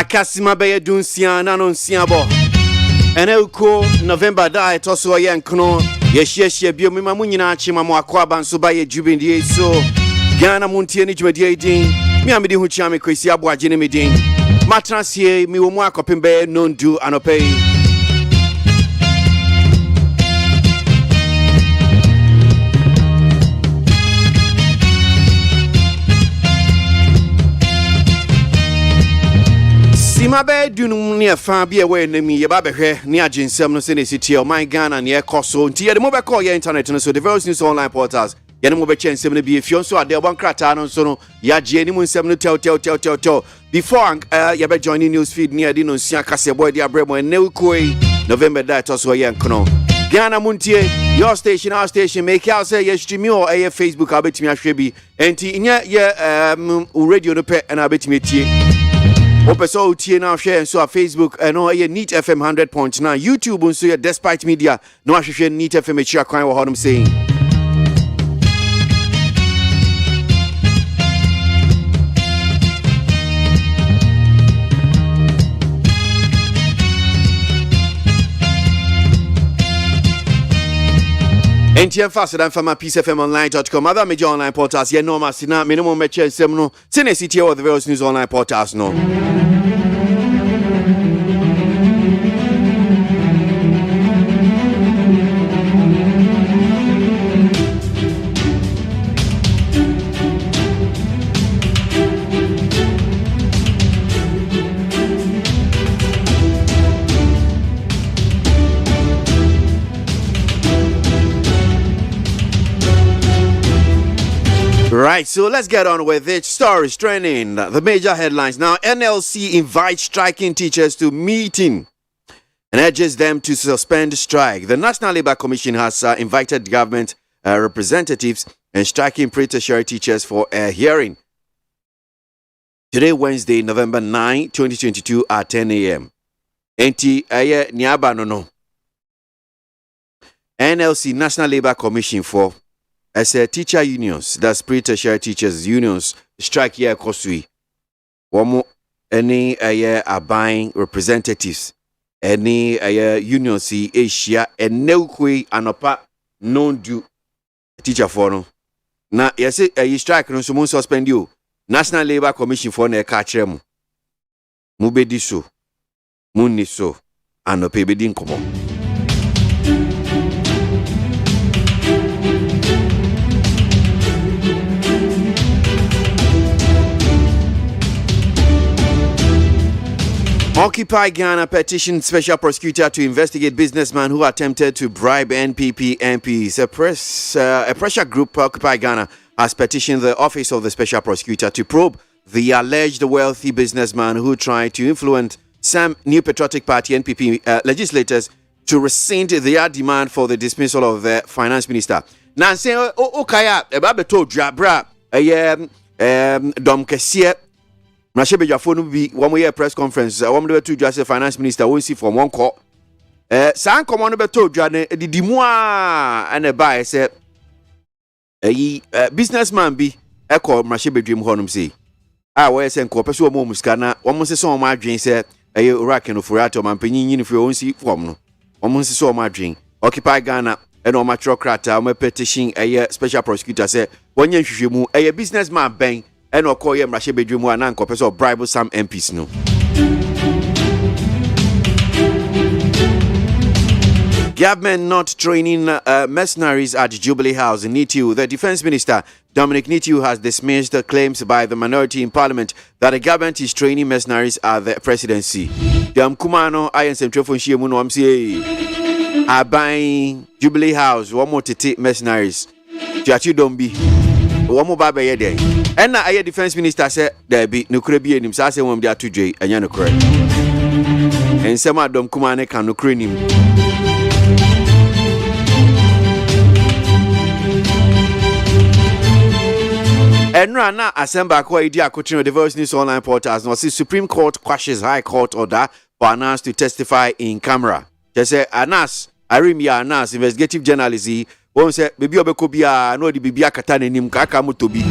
Akasima beye dunsia nanon siabo. Ene uko November da etoso ye nkono ye bio mema munyina chima mo akwa banso ba ye jubindie so Ghana Montie ni dwumadie din mi amedi hu chia me kwesi aboagye ne medin matrasie mi wo mu akopembe nondu anopei Sima be dunum ne afa bia we nami ye ba behwe ne agensem no se ne sitie o man Ghana ne ekoso nti ye de mo be call ye internet no so the various news online portals ye ne mo be chensem no bi efio so ade obon krata no so no ya je ni mu nsem no tell before ye be join news feed ne ade no nsia kase boy de abremo ne ukoi November that also ye nkono Ghana Montie your station our station make out say ye stream or Facebook abetimi ahwe bi enti nya ye radio no pe na abetimi tie Opeso tie now share so Facebook and no Neat FM 100.9 YouTube so despite media no ahwehwe Neat FM chia kwan wo hodom saying NTM faster than from peacefmonline.com other major online portals ye normal sina minimum meche nsem no sine city or the various news online portals no Right, so let's get on with it. Stories trending. The major headlines. Now, NLC invites striking teachers to meeting and urges them to suspend strike. The National Labour Commission has invited government representatives and striking pre-tertiary teachers for a hearing. Today, Wednesday, November 9, 2022 at 10 a.m. NLC, National Labour Commission for as a teacher unions, that's pre-tertiary teachers unions, strike here kosui. Womo any buying representatives, any union see Asia and neukui anopa non do teacher for no. Na yes a strike no so suspend you. National Labour Commission for ne catch them. Mubedi so, munni so, anope bedin komo. Occupy Ghana petitioned special prosecutor to investigate businessman who attempted to bribe NPP MPs. A pressure group, Occupy Ghana, has petitioned the office of the special prosecutor to probe the alleged wealthy businessman who tried to influence some New Patriotic Party NPP legislators to rescind their demand for the dismissal of the finance minister. Now, say, okay, about Jabra, Dom Kessie. Mashebe Jafonu be one year press conference. One day to just finance minister won't see from one call. San come on beto Jane the dimwa and a buy say businessman be echo Mashebe dream honum say. Where send ko peso mo muskana one must say my dream say rack no furato man penyin if you won't see from no. One must say my dream. Occupy Ghana and on matrocrata my petition special prosecutor say one yen hwehwemu businessman ben and Okoye Mrashe Bedrimu and Uncle Professor bribe some MPs no. Government not training mercenaries at Jubilee House in Nitiu. The Defense Minister Dominic Nitiu has dismissed the claims by the minority in Parliament that the government is training mercenaries at the presidency. Dam Kumano I and Centrofon Shiamuno MCA are buying Jubilee House one more to mercenaries. Jachi Dombi. One more baba ye day. And now a defense minister said there be no Caribbean him say one dia 2J and you no correct. And some Adam Kumane can no him. And now assemble kwa idea continue the various news online portals. No see Supreme Court quashes High Court order for Anas to testify in camera. They say Anas, Arimia Anas, investigative journalist. One say baby obekobia no di bibia kata nanim kaka motobi.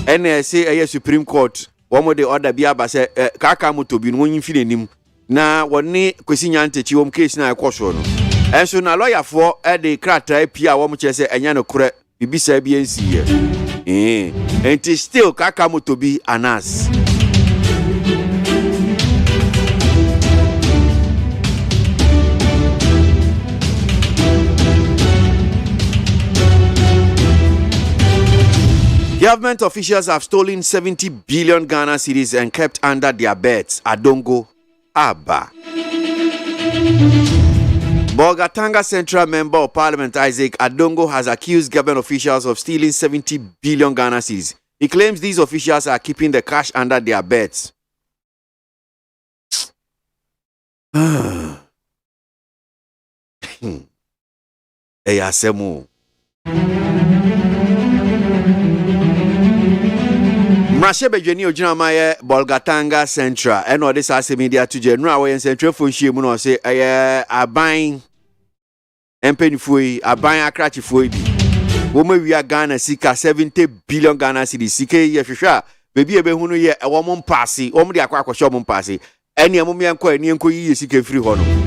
And say Supreme Court womo de order bi aba se kaka moto bi no wonyi fi nanim na woni kwesi nyantechi wom case na ekoso no enso na lawyer for de krata pia womo che se enya no kore bibisa bi ensiye and still kaka moto bi anas. Government officials have stolen 70 billion Ghana cedis and kept under their beds. Adongo Abba. Bolgatanga Central Member of Parliament Isaac Adongo has accused government officials of stealing 70 billion Ghana cedis. He claims these officials are keeping the cash under their beds. Eyasemu. Mrashebe Jeni Ojinamaye Bolgatanga Central and all this as media to General and Central Funshi Muno say a buying and penfui a buying a cratchy fui. Woman we are Ghana sika 70 billion Ghana cedis. Sike Yasha, baby a behunu ye a woman passy, only a quack or shop passy. Any a mummy and quite near Koyi Sike free honor.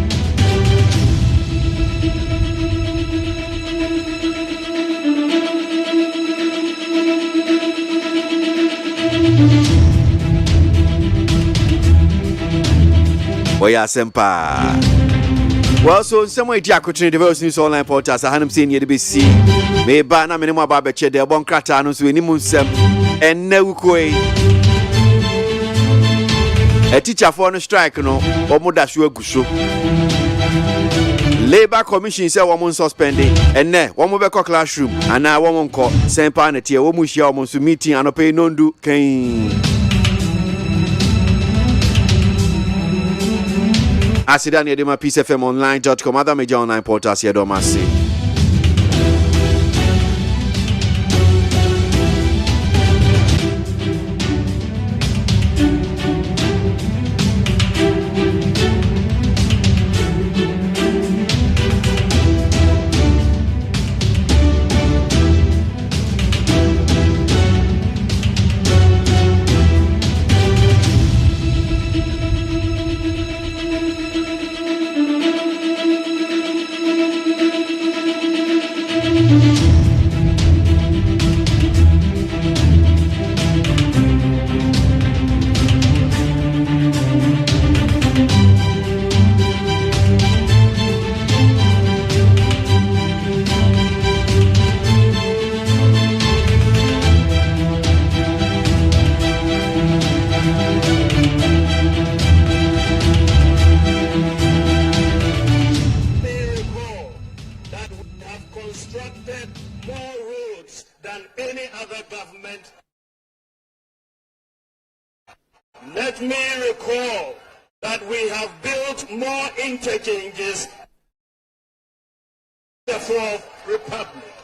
Oya sempa. Well, so somewhere Jacotin Development News Online Portals, I haven't seen you to be seen. May ban a minimum about the chair, bon cratanos, we need some and no koi. A teacher for a strike, no, or more dash you a gusho. Labor Commission said woman suspended, and then one more classroom, and now one call, same party, a woman she almost meeting and pay non do cane. Asidani edema peacefmonline.com other major online portals here do masi. constructed more roads than any other government. Let me recall that we have built more interchanges in the Fourth Republic.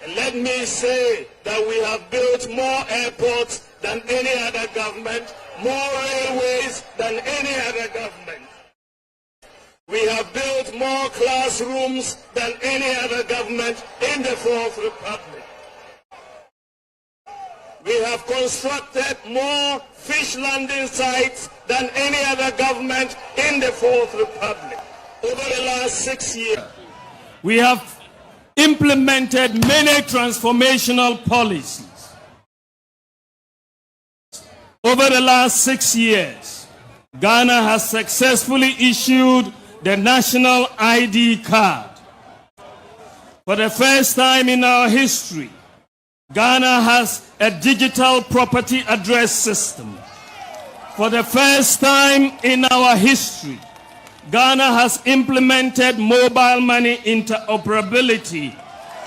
And let me say that we have built more airports than any other government, more railways than any other government. We have built more classrooms than any other government in the Fourth Republic. We have constructed more fish landing sites than any other government in the Fourth Republic. Over the last 6 years, we have implemented many transformational policies. Over the last 6 years, Ghana has successfully issued the national ID card. For the first time in our history, Ghana has a digital property address system. For the first time in our history, Ghana has implemented mobile money interoperability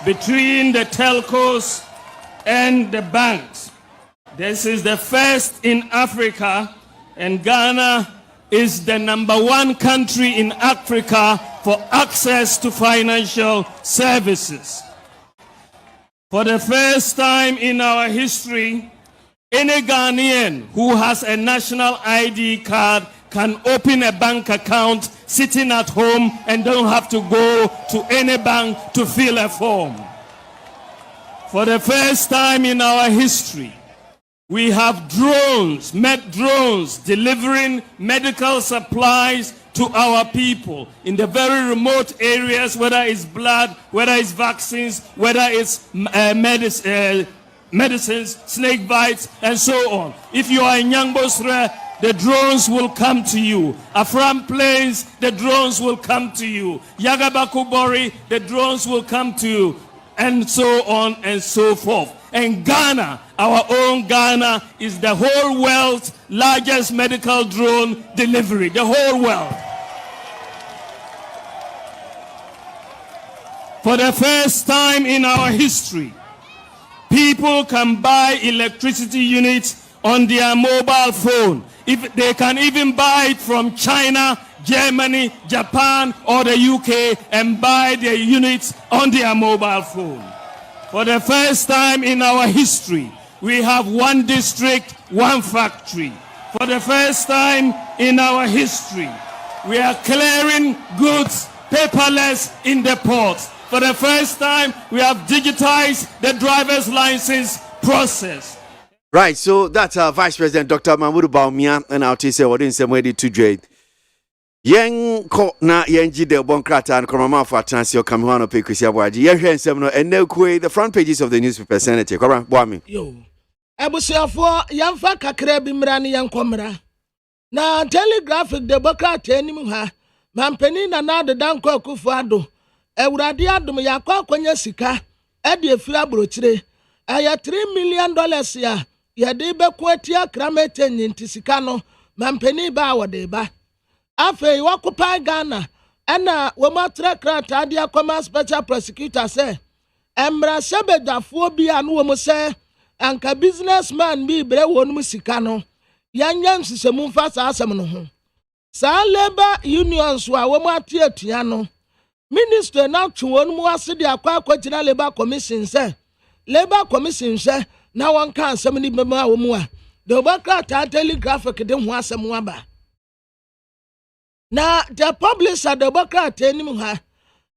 between the telcos and the banks. This is the first in Africa, and Ghana is the #1 country in Africa for access to financial services. For the first time in our history, any Ghanaian who has a national ID card can open a bank account sitting at home and don't have to go to any bank to fill a form. For the first time in our history, We have drones, drones delivering medical supplies to our people in the very remote areas, whether it's blood, whether it's vaccines, whether it's medicines, snake bites, and so on. If you are in Yangbosre, the drones will come to you. Afram Plains, the drones will come to you. Yagabakubori, the drones will come to you. And so on and so forth. And Ghana, our own Ghana, is the whole world's largest medical drone delivery. The whole world. For the first time in our history, people can buy electricity units on their mobile phone. If they can even buy it from China, Germany, Japan, or the UK and buy their units on their mobile phone. For the first time in our history, we have one district, one factory. For the first time in our history, we are clearing goods paperless in the ports. For the first time, we have digitized the driver's license process. Right, so that's our Vice President Dr. Mahmoud Bawumia, and I'll tell you what in some way to trade. Yen ko na yen jide bonkrata and komama for transio kamano pe kwesi aboagye. Yen hwe nsem no enne kwe the front pages of the newspaper senator. Kwaba boami. Yo. Ebusuafo yamfa kakra bi mra ne yankomra. Na telegraphic democrat enim ha. Mampeni na na de danko akufo ado. Ewurade adom yakwa akonya sika. E de efira abrochire. Aya $3 million ya. Ya de beku atia kramete nyinti sika no. Mampeni ba wode ba. Afe wakupa Ghana ena womatra krata dia koma special prosecutor say emra sebedafo bi anu womo say anka businessman bi bre wonum sika no yanya nsisemu mfa sa asem no ho sa labor unions wa womo atia no minister na twu wonum ase dia kwa kwagina labor commission say na wonka asem ni bema womo a the bakrata telegraphic de ho asem aba. Now, the publisher, the Democrat,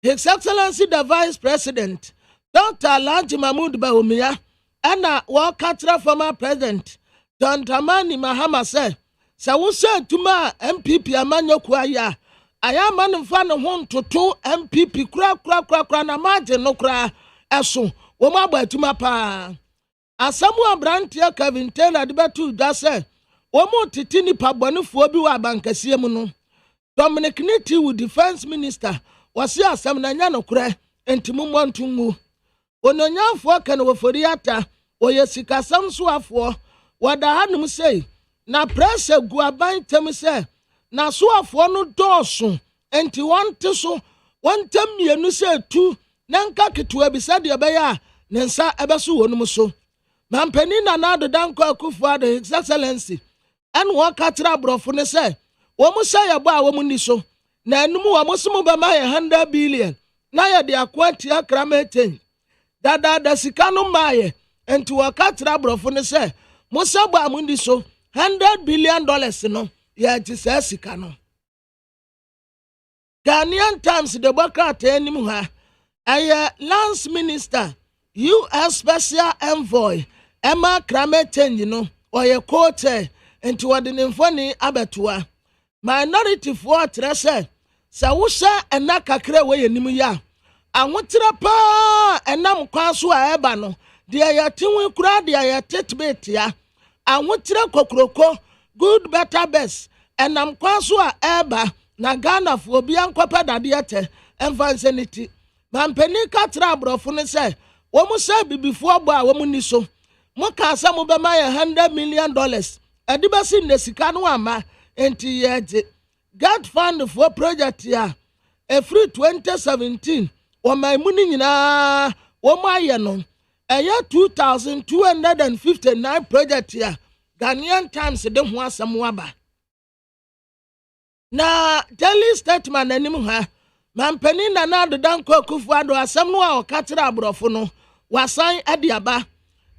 His Excellency the Vice President, Dr. Alhaji Mahmoud Bawumia, and Wakatra former President, John Dramani Mahama said, Sawusa Tuma MPP Amanyo Kwaya, I am man fan of 1 to 2 MPP crack na margin no cra aso, Womaba Tumapa. As someone brantia Kevin Taylor debatu that said, Womo Titini Pabonu Fobi wa Bankasiamuno. Dominic Niti with Defense Minister was here some nanyano kre entimu montungu. Ononya fo kan woforiata oyesika samso afo wada hanum say na pressure guaban tem say na so afo no doso enti wonte so wontem mienu say tu nanka ketua bi sade obeya ne nsa ebeso wonum so. Mampeni na na do danko akufo His Excellency and wo katra brofo ne say womu saya ba womu niso na enumu womu sumu ba ma 100 billion na ya de akwati akrameten da sika no maye enti wakatra brofo ne se musa ba mu niso $100 billion no ya ti se sika no. Ghanaian Times the Democrat enim ha aye Lance Minister US Special Envoy Emma Krameten no oye kote enti wode ne mfoni abetua. Minority for treasure. Sawusha ena kakre we nim ya. Anwotra pa enam kwaso a eba no. De ayatinwe kura de ayatetbet ya. Anwotra kokroko good better best enam kwaso a eba na Ghana fo bi ankwapa dade ete emfansenity. Mampeni katra brofo ne se wo mu se bibifo abo a wo mu ni so. Mo ka asa mo be ma $100 million. Adibasi ne sika no ama enti yete God fund for project ya every 2017 o my muni nyina o maye no eya 2259 project ya Ghanaian Times de ho asem waba na daily statement anim ha mampani na na do danko akufu ado asem no a o katira abrofo no wasan adiaba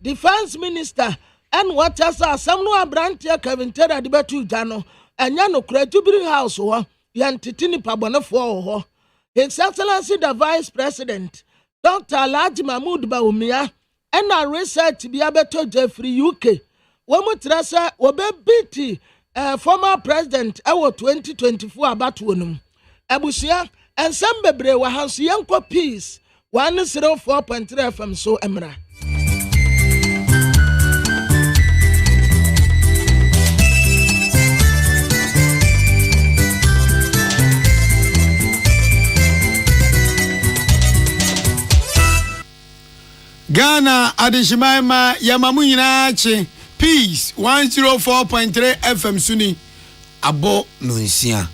Defense Minister and what else asem no abrantia Kevin Taylor debatu jano anya no kura Jubilee House ho yantitini pabonefo ho. His Excellency the Vice President Dr. Alhaji Mahmoud Bawumia and our research bi abeto Jeffrey UK wɔn tra sɛ wɔbɛbiti former president ɛwɔ 2024 abatoɔ no mu abusua nsɛm bebree wɔ ha nso yɛnkɔ peace 104.3 FM so emra. Ghana adeshimaima yamamu nyina chi peace 104.3 FM suni abo nonsia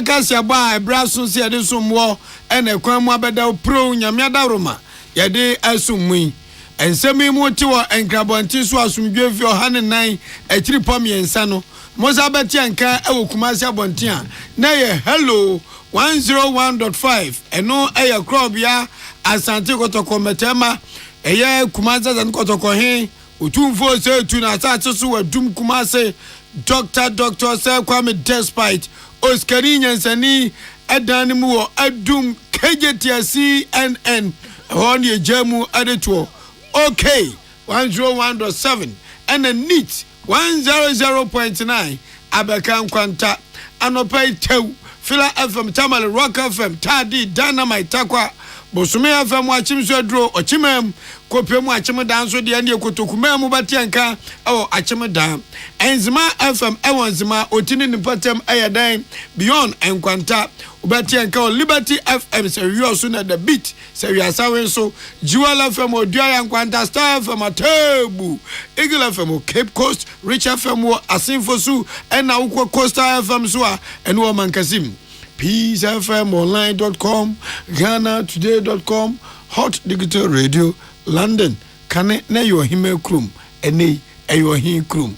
kasi aba ebra so se yede somwo ene kwan mu abeda pro nyamiada roma yede asumui ensemi mu ti wo enkrabonti so asumdwe fi ohane nan akiri pom yensa no moza beti anka ewo kumasi abonti a na ye hello 101.5 eno eye krobia asante kotoko metema eye kumasi zan kotoko he utumfo se tu na asate so wadum kumasi doctor say kwame despite Oscari nyansani edan mu wo adum KGTCNN hon ye jamu adeto okay 101.7 and a neat 100.9 abekan kwanta anopai tew Fila FM Tamale Rock FM Tadi Dynamite Takwa Bosume FM wachimso dro ochimem kopemu achim danso de ane kotokume mu batianka o achim dan enzima FM ewonzima otini nipatem ayadan beyond enkwanta ubatianka o Liberty FM se wiyoso na the beat se wiasawen so Jewel FM oduaya enkwanta Star FM atebu Eagle FM Cape Coast Rich FM asinfosu ena ukwa Coastal FM so a eno mankasim peacefmonline.com GhanaToday.com Hot Digital Radio London kane na yo hime krum ene eyo hin krum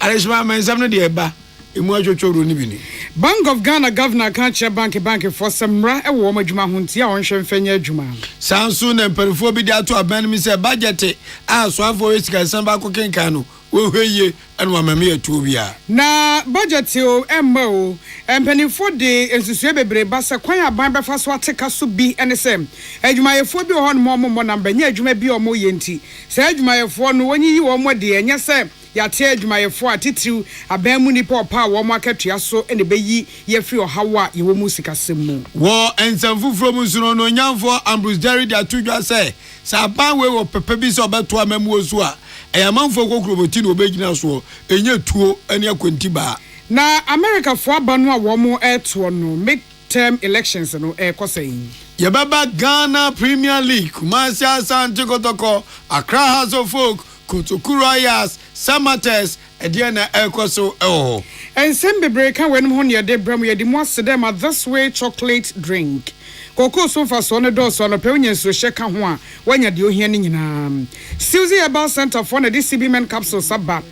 arishma mensam no de eba emu atwotworo ni bini Bank of Ghana Governor Kanche Bank for Samra ewo madwuma hontia onhwe mfanya adwuma sansu na mperifo bi de ato aban mi se budget a so afo esika samba kokenka no wohweye enu amame etu bia na budget o emma o empanifo de ensusue bebre basa kwan aban befa so ateka so bi ene se adwumayefo bi ho no mo na mbanya adwuma bi o mo yenti se adwumayefo no wonyi wo mo de enye se yate adwumayefo atitiw aban mu nipa opa wo mo akatua so ene beyi yefi ohawa yewo mu sikasem mu wo ensamfu from nsuno no nyamfo Ambrose Derry de atudwa se sa ban we wo pepe bi so beto amamu osu a eyamanfo kokroboti no obegina so enye tuo ene akontiba na America fo abanu a wo mo eto no midterm elections no ekosen yebaba Ghana Premier League Kumasi Asante Kotoko Accra House of Folk Kotoko Royals Samates ediana ekoso ensem bebre kan wenum ho ne de bram ye di mo sedem this way chocolate drink Koko so fa so ne do so no pe onyenso hye ka ho a wanya de ohia ni nyina Suzy Herbal Center for the DCB men capsule saba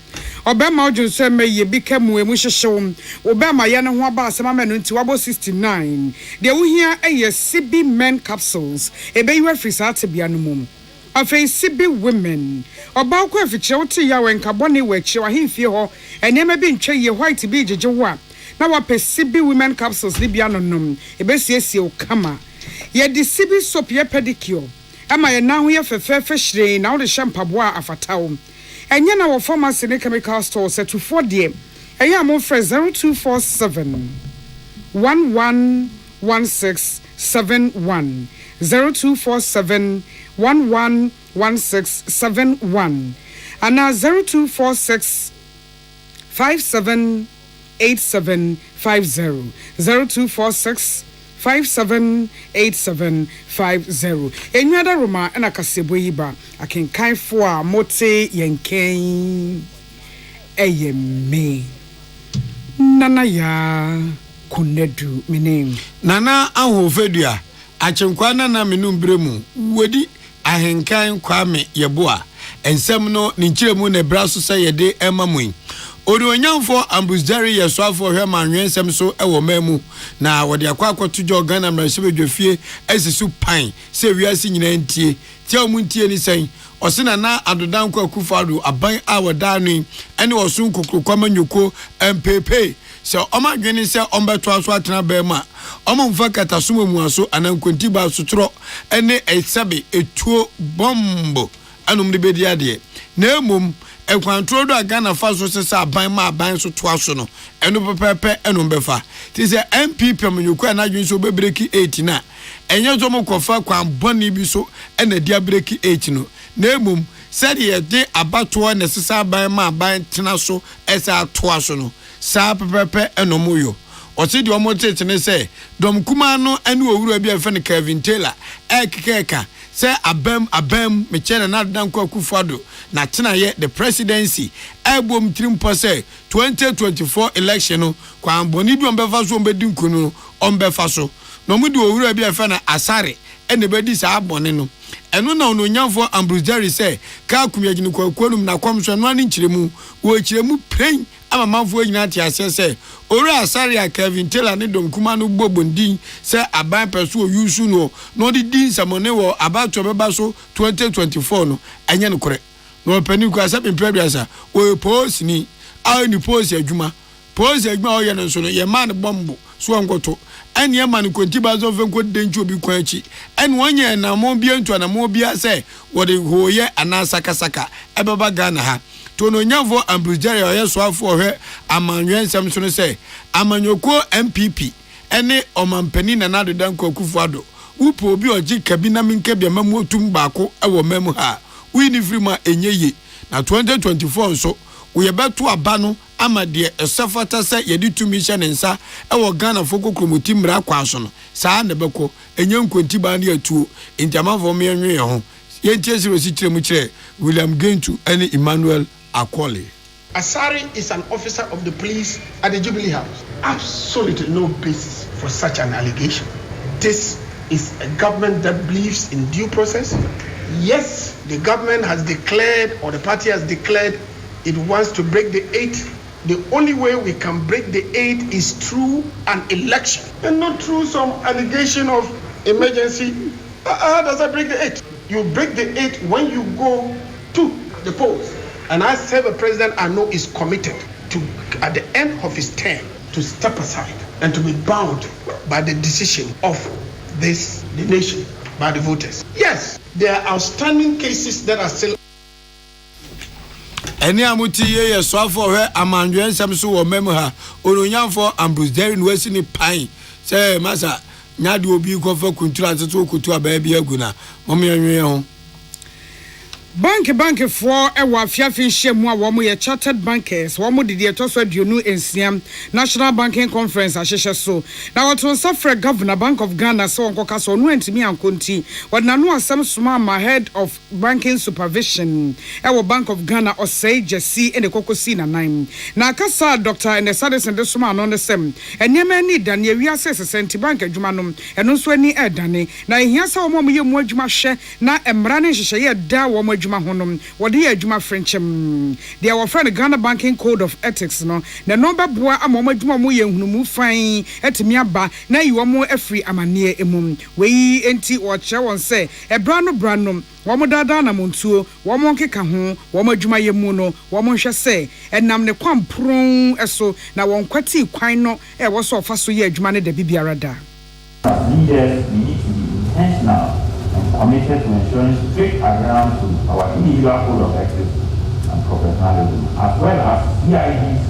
obema odwunso meye bi kamu emu hyehyew obema ye ne ho aba asema menu nti wabo 69 de ohia eye CB men capsules ebe you free ate bia no mum afei CB women oba kwa fichew ti ya wenka bone wachi ahemfie ho enema bi ntwa ye white bi jeje ho a na wape CB women capsules li bia no nom ebe siesie o kama ye di CB soap ye pedicure ama ye na ho ye fefefe hire na wo de shampoo a afatawo enye na wo pharmacy ne chemical store set to 4 de eye am offer 0247 111671 0247 111671 and now 0246 578750 0246 578750 enwada roma na kasebo yiba akenkan fo a mote yenken eyeme nana ya kunedu menem nana ahofedua achenkwa nana menum bremu wodi ahenkan kwame yeboa ensem no ni nkyiremu na braso se yede emamun Onyamfo Ambrose Derry yesoafo hwe manwensem so ewo mamu na wode akwakoto jo Ghana mrasebedwafie asisu pan se wiase nyina ntie tia omuntie ni sen osina na adodanko akufado aban a wadanu ene osun kokro kwamanyoko mpp se omadwene se ombeto aso atena bema omomfa katasoma mu aso anankontiba sotro ene esabe etuo bombo anum de bedi ade na emom ekwantrodo do Ghana fa so se aban ma aban so to aso no eno pepepe eno befa ti se MPP amanyuko na adwin so be break 8 na enye zo mo kofa kwan boni bi so ena dia break 8 no na emum said ye de abato na sesa aban ma aban tena so esa to aso no sa pepepe eno moyo ose di omo tete ne se dom kuma no ene owura bi afa ne Kevin Taylor ekeka say abem me chena na dan kwa Akufo-Addo na tena ye the presidency ebom trimpo say 2024 election no kwa boni bi ombefa so ombedi nkunu no ombefa so no mu di owura bi afa na asare ene bedi sa abone no eno na ononyamfo Ambrose Jerry say ka kumyagini kwa kwanum na kwamso no ani nkyiremu wo kyiremu pren ama manfo nyina ti ase say owura asare a Kevin Taylor ne dom kuma no bobondin say aban peso yusu no no di din samone wo abato beba so 2024 no enye no kore no pani ku asa pemprebiasa o post ni a ni post adwuma o ye no so no ye man bombo so ngoto ene ye man kontiba zo fenko denchi obi kwan achi ene wonye na mo bia ntu na mo bia say wo de hoye anasaka ebeba Ghana ha to no nyavo Ambrose Jerry oye so afo ohwe amanwensem so no say amanyoko MPP ene omampani na nado danko Akufo-Addo upo obi oji kabina minke bia mamu otum baako ewo memu ha wini frima enyeye na 2024 so we beto aba no ama de esafata se yedi tumi hye nensa ewo Ghana foko kromoti mra kwa so no saa ne beko enye nkonti ba ne atuo intiamafo me enwe ho yentie siro si kiremu kire William Gentu ene Emmanuel Akoli. Asari is an officer of the police at the Jubilee House. Absolutely no basis for such an allegation. This is a government that believes in due process. Yes, the government has declared, or the party has declared, it wants to break the 8. The only way we can break the 8 is through an election and not through some allegation of emergency. How does that break the 8? You break the 8 when you go to the polls. And I say the president I know is committed to, at the end of his term, to step aside and to be bound by the decision of the nation, by the voters. Yes, there are outstanding cases that are still. Eni amuti ye so afo hwe amandwensem so wo mem ha ononyamfo Ambrose Jerry no asi ni pan say masa nyade obi kofa kuntura teto kutu aba bia aguna momenwe ho Bank for a wafiafi shemu a womu ye chartered bankers womu didi etoso aduonu ensiam National Banking Conference ahyehyɛ so na wato safra Governor Bank of Ghana so onkoka so no antimi ankonti wadnanu asem soma ma head of banking supervision ewo Bank of Ghana osei Jesse ene kokosi na nan na akasa Dr. Enesadesen de soma no sem enema ni dan ye wiase sesenti bank adwuma no eno so ani edane na ehia sa womu ye mu adwuma hwe na emra ne hyehyɛ ye da womu adwuma honom wodi adwuma frenchem they were friend Ghana Banking Code of Ethics no na no beboa amoma adwuma mu ye hunumu fan etimi aba na yiwo mu afri amane emum wei enti o kye won se ebra no branom womo dada na montuo womo nkeka ho womo adwuma ye mu no womo hwe se enam ne kwampron eso na won kwati kwan no e wo so ofa so ye adwuma ne da bibiara da leaders we need to be intentional and committed to ensuring strict adherence to our individual code of ethics and professionalism, as well as CID's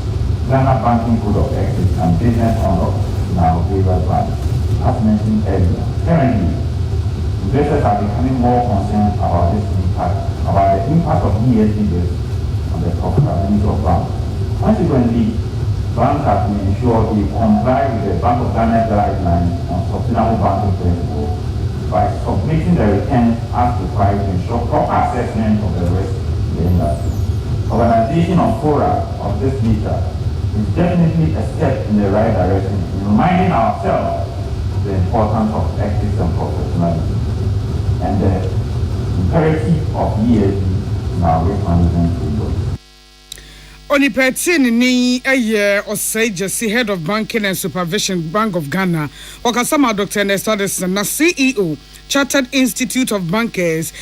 Ghana Banking Code of Ethics and business conduct in our favored bank. As mentioned earlier, currently, investors are becoming more concerned about the impact of ESG risk on the profitability of banks. Consequently, banks have to ensure they comply with the Bank of Ghana guidelines on sustainable banking principles by submitting the returns as required to ensure proper assessment of the risk in the industry. Organization of fora of this nature is definitely a step in the right direction in reminding ourselves the importance of ethics and professionalism and the imperative of ESG in our risk management framework. Onipetini ni Osei Jesse, head of banking and supervision, Bank of Ghana. Wakasama Dr. Nestadis na CEO. Chartered Institute of Bankers,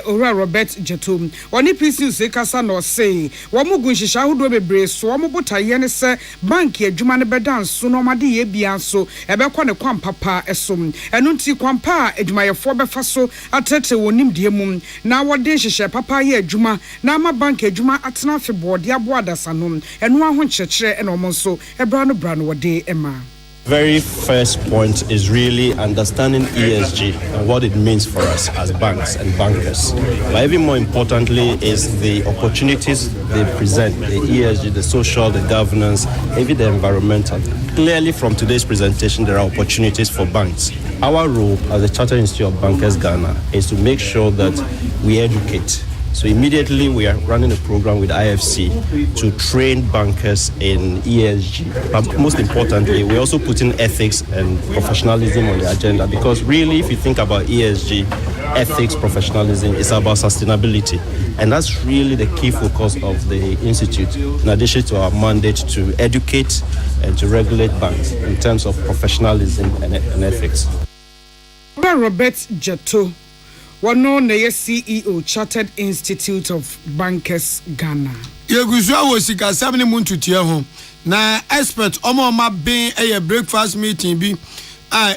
Ora Robert Jetum. Wani pisi se kasa no say, wamu gunshisha hudo bebre so wamu bota yene se banki adwuma ne bedan so no made ye bia so ebe kwa ne kwam papa esom. Enu nti kwampa adwuma ye fo befa so atete wonim die mum na wode hihye papa ye adwuma na ama banki adwuma atena febo de aboada sanom. Enu aho nkyekere ena omo so ebra no wode ema. Very first point is really understanding ESG and what it means for us as banks and bankers. But even more importantly is the opportunities they present, the ESG, the social, the governance, even the environmental. Clearly from today's presentation, there are opportunities for banks. Our role as the Chartered Institute of Bankers Ghana is to make sure that we educate. So immediately we are running a program with IFC to train bankers in ESG. But most importantly, we're also putting ethics and professionalism on the agenda because really if you think about ESG, ethics, professionalism, it's about sustainability. And that's really the key focus of the Institute, in addition to our mandate to educate and to regulate banks in terms of professionalism and ethics. Robert Jeto. Wano na CEO Chartered Institute of Bankers Ghana. Yegusua wo sika 7 muntu tie ho na expert omo ma ben breakfast meeting bi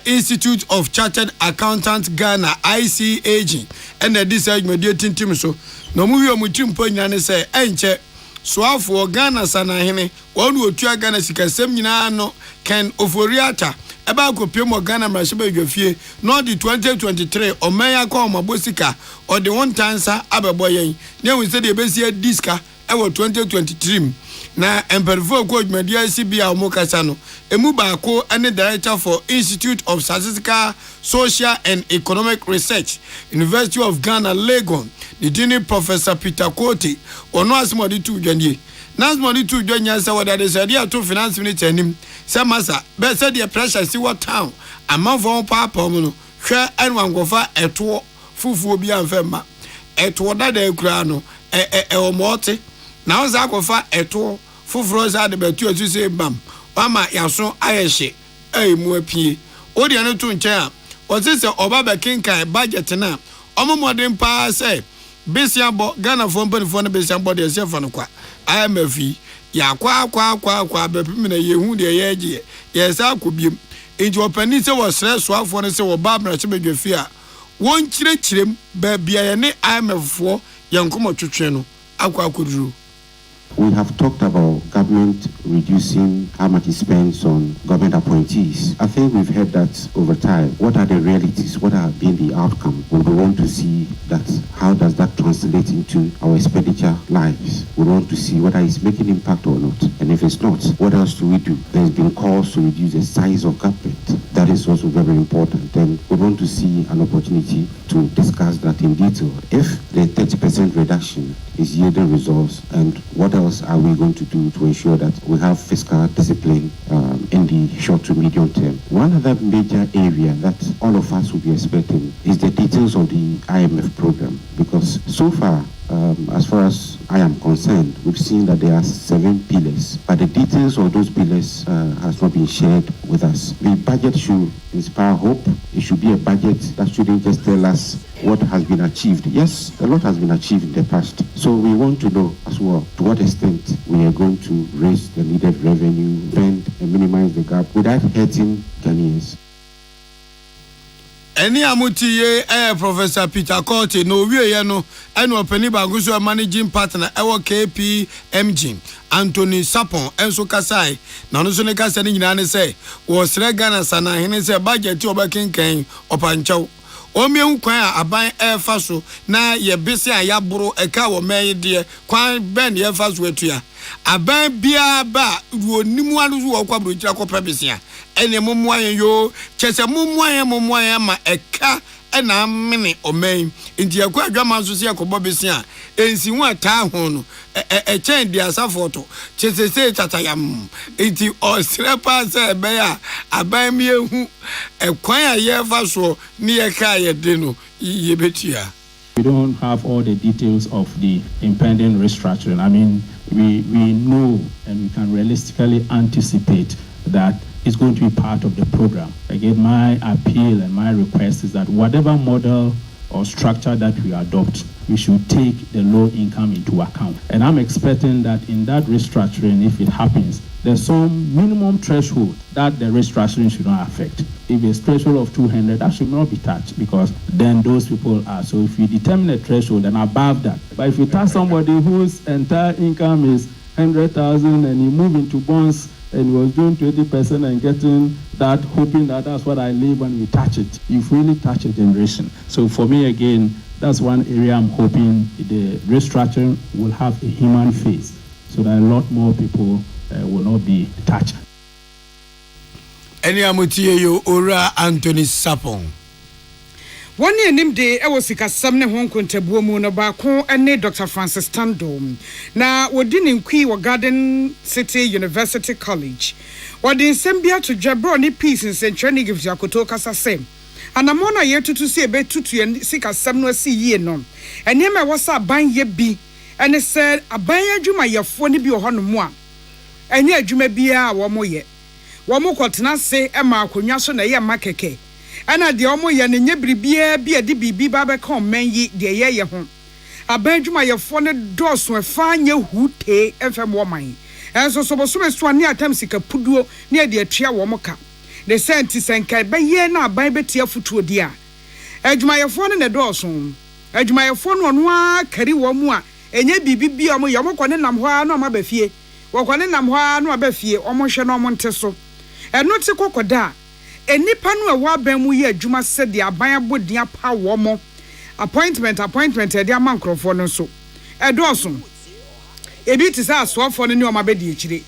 Institute of Chartered Accountants Ghana ICAG and the disagmedi tintim so no mu wi omutimpo nyane se enche soafo Ghana sana hene wonu otua Ghana sika sem nyina no Ken Oforiata eba ko pemo Ghana mrashebe dwafie no di 2023 omeya ko mabosika o de one tansa abebo yen ne hu se de besia diska ewo 2023 na emperfo ko media CBA omokasa no emu ba ko ene director for Institute of Statistical Social and Economic Research University of Ghana Legon the Dean Professor Peter Kote ono asmodi tu dwanye Nasmodi tu dwanya se wada de sadia to finance minister nim se masa be se de pressure si what town amanfo papa mu no hwe enwangofa eto fufuo bi anfema eto dada ekura no omote na o za kofa eto fufuro za de betu asu se bam mama yaso ayehye mu apie o de no to nche a o se oba be kinkan budget na omomodin pa se besiabo Ghana for mpanifo na besiabo de se fo kwa IMF ya kwa bepimina yehu de yeje yesa akobiem enti opani se wo stress afo ne se wo ba mra chebedwafi a won kirechirem ba bia ye ne IMF fo yankomo twetwe no akwaduru. We have talked about government reducing how much it spends on government appointees. I think we've heard that over time. What are the realities? What have been the outcome? We want to see that how does that translate into our expenditure lives? We want to see whether it's making impact or not. And if it's not, what else do we do? There's been calls to reduce the size of government. That is also very important. And we want to see an opportunity to discuss that in detail. If the 30% reduction is yielding results, and what else are we going to do to ensure that we have fiscal discipline in the short to medium term? One other major area that all of us will be expecting is the details of the IMF program, because so far, as far as I am concerned, we've seen that there are 7 pillars, but the details of those pillars has not been shared with us. The budget should inspire hope. It should be a budget that shouldn't just tell us what has been achieved. Yes, a lot has been achieved in the past. So we want to know as well to what extent we are going to raise the needed revenue, spend and minimize the gap without hurting Ghanaians. Eni amutiye Professor Peter Cote no wiye no eno opani baguso managing partner ewo KPMG Anthony Sapon enso kasai na no so ne kasa ni nyina ne se wo sre Ghana sana hene se budget obakenkan opanchaw omien kwan a aban efa so na ye bese a yaboro eka wo meyede kwan ben ye fa so atua aban bia ba wonimu anu so wo kwabro kira ko pebese a ene momoan yo chese momoan ma eka ena amene omen nti yakwa adwama so se yakobo bese a ensi hu ata ho no chen dia safoto chese se tatayam nti osrepa se be ya aban mi ehu ekwan a ye fa so ni ye ka ye de no ye betua. We don't have all the details of the impending restructuring. I mean, we know and we can realistically anticipate that it's going to be part of the program. Again, my appeal and my request is that whatever model or structure that we adopt, we should take the low income into account. And I'm expecting that in that restructuring, if it happens, there's some minimum threshold that the restructuring should not affect. If it's threshold of 200, that should not be touched, because then those people are. So if you determine a threshold and above that, but if you tax somebody whose entire income is 100,000 and you move into bonds and he was doing 20% and getting that, hoping that that's what I live when we touch it, you've really touched a generation. So for me, again, that's one area I'm hoping the restructuring will have a human face so that a lot more people will not be touched. Any amutie yo ora Anthony Sapon. One year named day, I was a Samne Hong Kong Tabumu no Bako and Dr. Francis Tando. Now, we didn't quay or Garden City University College. What the Sambia to Jabroni pieces and training gives Yakotoka same. And I'm on a year to see a bit to and sick as some no see ye no. And here I was a buying ye be, and it said, a buyer you my your phone be or honor. And yet you may be a one more yet. One more cotton say, Emma Kunyaso na ya makeke. And at the omo yan in yebri be a DBB baba come men ye de ye home. A bench my your phone doors were fine you who take FM woman. And so swan near Tamsika Puduo near the Chia Womoka. The scientists and kai by ye na by betia futu dear. Edge my phone in the doors home. Edge my phone on one carry one more. And ye be omo yamoko and namwa no mabefie. Wakwane namwa no abefie omo hwe no monteso eno te kokoda enipa no ewa ban mu ye adwuma se de aban abodin pa wo mo appointment e de amankrofo no so edoso ebi ti sa asofo no ne o mabedi ekire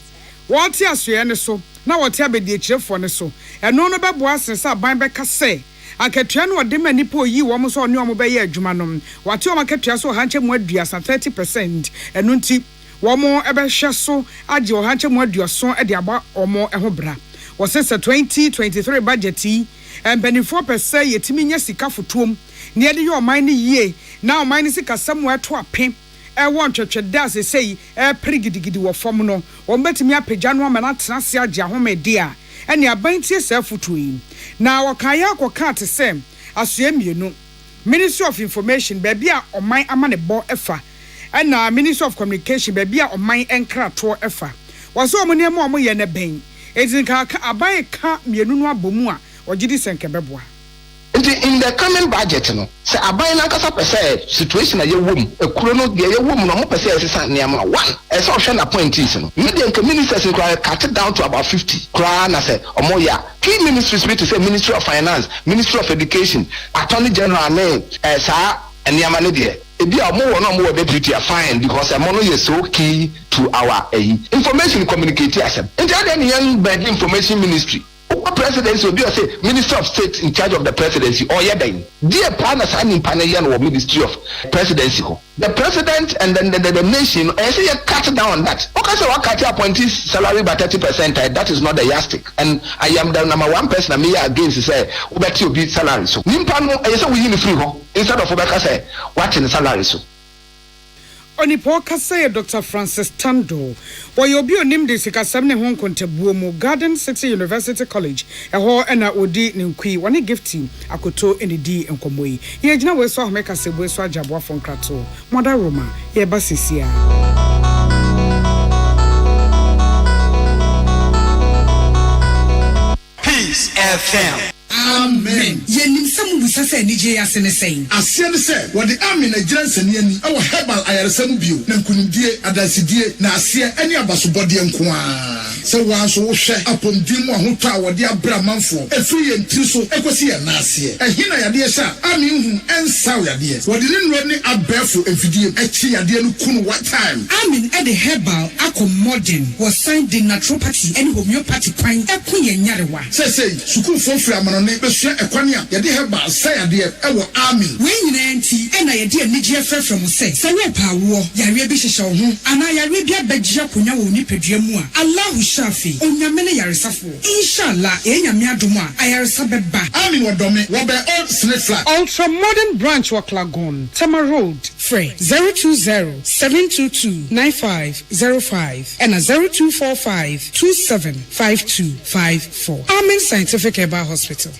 wo te asoye ne so na wo te abedi ekirefo ne so eno no bebo asesa aban be kase akatua no de manipo yi wo mo so ne o mo be ye adwuma no wate o makatua so hanche mu aduasa 30% eno nti womo ebe hweso age o hanche mu aduaso e de aba omo e ho bra wo se 2023 budget yi embenifo pese yetimi nya sika fotuom ne ye de yo man ne yie na o man ne sika samu ato ape e won twetwe da se sei e prigidigidi wo fom no wo betimi apagya no ma na tena se age ahomede a ene abantie se fotu yi na wo kan ya akoka te se asoe mienu Ministry of Information baby a o man ama ne bo efa and Ministry of Communication baby a oman enkrato efa waso omo mo ye ne ben ezinka aban ka mienu no abomu a ogidi senkebeboa in the coming budget no say aban na kasa pese situation ye wom ekuro no de ye wom no mo pese esesa niam one e so hwe na appointees no media ministers in cut it down to about 50 kra na say omo ya key ministries to say Ministry of Finance, Ministry of Education, Attorney General ne sa niam ne de ebi a mo deputy are fine because mono is so key to our information communicating asem. And the young bad information ministry. What presidency will be say Minister of State in charge of the presidency or then dear partners signing Panayan or Ministry of Presidency. The president and then the nation I say cut down on that. Okay, so I cut your appointees salary by 30%. That is not the yardstick. And I am the number one person I me against say bet you be salary. So Nimpano I say we in free instead of Obeka say what in the salary so. Onipo kase Dr. Francis Tando wa yobi onim de sikasam ne Hong Kong Tabumu Garden City University College eho na odi ne nkwi woni gifting akoto enedi enkomoyi ye gina we so ahmeka sebo so ajabo afon krato moda Roma ye basisia Peace FM. Amen. Yenim samu busasa nije asene sein. Asiane se wode amen agiranse ne ani awo herbal ayaresam bio na nkunimdie adasidie na asie ani abasobode nkoa. Se wanso wo hwe apomdim ahotwa wode abra manfo efiri yentiri so ekosi ye na asie. Ehina yade sha amen hu ensaw yade. Wode ne nro ne abefo efidie echi yade no kunu what time. Amen e de herbal modern was signed the naturopathy and homeopathy kwan ekun ye nyarewa. Say sukuu fo firi amano ne besua ekwani a yade herbal say adeɛ ɛwɔ army. When you enti ɛna yɛde anigye afrɛ from say sɛ nyɛ paawoɔ yare bi hyehyɛ wo ho anaa yare bi abɛgyia konya wɔ nipadua mu a Allahu shafi onyame ne yaresafo inshallah ɛnyame adom a ayaresa bɛba. Army wɔ dɔme wɔbɛ old snake flat. Ultra modern branch wa Klagon, Tama Road, Frey 020-722-9505 and a 0245-275254. Amen Scientific Herbal Hospital.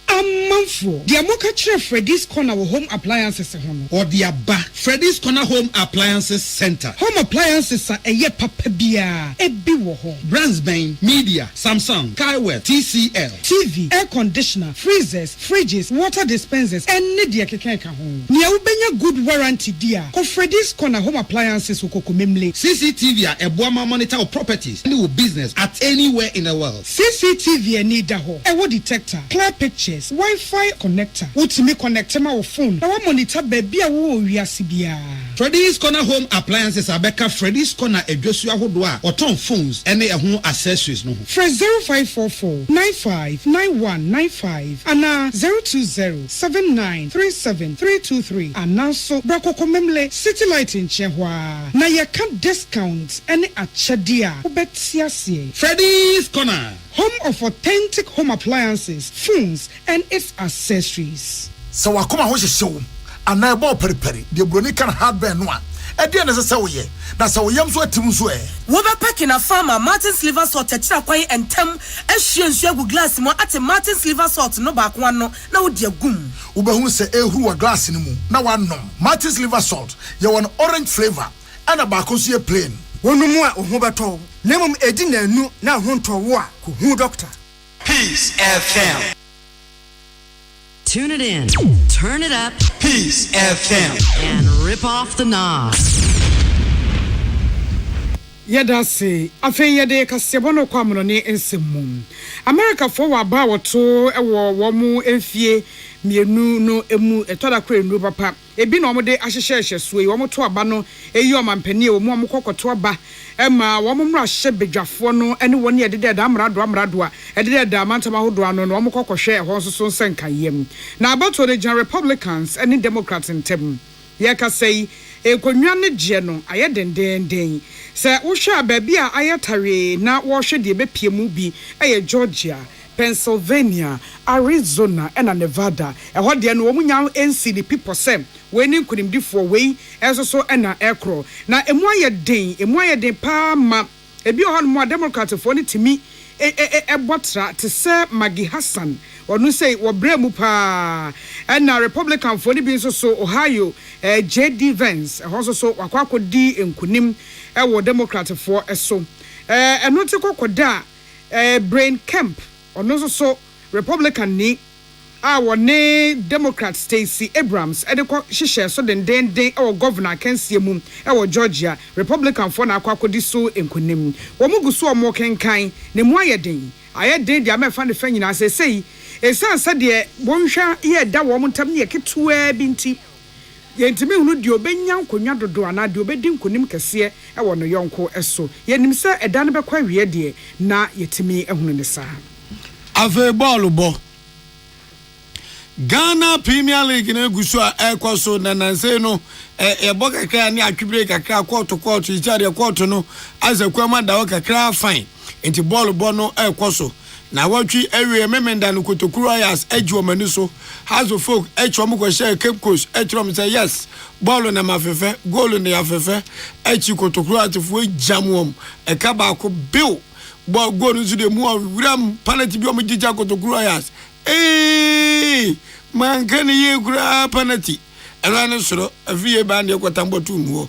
Amanfo, the Amoka Chef Freddy's Corner Home Appliances or the Abba Freddy's Corner Home Appliances Center. Home appliances are a ye papabia, a biwoho, Brandsbane, Media, Samsung, Kaiware, TCL, TV, air conditioner, freezers, fridges, water dispensers, and Nidia Kekeka home. Nia ubenya good warranty dear. Ko Freddy's Corner Home Appliances ukokumemle. CCTV a Boama monitor of properties and business at anywhere in the world. CCTV need daho. Ewo detector, clear pictures. Wi-Fi connector. Utimi connector ma phone. Na wa monitor baby a wo wiase bia. Freddy's Corner Home Appliances abeka Freddy's Corner edwosua hodoa oton phones ene ehun accessories no. Fresh 0544-959195 ana 020-7937-323 ana so brakokomemle City Light in Chehwa. Na ye can discount ene achadia obetiasie. Freddy's Corner, home of authentic home appliances, phones, and its accessories. So wakoma ho hyehyɛ and na ebo periperi de broni kan hardware no a ɛde na sɛ wo ye na sɛ wo yam so atim so wo be packing a farmer Martin's liver salt tira kwai entem ahwie nsu agu glass mo ate Martin's liver salt no ba kwa no na wo de agum wo be hu sɛ ehuru wa glass ni mu na wanom Martin's liver salt ye won orange flavor and ba ko so ye plain wonu mu a ho beto na mum edi na anu na ho nto wo a ko hu doctor. Peace FM. Tune it in, turn it up, Peace FM, and rip off the knobs. Yada say, afen yade kasebo no kwamono ne ensemmum. America for wa ba woto ewo wo mu enfie mienu no emu etoda kra enu papa. Ebi na omode ahyehye so yi omoto aba no eyi omampani wo mu omokokoto aba ema wo momra hye bedwafo no ene woni edede da amrado a edede da mantama hodo ano no omokokohwe ho nsoso nsenkayem na abato the Republicans and Democrats ntem ye ka sei ekonwa ne gye no aye dendenden se wo hwe abaabi a ayetare na wo hwe de bepie mu bi eye Georgia, Pennsylvania, Arizona, and Nevada. A hot day, no woman NC the people say, when you could him do for way, as also an aircraw. Now, a moya day, pa ma, a be on more Democrat for it to me, a botra to Sir Maggie Hassan, or no say, or Bremupa, and now Republican for the being so Ohio, J.D. Vance, also so Aquaco D in Kunim, a Democrat for a so, and not to Kokoda, Brain Camp. Ono so Republican ni ne Democrat Stacey Abrams edeko hihye so den governor Kensie mu Georgia Republican for na akwakodị so enkonem wo mugu so omo kenkan ne mu ayeden dia mefa ne fa nyina sei esansa de bonhwa ye da wo ntam ne ketua bi nti yentimi hunu de obenya nkonwa dodo ana de obedi nkonim kese no yonko eso yenim se eda ne bekwa wie de na yetimi ehunu ne sa Ave ball bo Ghana Premier League na gusu a ekoso na nanse no ebo kakra ne atwibire kakra court ichare court no azakwama dawo kakra fine enti ball bo no ekoso na watwi ewie memenda no kotokuru ayas ejo mani so house of folk echo mo ko share Cape Coast echo mo say yes ball na mafefe goal na yafefe echi kotokuru atfo jamwom eka ba ko bill bo go no de mu awuram penalty bi o mjija kotokuru ayas man kan ye kura penalty era no soro afie ba ne kwatambo tumu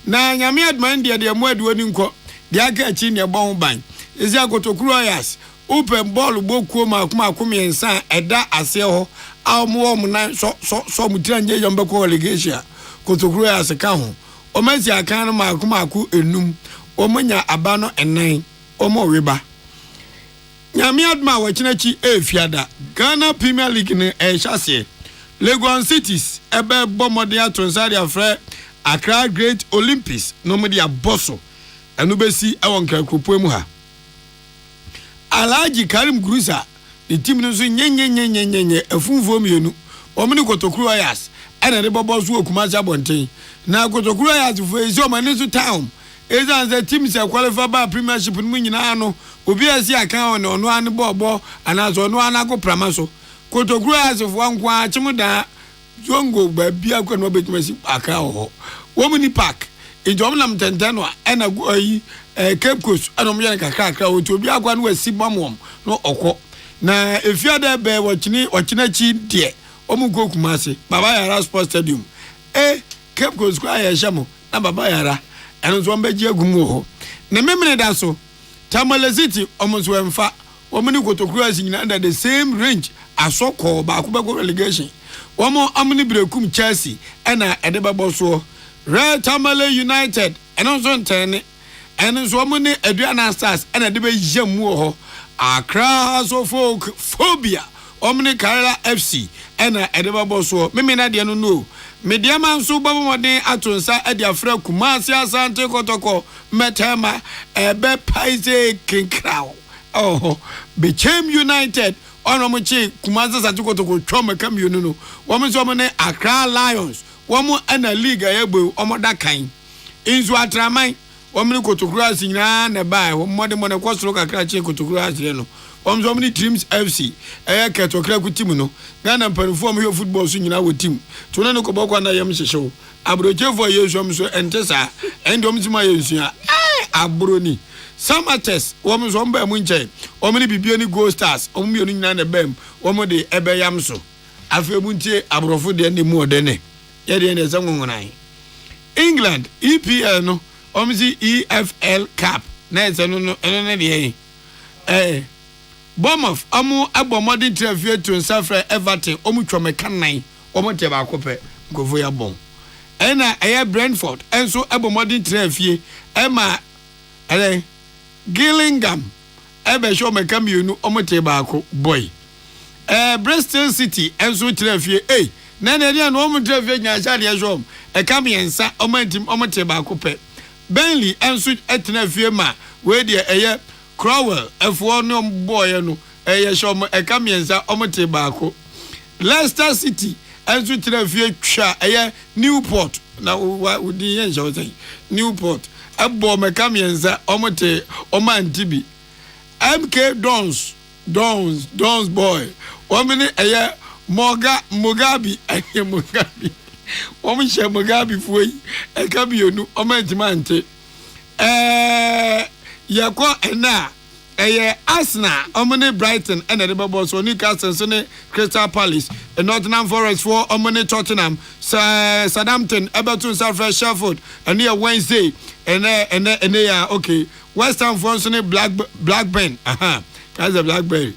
na nyame adman de mu aduo ni nko de aka chi ne bon ban ezi kotokuru ayas open ball bokuo makumiensa eda ase ho awmo na so mutiranje yombe ko relegation kotokuru ayas ka ho o mezi aka no maku enum o munya aba no enan omo weba nyame adma wachinachi efiada Ghana Premier League ne ehase Lagos Cities ebe bomode atronsari afre Accra Great Olympics no modi aboso enu besi ewon kakropo mu ha Alhaji Karim Guruza the team no so nye efunfo mienu omni kotokuru ayas ena de bobo so okumaja bonten na kotokuru ayas fo ezi o mani so town ezan the team se qualify ba premiership no nyina no obi asi aka on ono an bobo anazo ono an ago prama so kotokuru ayas fo anko a chimuda jongo ba bia kwa no betumasi aka ho womni park ejom nam tenten wa ena go yi Cape Coast anom yene kakra o to obi akwa no wasi bamom no okọ na efiada be wachina chi de omugo kumase baba yara sports stadium Cape Coast kwa ya shamo na baba yara eno so mbeji agumu ho na memene da so Tamale City omonso emfa omuni kotokuru asinyina under the same range asoko ba akubego relegation womo amuni brekum Chelsea ena edebabo so Red Tamale United eno so ntene eno so omuni Aduana Stars ena debe yamu ho Accra so folk phobia omni Karela FC ena edebabo so memena de no media man so babomode atonsa ade afra Kumasi Asante Kotoko Metema ebe paise kinkraw became United onomochi Kumasi Asante Kotoko twoma kamionu no womo so omne Accra Lions womo ena league ayebo omoda kan inzu atraman womni kotokuru asinyina na bai womode mone kwosoro kakra che kotokuru asire no womso mni Dreams FC ketokra ku team no Ghana mpanfo mo football so nyina wo team to no ko bokwa na yam hyehyew abrochefo yesu so entesa endom tima yensua abroni Samates womso mba mu nche womni bibie ni Gold Stars ommie no nyina na bam womode ebe yam so afebu ntie abrofo de ne mu odene ye de ne zangongonan England EPL no omzi EFL Cup na eno ne de Bournemouth amu abomodin trafie to Safra Everton omu twomekanan omu te ba kope govo ya bon ena Brentford enso abomodin trafie ema Gillingham ebe show mekamienu omu te ba ko boy Bristol City enso trafie na dia no omu trafie nya sha de show ekamiensa omu te ba kope Burnley enso etenafie ma we de Crowell efo no boy no shom ekamiensa omote baako Leicester City enso tenafie twa Newport na udi yen show say Newport abo mekamiensa omote omantibi MK Dons boy omini Mugabi Omisha Mugabi fuyi ekabionu omantimante yakwa ena Arsenal omene Brighton ena de babo so Newcastle so ne Crystal Palace Nottingham Forest for omene Tottenham Southampton Everton South Sheffield and here Wednesday and okay West Ham for so ne Blackburn that's a Blackberry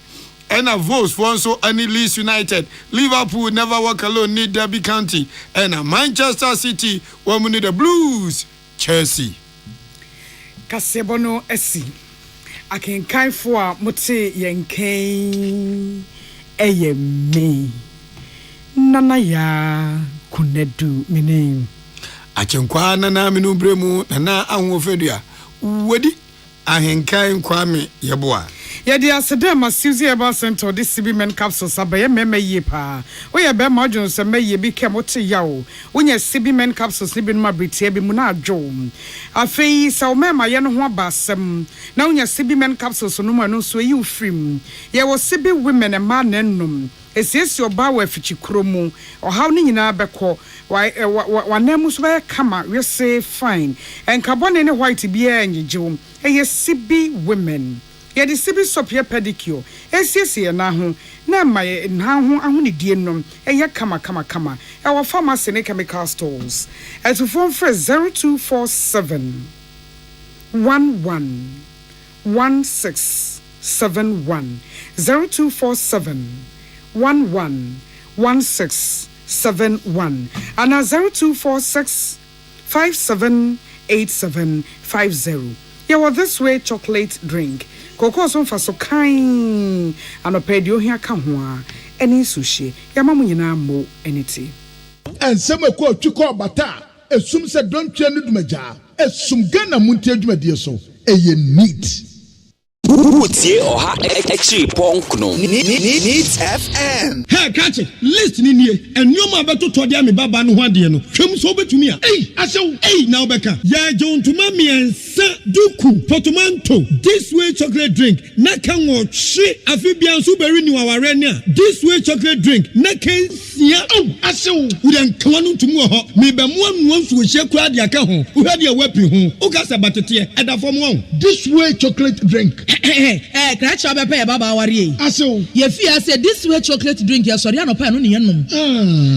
and a votes for so any Leeds United Liverpool never walk alone need Derby County and a Manchester City women need the Blues Chelsea Kasebono esi akenkan fo a mote yenken eyeme nana ya kunedu mene achenkwa nana minu bremu nana anwofedua wodi ahenkan kwame yeboa Yadi asedema Susie Eba Center this CB men capsules abaye meme ye pa. Oye be ma dwon se meye bi kemote yawo. Wonya CB men capsules ni bi no mabriti bi mu na adwo. Afei sa o mema ye no ho abasem. Na wonya CB men capsules no ma no so yi ufrim. Ye wo CB women e ma nenum. Esiesi oba wa fichi kromu. Ohaw ni nyina beko. Wa nemu so be kama we say fine. En carbon ne white bi enyejewo. Eye CB women. Yedi sibi sopie pedicure esiesie na ho na maye na ho ahonidie nom eye kama our pharmacy ne chemical stores at phone for 0247 11 1671 0247 11 1671 and 0246 578750. Yeah, this way chocolate drink. Koko so fa so kan anopedio hia ka ho a eni sushi yamamu nyina mo eniti ensem ko atwiko bata esum se dontwe no dumaja esum Ghana muntie dwumadie so eye neat Utie oha echi ponkno. Needs FM. Hey, catch it. List ni nie. And you ma beto to dia me baba no ho ade no. Twem so betumi a. Hey, asew. Hey, now beka. Ya jon to ma miensa duku potomanto. This way chocolate drink. Na kan wo hwe afibian so beri ni waware ni a. This way chocolate drink. Na kan sia. Oh, asew. We dan kan no tumu ho. Me be mo anu so hye kura de aka ho. Wo hwe de wepi ho. O ka se batete e da fom ho. This way chocolate drink. Crash up a pair, Baba Warrior. Aso, ye fear said this way chocolate drink, your Soriano pan on yanum.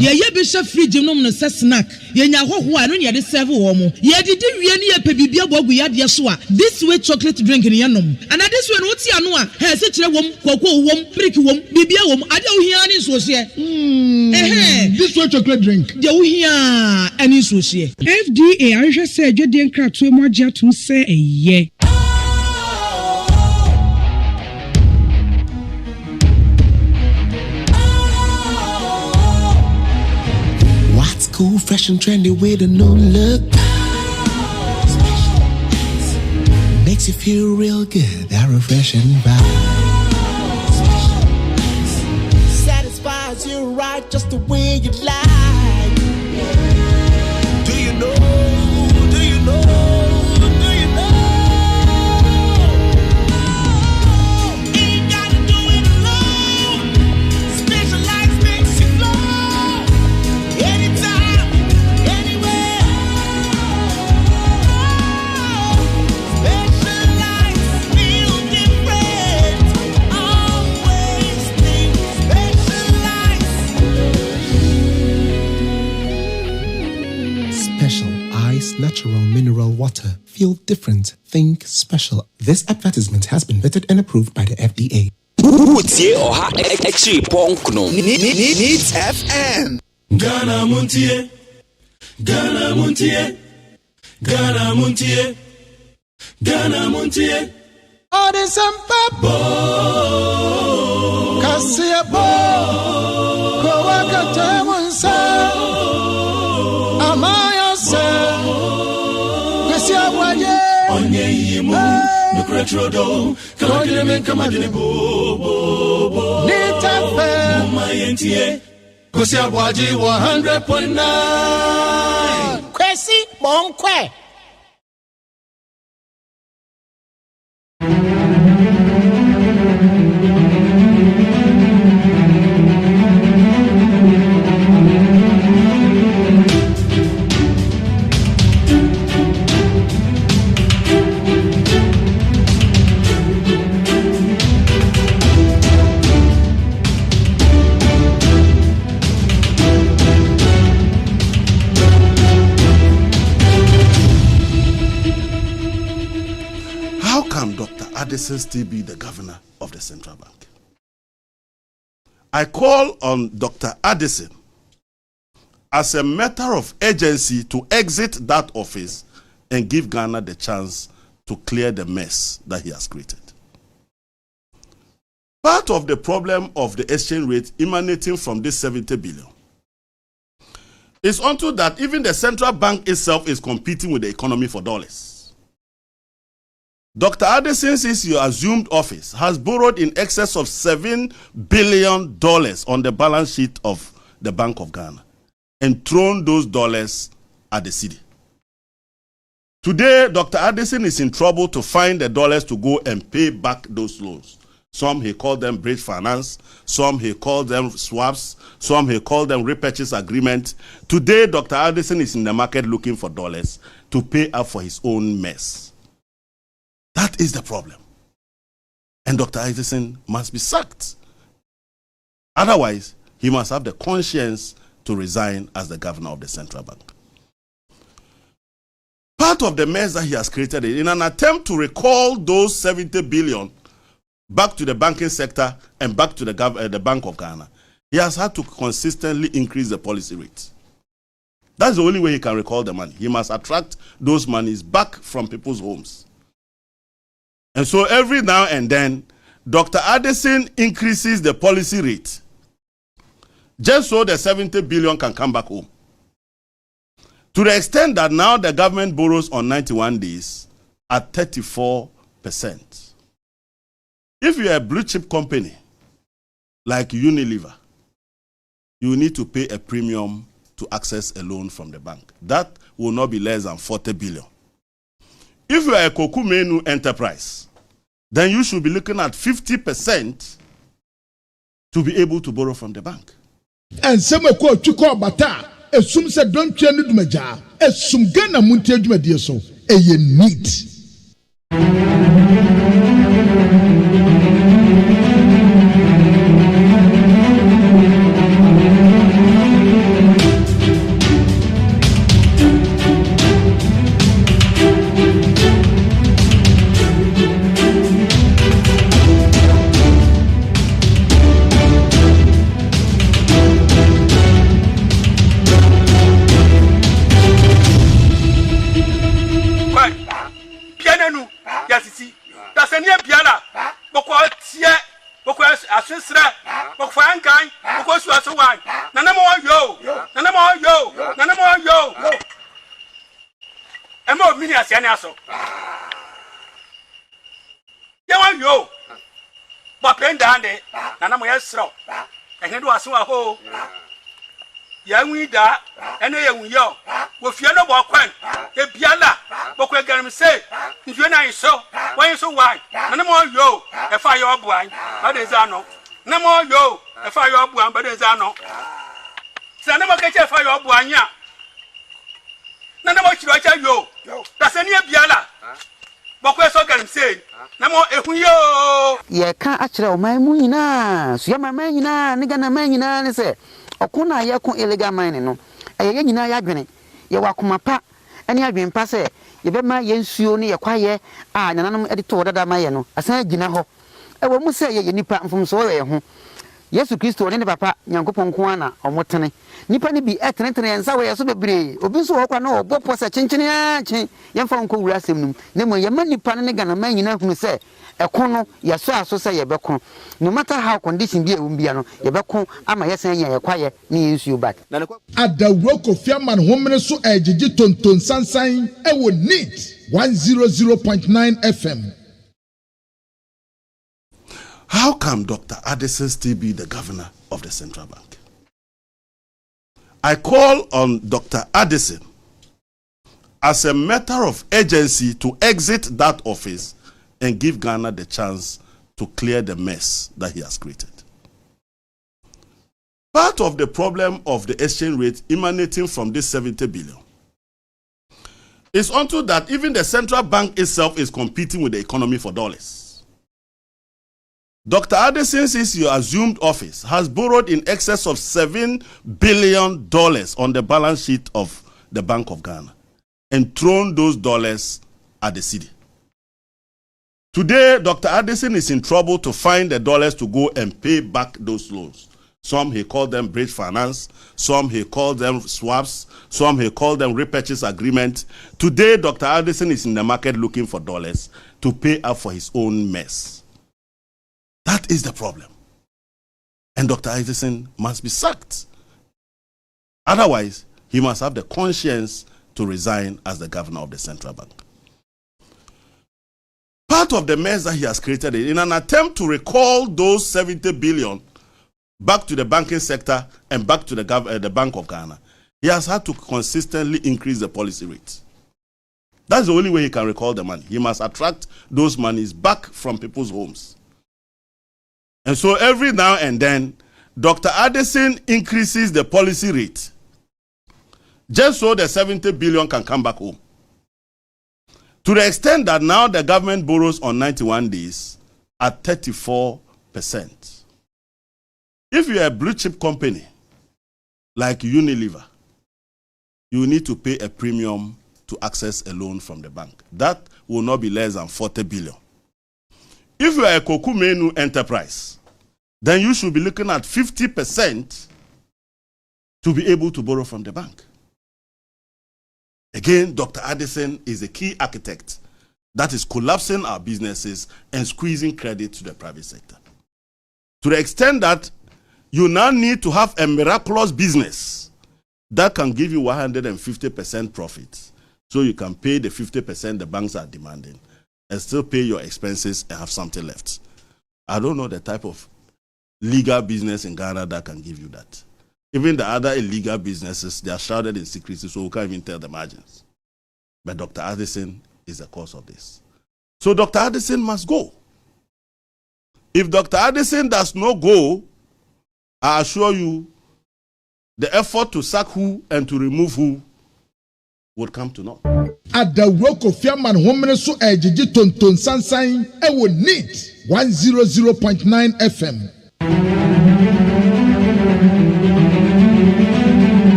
Ye bishop free genome no snack. Ye know who I don't yet serve woman. Ye did really a pebibia bogu yad yasua. This way chocolate drink in yanum. And at this one, what's yanua? Has such a woman, cocoa wom, pricky wom, bibia wom, I don't hear any so here. This way chocolate drink. You hear any so here. FDA, I just said you didn't crack to more jet to say a ye. Cool, fresh and trendy with a new look. Makes you feel real good, that refreshing vibe. Satisfies you right just the way you like. Do you know? Do you know? Do you know? Ain't gotta do it alone. Specialized makes you flow. Anytime. Natural mineral water. Feel different. Think special. This advertisement has been vetted and approved by the FDA. Utie oha echi ponkno. Needs FM. Ghana Montie. Ghana Montie. Ghana Montie. Ghana Montie. All this and papa. Kasia bo. Kowaka temunsa. Amaya se. Onye yimu, nukretrodo, kalagile men kamadine bo. Nitafe, Mumayentie, Kosi ABOAGYE 100.9. Kwesi Monkwe. Addison still be the governor of the central bank? I call on Dr. Addison as a matter of urgency to exit that office and give Ghana the chance to clear the mess that he has created. Part of the problem of the exchange rate emanating from this 70 billion is unto that even the central bank itself is competing with the economy for dollars. Dr. Addison, since you assumed office, has borrowed in excess of $7 billion on the balance sheet of the Bank of Ghana and thrown those dollars at the city. Today, Dr. Addison is in trouble to find the dollars to go and pay back those loans. Some he called them bridge finance, some he called them swaps, some he called them repurchase agreement. Today, Dr. Addison is in the market looking for dollars to pay up for his own mess. That is the problem. And Dr. Addison must be sacked. Otherwise, he must have the conscience to resign as the governor of the central bank. Part of the mess that he has created in an attempt to recall those 70 billion back to the banking sector and back to the Bank of Ghana, he has had to consistently increase the policy rate. That's the only way he can recall the money. He must attract those monies back from people's homes. And so every now and then, Dr. Addison increases the policy rate just so the 70 billion can come back home. To the extent that now the government borrows on 91 days at 34%. If you're a blue chip company like Unilever, you need to pay a premium to access a loan from the bank. That will not be less than 40 billion. If you are a Koku Menu enterprise, then you should be looking at 50% to be able to borrow from the bank. And some of what you call bata, assume said don't change the maja, assume Ghana Montie Adwumadie so, a neat. Ye can't actually my muina, so my manina, nigana manina, and say, Okuna yakun illegal mining. No, a yanina yagrin, Yawakumapa, and you have been passe, you bet my yensioni acquire, and an editor that Mayano, a san ginaho. I will say ye nipa from Sore. Yesu Christo ne papa Nyankopon ko ana omotene nipa ne bi etenetene ensa we yeso bebre obi so hokwa na obopo sa chenchene a chen yemfa nko wura asem num ne mo yema nipa ne gana man nyina hunu se ekono yeso aso se yebeko no matter how condition bi ewumbia no yebeko ama yesan nya yekwaye ne yensu back adawroko fiaman homene so ejiji tonton sansan ewo neat 100.9 FM. How come Dr. Addison still be the governor of the central bank? I call on Dr. Addison as a matter of urgency to exit that office and give Ghana the chance to clear the mess that he has created. Part of the problem of the exchange rate emanating from this 70 billion is unto that even the central bank itself is competing with the economy for dollars. Dr. Addison, since your assumed office, has borrowed in excess of $7 billion on the balance sheet of the Bank of Ghana and thrown those dollars at the city. Today, Dr. Addison is in trouble to find the dollars to go and pay back those loans. Some he called them bridge finance, some he called them swaps, some he called them repurchase agreement. Today, Dr. Addison is in the market looking for dollars to pay up for his own mess. That is the problem. And Dr. Addison must be sacked. Otherwise, he must have the conscience to resign as the governor of the central bank. Part of the mess that he has created in an attempt to recall those 70 billion back to the banking sector and back to the Bank of Ghana, he has had to consistently increase the policy rate. That's the only way he can recall the money. He must attract those monies back from people's homes. And so every now and then, Dr. Addison increases the policy rate just so the 70 billion can come back home. To the extent that now the government borrows on 91 days at 34%. If you're a blue chip company like Unilever, you need to pay a premium to access a loan from the bank. That will not be less than 40 billion. If you are a Koku Menu enterprise, then you should be looking at 50% to be able to borrow from the bank. Again, Dr. Addison is a key architect that is collapsing our businesses and squeezing credit to the private sector. To the extent that you now need to have a miraculous business that can give you 150% profit, so you can pay the 50% the banks are demanding and still pay your expenses and have something left. I don't know the type of legal business in Ghana that can give you that. Even the other illegal businesses, they are shrouded in secrecy, so we can't even tell the margins. But Dr. Addison is the cause of this. So Dr. Addison must go. If Dr. Addison does not go, I assure you, the effort to sack who and to remove who would come to naught. At the work of Fiaman Homeneso Ejiji Tonton Sansain, I will need 100.9 FM.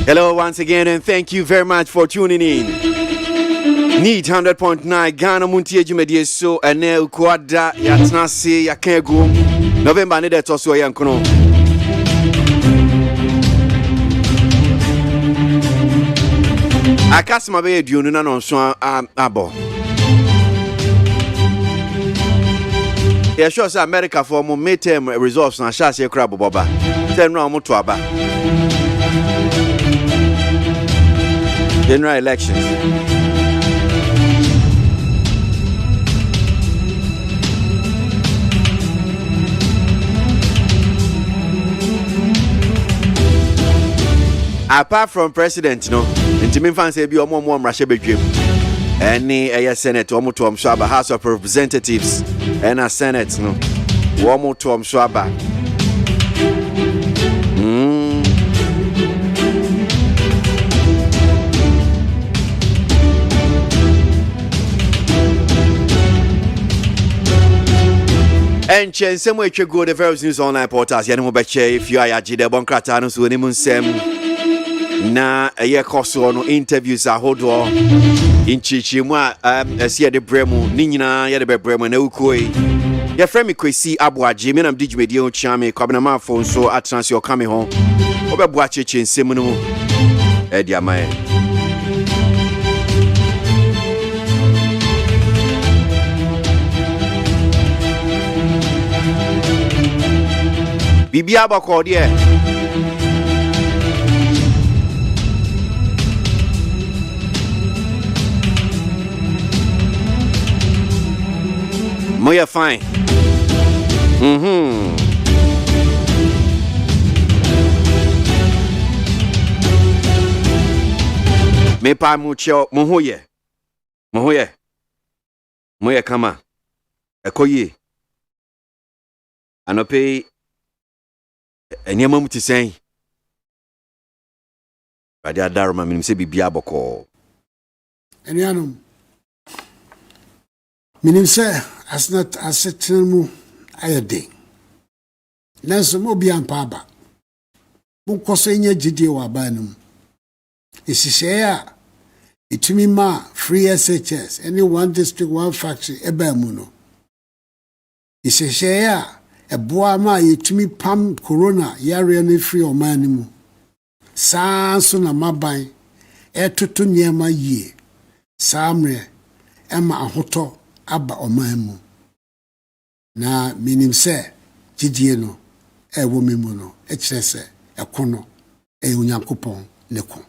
Hello once again, and thank you very much for tuning in. Need 100.9 Ghana Montie Jumedie so ene ukwada yatnase yakegu November ne de toso yankono. Akasima be eduonu na no so abo. Sure say America for mo midterm results na sha se kra boboba. Say no mo to aba. General elections. Apart from president, no, intimate fans say be omo mrashe bedwem. Any Senate omo to amswaba House of Representatives and a Senate no. Omo to amswaba. And chen some way go the various news online portals yene mo beche if you are the bonkrata no so ni munsem na ye koso no interviews ahodo inchichi mu ese de bremu ni nyina ye de bremu na ukoi ye frame KWASI ABOAGYE me nam digimedi o chiame kwabena ma phone so atransi o kame ho obebo acheche nsem no e dia mai Bibia bako die Moya fine Me pa mucho mohoye kama ekoyi anope Enyama muti sen. Radi adaroma minim se bibia boko. Enyanum. Minim se asnat asetemu ayede. Nanso mo bia mpaba. Mo koso enya gidie wa banum. Esise a etumi ma free SHS any one district one factory eba mu no. Esise a Eboa ma yetumi pam corona yare na free o man mu sanso na maban etoto niema yie samre ema ahoto aba o man mu na minim se gidie no ewo memu no ekire se ekono onyankopon ne ko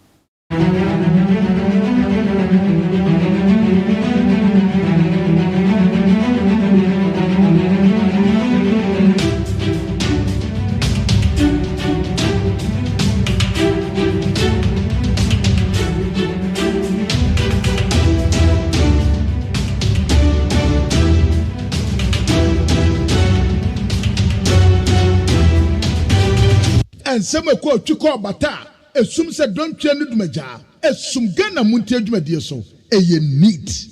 And some quote to call Bata, assume said don't turn to Maja, assume Ghana Montie Jumedie so, a ye neat.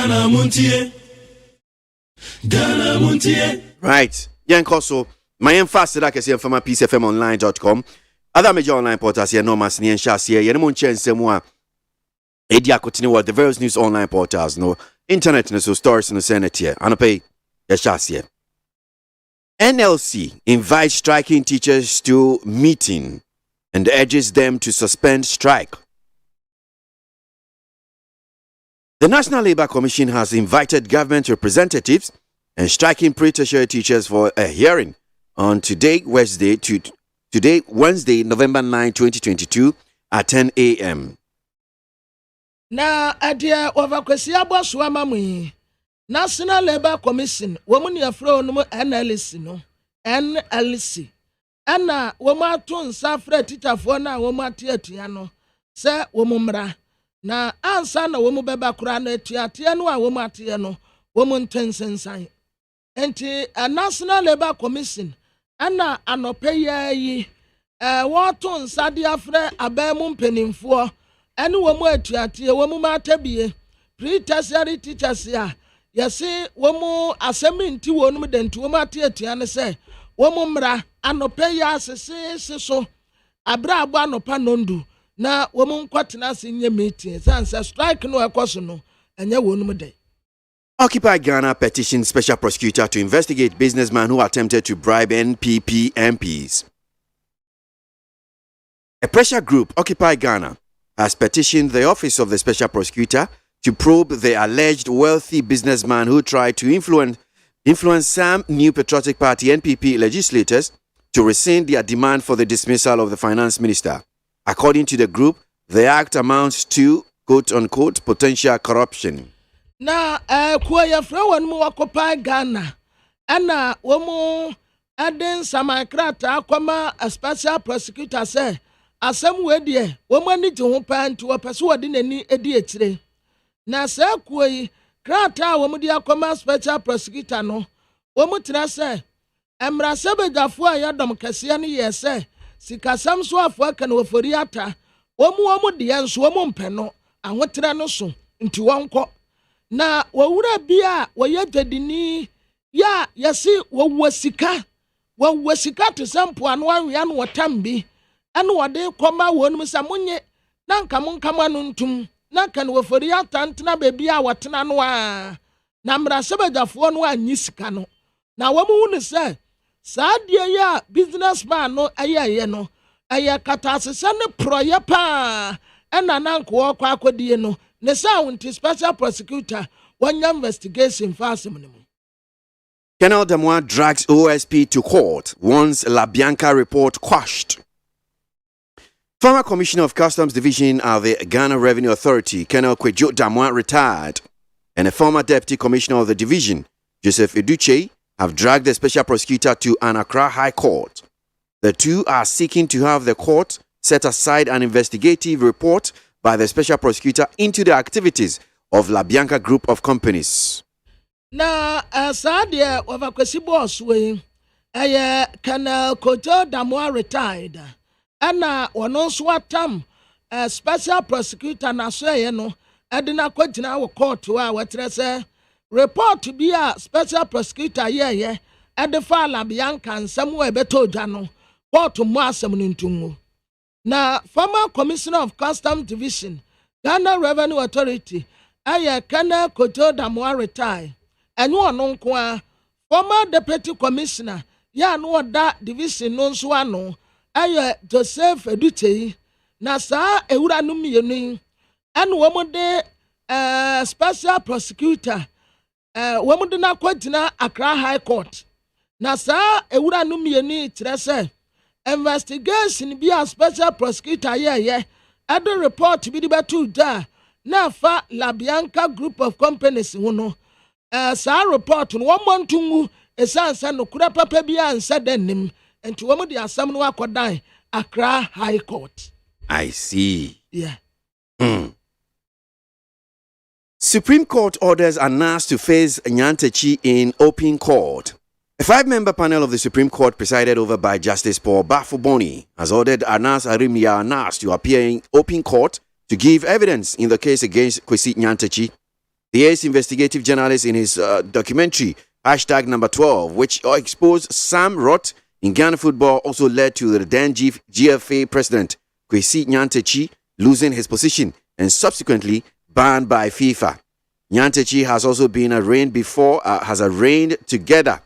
Ghana MONTIE. Ghana MONTIE. Right. Yan Koso. My emphasis that I can see from my peacefmonline.com. Other major online portals here, no mas ni enshas here. Yen mon chen semwa. Edia continue what the various news online portals no internet no so stories no send here. Anope enshas here. NLC invites striking teachers to meeting and urges them to suspend strike. The National Labour Commission has invited government representatives and striking pre-tertiary teachers for a hearing on Wednesday, November 9, 2022 at 10 a.m. Na adia overkwesi abosua mamu National Labour Commission womun yafro no NLC no NLC ana womatu nsafre teacherfo na womatu atua no se womumra na ansa na womu beba kura na atuatea no a womatu no womuntensensan enti a National Labour Commission ana anopeya yi wotu nsade afre abamu mpenimfo ene womu atuatea womu matabie pre-tertiary teachers ya yesi womu aseminti wonum denti womu atia ne se womu mra anopeya asese so abra abo anopa nondu na womu nkwatena sinye meeting sanse strike no ekoso no enye wonum de. Occupy Ghana petitioned special prosecutor to investigate businessman who attempted to bribe NPP MPs. A pressure group, Occupy Ghana, has petitioned the office of the special prosecutor to probe the alleged wealthy businessman who tried to influence some New Patriotic Party NPP legislators to rescind their demand for the dismissal of the finance minister. According to the group, the act amounts to quote-unquote potential corruption. Na kuwa ya frawan mu Occupy Ghana ana womu aden samakrata akwama a special prosecutor say asem wedie womu ani je ho pa nti wopese wode nani edi etire na sa kuwa yi krata womu di akwama special prosecutor no womu tira say emra sebegafo a yadom kase ne ye say sikasam so afo aka na wofori ata womu de enso womu mpeno ahotire no so nti wonko na wawura bia woye dadini ya yesi wawasika to sampo anu anwea no wotambi ene wode koma wonum samunye na nka monkama no ntum na nka no wofori atantena bebi a wotena no a na mra sebadafo no anyi sika no na womu hu ne se saadie ya businessman no ayeye no aye katasese ne proye pa ena nanko kwa akodie no ne sound special prosecutor one investigation fast. Colonel Damois drags OSP to court once La Bianca report quashed. Former Commissioner of Customs Division of the Ghana Revenue Authority, Colonel Kwejo Damois, retired, and a former Deputy Commissioner of the Division, Joseph Eduche, have dragged the special prosecutor to an Accra High Court. The two are seeking to have the court set aside an investigative report by the special prosecutor into the activities of La Bianca Group of Companies. Na sadia overkwesi boss we Colonel Kwejo Damois retired ana wono so atam special prosecutor na so ye no edina kwagina wo court wa wetre se report bi a special prosecutor ye edefa La Bianca nsam we beto dwa no court mu asem no ntumu. Na former Commissioner of Customs Division, Ghana Revenue Authority, Colonel Kwejo Damois retired. And you are non former Deputy Commissioner, no da division non suano, Joseph Eduche, na sa eura no mienu, and woman de special prosecutor, woman de na kwatina Accra High Court. Na sa eura no mienu trese. Investigation be a special prosecutor at the report be the betu da na fa La Bianca Group of Companies wono sa report no one month to esansa no kura papa bi ansa denim enti wo de asam no akodan Accra High Court. I see. Yeah. Supreme Court orders Anas to face Nyantechi in open court. A 5-member panel of the Supreme Court, presided over by Justice Paul Bafuboni, has ordered Anas Arimya Anas to appear in open court to give evidence in the case against Kwesi Nyantechi. The ace investigative journalist in his documentary, #12, which exposed Sam Rot in Ghana football, also led to the then GFA president, KWASI Nyantakyi, losing his position and subsequently banned by FIFA. Nyantakyi has also been arraigned together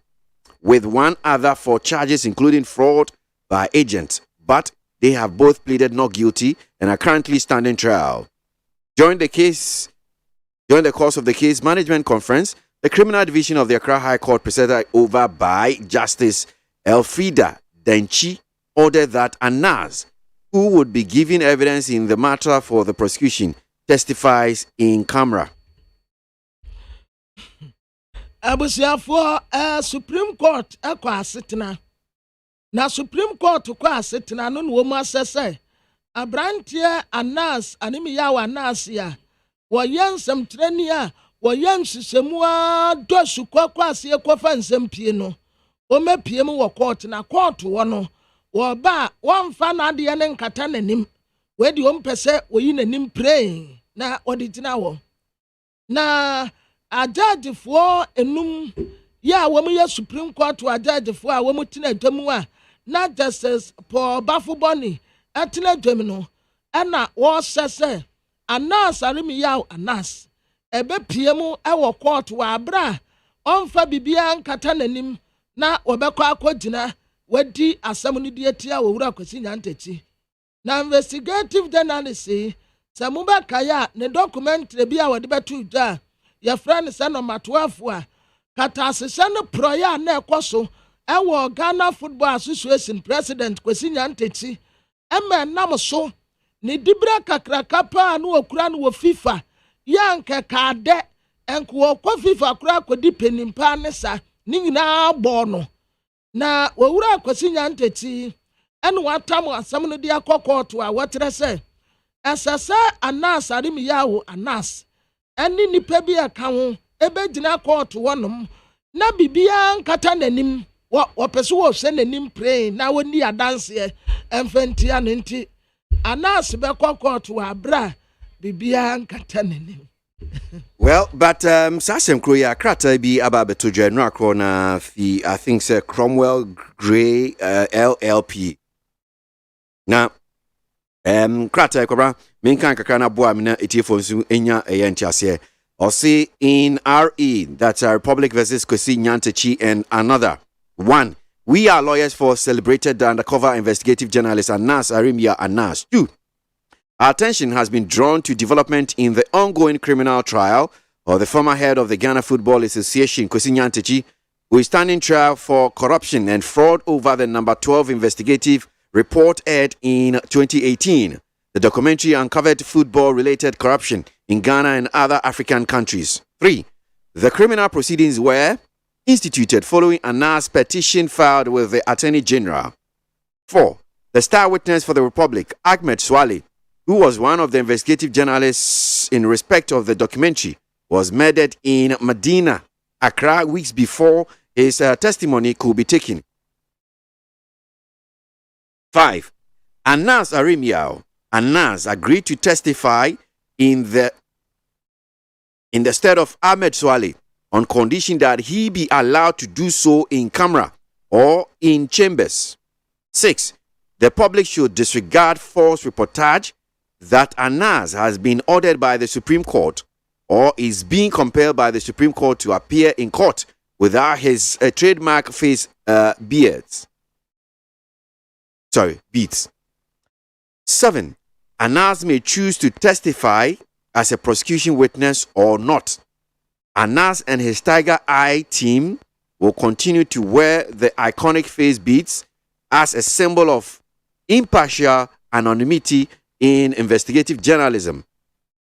with one other for charges including fraud by agents, but they have both pleaded not guilty and are currently standing trial. During the course of the case management conference, the criminal division of the Accra High Court, presided over by Justice Elfrida Denchi, ordered that Anas, who would be giving evidence in the matter for the prosecution, testifies in camera. Abusiafo Supreme Court asetena. Na Supreme Court asetena no wo mu asese. Abrantie Anas animiyawa Anas ya. Wo yensem treni a wo yensisemu a dosu kwase ekofa nsem pie no. O mepie mu wo court na court wo no. Wo ba wonfa na de ne nkata nanim. We di ompese oyi nanim praying na oditina wo. Na ajajifo enum ya wo mu ya Supreme Court ajajifo a wo mu tina dwamu a na Justice Paul Bafuboni atina dwamu no na wo sese Anas arimi yaw Anas ebe piemu ewo court wa abra onfa bibia nkata nanim na obekọ akogina wadi asam ni die tia wo wura kwasi Nyantakyi na investigative journalist samuba kaya ne documentary bi a wode betu dwa ya friend sano matoafo a kata asese no proya na ekoso ewo Ghana Football Association president kwasi Nyantakyi nam so ni dibra kakraka pa no okura no FIFA yanke kade enko ko FIFA kura kodi penimpa ne sa ni nyina bo no na wowura kwasi Nyantakyi ene watam asam no dia kokoto a wotre se esese Anas arimi yawo Anas eni nipa bi aka ho ebe gina koto wonom na bibia nkata nanim wo peso wo hwe nanim pray na woni adanse emfantia no nti Anas be kokoto abra bibia nkata nanim. Well, but Sasem Kroya Krata be about to General Corona, I think, Sir Cromwell Gray LLP. Now, Krata Cobra, Minkan Kakana Boamina, Etifonsu, Enya, Ayantiase, or see in RE, that's our Republic versus KWASI Nyantakyi and another. 1. We are lawyers for celebrated undercover investigative journalist Anas Arimia Anas. 2. Our attention has been drawn to development in the ongoing criminal trial of the former head of the Ghana Football Association, KWASI Nyantakyi, who is standing trial for corruption and fraud over the number 12 investigative report aired in 2018. The documentary uncovered football-related corruption in Ghana and other African countries. 3. The criminal proceedings were instituted following Anas' petition filed with the Attorney General. 4. The star witness for the Republic, Ahmed Swale, who was one of the investigative journalists in respect of the documentary, was murdered in Medina, Accra, weeks before his testimony could be taken. 5. Anas Arimiao. Anas agreed to testify in the stead of Ahmed Swale on condition that he be allowed to do so in camera or in chambers. 6. The public should disregard false reportage that Anas has been ordered by the Supreme Court or is being compelled by the Supreme Court to appear in court without his trademark face beads. 7. Anas may choose to testify as a prosecution witness or not. Anas and his Tiger Eye team will continue to wear the iconic face beads as a symbol of impartial anonymity in investigative journalism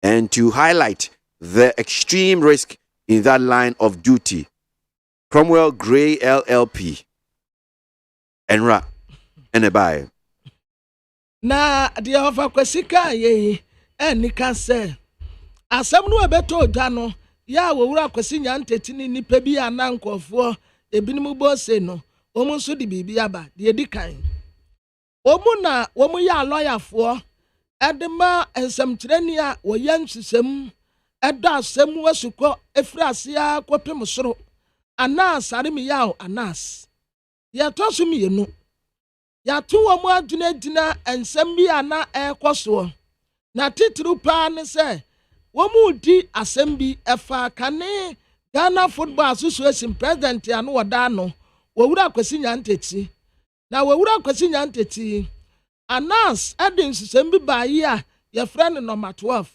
and to highlight the extreme risk in that line of duty. Cromwell Gray LLP. Enra Enebai. Na the offer kwesika ye enika se asam no ebeto dwa no ya wowura kwesi Nyantakyi ni nipa bi anankofo ebinim bo se no omu nso di bibi aba de edikan omu na omu ya lawyer fo edema ensamkyereni a woyan hwehwem ɛda asɛm wasukɔ efiri asia kɔpem soro anas arimiyaw anas yɛtɔ so mmienu yɛato wɔn mu adwinagyina nsɛm bi a na ɛrekɔ soɔ na titiri paa ne sɛ wɔn mu di asɛm bi ɛfa kane Ghana Football Association president ano wɔda no wɔwura Kwasi Nyantakyi na wɔwura Kwasi Nyantakyi anas ɛde nsɛm bi baayi a yɛfrɛ no number 12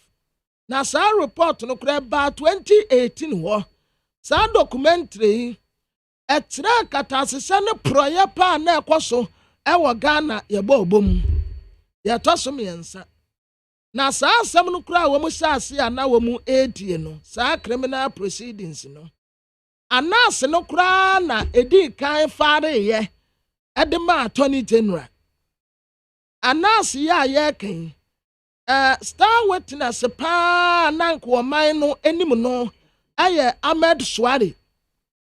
na saa report no kora ba 2018 hɔ saa documentary ɛkyerɛ katasesa ne proyɛ paa na ɛkɔ so ɛwɔ Ghana yɛbɔ obom yɛtɔ so mmiɛnsa na saa asɛm no kora wɔ mu hyɛase a na wɔ mu edie no saa criminal proceedings no anas no kora na edi kan faareyɛ ɛde ma attorney general anas yɛ a yɛkan star witness paa na nkɔman no anim no ayɛ Ahmed Suwari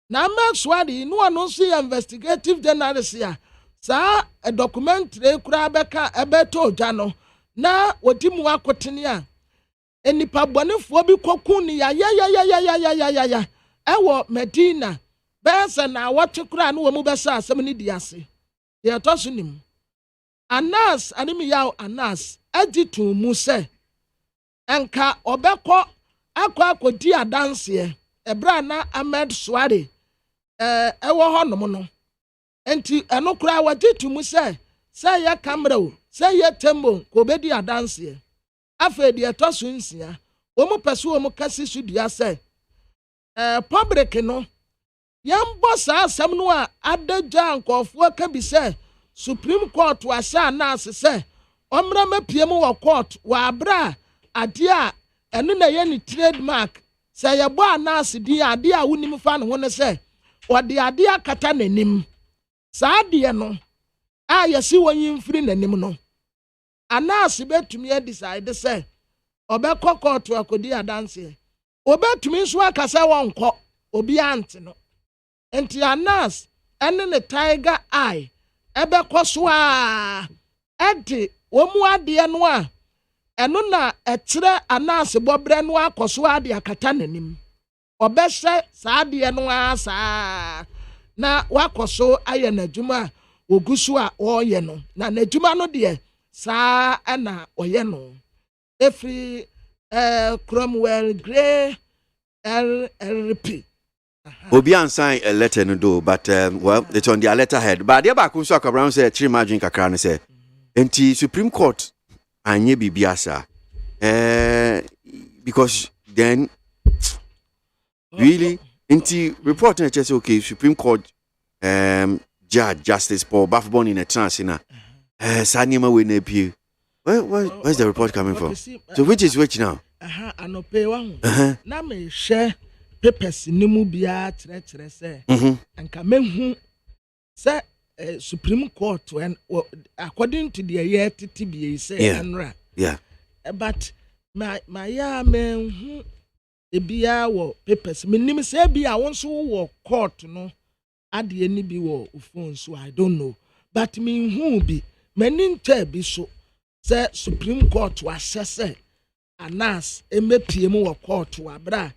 na Ahmed Suwari no ɔno nso yɛ investigative journalist a saa documentary kora bɛka ɛbɛtɔ ogya no na wodi mu akotene a enipa bɔnefoɔ bi kɔku ni ya ɛwɔ Medina bɛsɛ na wɔte kora no wɔ mu bɛsɛ asɛm ne di ase yɛtɔ so nim anas animiyaw anas adi to mu sɛ enka ɔbɛkɔ akɔdi adanseɛ ɛbra na Ahmed Suwari ɛwɔ hɔ nom no enti ɛno kora wɔdi to mu sɛ yɛ camera o sɛ yɛ tembo ko bedi adanseɛ afɛ deɛ ɛtɔ so nsia wɔn pɛ so wɔn kasi so dua sɛ public no yɛmbɔ saa asɛm no a adagya nkɔfoɔ ka bi sɛ Supreme Court wahyɛ anas sɛ ɔmmra mapie mu wɔ court wɔ abra adeɛ a ɛno na yɛ ne trademark sɛ yɛbɔ anas din adeɛ a wonim fa ne ho ne sɛ ɔde adeɛ akata n'anim saa adeɛ no a yɛsi wɔn yi mfiri n'anim no anas betumi decide sɛ ɔbɛkɔ court akɔdi adanseɛ obetumi nso akasa wɔnkɔ obi ante no enti anas ɛne ne tiger eye ɛbɛkɔ so a ɛde wɔn mu adeɛ no a ɛno na ɛkyerɛ anas bɔbrɛ no akɔ so ade akata n'anim ɔbɛhyɛ saa adeɛ no a saa na wakɔ so ayɛ n'adwuma a ogu so a ɔyɛ no na n'adwuma no deɛ saa ɛna ɔyɛ no efiri Cromwell Gray LLP Obi sign a letter no do, but well, it's on their letterhead. But the back also around say three margin kakra ne say. Enti Supreme Court anye bibiasa. Because then really enti report na say okay Supreme Court Judge Justice Paul Bafbon in a trance na sanima we na pie. Where's the report coming from? So which is which now? Anope wa. Na me share papers ni mu bia kyerɛ sɛ anka mehu sɛ Supreme Court when according to the year TTBA say anra but my mehu ebia wo papers menim sɛ bia won so wo court no ade ni bi wo phone so I don't know but mehu bi manin tɛ bi so sɛ Supreme Court wa hyɛ anas emepie mu wo court wa bra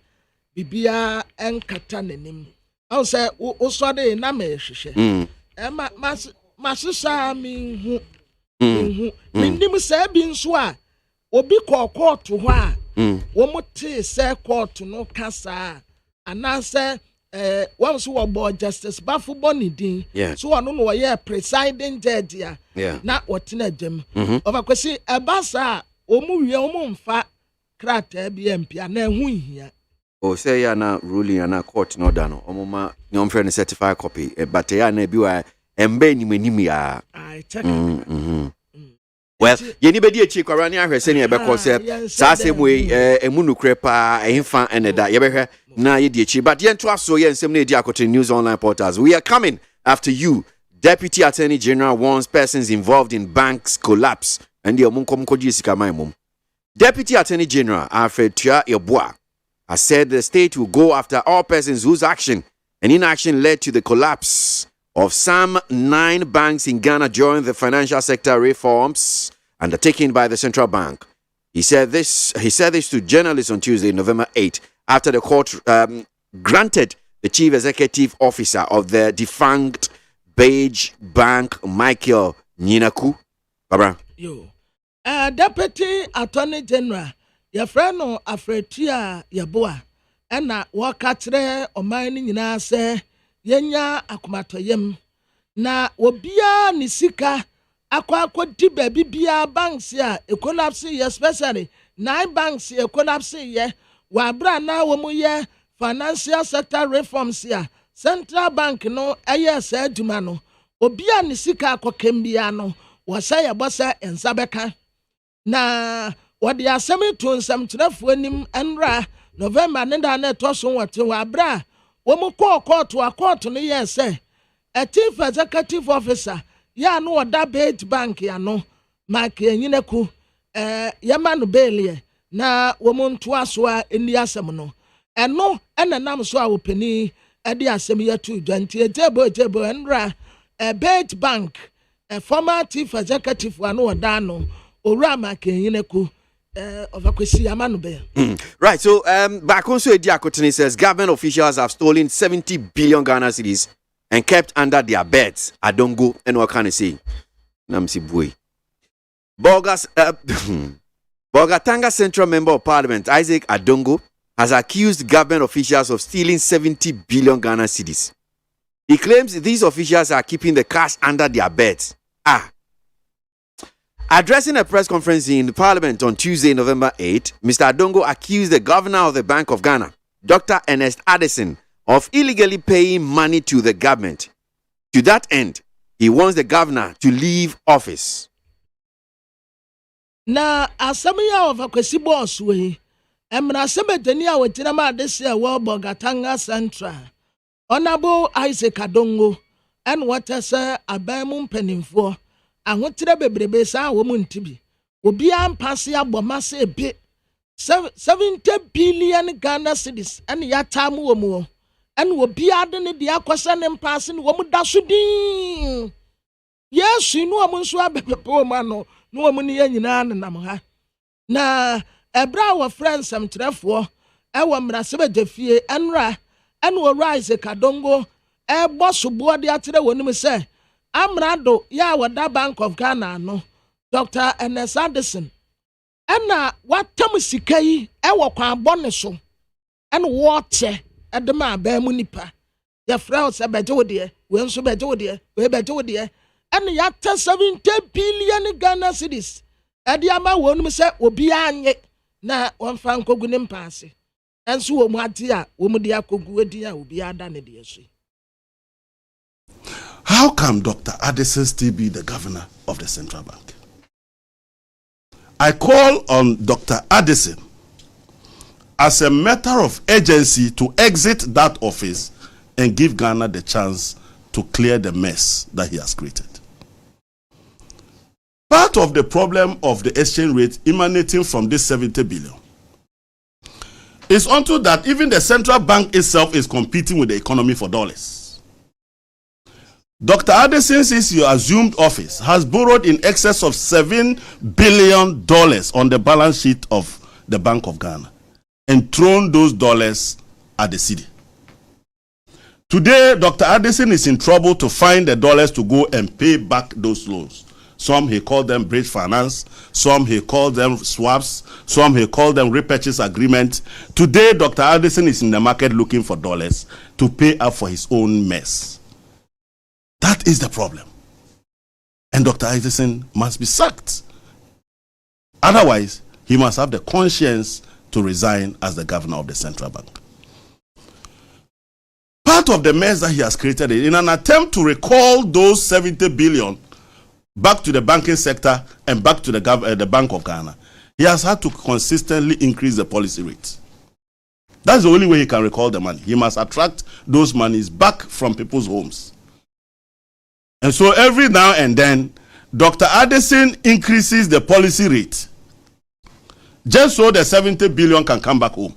bibia enkata nanim aw say usode na me hwehwe masisa minhu mindim say bi nso a obi court ho a wo mote say court no kasa ana say one so wo Justice Bafuboni din so ono no ye presiding judge ya na wotena jam over kwesi ebasa omu wie omu mfa krata bi empia na ehu hia o say ya na ruling na court no da no omoma nyom friend certified copy but ya na bi wa embe nimanim ya check well yeni bedi echi kwara ni ahwese ne ebekọ se sa asem we emu nukre pa ehfa eneda yebehwe na yedi echi but ye nto aso ye nsem na edi akote news online portals. We are coming after you. Deputy Attorney General warns persons involved in banks collapse and the omunkomkoji sika mum. Deputy Attorney General Alfred Tua Yeboah has said the state will go after all persons whose action and inaction led to the collapse of some 9 banks in Ghana during the financial sector reforms undertaken by the central bank. He said this to journalists on Tuesday, November 8, after the court granted the chief executive officer of the defunct Beige Bank, Michael Ninaku. Barbara. Deputy Attorney General, your friend no Afretia Yaboa, and na wakatre o mining nyina se yenya akomatoyem na obia nisika akwakodi baby bia banks ya e collapse especially 9 banks e collapse ye wa bra na wo mu ye financial sector reforms ya central bank no eye sa aduma no obia nisika akokembia no wo say ya bosa ensabeka na wadi asemi to nsam kyerefo anim enra November nenda na toso wote wa bra wo mu court no yes say a chief executive officer ya no oda Beige Bank ya no Mark Enyinaku yama no belie na wo mu nto aso a eni asem no eno enanam so a opani e de asem ya tu 20 ejebo enra Beige Bank former chief executive wa no oda no owura Mark Enyinaku Right, so back on Ediakotini says government officials have stolen 70 billion Ghana cedis and kept under their beds. I don't go and what can I say? Namsi Bui. Bogatanga Central Member of Parliament Isaac Adongo has accused government officials of stealing 70 billion Ghana cedis. He claims these officials are keeping the cash under their beds. Addressing a press conference in Parliament on Tuesday, November 8, Mr. Adongo accused the governor of the Bank of Ghana, Dr. Ernest Addison, of illegally paying money to the government. To that end, he wants the governor to leave office. Na asamiya of akwesi boss we emra semedeni a wetina ma desi a wo Bogatanga Central. Honorable Isaac Adongo and what say abamu mpanimfo ahotre bebrebe sa wo muntibi obi ampase abomase ebe 70 billion Ghana cedis and yatam wo mu and obi ade ne de akwasa ne mpase ne wo mu dasudin yesu no wo nso abepepe ma no wo mu ne nyina nanam ha na ebra wo friends am trefo e wo mrasebe defie enra en wo rise Kadongo e bosso boade atere wonim se Amrado ya wada Bank of Ghana no Dr. Ernest Addison ena watam sika yi e wo kwa bone so en woche edema ba mu nipa ya frau se beje wo de we nso beje wo de we beje wo de en ya ta 70 billion Ghana cedis edi ama wonum se obi anye na wonfa nkogu ne mpase enso wo mu ade a wo mu de akogu edi a obi ada ne de so. How can Dr. Addison still be the governor of the central bank? I call on Dr. Addison as a matter of urgency to exit that office and give Ghana the chance to clear the mess that he has created. Part of the problem of the exchange rate emanating from this 70 billion is unto that even the central bank itself is competing with the economy for dollars. Dr. Addison, since you assumed office, has borrowed in excess of $7 billion on the balance sheet of the Bank of Ghana and thrown those dollars at the city. Today, Dr. Addison is in trouble to find the dollars to go and pay back those loans. Some he called them bridge finance, some he called them swaps, some he called them repurchase agreement. Today, Dr. Addison is in the market looking for dollars to pay up for his own mess. That is the problem. And Dr. Addison must be sacked. Otherwise, he must have the conscience to resign as the governor of the central bank. Part of the mess that he has created in an attempt to recall those 70 billion back to the banking sector and back to the Bank of Ghana, he has had to consistently increase the policy rate. That's the only way he can recall the money. He must attract those monies back from people's homes. And so every now and then, Dr. Addison increases the policy rate just so the 70 billion can come back home.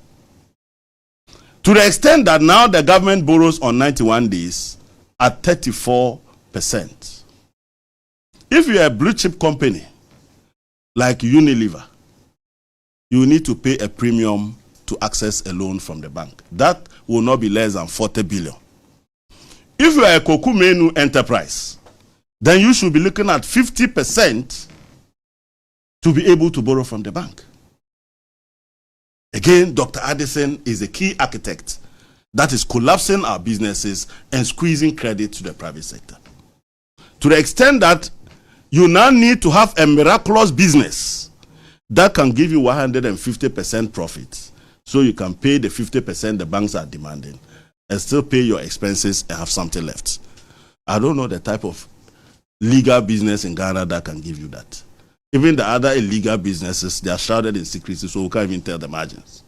To the extent that now the government borrows on 91 days at 34%. If you're a blue chip company like Unilever, you need to pay a premium to access a loan from the bank. That will not be less than 40 billion. If you are a Koku Menu enterprise, then you should be looking at 50% to be able to borrow from the bank. Again, Dr. Addison is a key architect that is collapsing our businesses and squeezing credit to the private sector. To the extent that you now need to have a miraculous business that can give you 150% profit, so you can pay the 50% the banks are demanding and still pay your expenses and have something left. I don't know the type of legal business in Ghana that can give you that. Even the other illegal businesses, they are shrouded in secrecy, so we can't even tell the margins.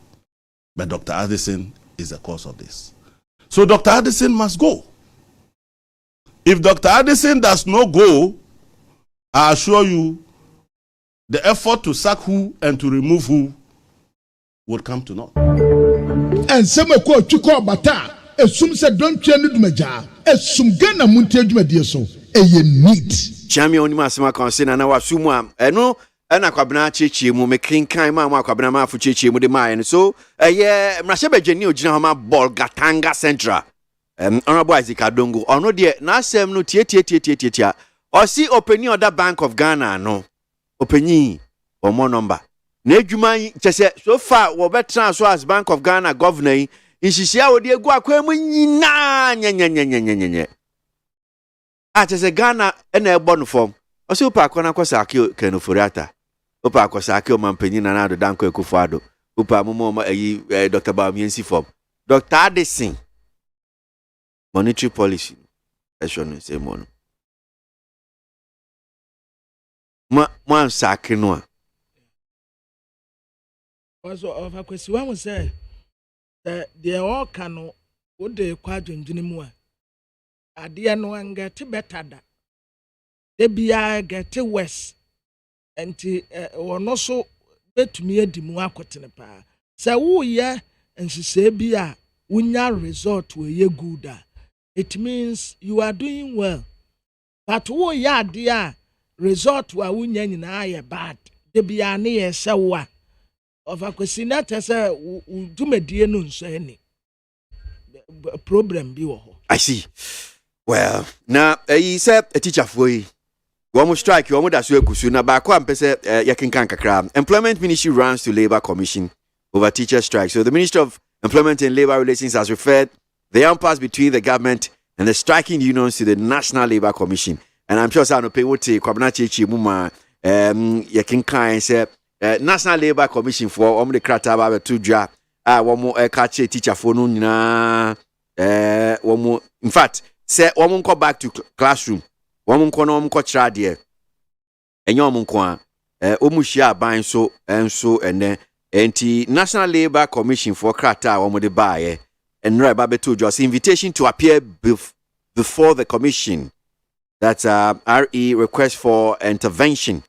But Dr. Addison is the cause of this. So Dr. Addison must go. If Dr. Addison does not go, I assure you, the effort to sack who and to remove who would come to naught. And some ko twiko bata esum se don twa no dumaja esum Ghana Montie adwumadie so eye neat champion oni masema konsena na wasumu eno na kwabena chechie mu mekinkan ma kwabena ma afu chechie mu de mai so eye mrahye badwani ogina homa ball Gatanga Central honorable Isaac Adongo ono de na asem no tie osi openi other Bank of Ghana no openi omo number na adwuma chese so far wo betra so as Bank of Ghana governor inhihia wo de egu akwam nyina nyenyenyenyenyenye chese Ghana na ebo no form osi upa akona kwasa akio kenoforiata upa akwasa akio mampanyi na ado danko ekufuado upa momo ayi Dr. Bamiensi form Dr. Addison monetary policy eshonu se mono mo sake no also of akwesi wa mo say the all can wo de kwa dwendwene mu a ade no angete better da de bia get west enti wono so betumi adimu akotene pa se wo ye nsise bia wunya result we ye good it means you are doing well but wo ya ade a result wa wunya nyina ye bad de bia ne ye se wa of akwesi na tese dwumadie no nso ani problem bi wo ho. I see. Well, now he said a teacher for you. One strike, you almost as na ba kwa mpese yakinkan kakra. Employment Ministry runs to Labour Commission over teacher strike. So the Ministry of Employment and Labour Relations has referred the impasse between the government and the striking unions to the National Labour Commission. And I'm sure Sano pay what kwabna chechi muma yakinkan say National Labour Commission for the krata ba to dra one more catch teacher for no nyina one more in fact say one go back to classroom one ko no ko kira de enyo monko a omuhia ban so enso ene enti National Labour Commission for krata one de bae and right ba beto just invitation to appear before the commission. That's RE request for intervention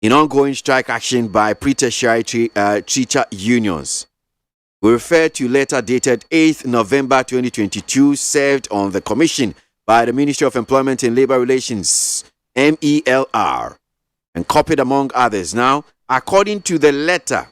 in ongoing strike action by pre-tertiary teacher unions. We refer to letter dated 8th November 2022 served on the commission by the Ministry of Employment and Labour Relations, MELR, and copied among others. Now, according to the letter,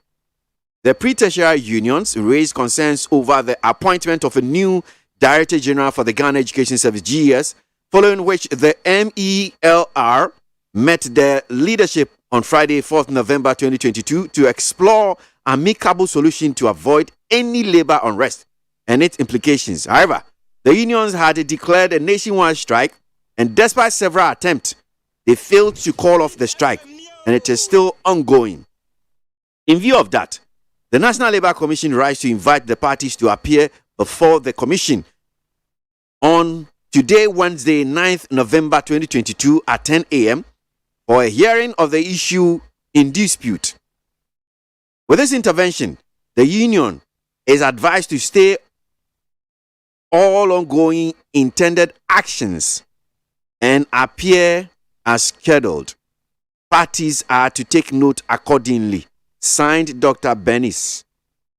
the pre-tertiary unions raised concerns over the appointment of a new Director General for the Ghana Education Service, GES, following which the MELR met their leadership on Friday, 4th November 2022 to explore amicable solution to avoid any labor unrest and its implications. However, the unions had declared a nationwide strike, and despite several attempts, they failed to call off the strike, and it is still ongoing. In view of that, the National Labour Commission rise to invite the parties to appear before the commission on today, Wednesday, 9th November 2022 at 10 a.m. for a hearing of the issue in dispute. With this intervention, the union is advised to stay all ongoing intended actions and appear as scheduled. Parties are to take note accordingly. Signed, Dr. Benis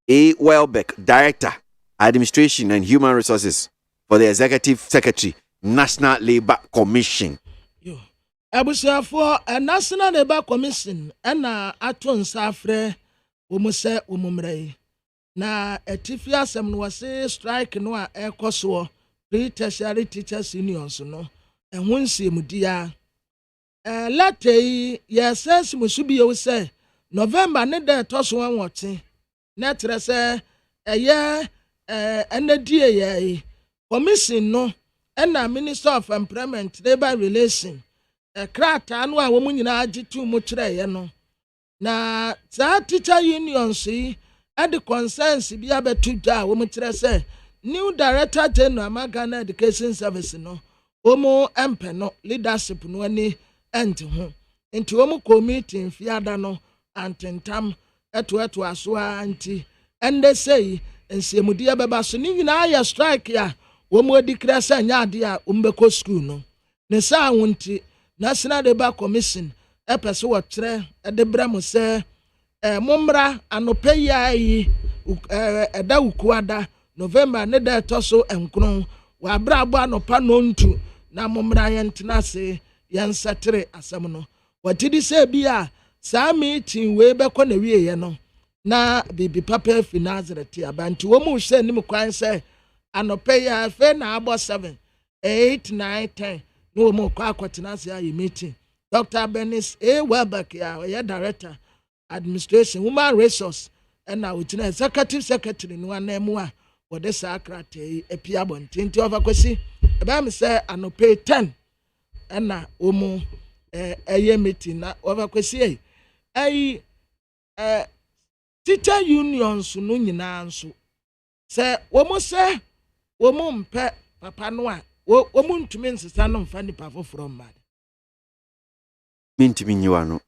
A. Welbeck, Director, Administration and Human Resources for the Executive Secretary, National Labour Commission. Abusia for a National Labour Commission and aton safre se umumrei na etifi asem no wase strike no a ekoso pre-tertiary teachers unions no ehun siemudia latei yeses musubi yo se November ne de toso anwote na trese enedie ye commission no na Minister of Employment Labor Relations krata no a wo nyina agitu mu kire ye no na za teacher unions yi at the concerns bi abetu ja wo mu kire se new director general Ghana Education Service no omo empe no leadership no ani enti ho enti omo committee mfiada no antentam eto aso anti ende sei ensiemudi abeba so ni nyina ya strike ya wo mu odikra se nya ade a umbeko school no ne sa wonti National Labour Commission epese wo kire de bram se momra anope ya yi eda ukuada November ne da toso enkron wa brabo anopa no ntu na momra yentena se yensetere asem no watidi se bia sa meeting we beko na wie ye no na bibi papa fi Nazareth abanti wo mu hye nim kwan se anope ya fe na abo 7 8 9 10 no mo kwa kwatena se ayi meeting Dr. Benis Welbeck ya director administration human resource and now with executive secretary no anemu a wode sakrate epia bontinti ofakwesi eba me say anope 10 na omo eye meeting na ofakwesi teacher unions no nyina nso se womo se womo mpe papa no a womo ntumi nsesa no mfa ni pafo from mad mintimi nyiwa no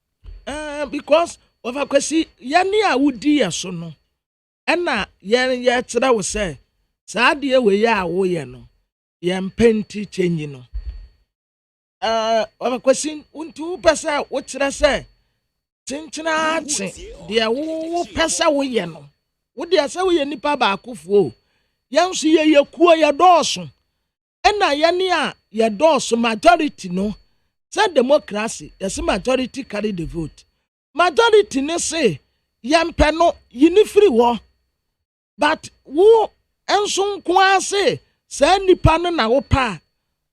because ofakwesi yani a wudi yeso no na ye tira wo se saa de we ya wo ye no ye mpenti chenyi no ofakwesi untu pesa wo tira se tintina ati de wo pesa wo ye no wo de asa wo ye nipa ba akofo yanso ye kuo ye dooso na yani a ye dooso majority no say democracy yes majority carry the vote majority ne say yempe no yini free wo but wo enso nko ase say nipa no na wo pa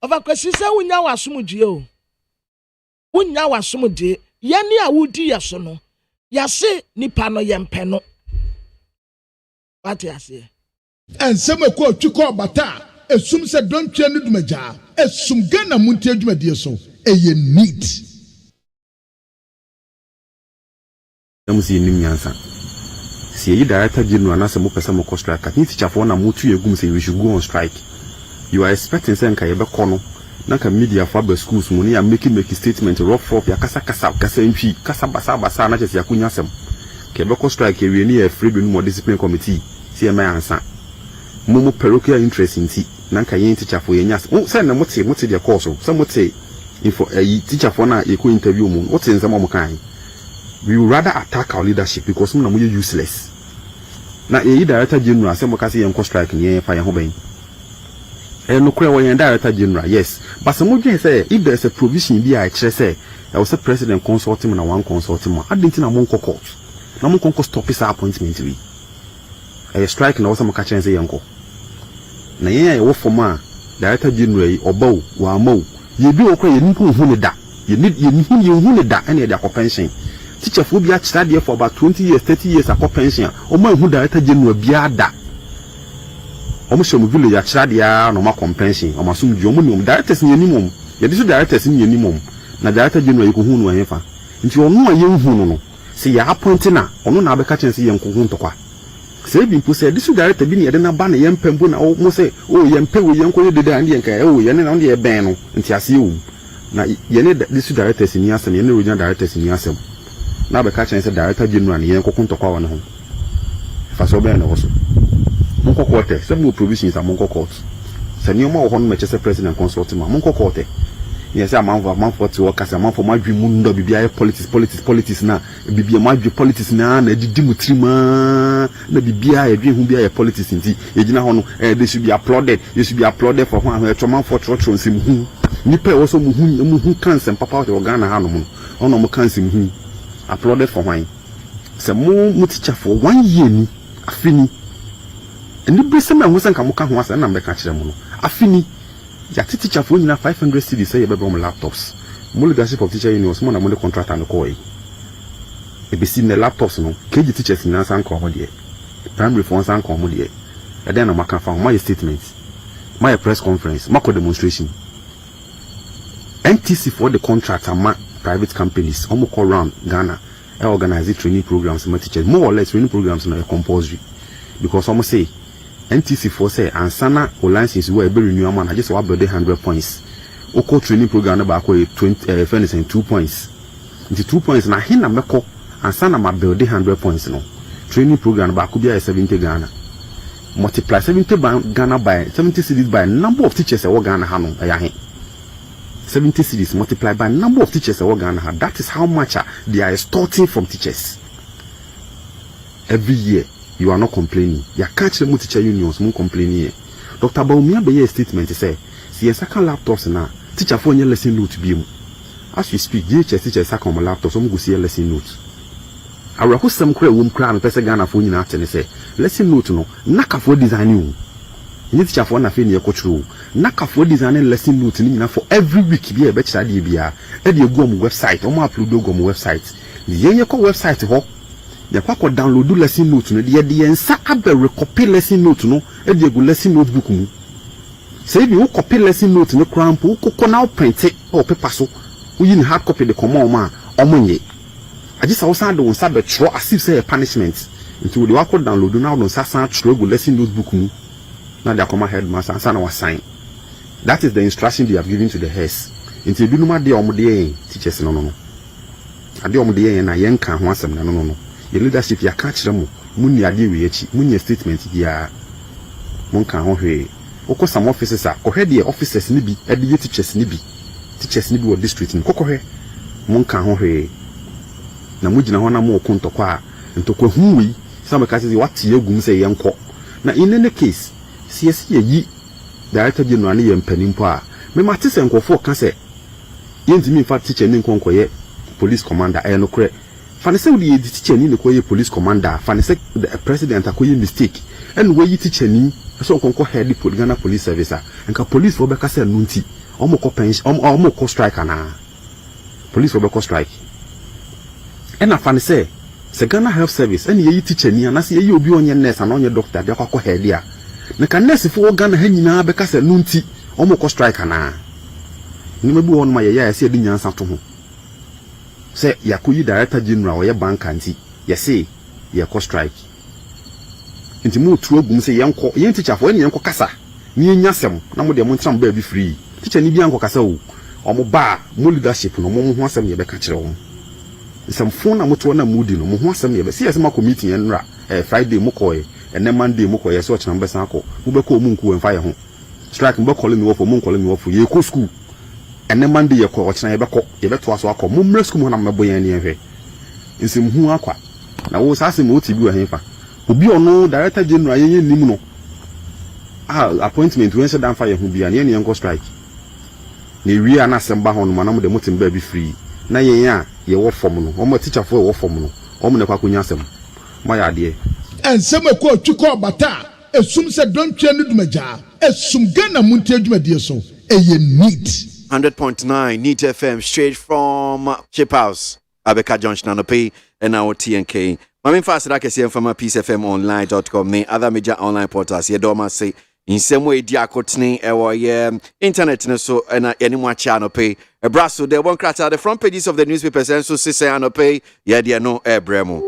ofakwesi say wunya wasomdie o wunya wasomdie yani a wudi yeso no yase nipa no yempe no what you say ensem ko atwiko bata esum se dontwe no dumaja esum Ghana montie adwumadie so eye neat amusi nim nyansa si yi director general na se mo pesa mo strike ka teacher for na mo tu egum say we should go on strike you are expecting say nka ye be kono na ka media for ba schools mo ya make statement rough ya kasa mpi kasa basa na chese yakunya sem ke be ko strike we ni e free be no discipline committee si e ma ansa mo parochial interest inti na nka yen teacher for ye nya say na mo te the course so mo te info teacher for na e ko interview mo what in some mo kan we would rather attack our leadership because we are useless. Now, a director general, some can say, strike in fire home. And no clear director general, yes. But some of you say, if there's a provision, be I say, I was a president consulting and one consulting. I didn't know Monko court. No Monko stop his appointment. A strike and also catch and say, Uncle. Now, yeah, what for ma, director general or bow, or mo. You do okay, you need to that. You need that any of their pension. Teacher for be at study for about 20 years, 30 years a pension. O man who director general biada. Almost some village at Shadia no more compensation. O masum jomunum directors in minimum. Ya this directors in minimum. Na director general you who no efa. Nti onu a yen hu no. Se ya appoint na onu na abeka chense yen ko hu ntokwa. Se bi mpo se this director bi ne na ba na yen pembo na o mo se o yen pe wo yen ko ye deda ande yen ka o yen na ande e ben no. Nti ase o. Na yen this directors ni asem yen regional directors ni asem. Na be catch and say director general ni yen kokun tokwa won ho fa so be na wo so monko court some provisions are monko court se ni o ma wo no me chese president consult ma monko court yes am man for to work as am for madwi mu ndo bibia politics na bibia madwi politics na didi mutrima na bibia e dwi hu bia politics nti e gina ho no they should be applauded for one e man for trotron sim hu nipa wo so mu hu cancer papa o Ghana ha no mu ono mo cancer mu hu applauded for wine Se mo teacher for 1 year ni afini. Eni brise me ho se nka mo ka ho asa na me ka kire mo no. Afini ya teacher for nyina 500 cedis say be bro mo laptops. Mo leadership of teacher unions mo na mo the contract and ko e. E be see the laptops no. KG teachers nyina san ko ho de. Primary for san ko mo de. E den na maka fa my statement. My press conference, mako demonstration. NTC for the contract and private companies, almost call around Ghana, I organize training programs for teachers. More or less training programs are compulsory. Because almost say NTC for say and Sana or license where every new man I just want 100 points. Oko training program about 20 2 points. The 2 points na hina meko and Sana ma build 100 points no. Training program about could be 70 Ghana. Multiply 70 Ghana by 70 cities by number of teachers at Ghana Hano. 70 cities multiplied by number of teachers at Ghana. That is how much they are extorting from teachers. Every year, you are not complaining. You can't tell teacher unions more complaining. Dr. Baumia Beye statement say, see a second laptops now. Teacher for your lesson note to be. As we speak, DHS teachers second my laptops. Some go see a lesson note. I request some credit womb cram a person Ghana phone in after and say, lesson note no, naka for designing. You teacher for na fini coach rule. Naka for designing lesson note ni for every week be a better idea. E dey go on website, o ma upload go on website. Ye ko website ho. Ye kwa download lesson note no dey ensa abe recopy lesson note no, e dey go lesson notebook mu. Say bi wo copy lesson note no cramp, wo ko na print it or paper so. Wo yin hard copy the command ma omonye. I just also do one be throw as if say a punishment. Until the work download now don't say throw go lesson notebook mu. Now they come headmaster and was sign. That is the instruction they have given to the heads. Until you do not de omode teachers no. Ade omode na yen kan ho asem na no. Your leadership ya ka kire mo. Muni ade we echi. Muni statement dia. Mon kan ho hwe. Oko some officers are ko head officers ni bi, ade teachers ni bi. Teachers ni bi wo district ni kokko hwe. Mon kan ho hwe. Na mujina ho na mo okuntokwa ntokwa huwi some kasi what yegum say yenko. Na in any case, CSC yi director general ni yempanimpo a me mate se nkofo ka se yentimi fa teacher ni nkonkoye police commander no kre fa ne se we di teacher ni koye police commander fa ne se the president akoye mistake and we yi teacher ni so nkonko head Ghana police service a nka police for be ka se nunti omoko pension omoko strike na police for be ko strike and fa ne se Ghana health service and ye teacher ni na se ye obi onye nurse na onye doctor de akwa head ya na ka nurse for Ghana ha nyina be ka se nunti omoko strike na ni mebu won ma ye ya se di nyansa to ho se yakoyi director general wo ye bank anti ye se ye ko strike nti mu tro gum se yenko yen teacher for yen yenko kasa ni nyasem na mo de mo ntram ba bi free teacher ni bi anko kasa o omo ba mo leadership no mo ho asem ye be ka kire wo some phone na moto na moody no mo ho asem ye be se yesema committee en ra Friday mo koye ene Monday mo koye so chana mbesa akọ mo be ko mu nku en fa ye ho strike mo call me wo for mo call me wo for ye ko school ene Monday ye ko chana ye be ko ye be to aso akọ mo mre school mo na mebo yan ni ehwe nsim hu akwa na wo sa se mo ti bi wa hen fa obi ono director general ye nim no appointment when se dan fa ye hu bia ne ne strike ne wi ana semba ho no ma na mo de motim ba bi free na yen a ye wo form no o mo teacher for wo form no o mo ne kwa kunya asem mo ya de ensem ko twiko bata esum se don twa no dumaja esum Ghana Montie adwumadie so eye neat 100.9 Neat FM straight from Chip House Abeka Junction Anope and our TNK Mami fast that can see from peacefmonline.com ne other major online portals ye do ma say in same way dia kotni ewo internet ne so na anyone channel pay e braso the one crata the front pages of the newspapers and so say anope ye dia no ebremo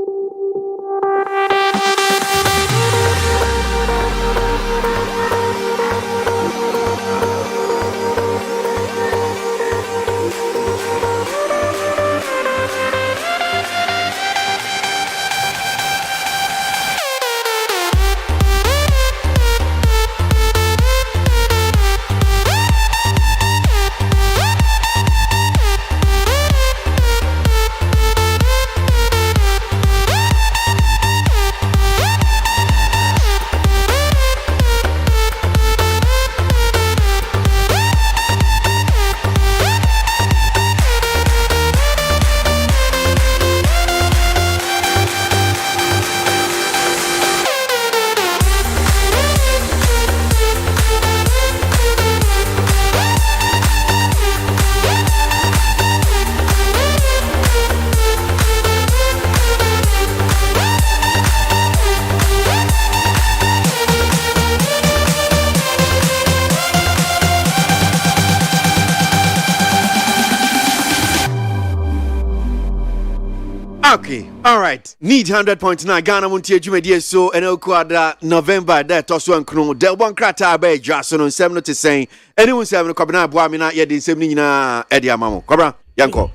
Okay, all right. Need 100.9 Ghana Montie Jumedi so eno kwada November that toso nkno de bon krata ba adwa so no nsem no te sen eni unsem no kwabena aboa me na ye de nsem ni nyina e de amamo kwabra yanko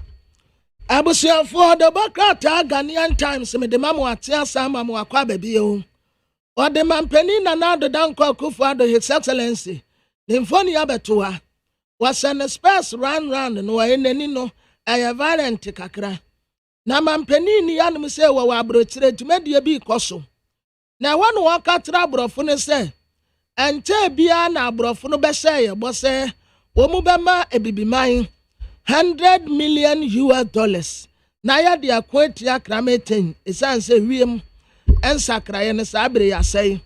abusuafo de bakrata Ghanaian Times me de mamu ate asa mamu akwa baby o de mampani na na do danko Akufo-Addo His Excellency the mfoni abetoa was an space run no enani no a variant kakra na mampani ni yanum se wo abrochire dwumadie bi koso na wonu waka tra abrofo ne se ente bia na abrofo no be se ye bo se wo mu be ma ebibiman $100 million na ya de akwati akrameten esan se wiem ensakraye ne sabre ya sei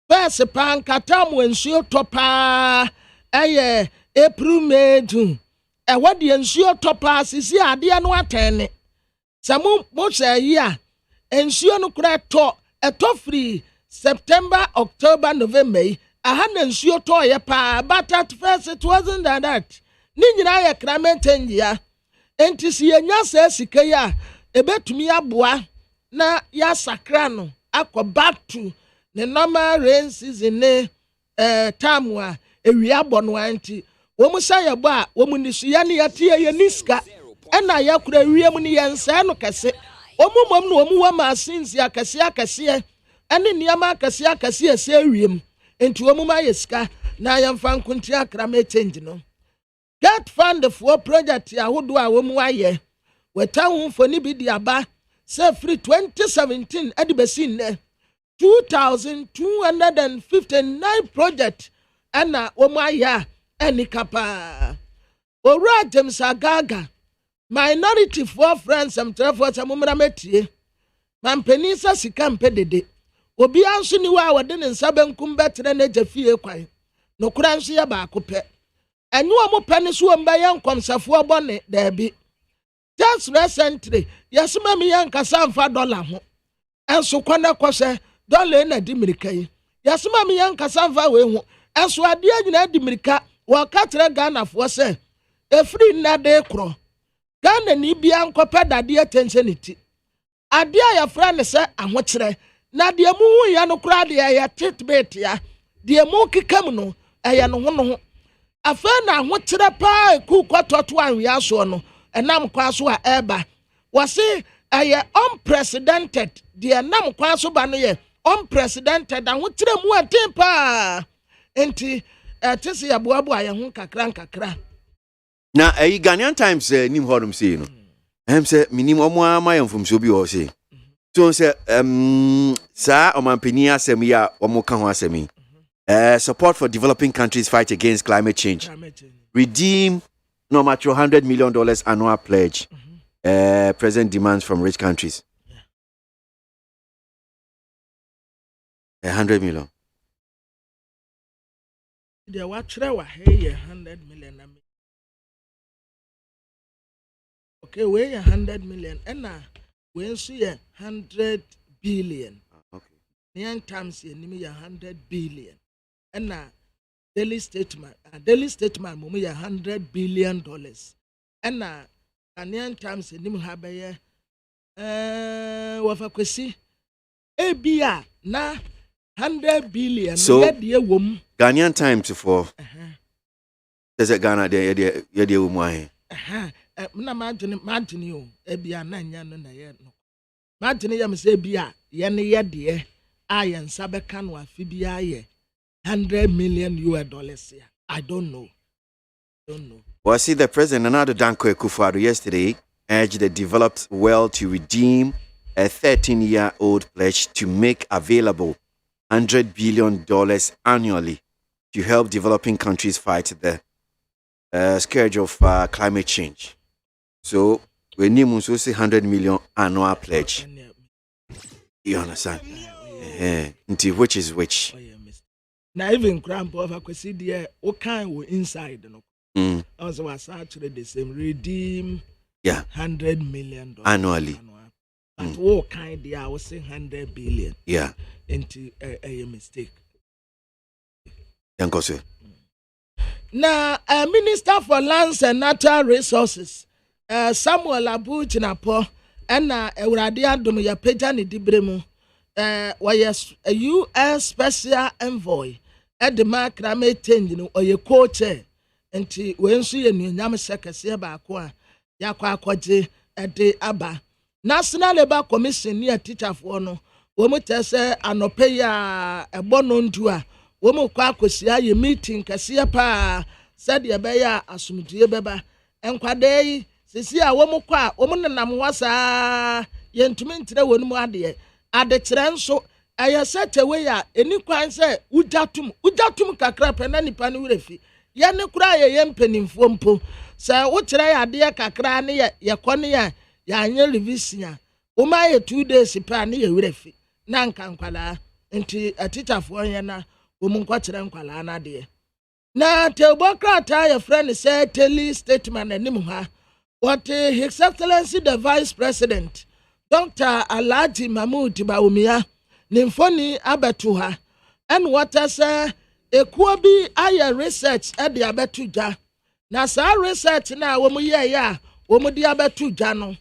pese pan katam wensuo topa eye April May June e wadi ensuo topa sisi ade no atene samu mo say ya ensuo no kura to free September October November aha na ensuo to ye pa but at first it wasn't that ni nyina ye kramenten ya enti si enya sa sika ya ebetumi aboa na ya sakra no akọ back to the normal rain season ne time wa ewi abono anti wo mu say bo a wo mu ni so ya ne yatie ye niska ena ya kura wiem ni yensa no kese wo mu mom no wo mu wa machines ya kese ene niama kese se wiem enti wo mu ma yeska na yamfa nkunti akra me change no get fund for project ya hodo a wo mu aye weta hu fo ni bi di aba say free 2017 edibesin ne 2,259 project ana wo mu aye eni kapa owura James Agaga minority for friends am trafo samumra metie mampeni sa sika mpedede obi anso ni wa wode ne nsa benkum betre na jafie kwan no kura nso ya ba akopɛ enyu omo pɛ so mba yan komsafo bone da bi just recently yasema mi yan kasa mfa dollar ho enso kwana kɔsɛ dollar na di mirika yi yasema mi yan kasa mfa we ho enso ade anyina di mirika wa katre Ghana fo sɛ efri na de kro Ghana ni bia nkɔpɛ dade attentionity ade a ya fra ne sɛ ahokyerɛ na de mu hu ya no kra de ya treatment ya de mu kikam no ɛyɛ no ho afa na ahokyerɛ pa ku kɔtɔto anwea so no enam kwa so a eba wase ɛyɛ unprecedented de enam kwa so ba no yɛ unprecedented ahokyerɛ mu aten pa enti tese ya boabo ayɛ ho kakra na Ghanaian Times nim hodum say no say minim omo ama yamfum so bi o say so say sa omampani asem ya omo ka ho asemi support for developing countries fight against climate change. Redeem no matter $100 million annual pledge. Present demands from rich countries. 100 million. The watcher wa hey 100 million. Okay, we 100 million and we see 100 billion. Okay. Nine times you need 100 billion. And daily statement mumi $100 billion. And Ghanaian Times you need have wafa kwesi ebia na 100 billion. So Ghanaian Times for there's a Ghana there womu ahe. Na imagine you ebia na nya no na ye no. Imagine yam say ebia ye ne ye de ayen sabe kan wa fibia ye $100 million. I don't know. Well, see, the president, Nana Danko Akufo-Addo, yesterday urged the developed world to redeem a 13-year-old pledge to make available $100 billion annually to help developing countries fight the scourge of climate change. So, we need to say $100 million annual pledge. You understand? Which is which? Now even grandpa of Akwesi there, what kind were inside no? Also was actually the same redeem $100 million annually. But what kind there I was saying 100 billion. Yeah. Into a mistake. Yankose. Now Minister for Lands and Natural Resources, Samuel Abu Jinapo, ɛna awurade adom ya pagya ne dibre mu wɔyɛ a US special envoy ɛde ma krame change no ɔyɛ co-chair nti wɔn nso yɛ nuonyam hyɛ kɛseɛ baako a yakɔ akɔgye ɛde aba National Labour Commission ne teacherfoɔ no wɔn tɛ sɛ anɔpɛ yi a ɛbɔ no ndu a wɔn kɔ akɔsia yɛ meeting kɛseɛ paa sɛdeɛ ɛbɛyɛ a asomdue bɛba nkwadaa yi sisi a wɔn kɔ a wɔn nenam hɔ saa yɛntumi nkyerɛ wɔn mu adeɛ adekyerɛ nso ɛyɛ sɛ tɛwɛ a eni kwan sɛ wugyatum kakra pɛ na nipa no wura fi yɛ ne kura yɛ mpanimfoɔ mpo sɛ wokyerɛ yɛ adeɛ kakra ne yɛ kɔ ne yɛ yɛanyɛ revision a wɔn ayɛ 2 days pɛ a ne yɛ wura fi na nka nkwalaa nti teacherfoɔ yɛ na wɔn nkɔkyerɛ nkwalaa n'adeɛ na tɛwɔ krataa yɛ frɛ ne sɛ tele statement anim ha wɔte His Excellency the Vice President Dr. Alhaji Mahmood Bawumia ne mfoni abɛto ha ɛna wɔte sɛ ekuo bi ayɛ research ɛde abɛto dwa na saa research na wɔn yɛɛyɛ a wɔn de abɛto dwa no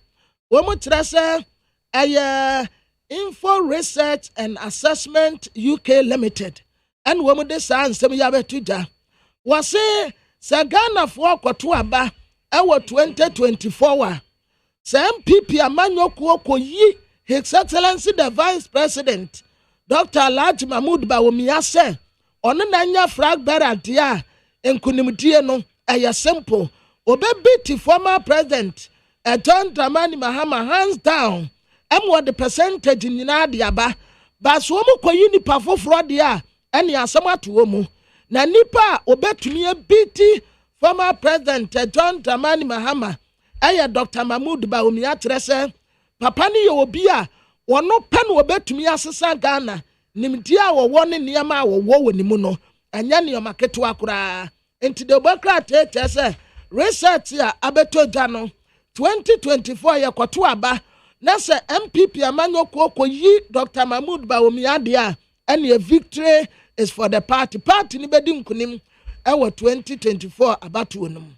wɔn kyerɛ sɛ ɛyɛ Info Research and Assessment UK Limited ɛna wɔn de saa nsɛm yɛ abɛto dwa wɔse sɛ Ghanafoɔ kɔto aba ɛwɔ 2024 a sɛ MPP amanyɔkuo kɔyi His Excellency the Vice President Dr. Alhaji Mahmood Bawumia sɛ ɔno na nya flag bearer deɛ a nkunimdie no ɛyɛ simple obɛbeat former president John Dramani Mahama hands down ɛmo the percentage nyinaa de aba baso wɔn kɔyi nipa foforɔ deɛ a ɛne asɛm ato wɔ mu na nipa a obɛtumi beat former president John Dramani Mahama ɛyɛ Dr. Mahmood Bawumia kyerɛ sɛ papa ne yɛ obi a wɔno pɛ no obɛtumi asesa Ghana nimdi a wɔwɔ ne nneɛma a wɔwɔ wɔ ne mu no ɛnyɛ nneɛma ketewa koraa nti de obɛkra kyerɛ sɛ research a abɛtɔ gya no 2024 yɛ kɔto aba na sɛ MPP amanyɔkuo kɔyi Dr. Mahmood Bawumia deɛ a ɛne victory is for the party ne bɛdi nkunim ɛwɔ 2024 abatoɔ no mu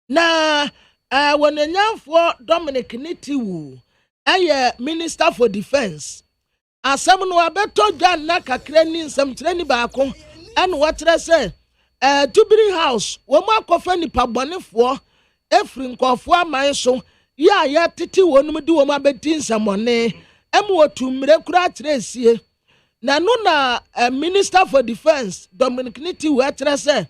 na wɔnanyamfoɔ Dominic Nitiwu ɛyɛ Minister for Defence asɛm no abɛtɔ dwa na kakra ni nsɛmkyerɛ ni baako ɛna wɔkyerɛ sɛ Jubilee House wɔn akɔfa nipa bɔnefoɔ efiri nkɔfoɔ aman so yɛ a yɛtete wɔn mu de wɔn abɛdi nsɛmɔne ɛmu wɔtu mmire kura akyerɛ esie na no na Minister for Defence Dominic Nitiwu ɛkyerɛ sɛ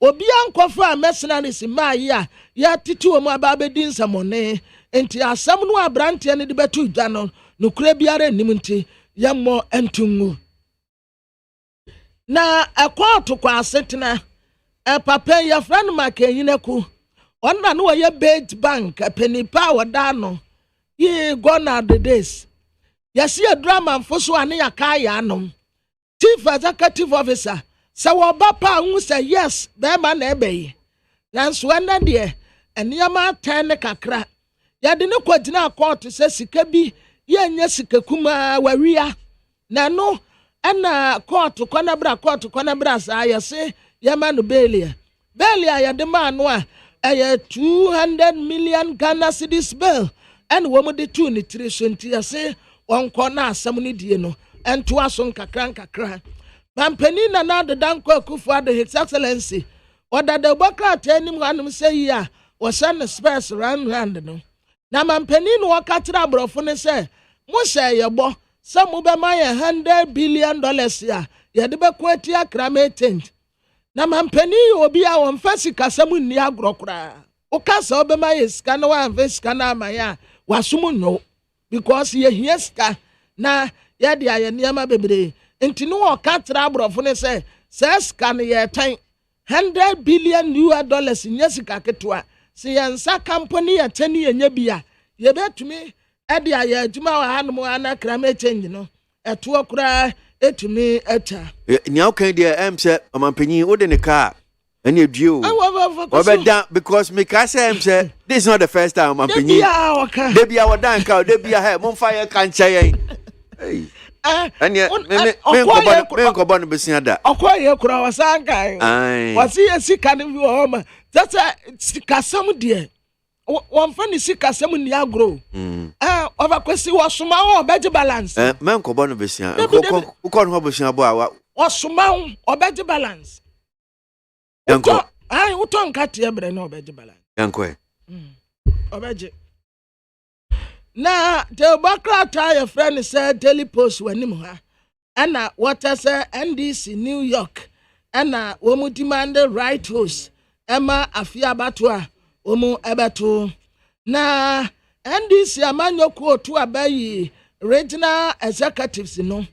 obi ankɔfa a mercenaries maayi a yɛtete wɔn aba abɛdi nsɛmɔne nti asɛm no abranteɛ ne de bɛto dwa no nokura biara nim nti yɛmmɔ ntungu na ɛkɔɔto kwa asetena papa yɛfrɛ no makanyinaku ɔnna no wɔyɛ Bait Bank panipa a wɔda no yɛ gone are the days yɛsi drama mfo so ane yɛka yɛ anom Chief Executive Officer sɛ wɔba pa hu sɛ yes bɛrima na ɛbɛyi nanso ɛnɛ deɛ nneɛma atɛn ne kakra yɛde ne kɔgyina kɔɔto sɛ sika bi yɛnyɛ sika kumaa wawia na no ɛna kɔɔto kɔnabra saa yɛse yɛma no belia yɛde maa no a ɛyɛ 200 million Ghana cedis bill ɛna wɔn de tu ne tiri so nti yɛse wɔnkɔ na asɛm no die no ɛntoa so nkakra mampani na na deda nkɔ Akufo-Addo His Excellency ɔdada bɔkra anim hanom sɛ yi a wɔhyɛ ne spares round no na mampani no wɔka kyerɛ aborɔfo no sɛ mo hyɛ yɛbɔ sɛ mo bɛma yɛ $100 billion a yɛde bɛkɔ ati akrama change na mampani obi a wɔmfa sikasɛm nni agorɔ koraa woka sɛ wobɛma yɛ sika na wɔamfa sika no ama yɛ a wasom nnwo because yɛhia sika na yɛde ayɛ nneɛma bebree nti no wɔka kyerɛ aborɔfo no sɛ sika no yɛtɛn $100 billion nyɛ sika ketewa sɛ yɛnsa company yɛtɛ ne yɛnya bi a yɛbɛtumi ɛde ayɛ adwuma wɔ hanom ana krama change no ɛtoɔ koraa ɛtumi ɛta nea wokan deɛ ɛm sɛ ɔmampanyin wode ne kaa ɛne adue o wɔbɛda because meka sɛ ɛm sɛ this is not the first time ɔmampanyin da bia wɔda nka da bia hɛ momfa yɛ ka nkyɛ yɛn ɛneɛ menkɔbɔ no bɛsia da ɔkɔ yɛ kora wɔsa nkae wɔse yɛ sika no bi wɔ hɔ ma sɛ sɛ sikasɛm deɛ one funny sick as some in the agro. Over Kwesi was Sumao or better balance. Man, Cobon of Bessia, who called Hobson about or Sumao or better balance. Uncle, I would talk cat here, but I know better balance. Uncle. Obeje. Now, the background tire friend said Daily Post when him ha. And what I say NDC New York. And womu demand the right host. Emma Afia Batua. Womu Ebetu. Na NDC amanyoko to abayi regional executives no.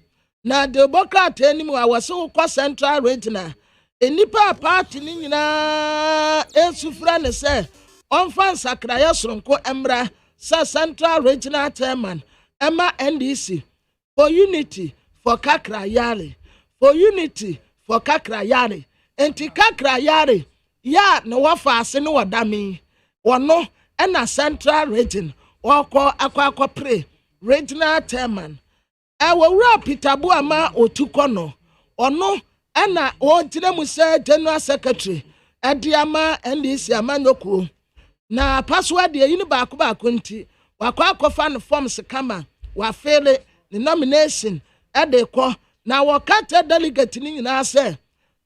Na the background anymore I was so called central regional. Enipa party ni na esufra ne say Onfan Sakraya Sonko Embra, Sa Central Regional Chairman, Emma NDC, for unity, for Kakra Yari, for unity, for Kakra Yari, and Kakra Yari, ya no wafa seno wadami, or no, and a Central Region, or call Aqua Pre, Regional Chairman. I will wrap Pitabu Ama or Tukono, or no, and I want to say General Secretary, Adiama NDC Amanoku. Na password ye yini baako nti wakwa akofa no forms kama wa fail the nomination edekọ na wakata delegate ni nyina se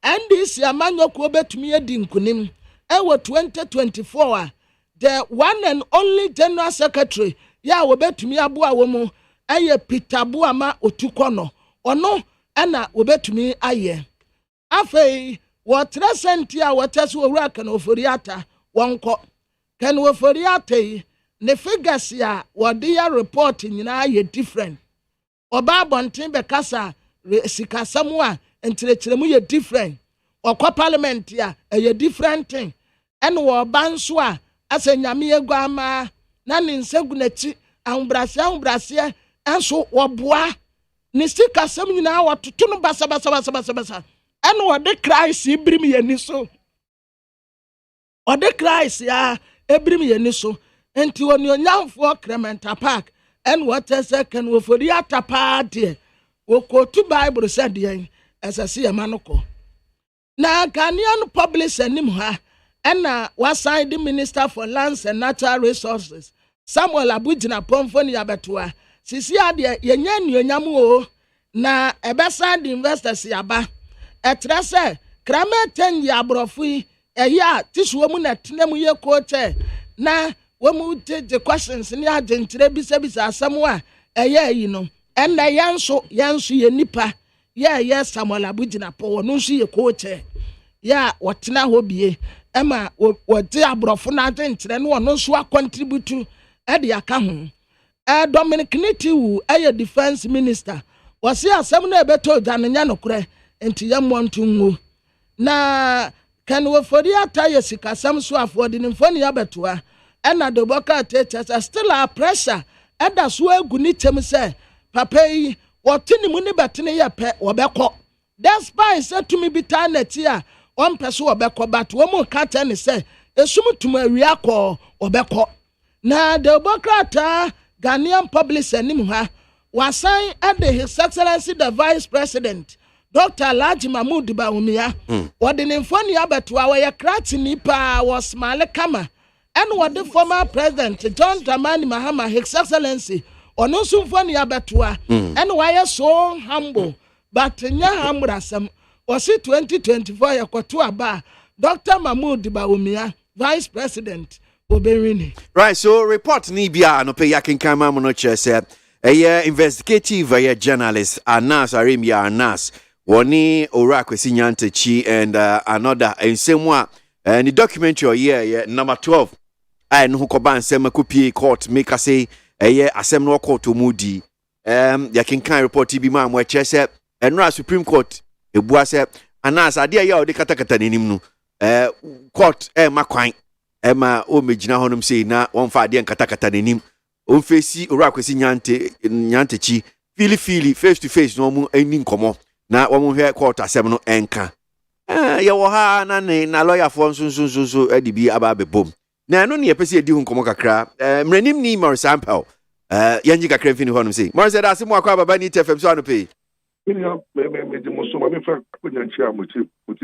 NDC amanyoko obetumi edi nkunim ewo 2024 the one and only general secretary ya obetumi aboa wo mu eye Peter Buama Otukono ono na obetumi aye afei what recently what as we work no oforiata wonko Can we for the ne figures ya wadiya report nyina ye different. Oba bontin be kasa sikasamu a entrechiremu ye different. Okwa parliament ya ye different thing. En wo banso a ase nyame egwama na ne nsegu nachi ahombrase enso wo boa ne sikasam nyina watoto no basa. En wo de Christ ibrim ye ni so. O de Christ ya Ebrim Yeniso, and to on your young for Crementa Park, and what a second will for the other party. Will quote two Bible said the as I see a manoko. Now, Ghanaian publish and Nimha, and was signed the Minister for Lands and Natural Resources, Samuel Abujina Pomfoni Abatua, Sisia de Yanyan Yamu, na Ebessa the investors Yaba, at Rasa, Kramer 10 Yabrofui. Yeah, this woman at Nemuye Coach. Na woman take the questions in your gentile bisa somewhere. You know, and I answer ye nipa. Yes, Samuel Abujina Po, no see a coach. Yeah, what now will be Emma, what dear brofuna gentile, no one knows what contribute to Eddie Akamu. Dominic Nitu, a defense minister, was here some better than Yanokre, and to young one to move. Na Can we for the attire sika some swap for the infony abatua and at the boca teachers are still our pressure and that's where Gunitem say, Papa, what tinny money batini ya pet or beko. That's why said to me be tiny here, one person or beko, but one more cat and say, assume to my reacor or beko. Now the boca Ghanaian public and him was signed at His Excellency the Vice President. Dr. Alhaji Mahmoud Bawumia, what the infoni abatua where krati nipa was Male Kama, and what the former president John Dramani Mahama, His Excellency, or no symphony abatua, and why so humble, but nya hambrasam was it 2024 Yakotua Ba, Dr. Mahmoud Bawumia, Vice President, Oberini. Right, so report Nibia no pay yakin kama monoche said a investigative journalist Anas Arimia Anas. Wani Ora Kwesi Nyantechi and another in same one the documentary yeah number 12 and who koban sema kupi court make us say asem no court to mudi ya can report bi ma mo chese enra Supreme Court ebua se anas ade ya ode katakata nenim no court makwan ma o megina honum sei na won fa ade katakata nenim on fesi Ora Kwesi Nyantechi fili face to face no mu eni nkomo na womu hwe court asem no enka ye wo ha na ne na lawyer for nsunsunsunsu adibi aba bebom na no ne yepese edi hu nkomo kakra mranim ni more sample yanji kakra fini honum sei more said asem akwa baba ni tfm so anope me de mo so ma me fa kunyanchi a moti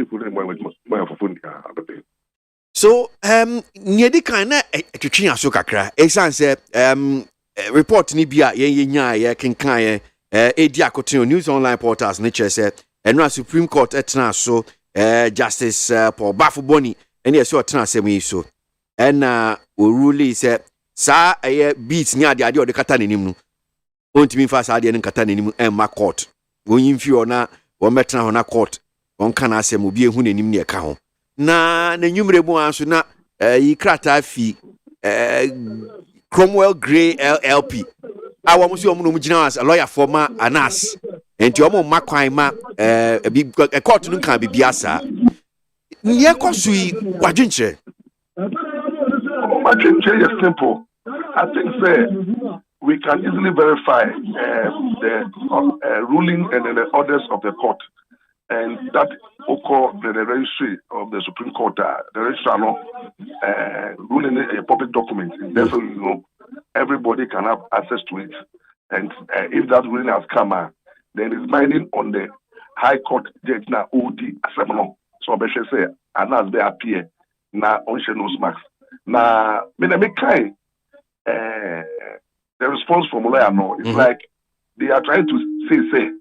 fu na mo fufundi ababe So near the kind of twitching so kakra exan say report ni bia ye nya ye kenkan edia kotin news online portals nature said and Supreme Court etna so Justice Paul Bafuboni and yes so etna say so and we rule say sa beats nya de ade o de kata nanim no ontimi fa sa ade ne kata nanim emma court wonyin fi ona wo metna hona court won kana asem obi ehu nanim ne ka ho na nyumre mu anso na yi krata fi Cromwell Gray LLP awo mo si omo no mu gina as a lawyer for ma Anas enti omo makwan ma court no kan bibia sa nye kosui wadwinche is simple. I think we can easily verify the ruling and the orders of the court, and that occur the registry of the Supreme Court. The registrar ruling a public document. Therefore, everybody can have access to it. And if that ruling has come, then it's binding on the High Court judge now. OD assembly. So I should say, and as they appear now on Shenos Max. Now, the response from lawyer no, it's like they are trying to say,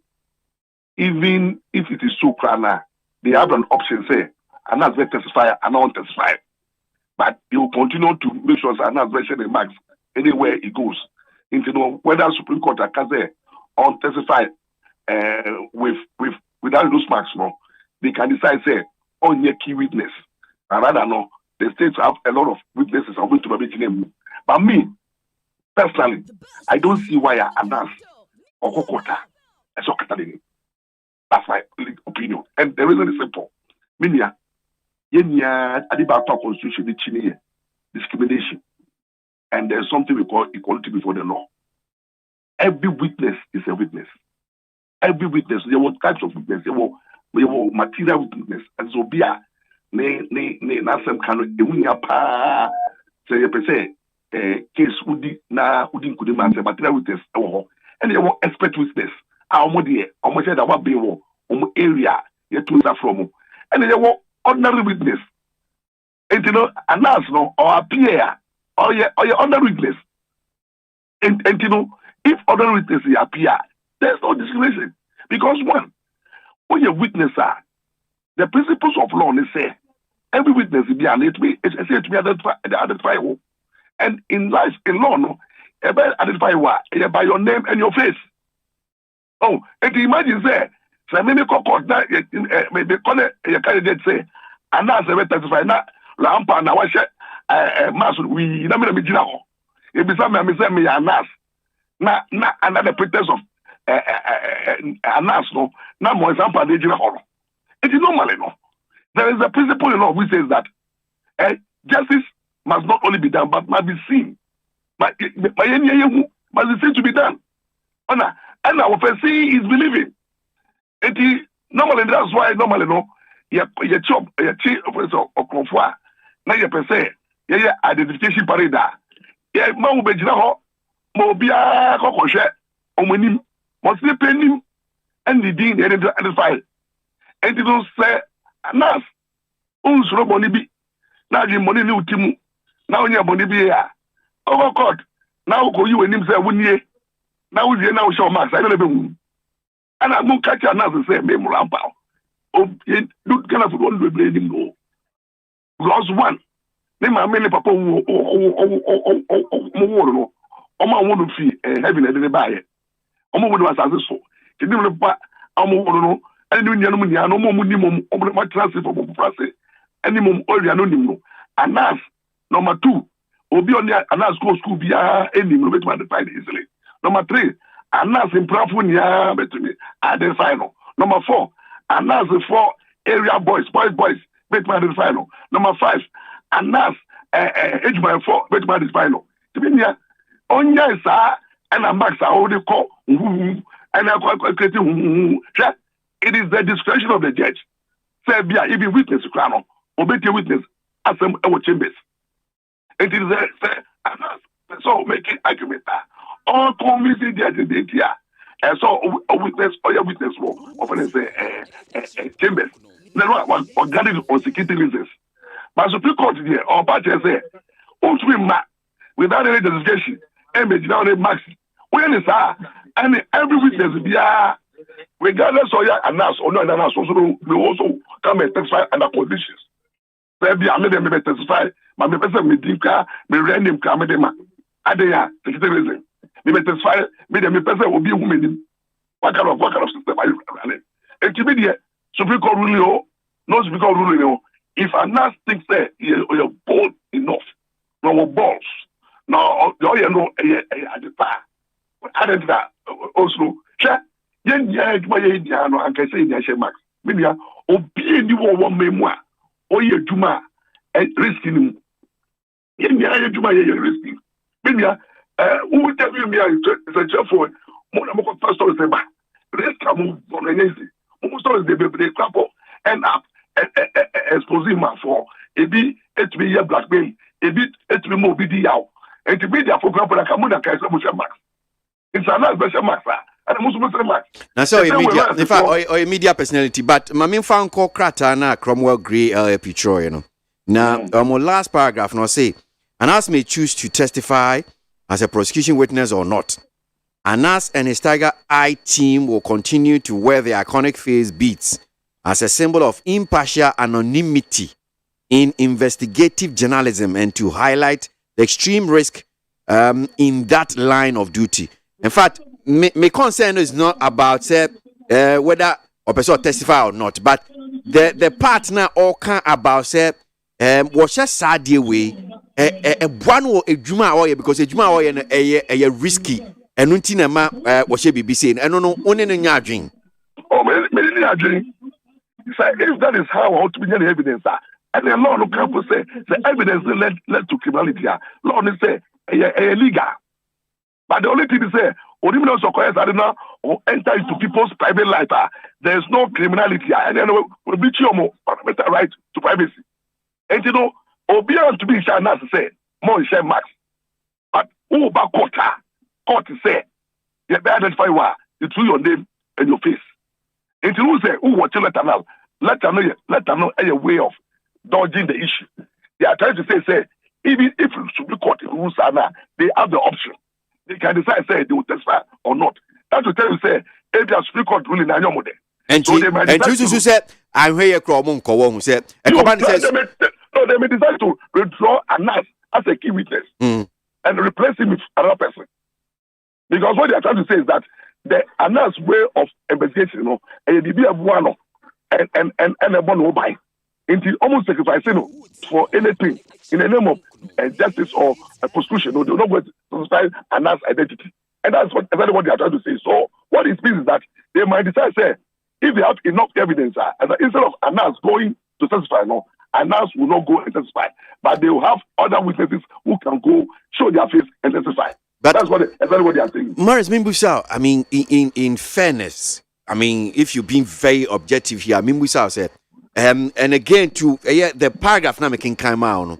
even if it is so crana, they have an option say, and that's they testify and not testify. But they will continue to make sure and not mention the marks anywhere it goes. Into whether Supreme Court can say on testify without those marks, no, they can decide say on your key witness. And rather no, the states have a lot of witnesses are going to be making. But me, personally, I don't see why I announce or Kokota. That's my opinion. And the reason is simple. Minya, yenya adibata constitution the discrimination. And there's something we call equality before the law. Every witness is a witness. Every witness, there were types of witness, there were material witness, and so be a nasem kano ewunya pa say you say case udi nkudi man say material witness ewo and there were expert witness omo say that what be wo area you to that from and there were ordinary witness and announce no or appear or your ordinary witness and if ordinary witness appear there's no discrimination because one when you witness the principles of law they say every witness will be identify who. And in life, in law, no, identify what by your name and your face. Oh, and imagine say, so many court that maybe call it a candidate say, and that's a testify now. Lampa now watch mass we never be general. If some me say me anas, na another pretense of anas no, now more example they general. It is normally no. There is a principle in law which says that justice must not only be done, but must be seen. But must be seen to be done. And our first see is believing. Normally, that's why normally no, your job, your chief officer or confoy, now you per se, identification parade. Yeah, man will be general, mobia kokoshe, omonim, must be penning, and the dean identify. And you don't say, Anas, unsuro money be. Now you money new timu. Now you money be here. Oh God. Now go you and him say 1 year. Now you now show max. I don't know. And I'm going to catch Anas and say me mulampa. Oh, you kind of one will blame him go. Because one, they my many papa oh my want to fee having a buy it. Omo would was as so. You didn't buy no. And you know, no more minimum of my transit for Frase, any mum or anonymous. Anas, number 2, Obi on the Anas school be any movement identified easily. Number 3, Anas in Prafunia between me, identify no. Number 4, Anas 4 area boys, bet my final. Number 5, Anas age by 4, bet my final. To be near, on yes, and a max I already call, and I creating. It is the discretion of the judge. Say, if you witness, crown, obey your witness, as some our chambers. It is so making argument. All convincing judges, and so a witness or your witness will often say chambers. Then what organic or security reasons. But Supreme Court there, or party say, won't be mad without any justification, and now the max. When is that? And every witness be regardless of your announce or not announce, we also come and testify under conditions. Maybe I made them testify, but my person me dinka, me random come them. Adeya, secretary, me testify, me them person will be woman. What kind of system are you running? And to me, Supreme Court ruling, no Supreme Court ruling. If a nurse thinks that you're bold enough, no balls, no, you know, at the time, I didn't also, no, I can say, yes, Max. Maybe obey the one memoir, or your Juma, and risking. Juma, you're risking. Maybe, who will tell you, it's a job for Monamoko first story, risk from the almost always they be couple and up. Exposing my for a bit, it be a blackmail, a bit, it be more video, and to be there for example, like a Kamuna Max. It's a nice special max, and a Muslim max. Now, so media, in fact, or a media personality, but my main found called Kratana, Cromwell Gray, Petro, you know. Now, my last paragraph now say, and as may choose to testify as a prosecution witness or not. Anas and his Tiger Eye team will continue to wear the iconic face beads as a symbol of impartial anonymity in investigative journalism and to highlight the extreme risk in that line of duty. In fact, my concern is not about whether a person testify or not, but the partner all can about what's a sad way one or a juma oil because a juma oil a risky and untinama what she be saying. I don't know only in your dream. Oh, maybe if that is how I want to be the evidence, and the law no can say the evidence led to criminality. Law is say illegal, but the only thing is say original occurs I don't know or enter into people's private life. There is no criminality, and then will be fundamental right to privacy. And you know, obedient to be shall not say more share max, but who about court say you better identify what you through your name and your face. It will say, who watch let them know a way of dodging the issue. They are trying to say, even if the Supreme Court rules are now, they have the option. They can decide, say, they will testify or not. That's to tell you, say, if the Supreme Court ruling in your model. And so you said, I hear a cromon who said, no, they may decide to withdraw Anas as a key witness and replace him with another person. Because what they are trying to say is that the Anas way of investigation, you know, and the be one and a one will buy into almost sacrificing for anything in the name of justice or a prosecution. No, they will not go to satisfy Anas' identity, and that's exactly what they are trying to say. So what it means is that they might decide, say, if they have enough evidence, instead of Anas going to testify, no, Anas will not go and testify, but they will have other witnesses who can go show their face and testify. But that's exactly what they are saying. Morris Mimbusa, I mean, in fairness, I mean, if you're being very objective here, Mimbusa said, and again, to the paragraph now making come out.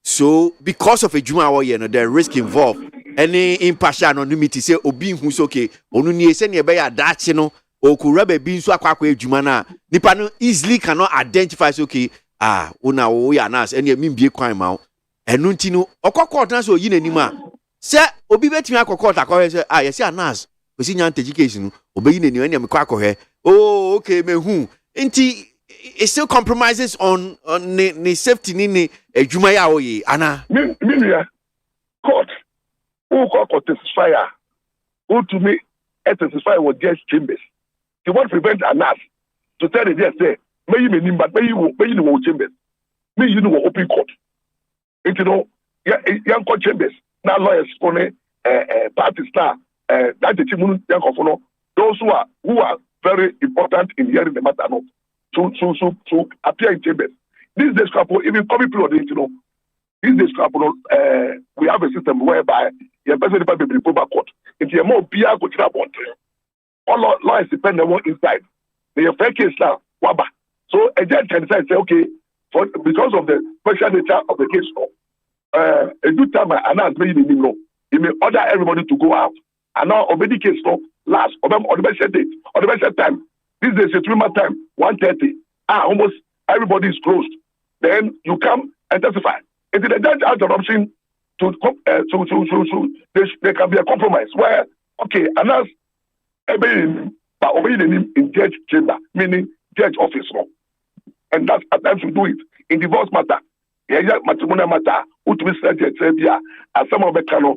So, because of a Juma or the risk involved, any impartial anonymity, say, Obi who's okay, Onuni send you by a Dachino, or Kurabe being so aqua Jumana, Nipano easily cannot identify, okay, una we are nas, and you mean be a crime out, and Nuntino, or court, so yin anima. Sir, Obi betting a court, I say a nas, was in education, obeying any quacker. Oh, okay, me who. Inti, it still compromises on the safety in a Jumaya, Anna. Minia, court, who court testifier, who to me, testify with guest chambers. You want to prevent a nas to tell the judge, say, may you mean, but may you know chambers. May you know open court. And you know, young court chambers. Now lawyers for parties now that the team those who are very important in hearing the matter no to appear in chambers. This days even coming period, you know, this days we have a system whereby the person be proper court. If you more beer go to about all lawyers depend on one inside. They have fair case now, waba. So a judge can decide say, okay, because of the special nature of the case law. A good time Anas made in Nino. He may order everybody to go out. And now already case law last or the best date or the best time. This is a 3 month time, 1:30. Almost everybody is closed. then you come and testify. If the judge has an option to there can be a compromise where, okay, Anas, but obey the name in judge chamber, meaning judge office. And that's at times we do it in divorce matter. Matrimonial matter, ultimate judge Serbia, as some of the cano,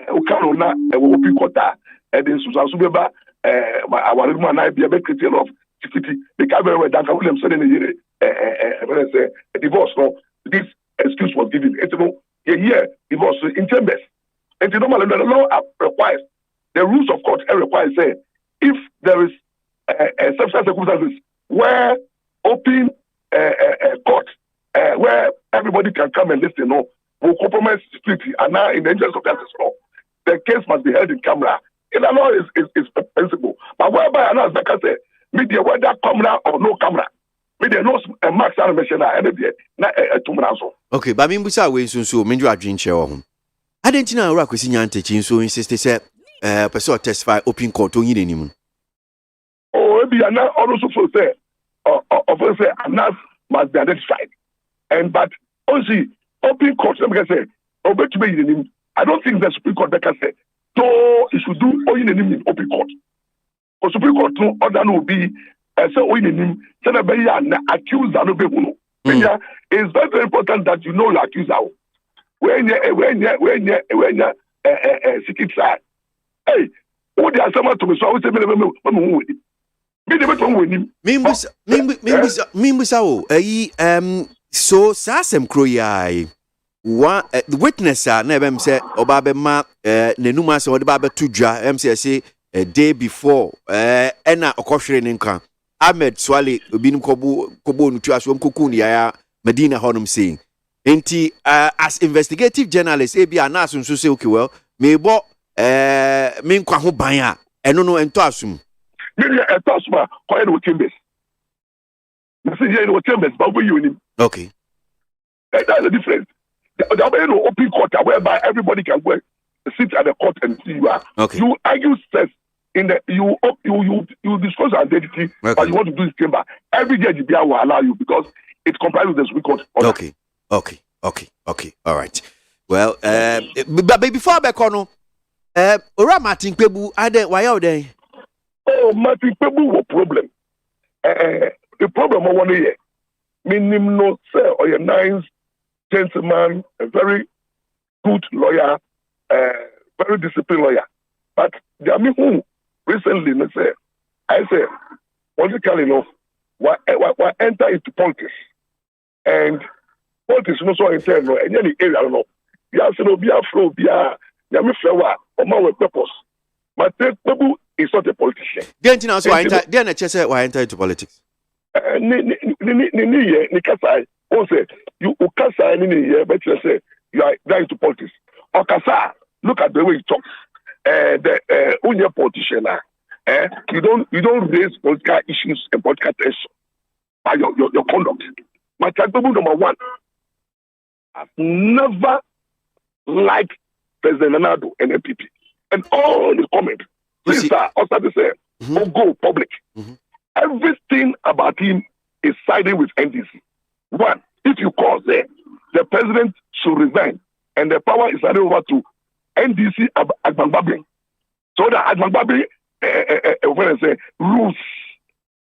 Ukano, open quarter, and then Susan Subeba, our woman and I be a bit critical of security. The cabinet that William said in a divorce, no, this excuse was given. It's a year divorce in chambers. And the law requires, the rules of court require, say, if there is substantial circumstances where open court, where everybody can come and listen, no, will compromise security, and now in the interest of justice law, the case must be held in camera. In the law is principle. But whereby announce like I say, media whether camera or no camera, media no max animation and na tumraso. Okay, but Mimbusa we so menju adwin che wo ho. Adentina ora kwesi nyante chi so insist say person testify open court onyi nenim. Oh, be ana also say of say announce must be identified. And but also open court, let me say, I don't think the Supreme Court can say, so it should do only in open court. For Supreme Court, no other will be so in him, so that be an accuser no be uno. It's very, very important that you know the accuser. When you secret side, hey, who they are someone to me, so I would say, Mimbusa, so sasem kroyai one witness na bem say oba ma nenuma se ode ba tudwa say a day before ena okohwere ne nkan Ahmed Swale obinim kobo nutu aso mkoku ya Medina honum saying enti as investigative journalist ebi anaso nso say okay well me bo me nkwa ho ban a eno no ento asum me ento asum ko eno chambers me say you know chambers but we you okay. That's the difference. There will be no open court whereby everybody can go sit at the court and see you are. Okay. You argue first in the you disclose identity, okay. But you want to do this chamber. Every judge will allow you because it complies with the Supreme Court order. Okay. All right. Well, but before I back on, Ora Martin Pebu, why are they? Oh, Martin Pebu was problem. The problem I want to hear. Minimum no say or a nice gentleman, a very good lawyer, very disciplined lawyer. But there are people who recently I say politically enough, what enter into politics. And politics no so internal and any area I don't know. You have to be a flow, be a yami flower or my purpose. But Pebu is not a politician. Then I enter into politics. Nikasai, say you ukasa ni but you say you are going to politics. Okasa, look at the way he talks. The only politician you don't raise political issues and political tension by your conduct. My Pebu number one, I've never liked President Nana and MPP. And all the comments, please also say, go public. Everything about him is siding with NDC. One, if you call there, the president should resign and the power is handed over to NDC Agbangbabin. So that Agbangbabin when I say rules.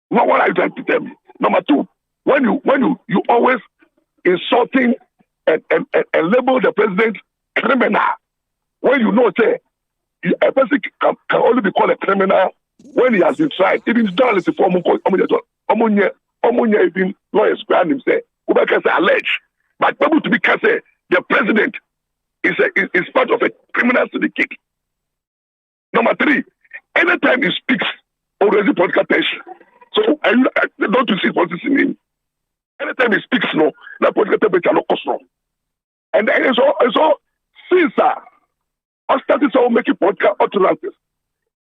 Not what are you trying to tell me? Number two, when you always insulting and label the president criminal, when you know say a person can only be called a criminal when he has been tried. Even journalists for even lawyers grant him say, allege. But able to be say the president is part of a criminal syndicate. Number three, anytime he speaks, already political tension. So I don't you see politics in him. Anytime he speaks, no, that political temperature no cost no. And so since I started making political utterances.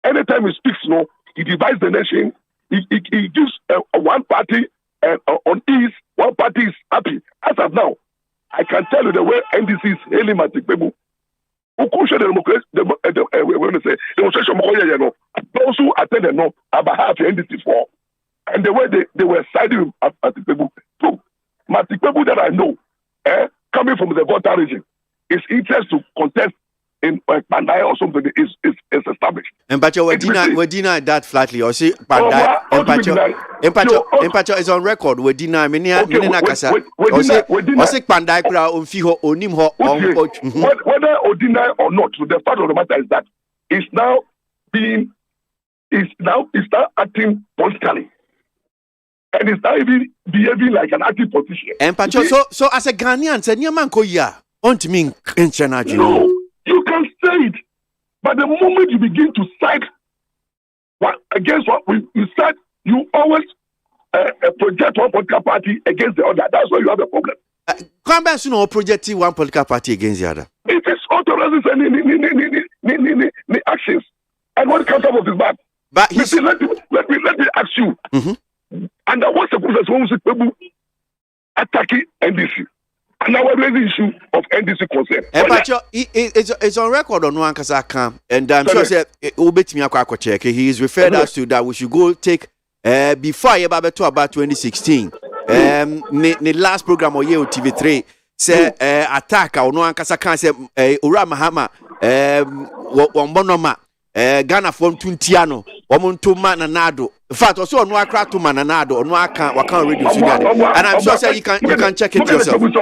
Anytime he speaks, no, he divides the nation. He gives one party on ease, one party is happy. As of now, I can tell you the way NDC is hailing Martin Pebu. Those who attended no about half the NDC for, and the way they were siding with Martin Pebu. So, but the people that I know, coming from the Volta region, his interest to contest in Pandai or something is established. And but we deny that flatly. Or see, Pandai, Empacho is on record. We deny many Kasa. Or say Pandai Kura Fiho Onimho. Whether or deny or not, the fact of the matter is that it's now acting politically. And it's not even behaving like an active politician. And Pacho, so as a Ghanaian, say Nyaman Koya, on to me, no, you can say it, but the moment you begin to side against what you said, you always project one political party against the other. That's why you have a problem. Come back to no projecting one political party against the other. It is authorizing the actions, and what comes out of his back. But let me ask you. Mm-hmm. And what's the process when we see people attacking NDC? And now what is the issue of NDC concern? It's on record on one because I can, and I'm sure said check. He is referred us to that we should go take before about 2016. The last program on year TV3 say attack or no one because I can say Ura Mahama Wambonoma Ghana from Tuntiano Omontuma Nanado. In fact, also on Waka to Mananado, on Waka radio together. And I'm sure you can check it yourself. But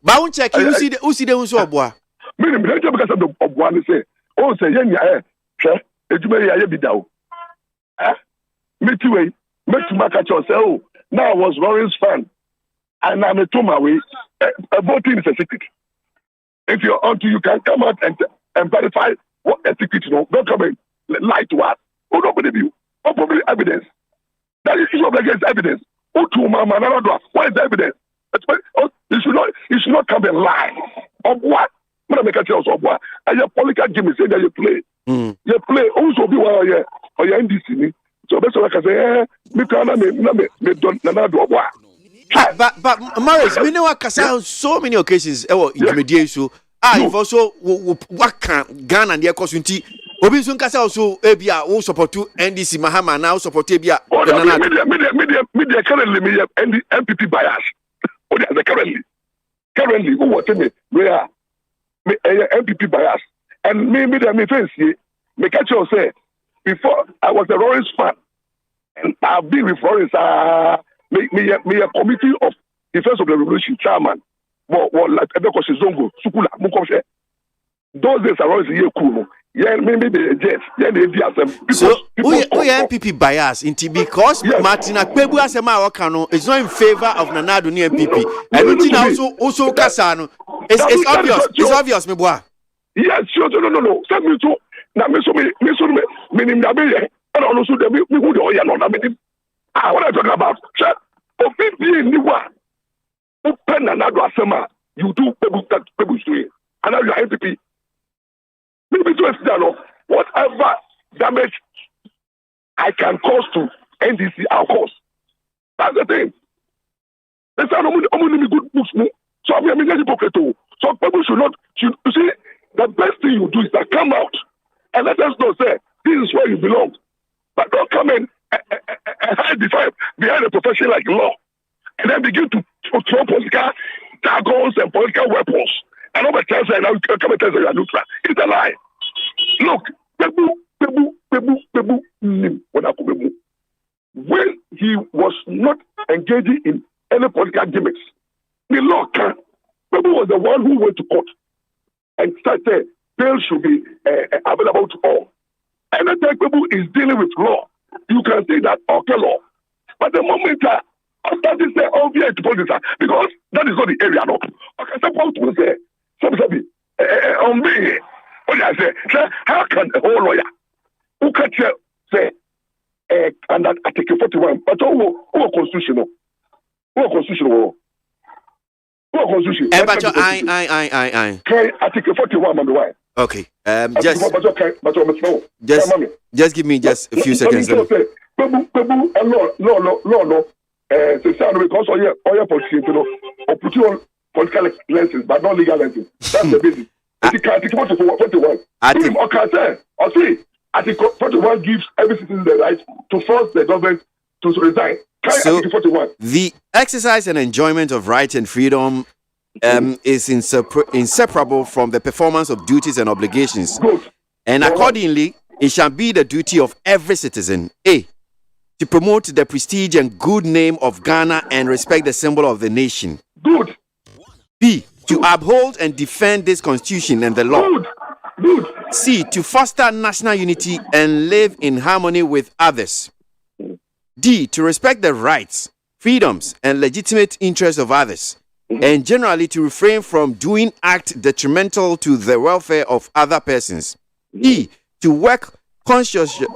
I won't check you see the Usoboa. Meaning, because of the one say, oh, say, yeah, it's very a bit down. Me too, make to mark at yourself. Now I was Lawrence fan, and I'm a Toma way. Voting is a secret. If you're onto, you can come out and verify what a secret, don't come and lie to us. Who don't believe you? Or probably evidence. That is issue against evidence. Who to Mama? What is the evidence? You should not come and lie. Of what? I'm make a tell you of what. And your political game is saying that you play. You play. Also be one or your NDC. So that's what I can say. Me don't do what. But Morris, we know what on so many occasions. Intimidation. You've also what can Ghana and the Kosunti. Obinsun Kasa also Ebia who support to NDC Mahama now support Ebia. Media currently me MPP bias. Currently who was me where MPP bias and me face me catch you say before I was a Lawrence fan and I've been with Lawrence me a committee of defense of the revolution chairman. Like Ebeko Zongo Sukula Mukoshe. Those days are always here cool. Yeah, maybe the Jets. Yeah, they so we MPP bias into because Martina Kwebu Asema Wakano is not in favor of Nanado near MPP. And also Kasano. It's obvious. It's obvious, me boy. Yes, sure. No. Send me to na me meaning and also the me who the oya no na me. What I talking about? Sir, of it being the one. Open Nanado Asema, you do Kwebu doing. And now you are MPP. Maybe to extend whatever damage I can cause to NDC, I'll cause. That's the thing. They say only good books. So I mean, hypocrite. So people should you see, the best thing you do is that come out and let us know, say, this is where you belong. But don't come in and hide behind a profession like law and then begin to throw political jargons and political weapons. And over time, I now come and tell you are neutral. It's a lie. Look, when he was not engaging in any political gimmicks, the law can. Pebu was the one who went to court and said bail should be available to all. And then Pebu is dealing with law. You can say that okay law. But the moment after this, we are to police because that is not the area. No, okay, suppose to say. On me, what I say, how can a whole lawyer who can say, and that Article 41, but who constitutional? Who constitutional? I. Article 41 on the way. Okay. Just give me just a few seconds. No. Because all your politicians, or put you on political lenses, but not legal lenses. That's the basis. Article 41. Article 41 gives every citizen the right to force the government to resign So the exercise and enjoyment of rights and freedom is inseparable from the performance of duties and obligations. And accordingly, it shall be the duty of every citizen, A, to promote the prestige and good name of Ghana and respect the symbol of the nation. Good. B, to uphold and defend this constitution and the law. Good. C, to foster national unity and live in harmony with others. D, to respect the rights, freedoms, and legitimate interests of others. And generally to refrain from doing acts detrimental to the welfare of other persons. E, to work consciously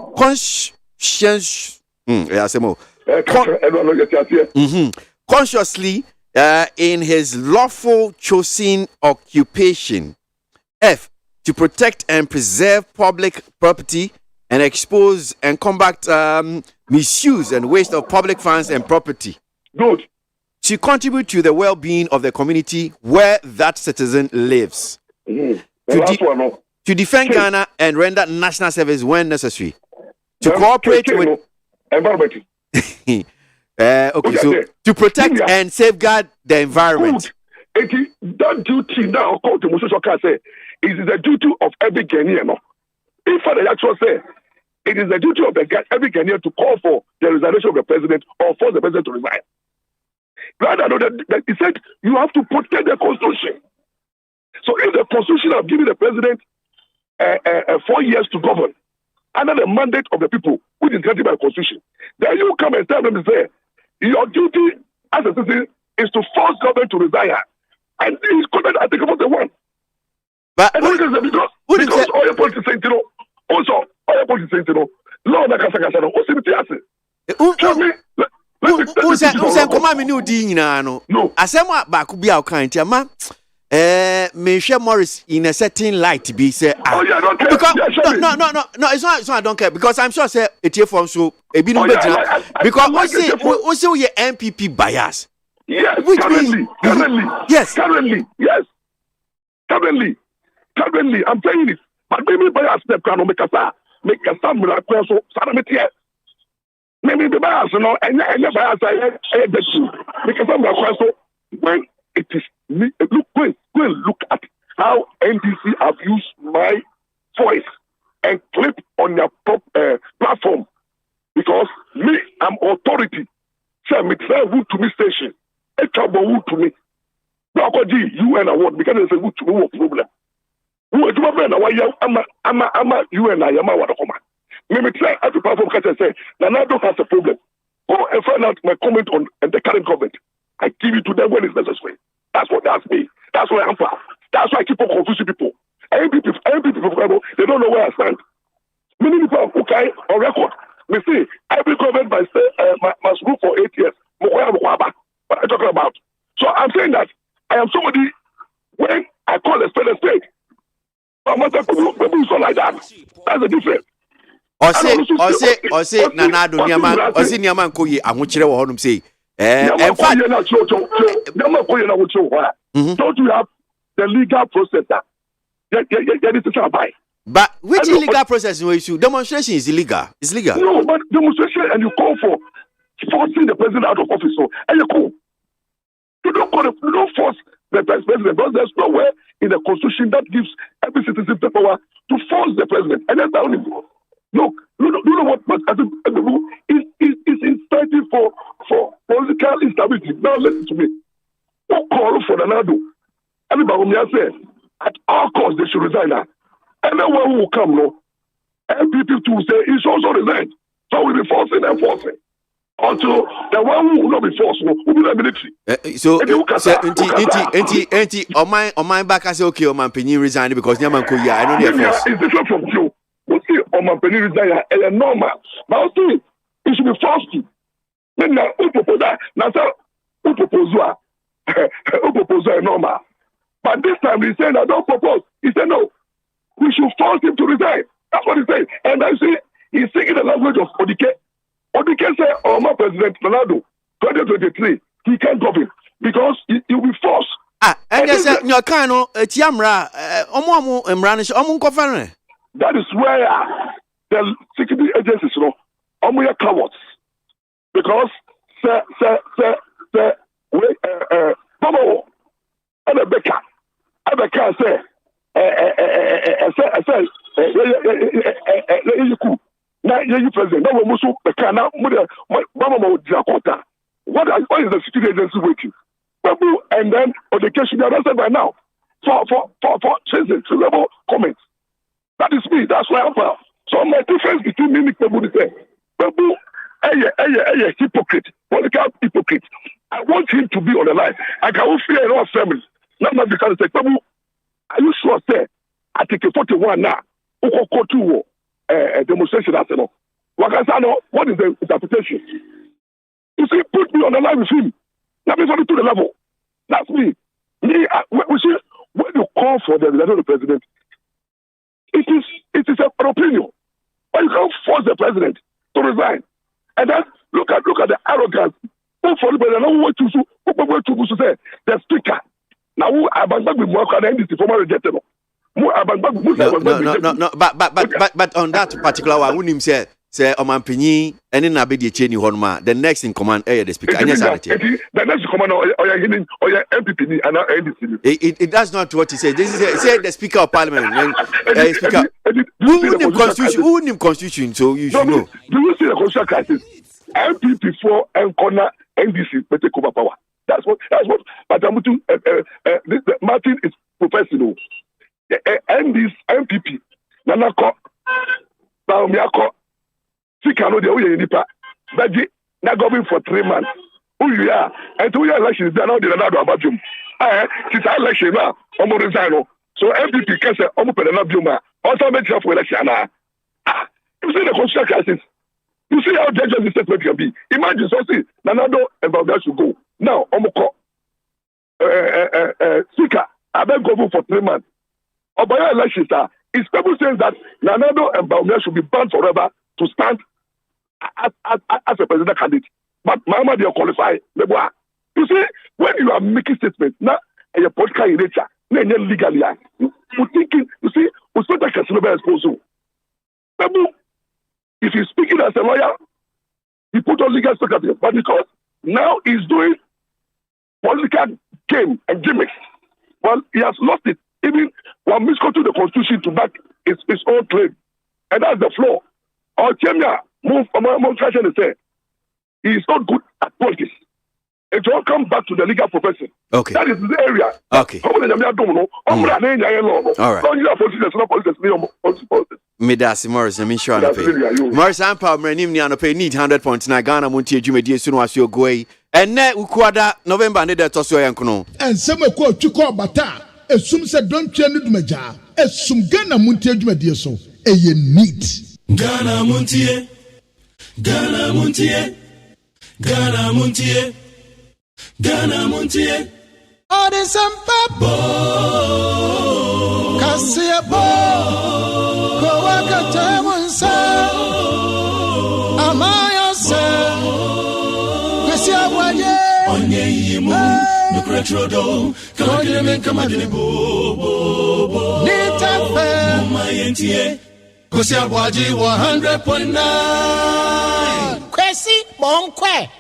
in his lawful chosen occupation. F, to protect and preserve public property and expose and combat misuse and waste of public funds and property. Good. To contribute to the well-being of the community where that citizen lives. To defend Ghana and render national service when necessary. To cooperate with environment. To protect and safeguard the environment. That duty now, according to Moses say, it is the duty of every Ghanaian. If the actual say, it is the duty of every Ghanaian to call for the resignation of the president or force the president to resign. Rather, that he said you have to protect the constitution. So if the constitution has given the president 4 years to govern under the mandate of the people, which is granted by the constitution, then you come and tell them and say, your duty as a citizen is to force government to resign. And it's called Article 41. But because all your politics say, also all your politics say, law na kasa kasa no, o se biti ase. Tell me. Unse koma me ni odi nyina no. Asem ba ku bia o kan ti ama me hwe Morris in a certain light be say because no it's not I don't care because I'm sure say etie form so ebi no betina because we say we MPP bias. Yes, currently, I'm saying it. But maybe bias step can make a miracle so saramete. Maybe the bias no and bias I make a miracle so when it is look at how NDC have used my voice and clip on their platform because me I'm authority. Say me try wood to me station. A trouble wood to me. Now UN award because it's a wood to me problem. Who is my friend? I'm UN I am a water command. Me try at the platform because I say Nanado has a problem. Go and find out my comment on the current government. I give it to them when it's necessary. That's what that's me. That's what I'm for. That's why I keep on confusing people. MPP people, they don't know where I stand. Many people okay on record. We see every government must rule for 8 years. What I'm talking about. So I'm saying that I am somebody when I call a spade. I'm not people so like that. That's the difference. Or say Nanado Niaman or say Niaman Koye Amuchire wo honum say in fact don't you have the legal process that but which illegal process no issue? Demonstration is illegal. It's legal. No, but demonstration and you call for forcing the president out of office. So and you call. You don't force the president because there's nowhere in the constitution that gives every citizen the power to force the president. And that's the only look. You know what is inciting for political instability. Now listen to me. Don't call for the Nado. Everybody will say at all costs they should resign now. Anyone who will come, no, MPP to say he should also resign. So we'll be forcing and forcing. Until the one who will not be forced will be the military. So on my back I say okay, on my opinion resign because Nyaman Koya, I know they're forced. It's different from you. You see, on my opinion resign is normal. But also, it should be forced to. Then now, who propose that? Now, who propose is normal. But this time he said, I don't propose. He said, no, we should force him to resign. That's what he said. And I see he's speaking the language of Odike. Odike said, oh, my President Ronaldo, 2023, he can't govern because he will be forced. And you said, your kind of Tiamra, that is where the security agencies, are cowards. Because we Bobo and a Becca. I became say now you president. No Musu Becca now. Mama Jakota. What is the security agency waiting? And then the case should be arrested by now for chasing to level comments. That is me. That's why I felt. So my difference between me and Pebu is Pebu, a hypocrite, political hypocrite. I want him to be on the line. I can fear in our family. Not because I say, Pebu, are you sure, sir? I take a 41 now. Oko to a demonstration. I said, no. What is the interpretation? You see, put me on the line with him. Let me to the level. That's me. We see, when you call for the president, it is an opinion. But you can't force the president to resign. And then look at the arrogance. Don't for the president. To say the speaker. Now who abang with more than this former rejected. No. But on that particular one, when him say Omampini and in Abedi Cheni Honma, the next in command the speaker. The next command or your MPP and NDC. It does not what he said. This is say the speaker of parliament. Speaker. Who name constitution? So you should know. Do you see the constitutional crisis? MPP for and corner NDC but take over power. That's what. But Martin is professional. And this MPP, Nanako, Baomiako, Sikano, the Oye Nipa, Baji, not going for 3 months. Who you are, and 2 years elections, they're not about you. Since I election now, Omo Resigno. So MPP can say, Omo Penabuma, also make sure for election. You see the constitutional crisis. You see how dangerous this statement can be. Imagine, so see, Nanado and Bauda should go. Now, Omoko, Sika, I beg go for 3 months. Obaya elections is people saying that Nanado and Baumia should be banned forever to stand as a presidential candidate. But Mama, they are qualified. You see, when you are making statements, now a political in nature, legally, you thinking, you see, we spend a casino by exposure. If he's speaking as a lawyer, he put on legal spectacle. But because now he's doing political game and gimmicks, well, he has lost it. Even one misquote to the constitution to back his own claim. And that's the flaw. Our Kenya move fashion and say he is not good at politics. It will come back to the legal profession. Okay. That is the area. Okay. All right. Medasi Morris, I'm sure I pay. Morris Ampa, Mrenimni, and pay need 100.9 Ghana, Montier, Jumedi, soon as you go. And net Ukwada, November, and the Tosso Yankono. And some quote to call Bata. Assume said don't change the maja. Assume Ghana Montier Jumedi so. A neat Ghana Montier, Ghana Montier, Ghana Montier, Ghana Montier. Oh, there's some papa. Cassia Bo, Kowaka Tamansa, Amaya Sa, Cassia Waye, Onye Yimu. Crotrodo, come on, Bo, Nita, my NTA, Kosia Waji 100.9. Kwesi, Bonque.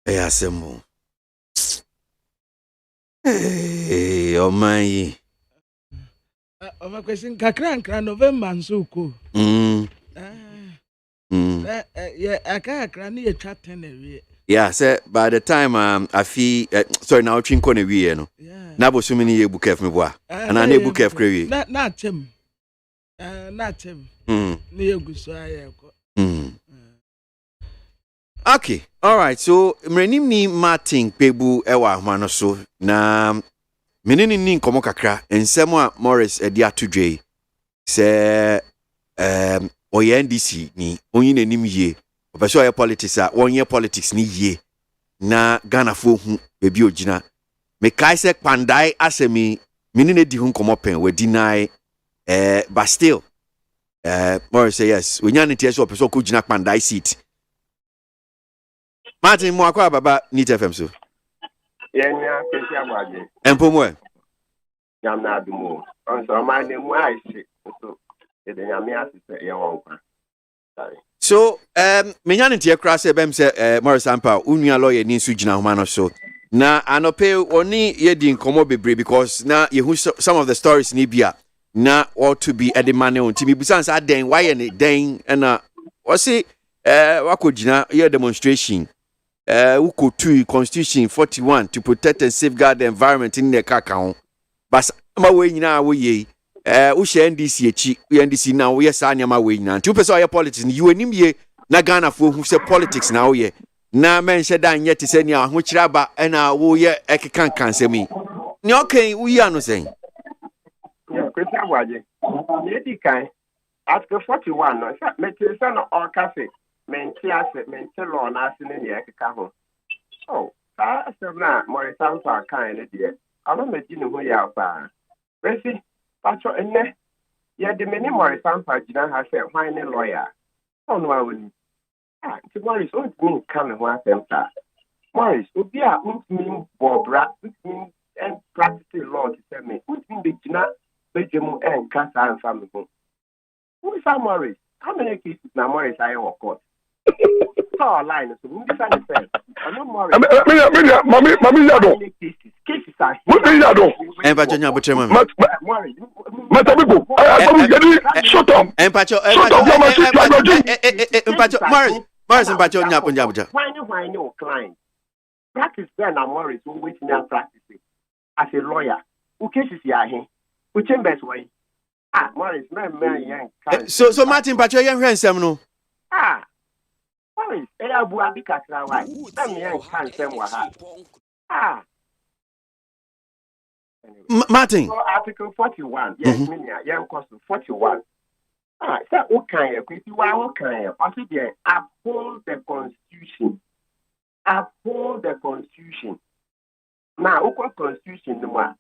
Assemble. Hey, oh my. Over question, Kakran, November, and so cool. Yeah, I can't cranny a chat 10 Yeah, sir, by the time I feel sorry now chin kone wi no. Na bo so many ye book of me boa. And I book of kre wi. Not him. Not him. Ne egu so ayeko. Okay. All right. So mrenim ni Martin Pebu ewa ahma so na menini ni nkomo kakra ensem a Morris edi atodwe se oye NDC ni onyin anim ye. Opeso ya politics a one year politics ni ye na Ghana fo hu bebi ogina me kai se pandai asemi menini di hu nkomo pen we deny but still Morris say yes we nyan ntia so opeso ko gina pandai seat Martin mo akwa baba Neat FM so Yenya kwesi ABOAGYE empomwe yam na adumo onso ma ne mu aise so e de nyame asise ye wonkwa So menya ne tie kra se bem se Morris Ampa unua lawyer ni nso gina homa no so na anope oni yedi nkomo bebre because na yehu some of the stories ni bia na ought to be edemane on timi busan sa den why ne den na o se wakogina ye demonstration ukotu constitution 41 to protect and safeguard the environment in the kakao bas ma we nyina wo ye wo she NDC echi NDC na wo ye sa nyama we nyina nti pese oye politics ni you anim ye na Ghana fo hu se politics na wo ye na men she dan ye te se ni ho kira ba na wo ye ekekan kansemi ni okay wo yi anu sen kwesi ABOAGYE ye kan article 41 no sa meti se no all cafe mente law na ase ne ye ekeka ho oh ka asebna Morris Ampa kan ne de ana meti ne ho ya pa kwesi pacho enne ye de many Morris Ampa gina ha se hwan ne lawyer ono awoni ti Morris o ti kan ho asenta Morris obi a ntimi bobra ntimi and practice law to say me ntimi be gina bejemu en kasa anfa me ho who is Morris? How many cases na Morris I work court? So line so we decide to I know Morris. Mami yado. Cases are. Mami yado. Empacho nya botrema. Morris. Matabigo. Shut up. Empacho Morris empacho nya ponja boja. Why no client? Practice then na Morris who wait na practice as a lawyer. Who cases ya he? Who chambers way? Morris, man, young. So Martin Pacho young handsome no. Morris, ABOAGYE Katra why? Man, young handsome wa Martin. So Article 41. Yes, young cost 41. So what kind of quickly what kind of also there uphold the constitution. Uphold the constitution. Now, what constitution no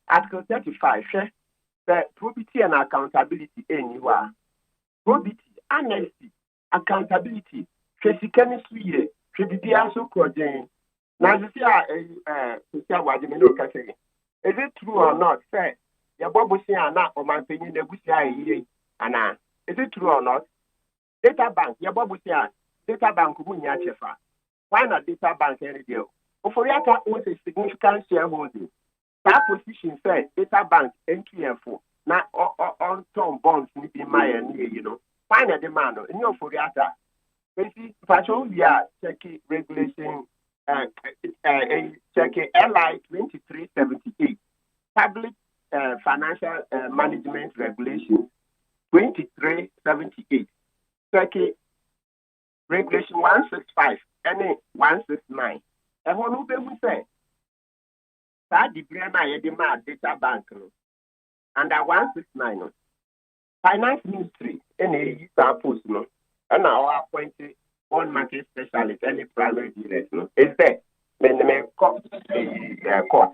Article 35, the probity and accountability anywhere. Probity, honesty, accountability. Physically, should be also project. Now, you see, is it true or not? Say, your Bobo say, or my opinion, the and is it true or not? Data bank, your Bobo say, data bank, why not data bank any deal? For your owns a significant shareholding. That position said data bank NTF4 now on term bonds need be my find a demand in your for the basically we are checking regulation checking LI 2378 public financial management regulation 2378 checking regulation 165 and 169 and what we say that the brand I demand data bank under 169 finance ministry any post no and now appointed one market specialist any primary dealers no is there when me court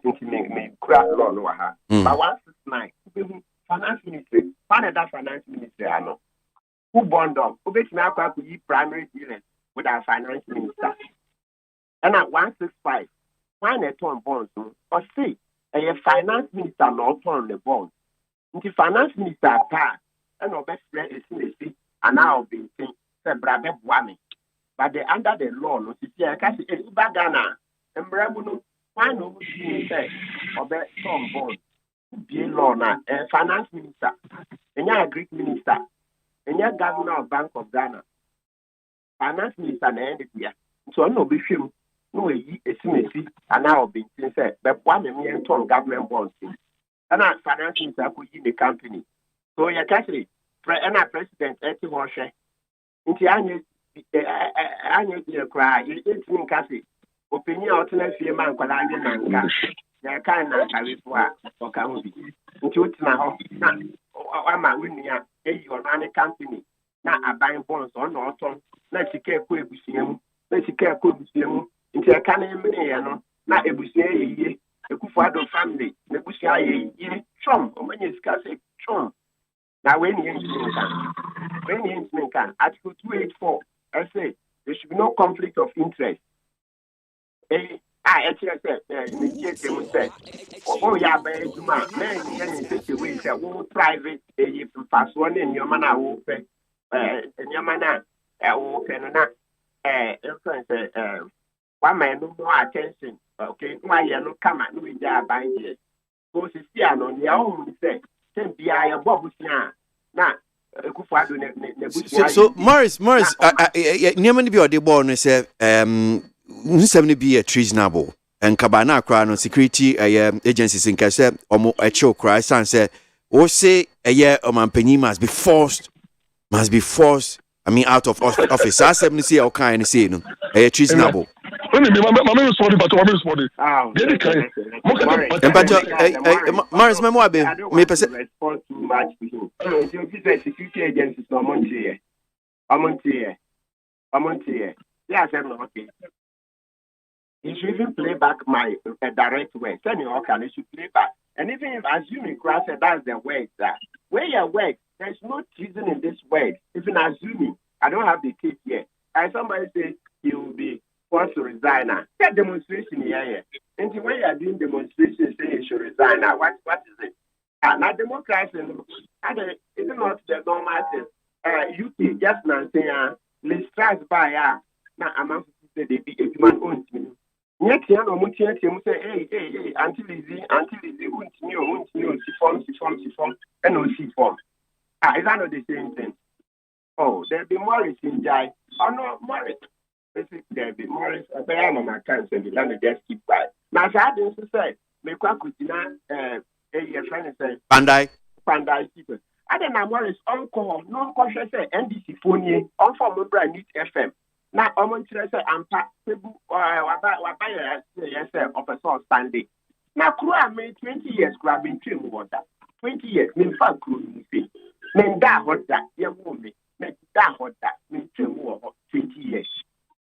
into me crack law no ha but 169 finance ministry that finance ministry I know who bond up who bet me akwa ku primary dealers with our finance minister and at 165 when a turn bonds or see a finance minister not turn the bonds. The finance minister pass and our best friend is in and now being said brother Wami. But they under the law, no see I can see a bagana and Brabuno why no say or bet turn bonds be law now a finance minister and your Greek minister and your governor of Bank of Ghana. Finance minister and end it here. So no be film. No, estimate and now being said, but 1 million ton government bonds. And our financing in the company. So you're actually president at the washer. Into annual cry, it's in Cassie. Opinion alternate man, Colanian, there kind of carry for or can be. Into it's now, I'm a winning a company. Now I buy bonds on autumn. Let's care quick with him. Let's care quick with him. Into a cannon, not a bussier, a Kufado family, the bussier, Trump, or when you discuss it, Trump. Now, when you can, Article 284, I say there should be no conflict of interest. I actually said, oh, yeah, but man, take away that private, if you pass one in your manner, and your manner. Okay, na influence one man no more attention. Okay, why you no come at no job by here. Go to see on your own say, send be I a bobusia. Now, so Morris, nearly be or the born say, 70 be a treasonable. And Cabana Crown security agencies in Cassette or a show cry, son said, or say a year of my penny must be forced. I mean, out of office. I said, see how kind of say, no, a treasonable. Morris, my mobile, may respond too much to him. Security agencies, no Montier. Yeah, I said, okay. He should even play back my direct way. Tell me, okay, he should play back. And even if assuming class that's the word that where your word, there's no treason in this word. Even assuming, I don't have the case yet. And somebody says he will be forced to resign now. That demonstration here. And when you are doing demonstration saying he should resign now, what is it? Now democracy is not the normal thing. UK just now saying let's try by now I'm going to say they be a human own to me. Next year, no mutia say, hey, until Lizzie, won't see form, and no see form. It's not the same thing. Oh, there'll be Morris in Jai. Oh, no, Morris. There'll be Morris. I am on my cancer, and let me just keep quiet. Now, I didn't say, make what could not, a friend say, Pandai people. I don't know Morris, uncle, no conscious, NDC phone, on for Mobile News FM. Now, I'm going to say, I'm of a sort Sunday. Now, crew I made 20 years, I've been trained water. 20 years, me fuck crew, men that hot that, you won't be, men that hot that, me train water 20 years.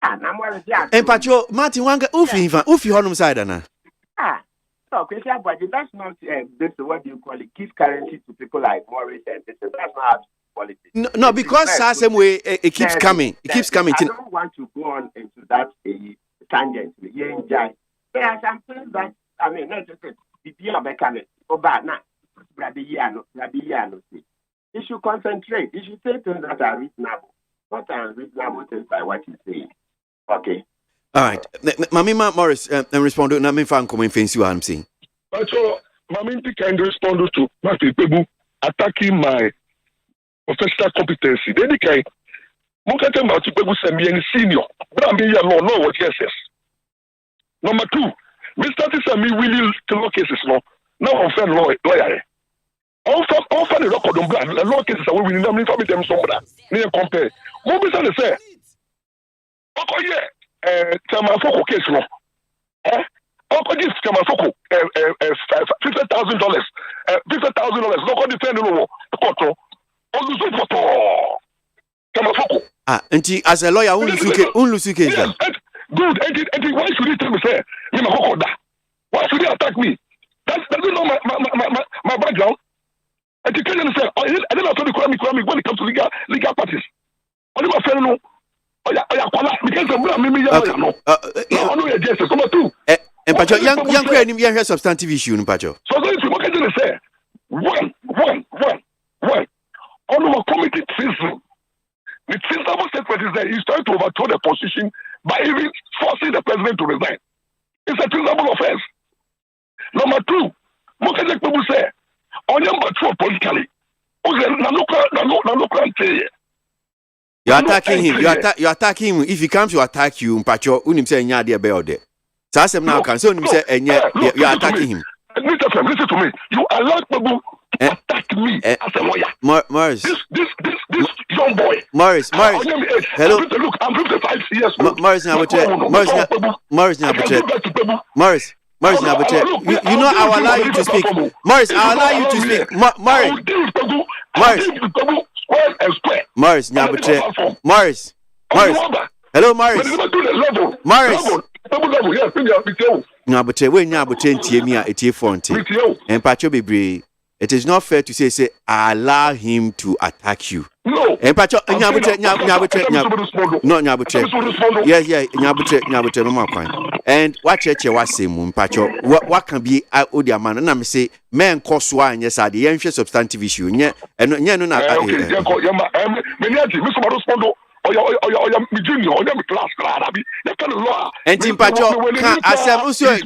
And I'm going to say, and Pacho, Martin Wanga, Ufi Honum Sidana. So, but that's not this what you call it, give currency to people like Morris and this. That's not politics. No, because the same way it keeps coming. It keeps coming. I don't want to go on into that tangent. You enjoy. There are some things that I mean, not just the deal of mechanics. Oh, but now, Rabiano. You should concentrate. You should say things that are reasonable, not unreasonable things by what you say. Okay. All right. Mamima Morris, and respond to Namin Fan coming fancy what I'm saying. But so, Maminti can respond to Matthew Pebu attacking my professional competency. Then he can Mukata Matthew Pebu Samian senior. But I'm being no what yes. Number two, Mr. Sami Willie to law cases law. Now I'm fair lawyer. Offer the record on brand, the law cases are winning them from them somewhere. Near compare. What was I say? Okay, yeah. Tamafoko case law. Uncle this Tamafoko $50,000. $50,000. No defend the law. Koto. Olusu photo. Tamafoko. As a lawyer, unlusuke. Yes, good. And why should he tell me say why should he attack me? Does he know my background? And he can't say I didn't have to call me when it comes to legal parties. Only my friend know. And Pacho, young substantive issue, Pacho. So what can you say? One. On our committee treason. The treasonable statement is that he's trying to overthrow the position by even forcing the president to resign. It's a treasonable offense. Number two, what can you say? On your mature politically. You're attacking him. You're attacking him. If he comes to attack you, Pacho, unim say nya de be ode. So as now can so unim say you're attacking him. Listen to me. You allow people to attack me as a lawyer. Morris. This young boy. Morris. Hello. Look, I'm 55 years old. Morris, you know I will allow you to speak. Morris, I will allow you to speak. Morris, hello, Morris. And Pacho Bebre, it is not fair to say I allow him to attack you. No. And Pacho, and what church was saying, Pacho, what can be Odia man? And I'm say, men cause one, yes, are the ancient substantive issue, and me junior, or me class, you can law. And Timpacho, Asam, also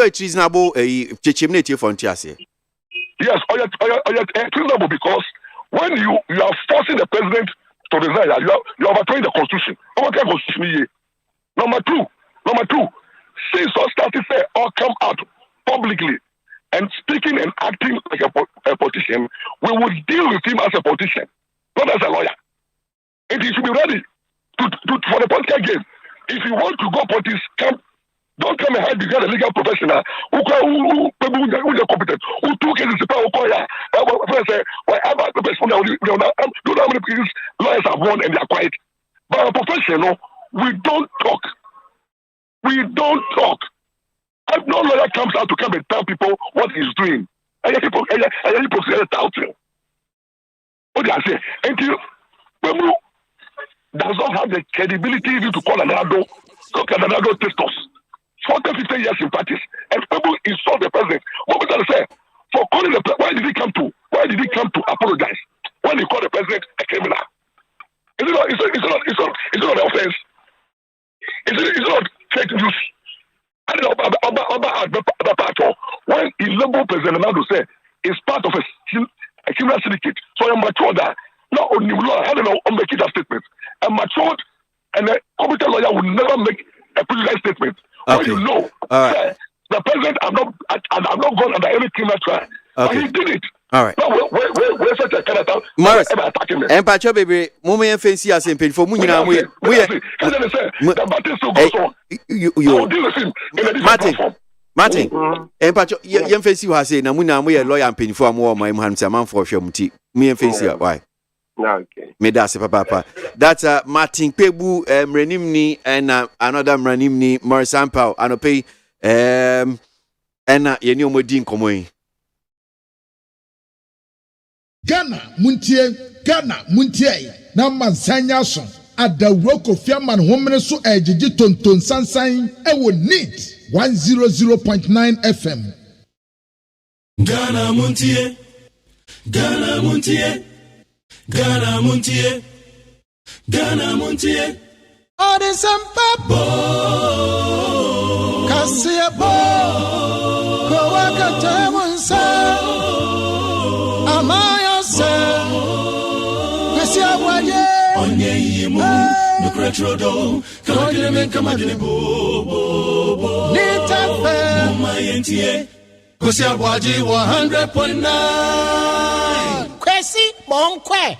treasonable a chimney for Tiasi. Yes, or treasonable because when you are forcing the president to resign, you are overthrowing the constitution. Constitution. Number two, since all started say all come out publicly and speaking and acting like a politician, we will deal with him as a politician, not as a lawyer. And he should be ready for the political game. If you want to go politics, don't come and hide behind a legal professional who are competent, who took cases to power, whatever the person, don't know how many cases lawyers have won and they are quiet. But a professional, we don't talk. And no lawyer comes out to come and tell people what he's doing. And people say what I say. Until Pebu does not have the credibility even to call another testos. 40, 50 years in practice. And Pebu insult the president. What was I say? For calling the president, why did he come to apologize? When he called the president a criminal? It's not an offense. It's not fake news. I don't know when he labeled President Ronaldo said it's part of a criminal syndicate. So I'm matured that not only law, I don't know, I'm making that statement. I'm matured and a competent lawyer will never make a prejudicial statement. Okay. When you know, the president, I'm not going under any criminal trial. But he did it. All right. Now, we're such a character. Morris, and Pacho baby, Mummy fancy as in pain for Munina. The battle still goes on. You deal with him in a different platform. Martin, and Pacho, young fancy was saying, Namuna, we are lawyer and paying for more, my hands a man for Shamuti. Me and fancy, why? Okay. Me that's papa. That's Martin Pebu, Renimni, and another Renimni, Morris Ampao, and pay, and you know, Modin Comoy. Ghana muntie na mansanya so adawro kofiaman homene so ejiji tonton sansan e wo need 100.9 FM. Ghana muntie Odesempabo Kasiabo Kowakatemunsa Amayose Kwesi Aboagye Onye yimu Nukretrodo Kamadine bo Nitafe Mumayentie Kwesi Aboagye 100.9 Kwesi Bonkwe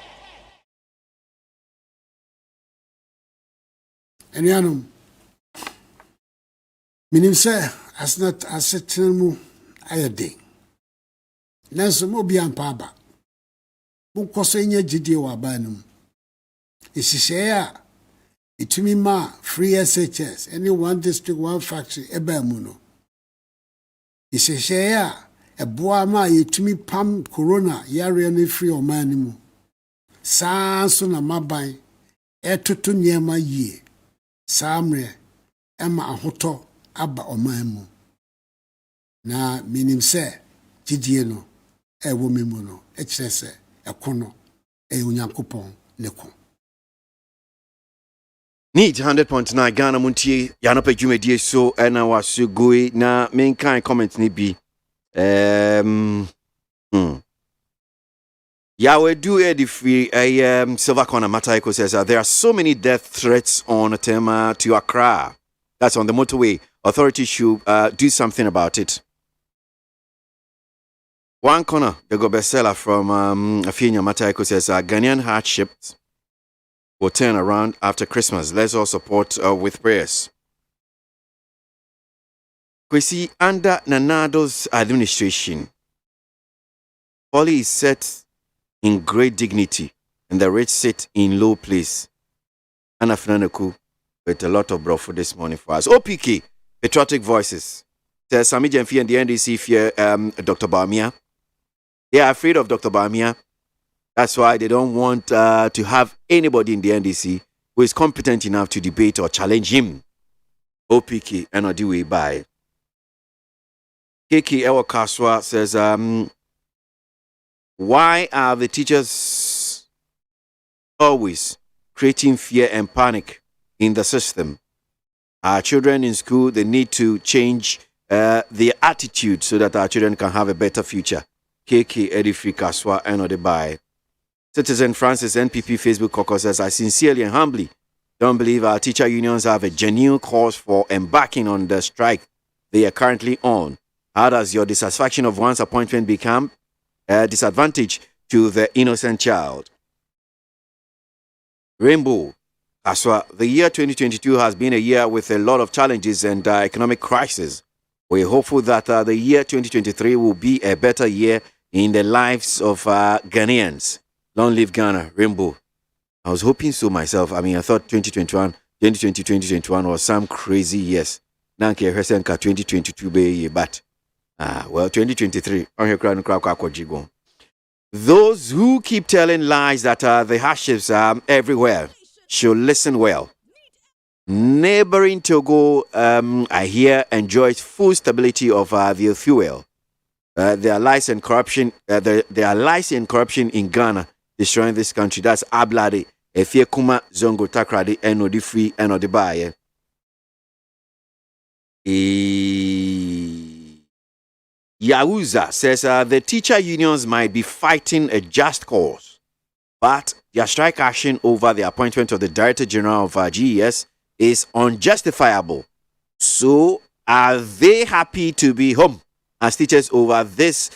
Anuanom, menim sɛ asetena mu ayɛ den. Nanso mo bi ampa aba. Monkɔ so nya gyidie wɔ aban no mu. Ehyehyɛ a etumi ma free SHS, any one district, one factory eba mu no. Ehyehyɛ a ɛboa ma yɛtumi pam corona yare no free ɔman no mu. Saa so na maban ɛtoto nneɛma yie. Samre ema ahoto aba oman mu na minim se gidie no ewo memu no ekire se ekono onyankopon ne ko Need 100.9 Ghana muntie ya no pa dwumadie so na wasugoi na menkan comment ni bi Yahweh do the free Silver Corner Mataiko says there are so many death threats on Tema to Accra. That's on the motorway. Authorities should do something about it. One corner, the go bestseller from Afinia Mataiko says Ghanaian hardships will turn around after Christmas. Let's all support with prayers. Kwesi, under Nanado's administration, Polly is set in great dignity, and the rich sit in low place. Anna Fnaneku with a lot of bro for this morning for us. OPK, Patriotic Voices. Says Sami Jemfi and the NDC fear Dr. Bamia. They are afraid of Dr. Bamia. That's why they don't want to have anybody in the NDC who is competent enough to debate or challenge him. OPK, and I'll do it by. KK Ewa Kaswa says, why are the teachers always creating fear and panic in the system. Our children in school, they need to change their attitude so that our children can have a better future. KK Edifri Kaswa and Odebai. Citizen Francis NPP Facebook caucus says, I sincerely and humbly don't believe our teacher unions have a genuine cause for embarking on the strike they are currently on. How does your dissatisfaction of one's appointment become a disadvantage to the innocent child? Rainbow Kaswa, the year 2022 has been a year with a lot of challenges and economic crisis. We're hopeful that the year 2023 will be a better year in the lives of Ghanaians. Long live Ghana, Rainbow. I was hoping so myself. I mean, I thought 2020, 2021 was some crazy years. Nanke Hesenka 2022 be but well, 2023. Those who keep telling lies that the hardships are everywhere should listen well. Neighboring Togo, I hear, enjoys full stability of their fuel. There are lies and corruption. There are lies and corruption in Ghana, destroying this country. That's Ablade, Efie Kuma, Zongo Takrade, Enodi Free, Enodi Baye. Yahuza says the teacher unions might be fighting a just cause, but their strike action over the appointment of the Director General of GES is unjustifiable. So are they happy to be home as teachers over this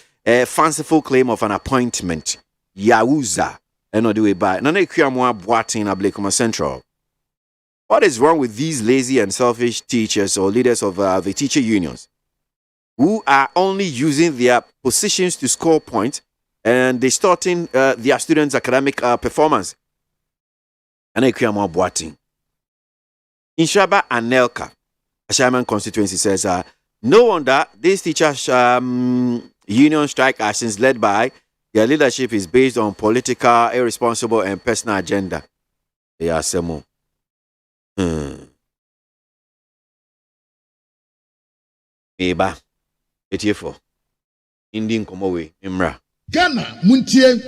fanciful claim of an appointment? Yahuza. Central. What is wrong with these lazy and selfish teachers or leaders of the teacher unions who are only using their positions to score points and distorting their students' academic performance? In Shaba and Nelka, a Shaman constituency says, no wonder these teachers' union strike actions led by their leadership is based on political, irresponsible, and personal agenda. They are some. Eba, 84. Indian Komowe, Imra. Ghana, Muntie,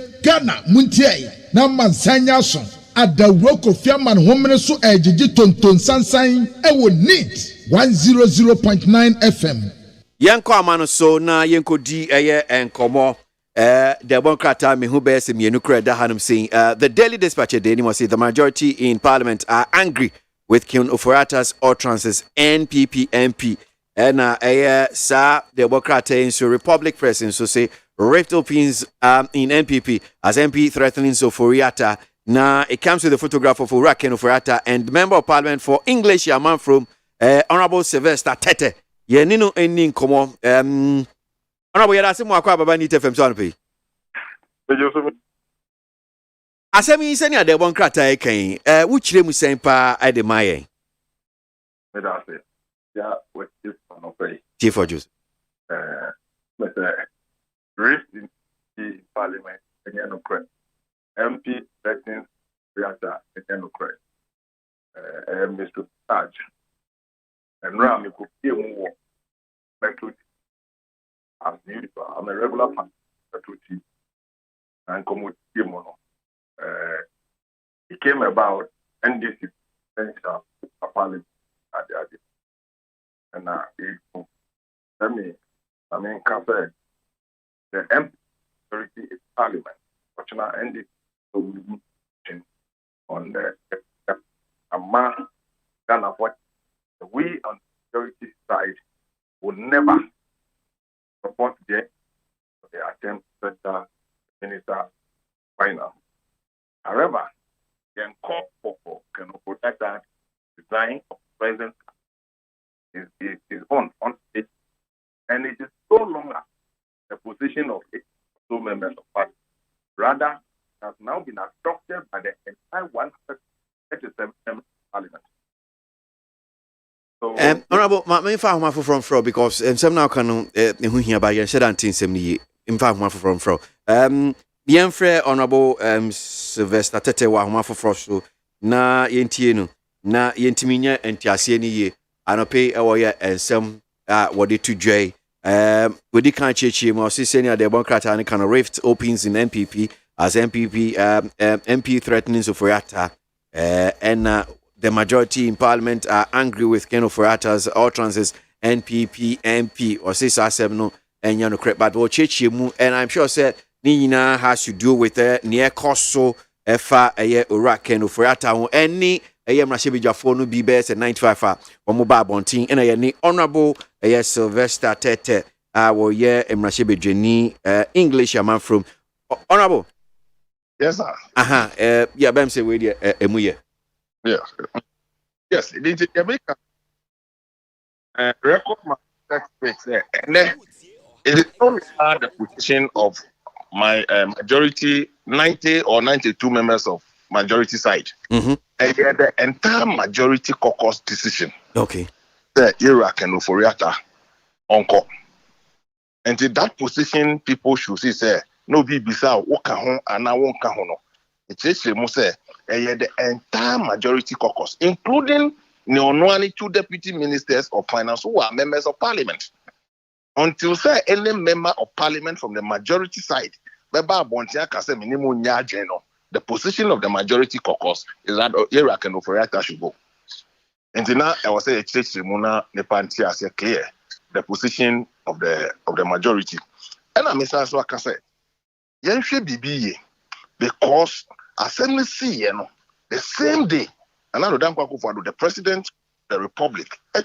Naman Sanyason. At the work of Fiaman Homene so ejiji tonton sansan ewo NEET 100.9 FM. Yanko amano so na yanko di eye enkomo Democrat me who bears me nukre da hanum saying the Daily Dispatch Daily must say the majority in Parliament are angry with Ken Oforiatta's utterances NPP MP and sa Democrat in so Republic Press so say rift opens in NPP as MP threatening Oforiatta. Now, it comes with a photograph of Ken Oforiatta and Member of Parliament for English Yaman from Honorable Sylvester Tete. Yenino ending komo. Honorable Yadasimu Akwa Baba Nite FM Sonpe. Asemi seni ade bon krata eken. Wuchire mu sempa ade maye. Medase. Ya what is on pay. Chief of Justice. But rift in the Parliament again of MP President Reactor again of Mr. Taj and Ram you could hear more as usual. I'm a regular fan and come with him. It came about NDC Parliament at the and let me compare the MP authority is Parliament. Fortunately, NDC on the amount than of what we on the security side would never support the attempt to set minister final. However, the call for can protect that design of presence is on it, and it is no longer the position of two members of party. Rather, has now been adopted by the entire 137 Parliament. So, Honorable, my father from Fro because some now can hear by your said antin 70 in fact from Fro. Bien frère Honorable Sylvester Tete wa Fro so na yentienu na yentiminya entiase ni ye anope ewoye ensem wode to dwai we di kan chechi mo si senior Democrat and kind of rift opens in NPP as MP threatening Oforiatta and the majority in parliament are angry with Ken Ofori-Atta's utterances. NPP MP or say no and you know but mu and I'm sure said Nina has to do with near coso efa ora Ken Ofori-Atta any Mrashebi no be best at 95 or mobile bonting and any honorable Sylvester Tete our Mrashebi Jenny English man from honorable. Yes, sir. Yeah, Bam say we emuye. Yes, it is Jamaica. Record my text there. And then it is only the position of my majority 90 or 92 members of majority side. Mm-hmm. And the entire majority caucus decision. Okay. The Iraq and Ofori-Atta uncle. And to that position, people should say, no be bisa woka ho ana wonka ho no. It's say the entire majority caucus, including the 2 deputy ministers of finance who are members of parliament. Until say any member of parliament from the majority side, the position of the majority caucus is that Iraq and Ofori-Atta should go. And now I was saying clear the position of the majority. And I miss as I say, because assembly see the same day, and I don't know the president of the republic, a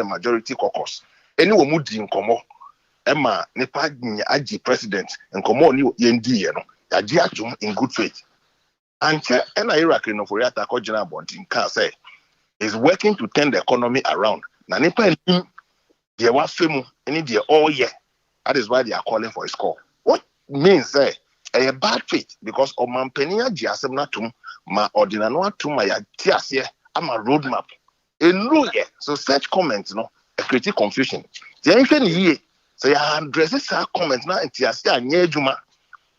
majority caucus. Anyone mudi in Komo, Emma Nepa Aji president, and Komo new yendi in good faith. And Iraq and Ofori-Atta Kojana Bontin can say is working to turn the economy around. Na Nepa they were famous, and they all year. That is why they are calling for a score. What means a bad faith because o mampenia jiasem na tum ma ordinano atum ma ya tiasie ama roadmap enu ye so such comments no create confusion the anything ye so ya address this comment na tiasie anya adwuma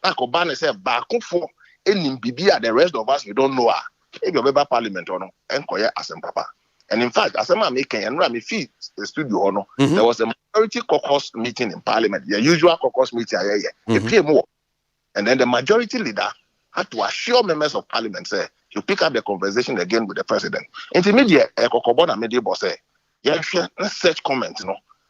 na ko ba na say baakofo enim bibia the rest of us we don't know if you be parliament or no enkoye asem papa. And in fact asem am making and me fee the studio no there was a majority caucus meeting in parliament the usual caucus meeting here and then the majority leader had to assure members of parliament, say, you pick up the conversation again with the president. Intermediate, Kokobona media boss say, let's search comments,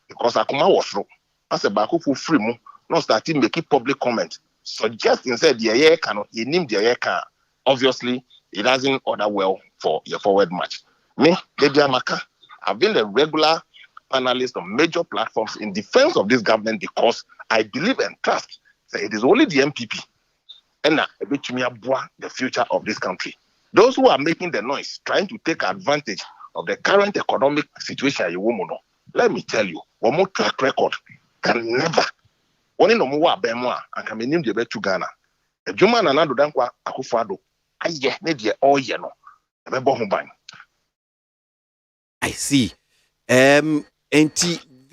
because Akuma was through. As a Baku free mo, no starting making public comment. Suggesting said the air cannot, you name the air can. Obviously, it doesn't order well for your forward match. Me, Dedia Maka, I've been a regular panelist on major platforms in defense of this government because I believe and trust. It is only the MPP and the future of this country. Those who are making the noise, trying to take advantage of the current economic situation, let me tell you, one more track record can never. Only no more Bemwa and can be named the to Ghana. A Juma and Nando Dankwa Akufado, I get media all yeno. I see.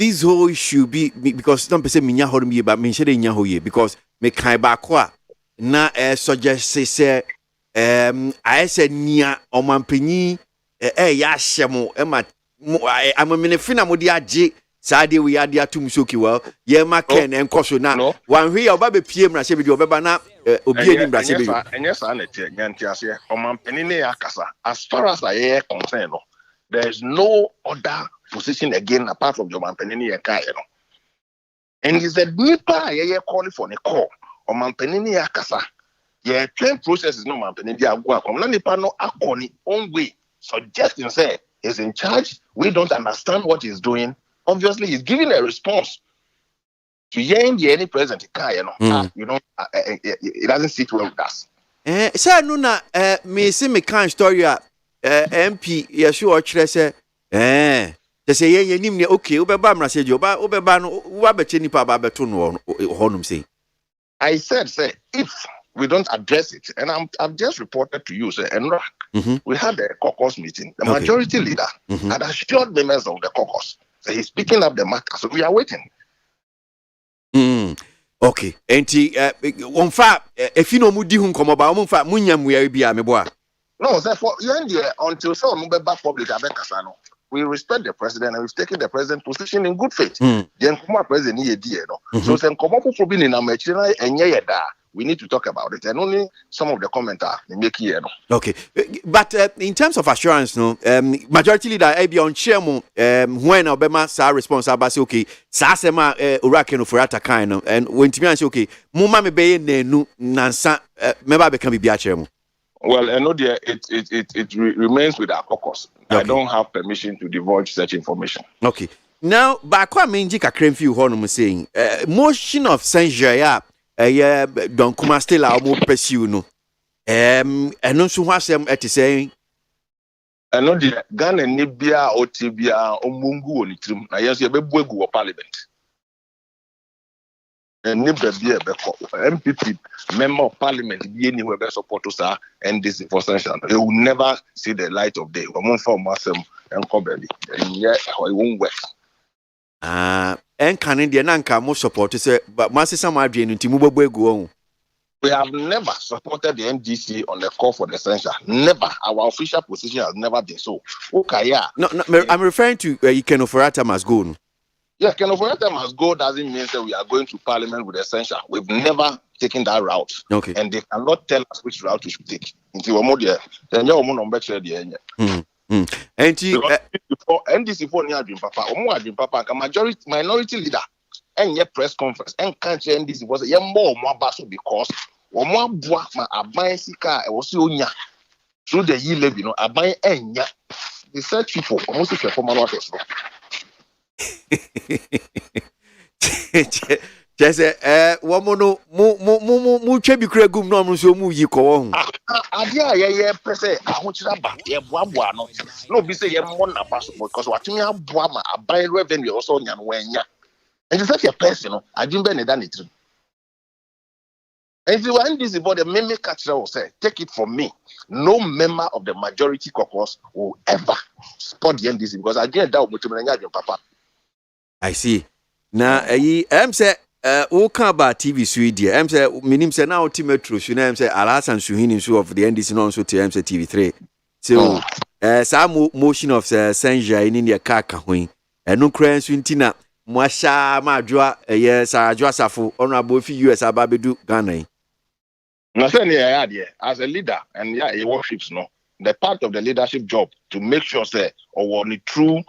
This whole issue be because some person minya ho me but me shede nya ho ye because me kan ba kwa na suggest say I said nia omampanyi ya hyemo e ma amamene fina modi age saade we ade atum soki well ye ma ken enkoso na wan hwe ya oba be pie mra shebe di obeba na obi ani mra shebe enye sa na tie nyanti ase omampani ne yakasa as far as I am concerned there is no other position again apart from your Mampenini Yakaya. And he said, Nipa, ye calling for a call or Mampenini Yakasa. Your train process is no Mampenini Agua, Nipa no Akoni, own way. Suggesting, say, he's in charge. We don't understand what he's doing. Obviously, he's giving a response to any president. It doesn't sit well with us. Sir, Nuna, me see me kind story. MP, yes, you are say, they say, yeah, you okay, Ubeba Mrasejo, Ubeba, Wabachini Paba Tun Honum say. I said, say, if we don't address it, and I've just reported to you, say, and we had a caucus meeting. The majority leader had assured members of the caucus. So he's picking up the matter. So we are waiting. Okay. And on fa if you know Mudi Hun come about Munfa Munyam we be a meboa. No, therefore, until so public we respect the president and we've taken the president's position in good faith. Then come president so then come up for being in a and we need to talk about it. And only some of the commenters make here. Okay, but in terms of assurance, no, majority leader be on chairman when Obama sa responsible say okay, sa sema Urake for kind and when to me say okay, muma me be ne nansa member become be chairman. Well, I know it remains with our caucus. Okay. I don't have permission to divulge such information. Okay. Now, back when Minji Kakrem few honum saying motion of censure yeah don't come still almost pursue no. And also what them at saying I know the Ghana Nibia or Tibia or Mungu on it. I yes, you be Buegu parliament. And Nibia MPP member of parliament be anywhere be support to sir and this for sanction. They will never see the light of day. We won't form ourselves and cover it. And yet it won't work. And Canadian Nanka more support to say, but Master Samadri and Timubo Buegu. We have never supported the NDC on the call for the censure. Never. Our official position has never been so. Okay, yeah. No, I'm referring to Ken Oforiatta must go. Yeah, Ken Oforiatta must go doesn't mean that we are going to parliament with the censure. We've never taken that route. Okay. And they cannot tell us which route we should take. Until we're more there. Then you're more on better there. NDC for near Dream Papa, or more Dream Papa, a minority leader. And your press conference and country NDC was a more basso because or more bois a buying sika was so through the year levy, a buying and ya. The search people almost if you're from a just woman mo chebi kregum no mo so mu yi ko ho adia ye pese ahochira ba ye boaboa no be say ye mo na basso because watimi aboa ma aban revenue also nya no wanya. And it's such a person, I didn't bend it down it. And if you want this about the meme catcher will say, take it from me. No member of the majority caucus will ever support the NDC because I didn't doubt Papa. I see. Now, I'm say, okay about TV Sweden. I'm say, minim say now ultimate truth. You know, I'm say, Alasan Suhini show of the NDC non so to I'm say TV3. So, some motion of censure in India kaka and no crane swintina. Mwasha Madra, yes, Josafu, honorable for US Ababedu Ghana. Nothing here, as a leader, and yeah, he worships no. The part of the leadership job to make sure say or the true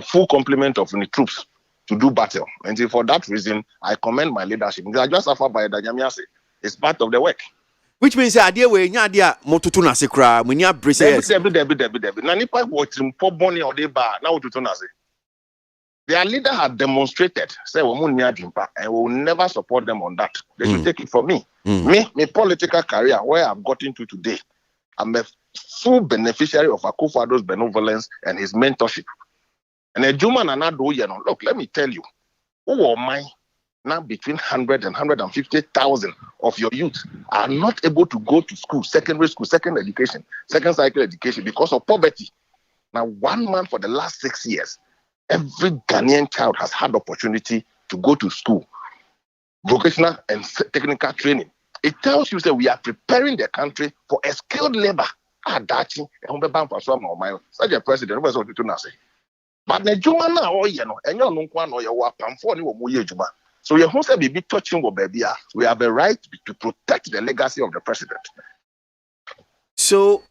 full complement of the troops to do battle. And for that reason, I commend my leadership. Because I just suffer by the Jamiase. It's part of the work. Which means idea we nyadia motutuna sekra, munya braces. Debi. Nanipa watching for bonnie or deba now to say. Their leader had demonstrated, say, and will never support them on that. They should take it from me. My political career, where I've gotten to today, I'm a full beneficiary of Akufo-Addo's benevolence and his mentorship. And a Juma and Ado, look, let me tell you, who are mine now between 100 and 150,000 of your youth are not able to go to school, secondary school, second cycle education because of poverty. Now, 1 month for the last 6 years, every Ghanaian child has had opportunity to go to school, vocational and technical training. It tells you that we are preparing the country for a skilled labor. Such a president, but the Juma now, and you're no one or your pam for you. So your home be touching what baby. We have a right to protect the legacy of the president. So,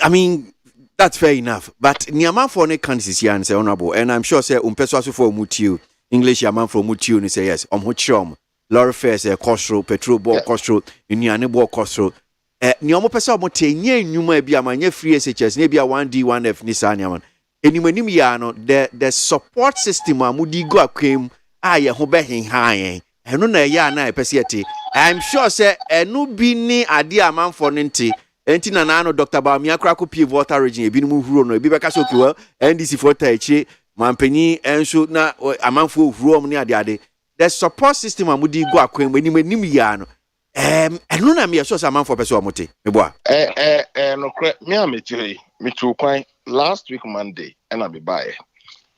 I mean, that's fair enough. But Niaman for ne candidates here and say honorable, and I'm sure say umpeso for mutiu English yaman for mutiu ni say yes. Hochom, lorry fares costro, petrol ball costro, uniane ball costro. Niomo pesa mo tenye nyuma bi amanye free SHS ne bia 1D 1F ni sa nyaman. Enimanim ya no the support system amudi go akwem aye ho be henhan. Eno na ya na epese ete. I'm sure say enu bi ni ade amanfo ne nti enti na na no Dr. Bamia Krako P Water region ebi mu huro no ebi beka so kiwa NDC for taichi mampanyi enso na amanfo huro mu ne ade the support system amudi go akwem enimanim ya no eno na me so amanfo pese omote meboa no kre me amechiri me tu kwan last week Monday and I be by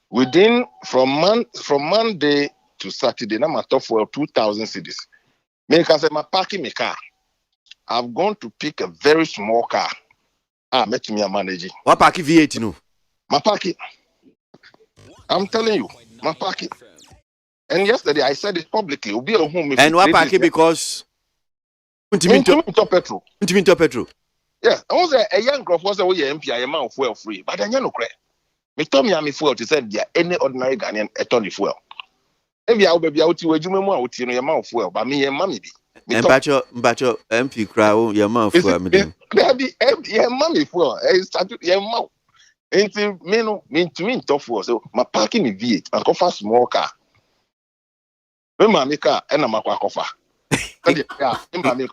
within from Monday to Saturday na matter for 2,000 cedis me can say my parking my car. I've gone to pick a very small car. Met me a manager. What parking V8 no? My parking. I'm telling you, my parking. And yesterday I said it publicly. We'll be at home. And what parking because Untiminto petrol. Untiminto petrol. Yes, I was a young girl was a MP, I am fuel free, but I know credit. Me told me I'm fuel to send ya any ordinary Ghanaian a ton of fuel. Maybe I'll be out to a Juma out in your mouth fuel, but me and mammy. And Bacho MP crowd, your mouth for me. Yeah, mammy fuel, I started your mouth. Ain't me no mean to me tough was so my parking in V8 and cover small car. Me mammy car and a macwa cover. Yeah,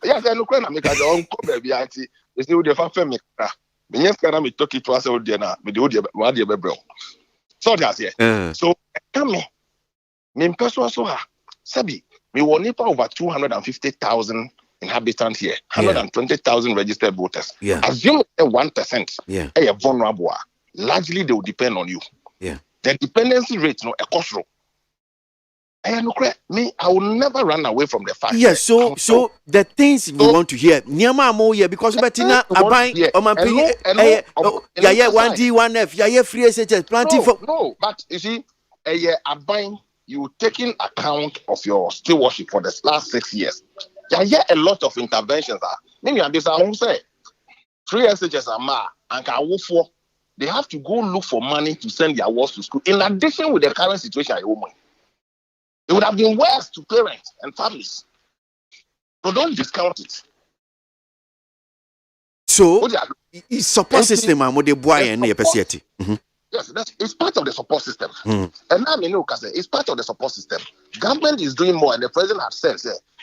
yes, I know when I make a own baby auntie. You see, the family make car. Me yes, can I me talk it to us out there now? Me do the what the bro. So that's it. So come me person so ha. Sabi, me want nipa over 250,000 inhabitants here, 120,000 registered voters. Yeah. Assume 1%. Yeah. Are vulnerable. Largely, they will depend on you. Yeah. The dependency rate, no, a cost row. Me, I will never run away from the fact. Yes, so the things we want to hear, Niama mo here because Betina Abai on my opinion, yeah, 1D, 1F, yeah, free SHS, planting for. No, but you see, Abai, you taking account of your stewardship for the last 6 years. Yeah, a lot of interventions are. Maybe I'm this, I won't say. Free SHS are ma, and for they have to go look for money to send their wards to school. In addition with the current situation at home. It would have been worse to parents and families. So don't discount it. So, it's support system and what they buy and they appreciate. Yes, it's part of the support system. And now, it's part of the support system. Government is doing more, and the president has said,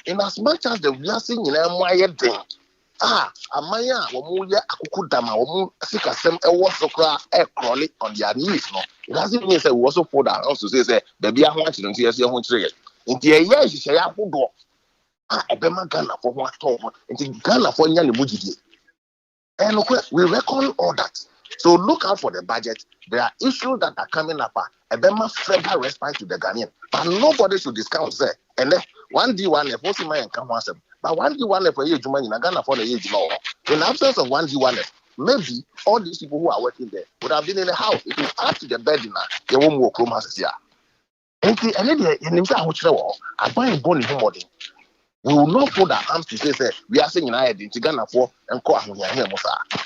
in as much as the we are seeing in thing, Amaya, Wamuya, Akukudama, Wamu, Sikasem, Ewasokra, crawling on their knees. No, it doesn't mean that we also put down also say, baby, I want you to see your own trade. In the year, you say, I put go. A Bema Ghana for one talk, and Ghana for Yan Mujidi. And we reckon all that. So look out for the budget. There are issues that are coming up. A Bema federal response to the Ghanaian. But nobody should discount that. And then 1D1F, what's in my income? But 1D1F for age money, Ghana for the age more. In absence of 1D1F, maybe all these people who are working there would have been in the house. If you add to the bed dinner, they won't walk home as here. And then I find born in home. We will not put our arms to say, we are saying in Ghana for and call here.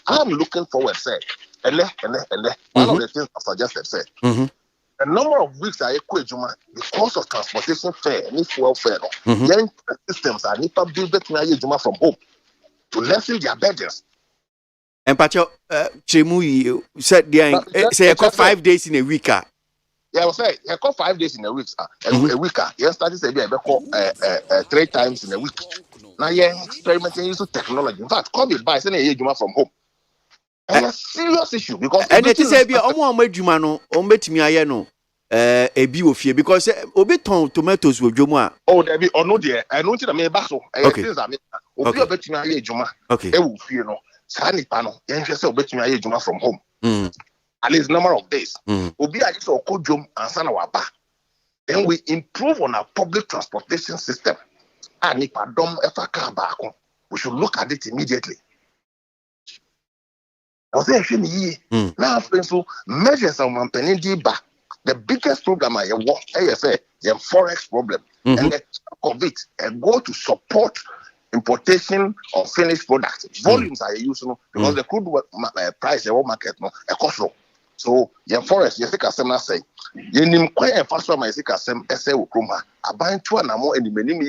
I'm looking forward, say, and one of the things I suggested, say. The number of weeks I equate because of transportation fare, any fuel fare, young systems are need to build Juma from home to lessen their burdens. And Pacho, Chemu said, say, I got 5 days in a week. Yeah, I was saying, I got 5 days in a week. A week. You started to say, I call 3 times in a week. Now, you're experimenting using technology. In fact, call me by sending a Juma from home. And a serious issue because and it is a be almost Jumano, Ombetimi no. A be of fear because Obeton tomatoes with Juma. Oh, there be or no dear. I know that I may basso. Okay. Okay. Juma. Okay. Will fear no. Sani pano. Interest of betting Juma from home. At least number of days. Obi I just or Jum and Sanawaba. Then we improve on our public transportation system. And if I don't ever come back, we should look at it immediately. I was saying, now, so measures on Mampenin back. The biggest problem I want, AFA, the forex problem, and the top of it, go to support importation of finished products. Volumes are used because the crude price, the market, a cost. So, the forex, you think as I say, you need quite a fast one. I think as I say, I buy 2 and more in the minimum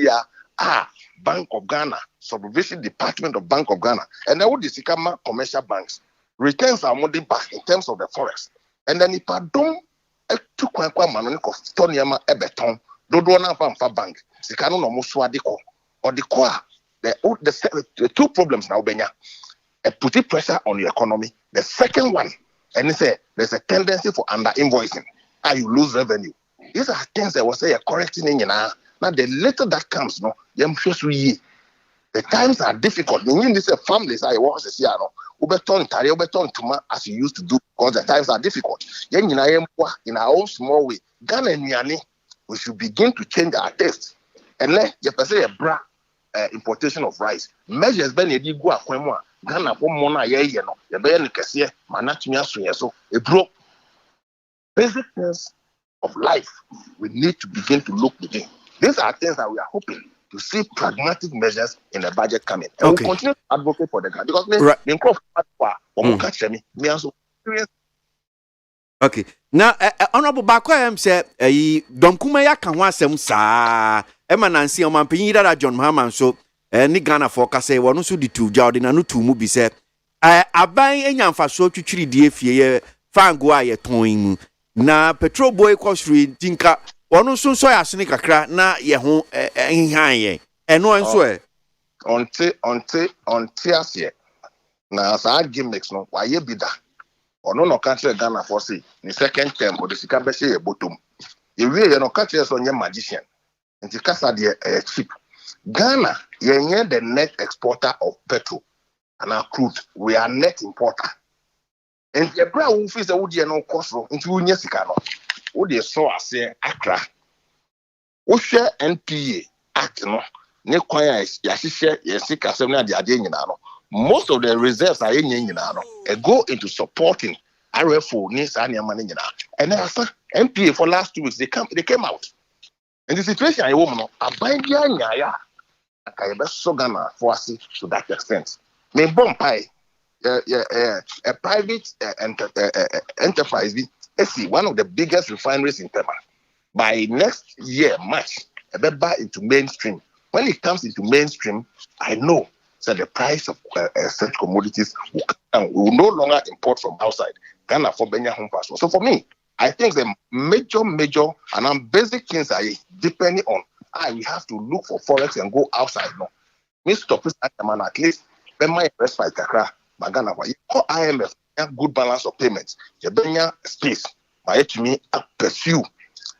Bank of Ghana, Supervision Department of Bank of Ghana, and I would discover commercial banks. Returns are more back in terms of the forex. And then if I don't to Quanqua Manon of Tonyama Ebeton, Dodona Famfa Bank, Sikano no Muswadiko, or the core, the 2 problems now, Benya. Put pressure on your economy. The second one, and there's a tendency for under invoicing. You lose revenue. These are things that was say correcting in now. Now the later that comes, no, the times are difficult. Meaning this families I was here, no. Ubeton Tuma as you used to do because the times are difficult. In our own small way, Ghana and Niani, we should begin to change our taste. And let you say a bra importation of rice. Measures Ben Edigua Quemwa, Ghana for Mona Yeno, the Bayan Cassia, Manatumia so a bro. Basic things of life we need to begin to look within. These are things that we are hoping to see pragmatic measures in the budget coming. And we'll continue to advocate for the Ghana because me also experience. Okay. Now, Honorable Bakwayam said, Donkuma ya kan wasem sa Emma Nancy o mampinyi da John Mahama so ni Ghana for kase wonu so di tu jawde na no tu mu bi se aban enyamfa so twitwiri die fie ye fango aye ton mu na petrol boy kosri tinka wonu so so ya sene kakra na ye ho enhan ye eno enso onte asie na sa gimmicks no wa ye bida ono no country Ghana for say ni second term or the sika be say bottom e wie ye no country so nye magician nti kasa de cheap Ghana ye the net exporter of petrol and our crude we are net importer and the bra wo fi say wo de no cost no nti wo nya sika no wo de so ase akra wo hwe NPA act no ne kwan ya hyehyɛ ye sika asem na de ade nyina no most of the reserves are in go into supporting RFO ni sa nyama nyina and asa MPA for last 2 weeks they came out and the situation I woman no aban dia nyaya aka be so Ghana for us to that extent me bompai a private enterprise see one of the biggest refineries in Tema by next year March back into mainstream. When it comes into mainstream I know that the price of such commodities will come down. We will no longer import from outside. Ghana for Benya home passport. So for me, I think the major and basic things are depending on we have to look for forex and go outside. No, me stop this at least when my respite kakra, Ghana IMF good balance of payments. The Benya space by to me pursue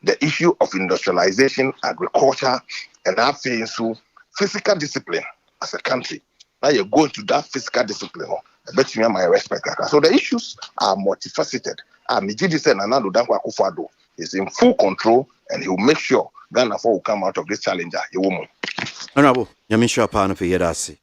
the issue of industrialization, agriculture, and our physical discipline as a country. Now you go into that physical discipline. I bet you my respect. So the issues are multifaceted. Mijidi and Nana Dankwa Akufo-Addo is in full control, and he will make sure Ghana will come out of this challenge. Honorable, Yamisha Pano Piyadasi.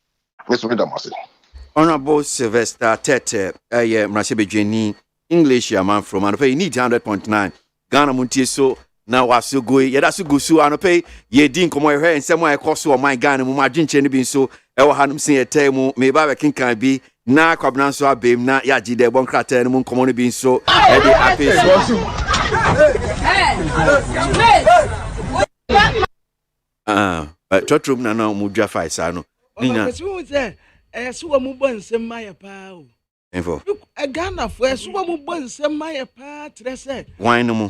Honorable Sylvester Tete, Mrasebe Jenny, English man from Anope, you need 100.9. Ghana Montie so. Now was go yada so go so anope ye din komo ehwe nsem a ekoso o my Ghana mu madwenche ne bi nso e wo hanum sen etemu me ba be kinkan bi na kwabna nso abem na ya gide bon krata ne mu komo ne bi nso e de ape so totrum na no mu dwa fa isa no nina so wa mu bon nsem ma ya pa o info Ghana fo so wa mu bon nsem ma ya pa tre se wine no mu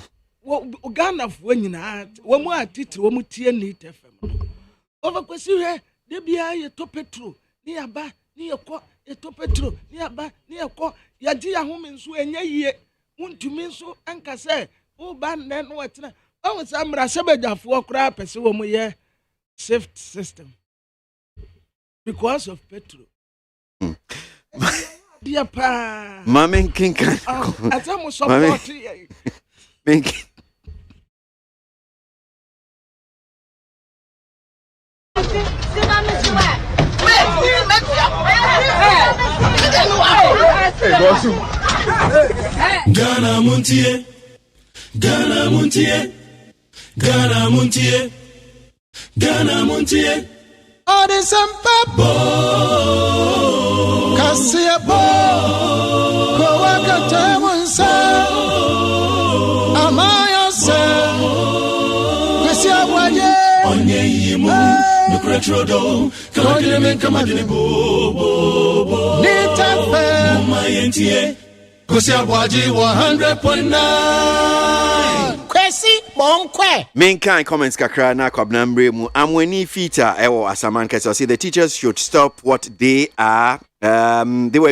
Ghana for nyina wo mu atiti wo mu tie ni tefem over kwesi he de bia ye to petro ni aba ni ye ko ye to petro ni aba ni ye ko ya di ya home nso enya yie untumi nso anka se wo ba ne no wetena o sa mra sebejafo kra pese wo mu ye safety system because of petrol dia pa mama kinkan atamu support Mink Ghana Montie, Ghana Montie, Ghana Montie, Ghana Montie. All the sampa Kasia bo Kowaka Temunsa Amaya se Kwesi ABOAGYE Onye yimu Nukretrodo Kamadine Kamadine bo Nitafe Mama yentie KWASI ABOAGYE 100.9 Kwesi Bonkwe main kind comments kakra na kwabna mbre mu amweni fita ewo asamanka so say the teachers should stop what they were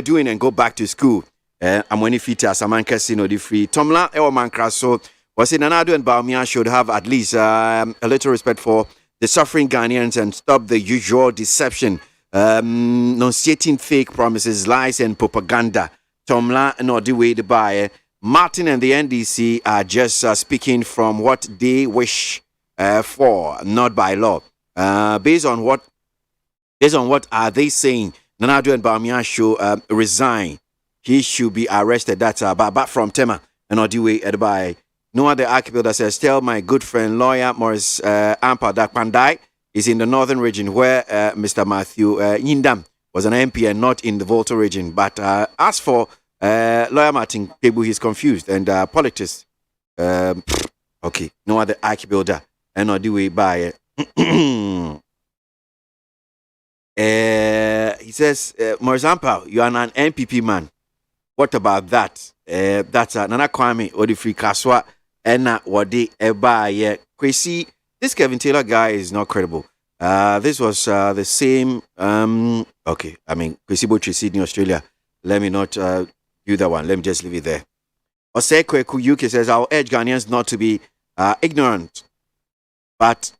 doing and go back to school. Amweni fita asamanka sino di free Tomla ewo mankra so was say Nanado and Baumia should have at least a little respect for the suffering Ghanaians and stop the usual deception, enunciating fake promises, lies and propaganda. Tomla no the way to buy Martin and the NDC are just speaking from what they wish for, not by law. Based on what are they saying? Nanado and Baumia should resign. He should be arrested. That's but from Tema and all the way by no other archibald says, tell my good friend lawyer Morris Ampa that Pandai is in the northern region where Mr. Matthew Yindam was an MP and not in the Volta region. But as for Lawyer Martin Pebu, he's confused. And politics, okay, no other arch builder. And not do we buy it. He says, Morzampa, you are an NPP man. What about that? That's Nana Kwame or the Free Kaswa and Wadi Eba. KWASI, this Kevin Taylor guy is not credible. This was the same. Okay, I mean, KWASI Botry Sydney, Australia. Let me not do that one. Let me just leave it there. Osekwe UK says, I'll urge Ghanaians not to be ignorant, but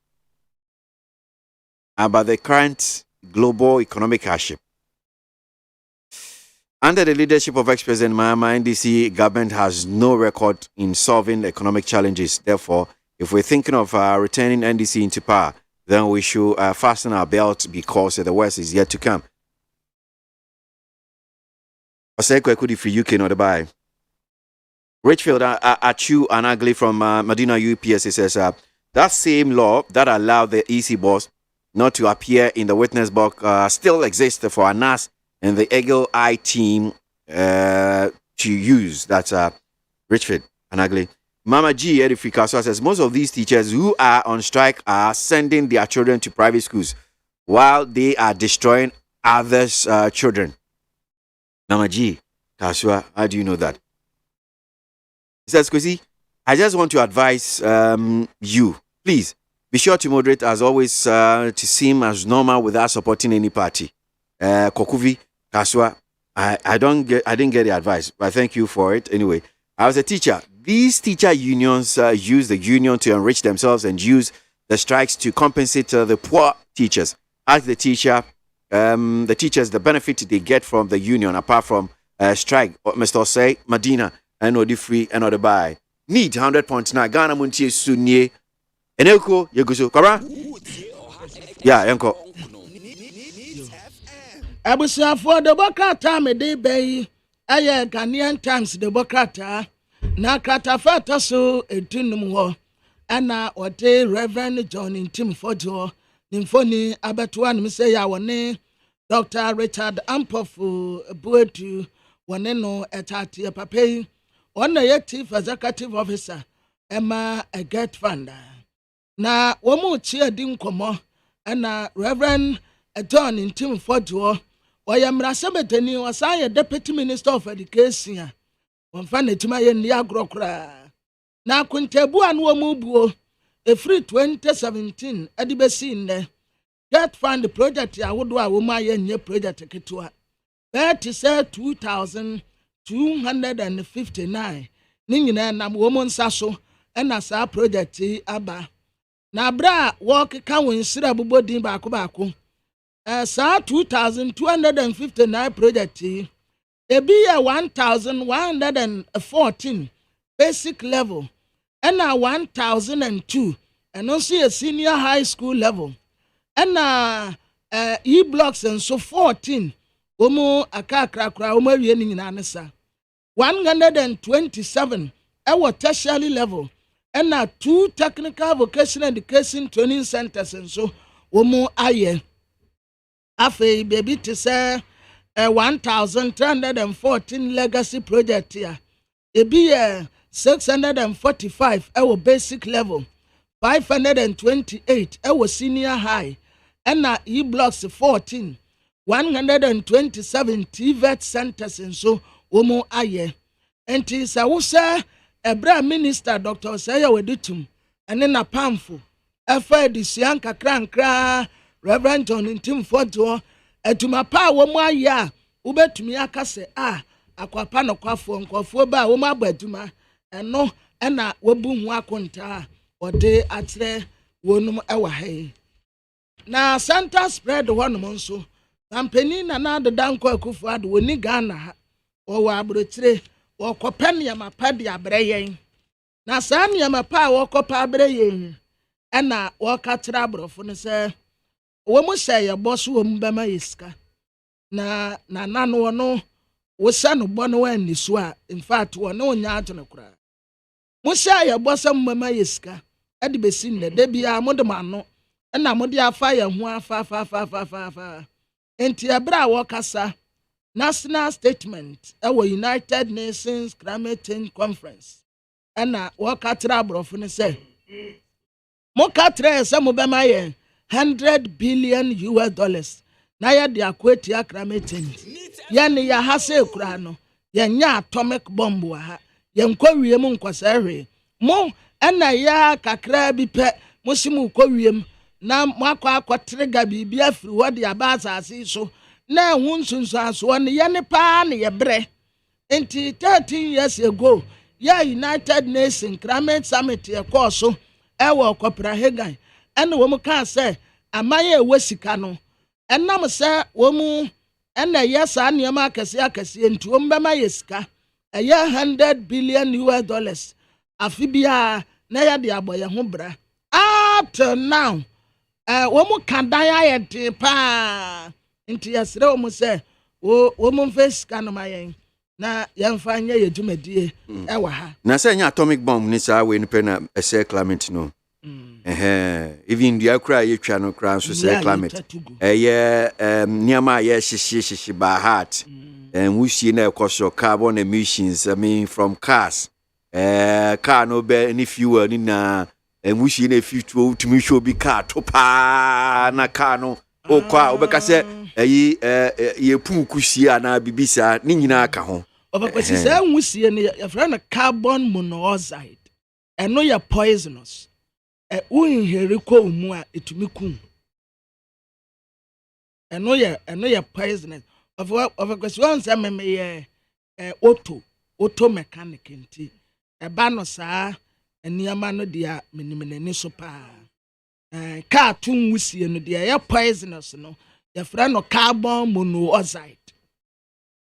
about the current global economic hardship. Under the leadership of ex-President Mahama, NDC government has no record in solving economic challenges. Therefore, if we're thinking of returning NDC into power, then we should fasten our belts because the worst is yet to come. Osekwe Kudi for UK, not buy. Richfield Achu Anagli from Medina UPS says that same law that allowed the EC boss not to appear in the witness box still exists for Anas and the Eagle Eye team to use. That's Richfield Anagli. Mama G Edifika says most of these teachers who are on strike are sending their children to private schools while they are destroying others' children. Mama G Kasua, how do you know that? He says, KWASI, I just want to advise you, please be sure to moderate as always to seem as normal without supporting any party. Kokuvi Kasua, I didn't get the advice, but thank you for it anyway. I was a teacher. These teacher unions use the union to enrich themselves and use the strikes to compensate the poor teachers. Ask the teachers the benefit they get from the union apart from strike. Mr. Osei, Medina, and Odi Free and Odi Buy. Need 100.9 Ghana Montie Sunye. Eneko Yeguso. Kora? Yeah, Enko. Abusuafo de bokrata me de bay aye Ghanaian Times de bokrata na kratafa so edunum ho ana ode Reverend John Ntim Fojo nimfoni abeto an say ya woni Dr. Richard Ampofu Buetu woni no etate papai ona ye chief executive officer Emma a get fund na womu chi adi nkomo ana Reverend John Ntim Fojo Oyamra Sabetani was I a deputy minister of education. One fan to my Niagrokra. Now Quintebu and Womubuo, a free 2017 at the Bessin. That fund the project I would do a woman in your project to that is 2,259. Ningina Nam Woman Sasso and as our project Abba. Na bra walk count in Sirabu Dimba Kubako. 2,259 project e be a 1,114 basic level and a 1,002 and also a senior high school level and e blocks and so 14 omo akakrakra omo wieni na nesa 127 our tertiary level and 2 technical vocational education training centers and so omo aye Afe baby to say 1,314 legacy project here. It be 645 our basic level, 528 our senior high, and e blocks 14, 127 TVET centers and so omo aye. And tis I will say a brand minister Dr. Saya Weditum, and then a pamphlet. Efe disianka krankra. Reverend John Ntim Fojo etuma pa wo mu aya ubetumi aka se akwapa no kwafo nkofo ba wo ma baduma eno na wobu hu akonta ode atre wonum ewa he na center spread wonum nso campaign na de danko akufu ade woni Ghana ha wo wa abrochire wo kopen ya mapa de abreyen na san ya mapa wo kopa abreyen na wo katra abrofo ne se womu say ya boss wom bema yiska na nanu no wo sa no bo no wan ni so a in fact wo no nya atone kura mo say ya boss bema yiska ade besi ne da bia mo de ma no na mo de afa ye ho afa enti ebra wo kasa national statement our United Nations Climate Change Conference na wo katra abrofo ne say mo katra say mo be ma ye $100 billion na ya de akwati climate change ya ne ya hase kura no ya nya atomic bomb wa ha ya nkwawie mu nkwasahwe mo na ya kakra bi pe mo simu kwawie na mwakwa akwatrega bibia afiri hodi abasase so na hu nsunsuaso ne ye ne pa ne ye bre enti 13 years ago ya United Nations Climate Summit ye koso ewo Copenhagen ene wo mu kan say amaye wesika no enam say wo mu ene yesa ne ma akase enti wo mbema yesika eye $100 billion afibia na ya de aboye ho bra up till now wo mu kandan ayede pa nti yesre wo mu say wo mu mfesika no mayen na yemfa nya yejumadie ewa ha na say nya atomic bomb ni sa we ni pe na ese climate no even the akra ye twa no kra so say climate niama ye shishi by heart and we see na ekoso carbon emissions I mean from cars car no be any fuel ni na and we see na future to me show be car to pa na car no o kwa obeka say ye pu kusia na bibisa ni nyina aka ho obakwesi say nwusie ne ya fra carbon monoxide eno ya poisonous unhere ko mu a etumi kum eno ye poisonous of kwesi wan say meme ye auto mechanic nti eba no saa eniama no dia menimene so pa car tun wusie no dia ye poisonous no ye fra no carbon monoxide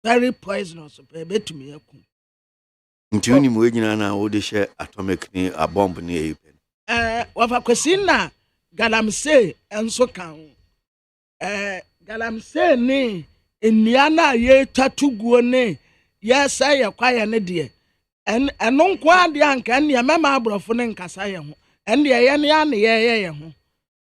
very poisonous pe betumi yakum nti uni mu nyina na wo de she atomic ni a bomb ni e wafa kwesi na galamsey enso kan galamsey ni enia na ye tatuguo ne ye say ye kwaye ne de eno nko ade anka ne mema abrofo ne nkasa ye ho ene ye ne ya ne ye ho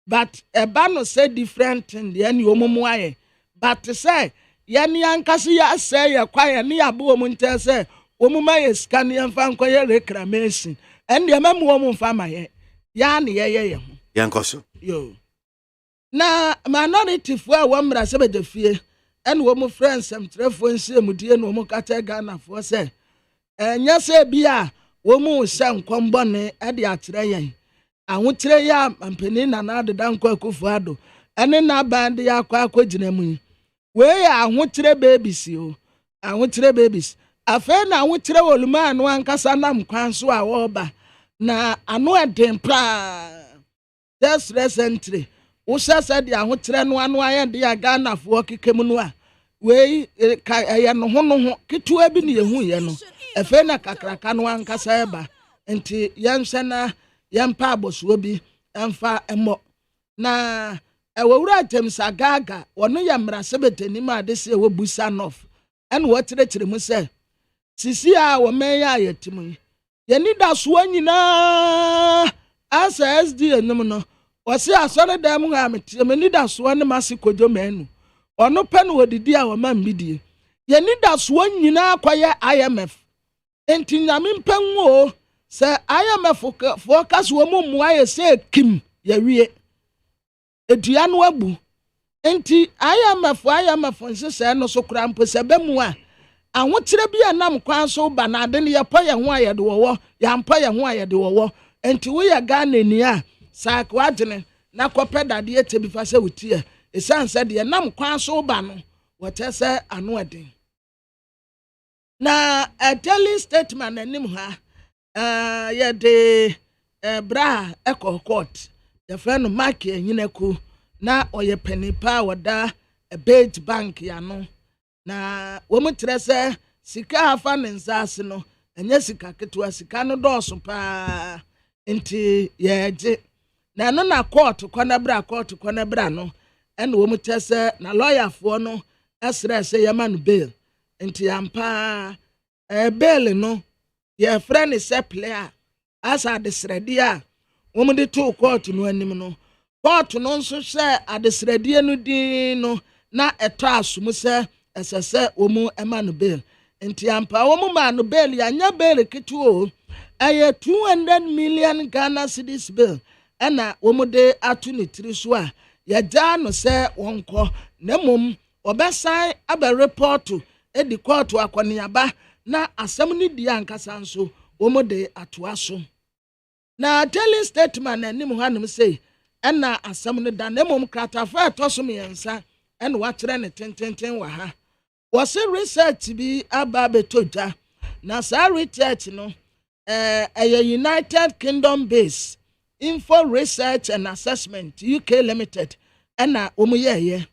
but eba no say different in the any omumu aye but say ye ne ankasa ya say ye kwaye ne ya bo mu nte say omuma ye scan ye mfa nko ye reclamation ene ye mema wo mu mfa ma ye ya ne ye ho yankoso yo na minority fo a wo mra se be de fie ene wo mu friends am trefo nsie mu die no mu kata Ghana fo say enya se bia wo mu se nkombo ne e de akyere yen ahotire ya ampani na na adeda nkwa akufo ado ene na band ya akwa gina mu we ya ahotire babies o ahotire babies afa na ahotire woluma anu ankasa nam kwan so a wo ba na anu eden pra just recently wo sasa de ahotire no anu aye de ya Ghana fo kekemu no a we ya no ho ketua bi ne yehu ye no efe na kakraka no ankasa eba nti yensena yempa abosuo bi emfa emo na ewura temsa gaga wono ya mrase betani ma de se wo busa nof en wo tirekire mu se sisi a wo men ya yetimu ye ni da so nyina asa SD enum no wo se asore da mu ha meti me ni da so ne mase kojo menu ono pe no odidi a wo ma mbidie ye ni da so nyina kwaye IMF enti nyame mpanwo se IMF focus wo mu aye se kim ya wie edua no abu enti IMF nsese no so kura mpo se be mu a ahotire bi anam kwan so ba na ade ne ye pa ye ho aye de wo ya mpa ye ho aye de wo enti wo ya Ghana ni a sa kwa agene na kope dade ete bi fa se wutie esanse de nam kwan so ba no wote se ano eden na a daily statement anim ha ye de bra echo court the friend mark enyinaku na oye penipa wada a bait bank ya no na wo mutre se sika afa ne nsase no enye sika ketwa sika no dɔɔso pa nti yeje na no na court kwana bra no ene wo mutre se na lawyer fo no esre se yama no bail nti ampa bail no ye friend se player asa de sredi a wo mu de to court no anim no report no nso hye adesradie no din no na eto asum se esese omu ema no bail enti ampa omu ma no bail ya nya bail ketuo eye 200 million Ghana cedis bail ena omu de atu ne tiri so a ya ja no se wonko na mom obesan aba report edi court akoniaba na asem ni di ankasa nso omu de atu aso na telling statement na nim hanom say ena asem no da na mom kratafa etosom yensa ena wachire ne tententen wa ha wose research bi aba betoja na sa research no United Kingdom based Info Research and Assessment UK Limited ena omuyeye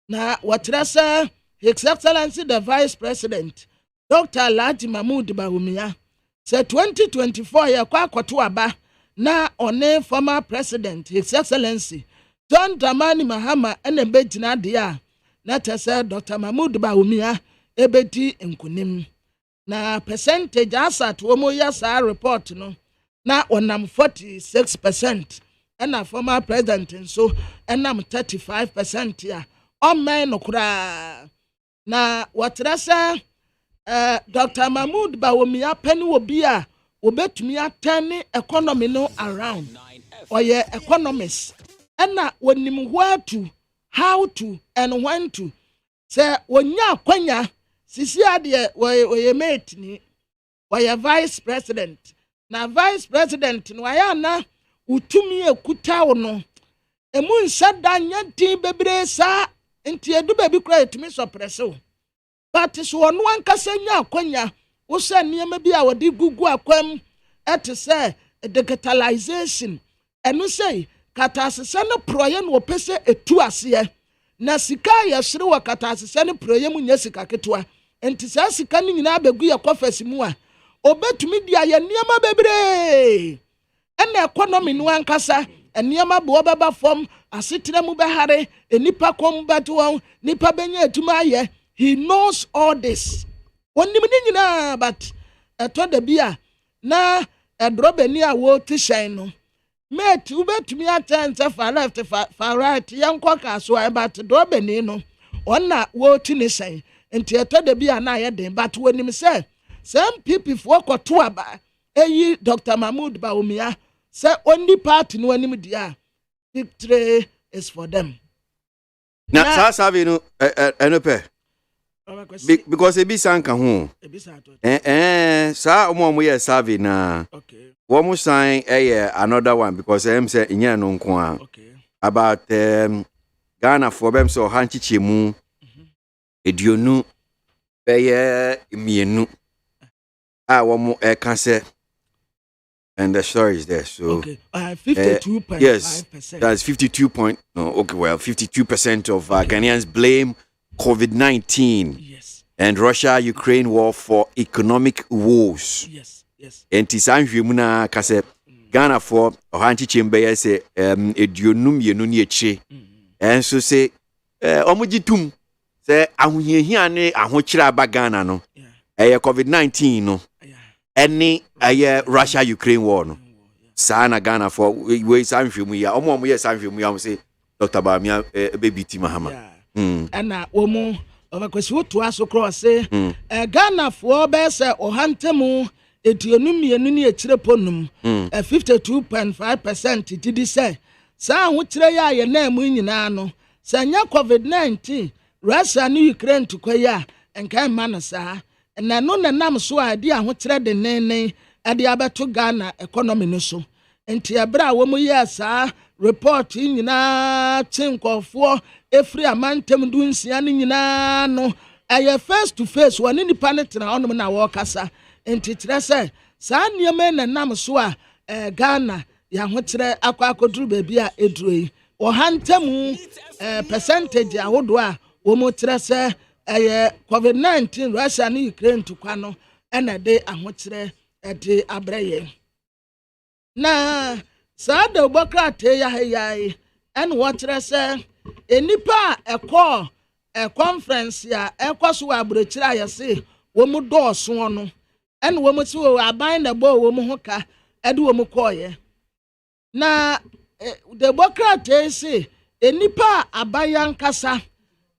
na watrasa His Excellency the Vice President Dr. Alhaji Mahmood Bawumia say 2024 ya kwa kwato aba na one former president His Excellency John Dramani Mahama ena bejina de a na tese Dr. Mahmood Bawumia ebedi nkunim na percentage asat wo mo ya sa report no na onam 46% ena former president nso enam 35% ya omen no kura na watrasa Dr. Mahmood Bawumia pani obi a obetumi atane economy no around oye economist ena wonim where to how to and when to say wonya kwanya sisi ade oye mate ni oye vice president na vice president no aya na utumi ekuta wo no emu nsada nyantin bebre sa enti edu baby kura etumi sopreso but so ono ankasa nya akwanya wo se niam bi a wodi gugu akwam et say digitalization enu say katasese no proye no pese etu ase na sika ya hire wa katasese no proye mu nya sika ketwa enti sa sika ni nyina abegu ya kofasi mu a obetumi dia ya niam bebre ena economy no ankasa eniam bo baba fom asetena mu behare enipa kombato nipa benya etuma ye. He knows all this. Onim ni nyina but eto da bia na edrobeni a wo ti shen no. Mate ubetumi atente for left for right yankwa ka so but drobeni no ona wo ti ni shen. Enti eto da bia na ye den but wonim say some people for kwato aba eyi Dr. Mahmood Bawumia say only party no anim dia victory is for them. Na sa no enope because ebi sanka ho sa omo ye serve na wo mo sign another one because say nya no nko a about Ghana for bem so hanchiche mu edionu mienu a wo mo can say and the story is there so 52.5%. yes that's 52 no okay well 52% of Ghanaians blame COVID-19 yes and Russia-Ukraine war for economic woes. Yes. And tisanhwe na kase Ghana for ohanchi chembe yese edionum yenu ni eche. And so say omujitum say ahohiahia ne ahokyira ba Ghana no. COVID-19 no. Any Russia-Ukraine war no. Sana Ghana for we sanhwe mu ya omo ye sanhwe mu ya say Dr. Bawumia baby Timahama. Ana womu obakwesi wotu aso cross Ghana for be say ohantemu etionum yenu ni echire ponum 52.5% didi say sa ahokyire ya ye na mu nyina no sanya COVID-19 Russia ni Ukraine to kwaya enka ma no sa na no nam so ade ahokyire de nenen ade abeto Ghana economy no so enti abra womu ye sa report nyina chinkofo efri amantem du nsia ni nyina no aye face to face woni nipa ne tena onum na wo kasa enti kire se sa niam na nam so a Ghana ya ho kire akwakoduru ba bia eduroi o hantem percentage ahodo a wo mo kire se aye COVID-19 Russia ni Ukraine to kwa no ena de aho kire de abreye na sa da bokrate ya hayai en wotre se enipa ekọ conference ya ekwaso abrechira ya se wo mu dooso no en wo mu si wo aban na bo wo mu hoka ede wo mu koye na Democrat say enipa abayankasa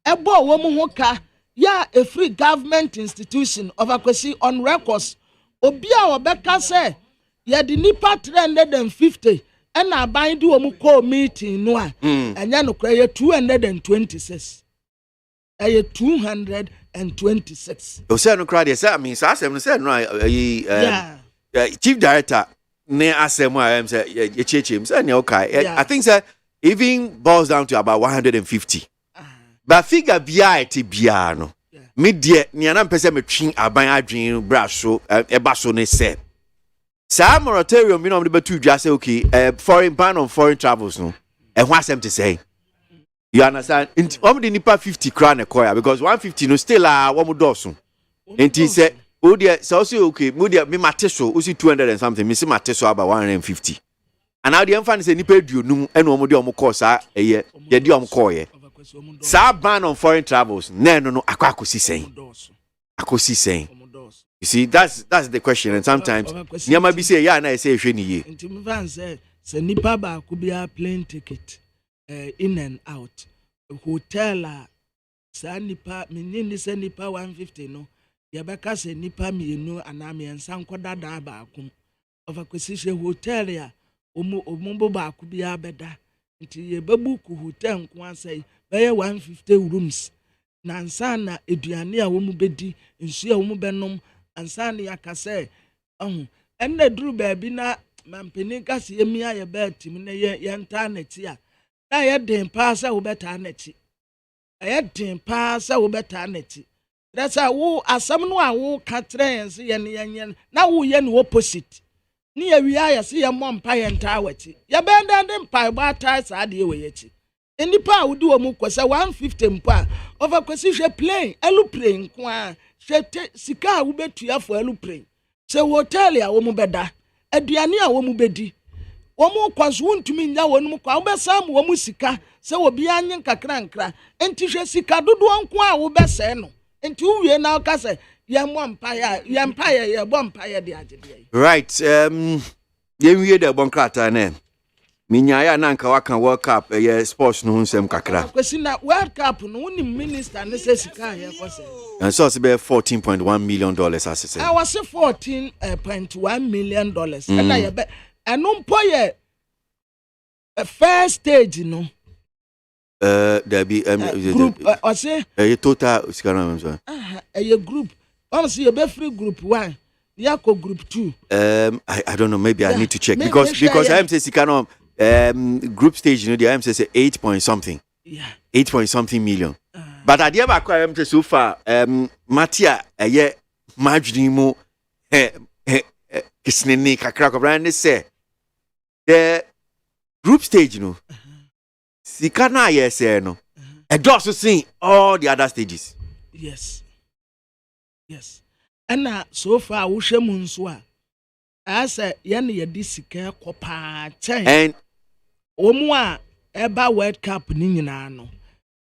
ebo wo mu ho ka ya a free government institution of akwesi on records obi a obeka say ya di nipa 350 and aban di wo mu call meeting no a enya no kra ya 226 aya 226 o say no kra dey say I mean say no say no chief director ne asem I am say ye chechem say ne okay I think say even boils down to about 150 but figure bia eti bia no me de ne na mpese metwin aban adwen bra so eba so ne say sa moratorium bi no de betu dwa say okay foreign ban on foreign travels no e ho asem to say you understand the nipa 50 crown koya because 150 no still wo do so enti say o de so okay mo de me mate so o si 200 and something me si mate so about 150 and now the emfa say nipa aduonum ene wo de o call sa ye de o call ye sa ban on foreign travels no akosi saying you see that's the question and sometimes niama bi say ya na say hwe ni ye enti me van say nipa ba ko bia plane ticket in and out hotel sa nipa menni say nipa 150 no ye beka say nipa mienu anam yensa nkoda da ba akum of akwesi hotel ya omu ba ko bia beda nti ye babu ku hotel nko asai beye 150 rooms na nsa na eduane a wo mu bedi nsu a wo mu benom ansa na yakase enne duru ba bi na mampeni kase yemi aye ba tim na ye nta na ti a na ye den pa sa wo beta na ti ye den pa sa wo beta na ti that's wo asam no a wo ka trends ye ne na wo ye no opposite ni ye wi aye se ye mompa ye nta wati ye benda den pa ba ta sa de we ye ti enipa wudi wo mu kwasa 150 mpa over kwasi hwe plane aeroplane kwa hwe sika wo betua fo aeroplane se hotel ya wo mu beda aduane a wo mu bedi wo mu kwaso ntumi nya wo mu kwa wo besam wo mu sika se wo bia anyen kakra nkra enti hwe sika dodo nko a wo bese no enti wo wie na ka se ye mompa ye bompa ye de agede right ye wie de bonkrata na minya ya na nka waka World Cup sports no nsem kakra kwesi na World Cup no woni minister ne se sika ye kwese and so be $14.1 million as I say I was $14.1 million and I be eno mpo ye first stage no there be group I say total sika no so group honestly you be free group 1 yako group 2 I don't know maybe I need to check because I am say sika no group stage the I am say 8 point something 8 point something million but at the ever I am say so far Matia ye madwini mu kisneni kakra ko brand say the group stage sika na ye say no e do so see all the other stages yes and so far wo hwemu nso a asa ye na ye di sika kopa chen and omu a eba World Cup ni nyina no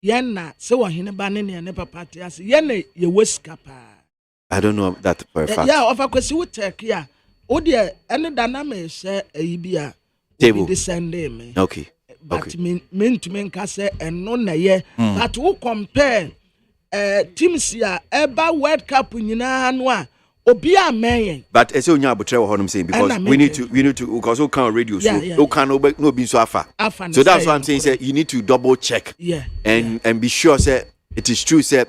ye na se wo hene ba ne papa te ase ye na ye wesika pa I don't know that for a fact yeah of akwesi wo check ya o de ene dynamic share bia table the Sunday me okay but men to men ka say eno na ye but wo compare teams ya eba World Cup nyina no a obi amen but ese onya abotre wo honum saying because we need to because we can radio so we can no be so afa so that's why I'm saying say you need to double check and be sure say it is true say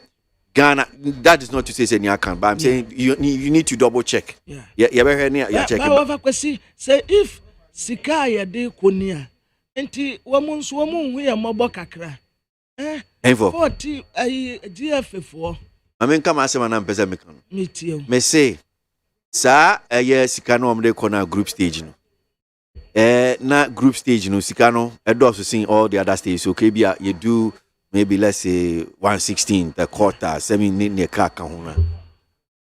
Ghana that is not to say any account but I'm saying you need to double check yeah be here near check but say if sika ya de konia enti wo mu nso wo mu hu ya mobo kakra 40 GF4 I mean come asema na mpesa mekano metio me say sa sika no omde kona group stage no na group stage no sika no do so seeing all the other stages okay bia you do maybe let's say 116 the quarter 7 ne kaka ho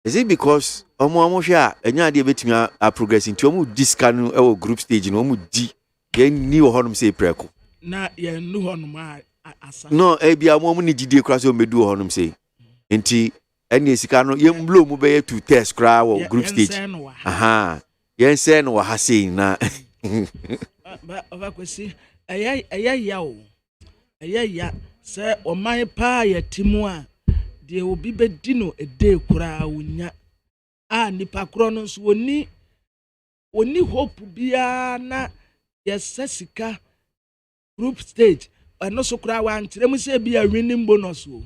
is it because omo hwa enya de betimi a progressing to omo disca no group stage no omo di ye ni wo honum say preko na ye nu honum asa no bia omo ni gidie kra so medu honum say enti eni sika no yem blow mu be to test kra wo group stage aha yen say no ha say na Ovakwesi, ya, sir, or my pa, ya timua, dear will be bedino a day kura unya. Nipa kronos woni hope biana yes sesika group stage and no so kura wan let me say be a winning bonus wo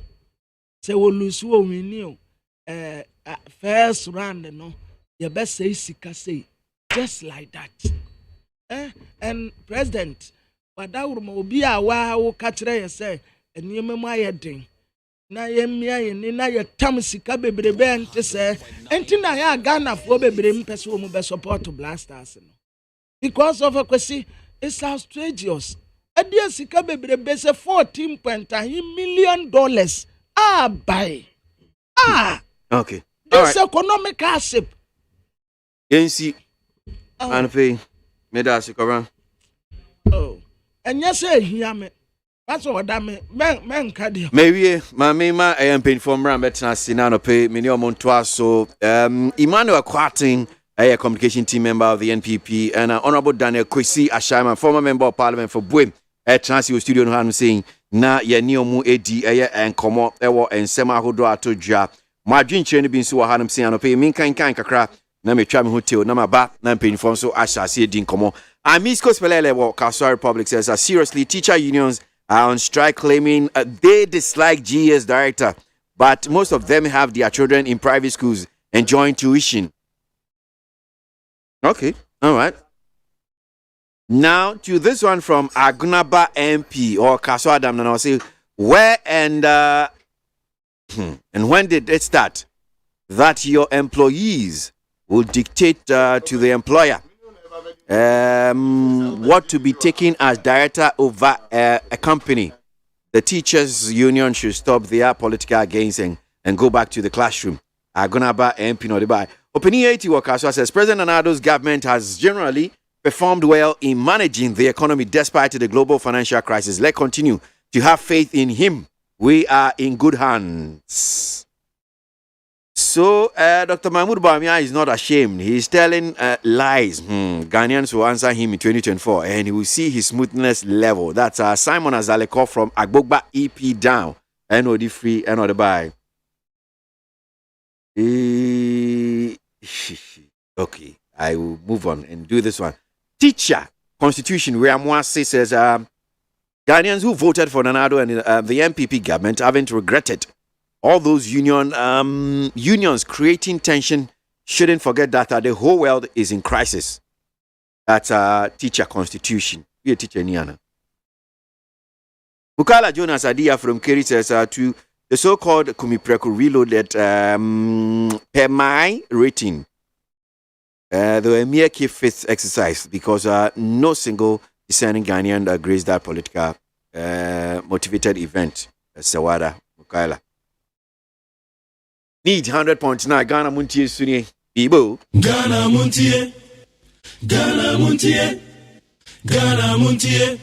say we lose wo win first round no your best say sika say just like that and president wadawuruma obi a wa wo ka kire ye say eniyema mu ayedin na yemia ye na ye tam sika bebrebe ente say enti na ya Ghana fo bebre mpese wo mu be support Blasters no because of a kwesi it's outrageous adia sika bebrebe say $14.9 million buy okay this economic hardship yensi anfe meda sikora and yes hear me that's what I mean men kadia maybe ma I am paying for mra betna sinano pay minimum so Emmanuel Kwating a communication team member of the NPP and Honorable Daniel Kwesi Ashaiman, former member of parliament for Buem at Transio Studio no han saying na ye ni omu edi and komo ewo ensema hodo atodwa madwin chene bi nso hanam saying anope min kan kakra na metwa me hotel na maba na mpanyfo so ashase edi komo Amisco Spelele wo KWASI Republic says seriously teacher unions are on strike claiming they dislike GS director, but most of them have their children in private schools enjoying tuition. Okay, all right. Now to this one from Agunaba MP or Kaso Adam, and I'll say where and when did it start that your employees will dictate to the employer what to be taken as director over a company? The teachers union should stop their political gains and go back to the classroom. Agunaba MP no debai. Opinion 80 workers says President Anado's government has generally performed well in managing the economy despite the global financial crisis. Let's continue to have faith in him. We are in good hands. So, Dr. Mahmoud Bawumia is not ashamed. He is telling lies. Ghanaians will answer him in 2024 and he will see his smoothness level. That's Simon Azaleko from Agbogba EP down. NOD free, NOD buy. Okay, I will move on and do this one. Teacher Constitution, where Mwase says Ghanaians who voted for Nanado and the MPP government haven't regretted. All those unions creating tension shouldn't forget that the whole world is in crisis. That's Teacher Constitution. Be a teacher, Niana. Bukala Jonas Adia from Kerry says to the so-called Kumipreku reloaded per my rating. They were a mere key fifth exercise because no single discerning Ghanaian agrees that political motivated event. Sawada Bukala. Need 100.9 Ghana Muntie Sunni Ibo. Ghana Muntie. Ghana Muntie. Ghana Muntie.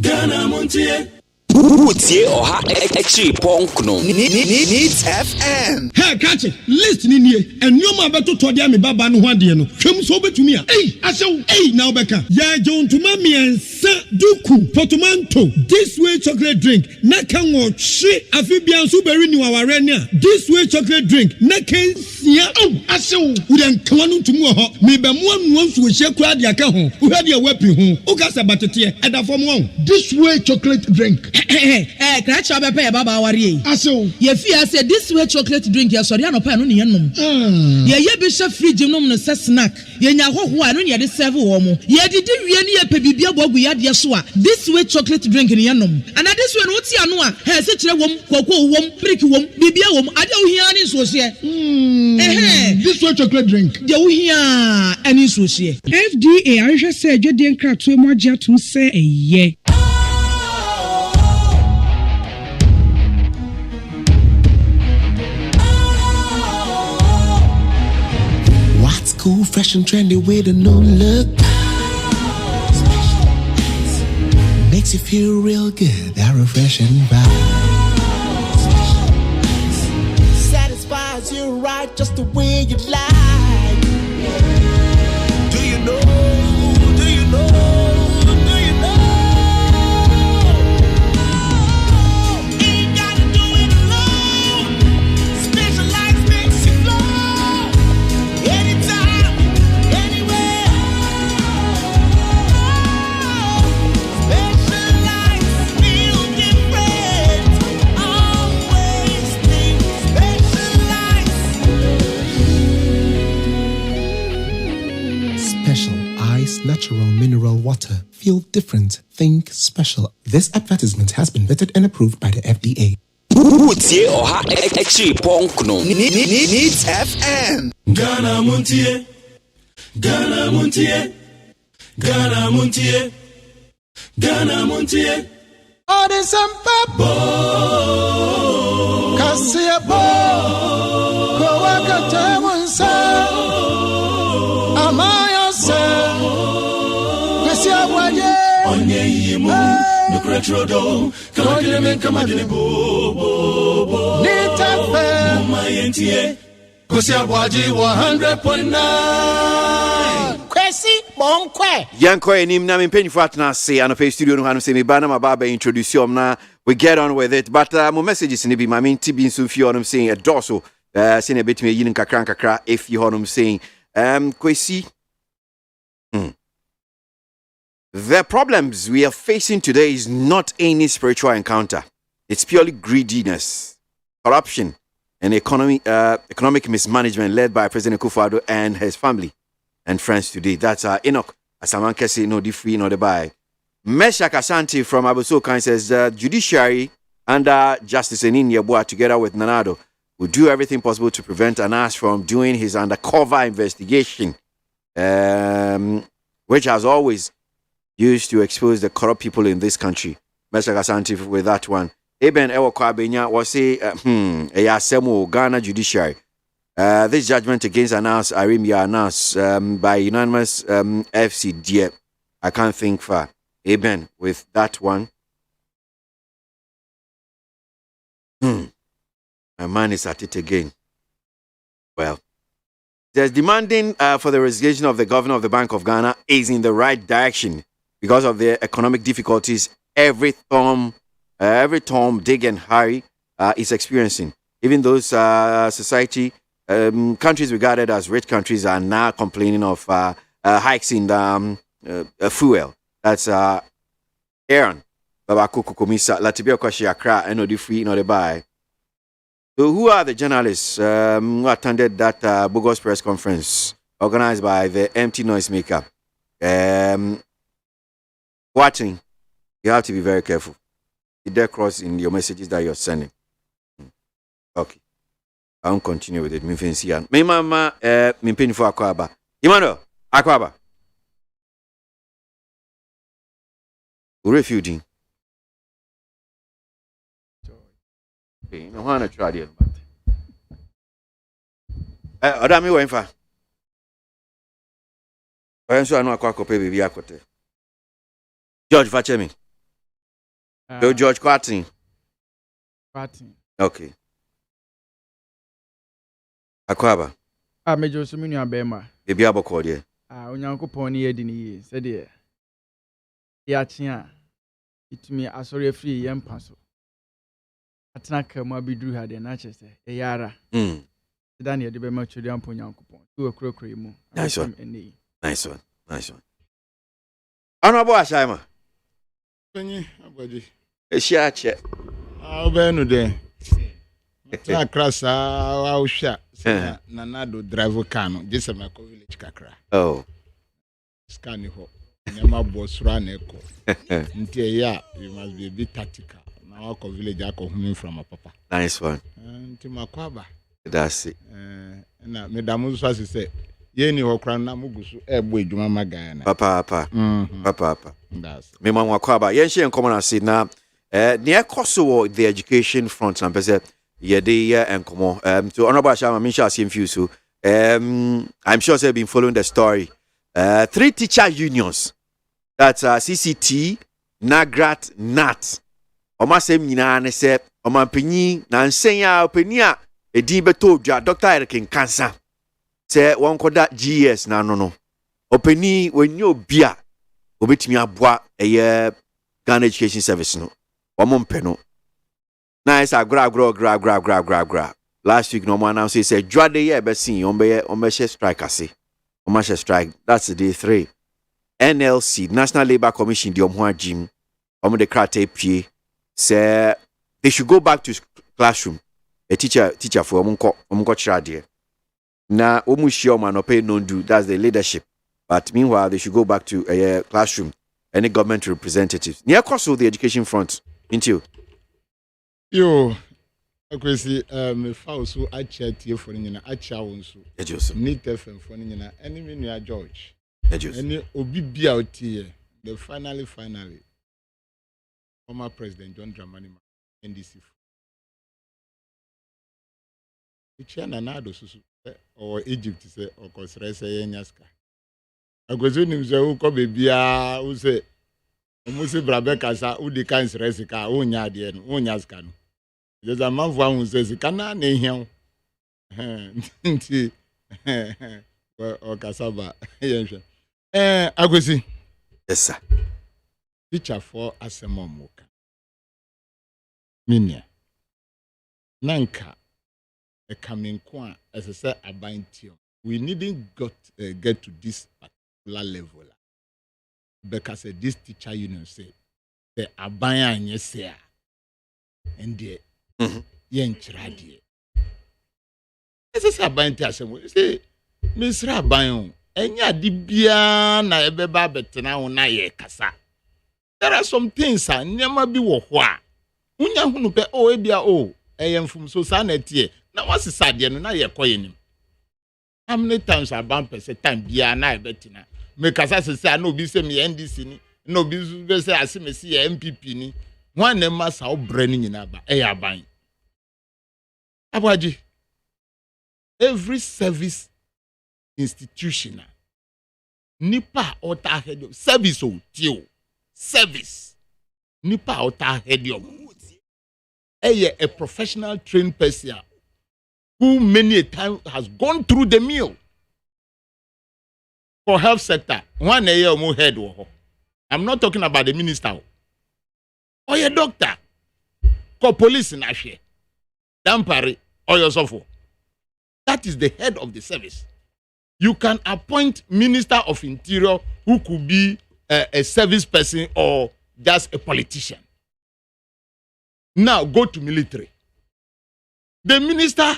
Ghana Muntie. Utie oha extra punk no. Needs FM. Hey, catch it. Listen in here. And you ma beto to dia me baba no hwade no. Hwem so betumi a. Hey, now beka. Ya John to mami ensa duku portmanteau. This way chocolate drink. Na kan wo hwe afibia so beri ni waware ne a. This way chocolate drink. Na kan sia. Asew. Udan kwanu tumu ho. Me be mo anu nsu hye kura dia ka ho. Uhade a wapi ho. Ukasa batete. Eda fom ho. This way chocolate drink. Crash up a baba worry. Ye fear said this way chocolate drink, ya sorry, no pan on yenum. Ye bishop free genome no snack. Ye nya ho ho anu ye de serve wo mo. Ye didi wie ne ye pebibia bogu ya de so a. This way chocolate drink ni yenum. And this way no ti anu a, he se kire wom, koko wom, brick wom, bibia wom, ade wo hia ni so se. This way chocolate drink. De wo hia ani so se. FDA ahwe se adwede nkratoe mo agye atum se eye. Cool, fresh and trendy with a new look. Makes you feel real good, that refreshing vibe. Satisfies you right just the way you like. Do you know? water. Feel different. Think special. This advertisement has been vetted and approved by the FDA. Utie oha extra punk no. Needs FM. Ghana Montie. Ghana Montie. Ghana Montie. Ghana Montie. Odisempa bo Kasia bo Kowaka Temunsa Amaya se Kasia Waye Onye yimu Nukretrodo Kamadine men kamadine bo Nita fe Mayentie Kasia Waje 100.9 Kwesi Bonkwe Yanko enim na mpanyifo atena se anope studio no hanu se me ba na mababa introduce you na we get on with it but mo messages ni bi ma me nti bi nso fi onum saying a doso say na betime yin kakra if you honum saying Kwesi the problems we are facing today is not any spiritual encounter. It's purely greediness, corruption, and economic mismanagement led by President Akufo-Addo and his family and friends today. That's Enoch Asamankesi, no the free, no the buy. Meshak Asante from Abosokan says judiciary under Justice Enin Yeboah together with Nanado will do everything possible to prevent Anas from doing his undercover investigation, which has always used to expose the corrupt people in this country. Meshak Asante with that one. Eben Ewokwa Benya was say Eyasemo Ghana judiciary. This judgment against Anas Arimia Anas by unanimous FCDF. I can't think far. Amen. With that one. My man is at it again. Well, there's demanding for the resignation of the governor of the Bank of Ghana is in the right direction because of the economic difficulties every Tom, Dig and Harry is experiencing. Even those society countries regarded as rich countries are now complaining of hikes in fuel. That's Aaron Babakuku Komisa Latibia Kwashi Accra and the free no the buy. So who are the journalists who attended that bogus press conference organized by the Empty Noisemaker? Watching, you have to be very careful. Did they cross in your messages that you're sending? Okay. I won't continue with it. Me mama me pay for Akwaba. Imano, Akwaba. Refugee. No one try it. Odami wenfa. Wenso anu akwako pe bibi akote. George Fachemi. George Quartin. Okay. Akwaba. Mejo so minu abema. Bibi aboko de. Onyankopon ni yedi ni yi. Se de. Ya chia. Itumi asori afri yempa so. Atena kama abidru ha de na chese. Eyara. Daniel de be ma chudi ampo Onyankopon. Tu okrokro mu. Nice one. Nice one. Nice one. Honorable Ashaima. Penny, abodi. Eshia che. Obenu de. Na krasa wa usha. Nanado drive car no. Jese Mako village kakra. Oh. Scan ho. Nyama bosra na eko. Nti ya, you must be a bit tactical. Na wa village akọ hunu from a papa. Nice one. Nti makwaba. That's it. Na medamu so say ye ni hokra na mugusu ebo edwuma magana. Papa. That's me man wakwaba. Yen hye enkomo na se na ne ekoso the education front na pese ye dey enkomo. So honorable Ashama me shall see you so. I'm sure you've been following the story. 3 teacher unions. That's CCT, NAGRAT, NAT. Oma sem nyina ne se oma panyi na nsen ya opani a edin beto dwa Dr. Eric Kansa. Se won koda GS na no. Opani wenye obi a obetimi aboa eye Ghana Education Service no. Omo mpe no. Na isa gra. Last week no man announce say dwade ye be sin ombe strike ase. Ombe strike. That's day 3. NLC, National Labour Commission, the Omwa Jim, the Krate P, say they should go back to classroom. A teacher for Omunko Chradie. Now, Omushio man pay no do, that's the leadership. But meanwhile, they should go back to a classroom any government representatives. Near course of the education front, into you. Yo, akwesi me fa so a chat here for nyina a cha won so. Ejoso. Need FM for nyina any me nua George. Ejoso. Any obi bia otie. The finally former President John Dramani NDC. China na do susu or Egypt say or kosre say nyaska. Akwesi nim say wo ko bebia wo say omusi brabeka sa wo di kan sresika wo nya ade no wo nyaska no. There's a man who says, "Can I name him?" Or cassava. Agosi. Yes, sir. Teacher for Asemomoka. Minia. Nanka. A coming quan, as I said, a bind you. We needn't get to this particular level. Because this teacher union say, the abaya and yes, sir. And the yen chradie. This is a bind to say, Miss Rabayon, and ya dibia na ebeba betena na ye kasa. There are some things I never be wa. Unya hunu pe o ebia o eyem fum so sanete. Na what's sad no na ye koyenim. How many times I bump per time bia na ebetena. Me kasa say no bi say me NDC ni, no bi say asime si MPP ni. One nema sa obre ni nyina ba ban. Aboagye. Every service institution nipa ota head service o tio service nipa ota head yo a professional trained person who many a time has gone through the mill for health sector. One year more head. I'm not talking about the minister or your doctor, call police in Ashe, Dampari or your software. That is the head of the service. You can appoint Minister of Interior who could be a service person or just a politician. Now go to military. The minister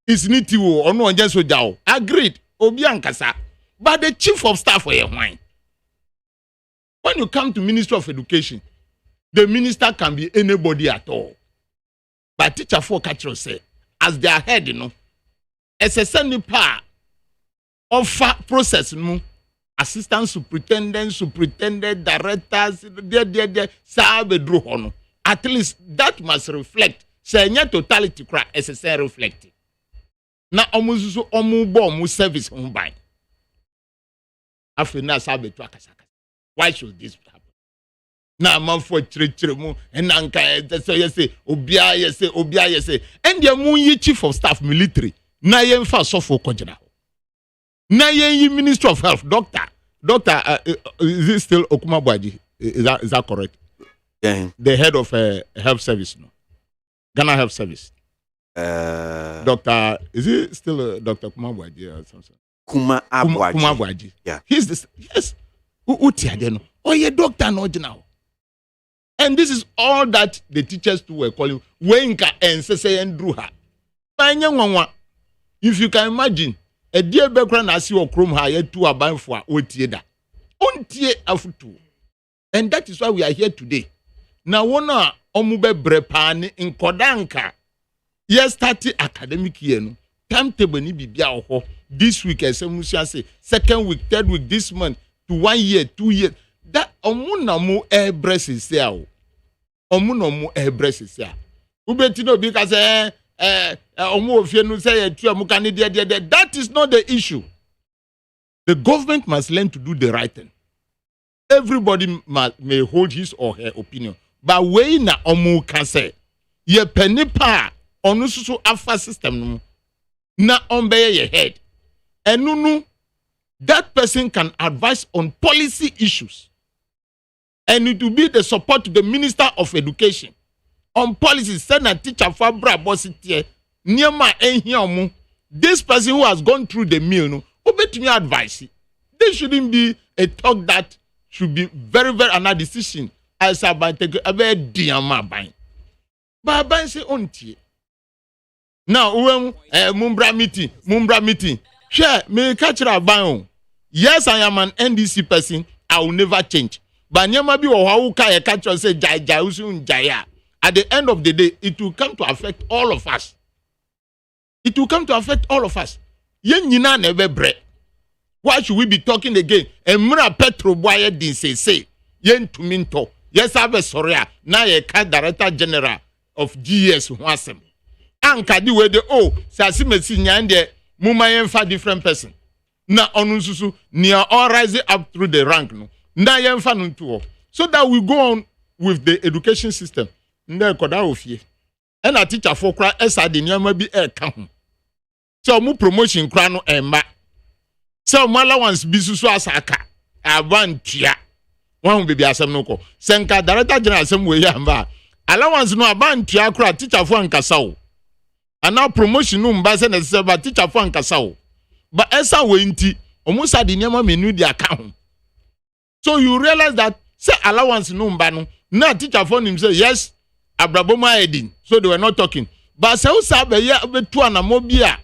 is Nitiwo or no Janso Jao. Agreed. Obiankasa. But the chief of staff for your wine. When you come to Ministry of Education, the minister can be anybody at all. But teacher for catcher say, as their head, SSN power offer process assistant superintendent, directors, there, at least that must reflect. Say totality crack SSN reflected. Na omuzuzu omu service by. After na sabe to akasaka. Why should this happen? Na man for mu and nanka say obia yese and the mu chief of staff military na yen fa sofo kojina. Na yen Minister of Health doctor is it still Okumabuaji? Is that correct? Yeah. The head of health service no. Ghana Health Service. Doctor, is it still Dr. Kumabuaji or something? Kumabuaji. Yeah. He's this. Yes. Oh, yeah, doctor no now. And this is all that the teachers too were calling Wenka and Sese and Druha. If you can imagine, a dear background as you chrome higher to a band for Otieda. Ontie afutu. And that is why we are here today. Now, one omube brepani in Kodanka. Yes, 30 academic year. No timetable ni bibia oho. This week, as I say, second week, third week, this month, to 1 year, 2 years. That omunamu airbreast is there. Omunamu airbreast is there. Ubetino because that is not the issue. The government must learn to do the right thing. Everybody may hold his or her opinion. But when na omu can say, ye penny pa onususu alpha system na ombeye ye head. And no, that person can advise on policy issues. And it will be the support to the Minister of Education. On policy, send a teacher for Brabositie, near my enhiomu. This person who has gone through the mill, no, obey me advice. There shouldn't be a talk that should be very, very another decision. As I take a very dear my But I say onti. Now, when Mumbra meeting, share me catch a ban. Yes, I am an NDC person. I will never change. But nyama bi wo hawo ka ye catch us say jai usu njaya. At the end of the day, it will come to affect all of us. It will come to affect all of us. Yen nyina never break. Why should we be talking again? Emra Petro boy din say yen to minto. Yes, have a sorry. Now ye can director general of GS Wasem. Anka di we de sasi mesi nyande muma yen fa different person. Na onunsusu near all rising up through the rank no. Na yen fa nunto. So that we go on with the education system. Nde koda ofie. And a teacher for cry esa de nyama bi e ka ho. So mu promotion kra no emma. So mu allowance bi susu asaka. Abantua. One baby asem no ko. Senka director general asem we yamba. Allowance no abantua kra teacher for ankasa o. And now promotion no mba se necessary but teacher for ankasa o. But esa we nti omusa de nyama menu di aka ho. So you realize that say allowance no mba no. Na teacher for him say yes abraboma edin. So they were not talking. But say usa be ya be to anamobia.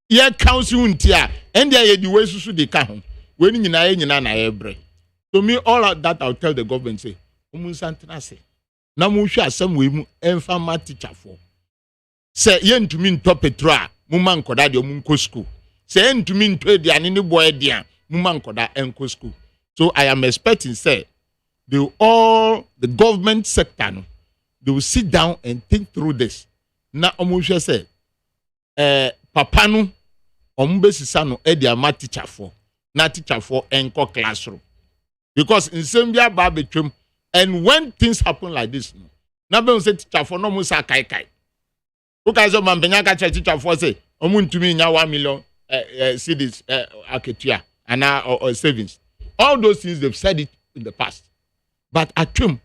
Ye council ntia and there ye di we susu de ka ho. We ni nyina na ebre. To me, all of that I'll tell the government say, Umunsantana say, Namusha asem we mu enfama teacher for. Say yen to me to Petra, Muman koda de munko school. Say yen to me to the anini boy dia, Muman koda enko school. So I am expecting say, the government sector no, they will sit down and think through this. Na Omusha say, Papa no, Ombesisa no ediama teacher for, na teacher for enko classroom. Because in Zambia, Babetrum, and when things happen like this, now say teacher for no musa kai. Because of Mampenyaka teacher for say, Omun to me now 1 million cedis aketia and or savings. All those things they've said it in the past. But at Trim,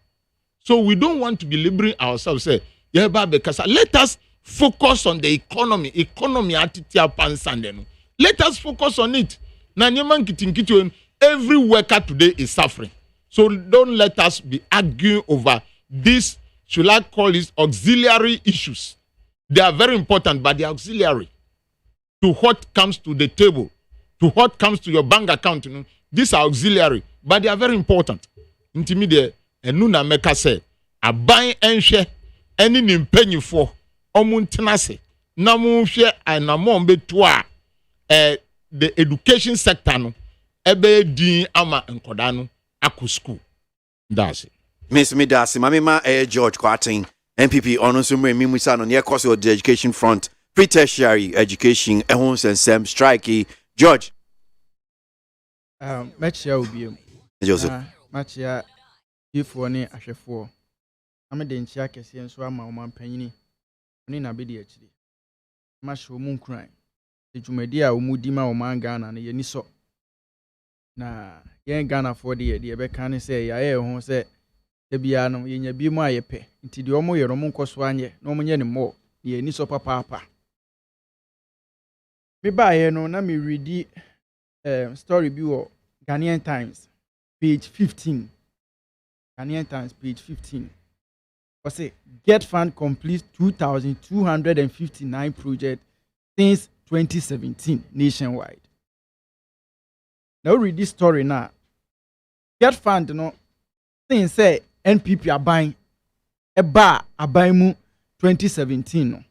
so we don't want to be liberating ourselves. Say, yeah, because let us focus on the economy. Economy atitia pansandeno. Let us focus on it. Na nyeman kitinkitu. Every worker today is suffering. So don't let us be arguing over this, should I call it auxiliary issues. They are very important, but they are auxiliary to what comes to the table, to what comes to your bank account. You know, these are auxiliary, but they are very important. Intimidate and nuna meka say, a buy and share any nimpenny for omuntenase. Namu share and namombe toa the education sector. No. Ebe din ama nkodano ako school. That's it. Miss Midasi, Mamima George Kwatin, MPP on Sumre Mimusan on your course of the education front, pre-tertiary education, ehons and sem strikey. George. Match ya ubi. Joseph. Match ya if one ashefo. Ame de nchia kesi enso ama oman panyini. Oni na bedi achiri. Match omun kran. Ejumedi a omudima oman Ghana na yeni so. Na yen Ghana for the be kan say ya ho say e bia no yenya bi mu ayepe nti de omo yero mo nkoso anye na omo nye ne mo ye ni so papa me ba ye no na me read story bi wo Ghanaian Times page 15 Ghanaian Times page 15 o say get fund complete 2259 projects since 2017 nationwide. Now read this story now. Get fund no thing say NPP are buying a bar a buy mu 2017 no.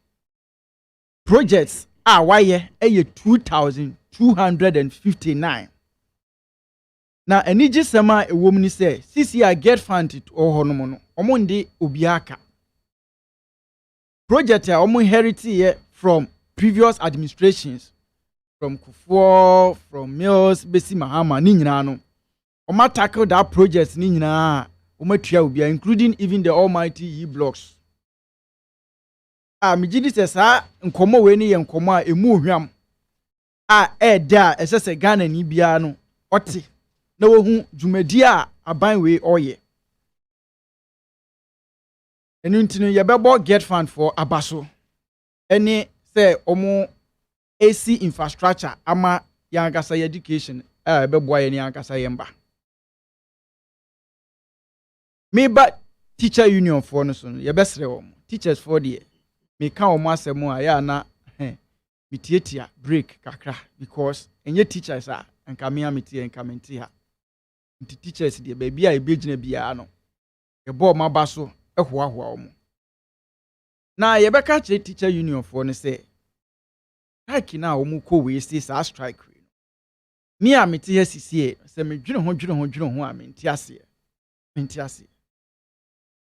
Projects are why a 2259. Now any just sema a woman say CCI get fund it or honomono omonde obiaka. Project ya omo inherit from previous administrations. From Kufuor, from Mills, Besi Mahama, ni nyina no. Oma tackle that project ni nyina. Oma tua ubia, including even the almighty E-blocks. Mijidi se sa nkomo we ni ye nkomo a emu ohwam. Da esese Ghana ni bia no. Oti na wo hu dwumadi a aban we oye. Enu ntino ye bebo get fund for abaso. Eni se omo AC infrastructure ama yankasa education beboa ye ni yankasa yemba. Me ba teacher union for no so ye besre wo teachers for the me ka wo asem a ya na mitietia break kakra because enye teachers a enka me amitie enka menti ha nti teachers de baby a ebegyina bia no yɛbɔ ɔmo aba so ɛhoahoa ɔmo na yɛbɛka kyerɛ teacher union for no sɛ strike na ɔmo kɔ wei sɛ saa strike me a mete ha sisie sɛ medwene ho a mente aseɛ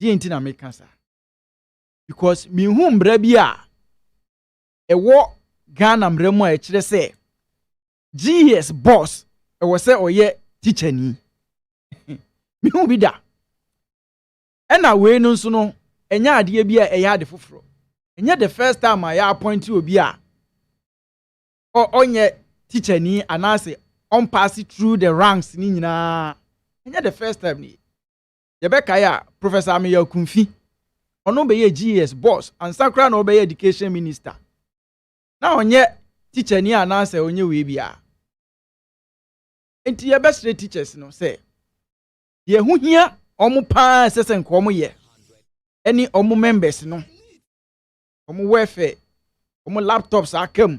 die nti na meka sa because me hu mbra bi a ɛwɔ Ghana mbra mu a ɛkyerɛ sɛ GS boss ɛwɔ sɛ ɔyɛ teacher ni me hu bi da ɛna wei no nso no ɛnya adeɛ bi a ɛyɛ ade foforo ɛnya the first time a yɛ appoint obi a ɔnyɛ teacher ni anaasɛ on pass through the ranks ni nyinaa ɛnya the first time ni yɛbɛka ya Professor Ameya Kumfi ɔno bɛyɛ GS boss ansa kora na ɔbɛyɛ education minister na ɔnyɛ teacher ni anaasɛ ɔnyɛ wei bia enti yɛbɛsrɛ teachers no sɛ yɛhu hia ɔmo paa sɛsɛ nka ɔmo yɛ ɛne ɔmo members no ɔmo welfare ɔmo laptops akam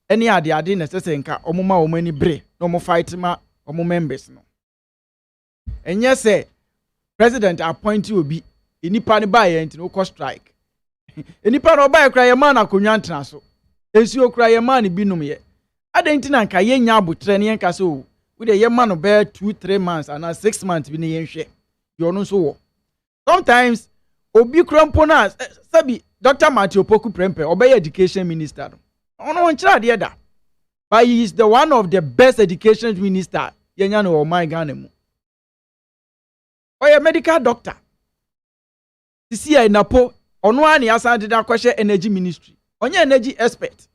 ɛne ade na sɛsɛ nka ɔmo ma ɔmo ani bere na ɔmo fight ma ɔmo members no ɛnyɛ sɛ president appoint obi enipa ne ba yɛ nti no kɔ strike enipa no ba yɛ kra yɛ ma na konwa ntena so ensuo kra yɛ ma ne binom yɛ adan nti na nka yɛ nya abotre ne yɛnka sɛ o we de yɛ ma no bɛ 2-3 months ana 6 months bi ne yɛnhwɛ yɛ ɔno nso wɔ sometimes obi krampo na sabi Dr. Matthew Poku Prempe obey education minister ono nkyira de da but he is the one of the best education minister yenya no my Ghana mu oye medical doctor sisi ya napo ono ani asan de da kwahye energy ministry onye energy expert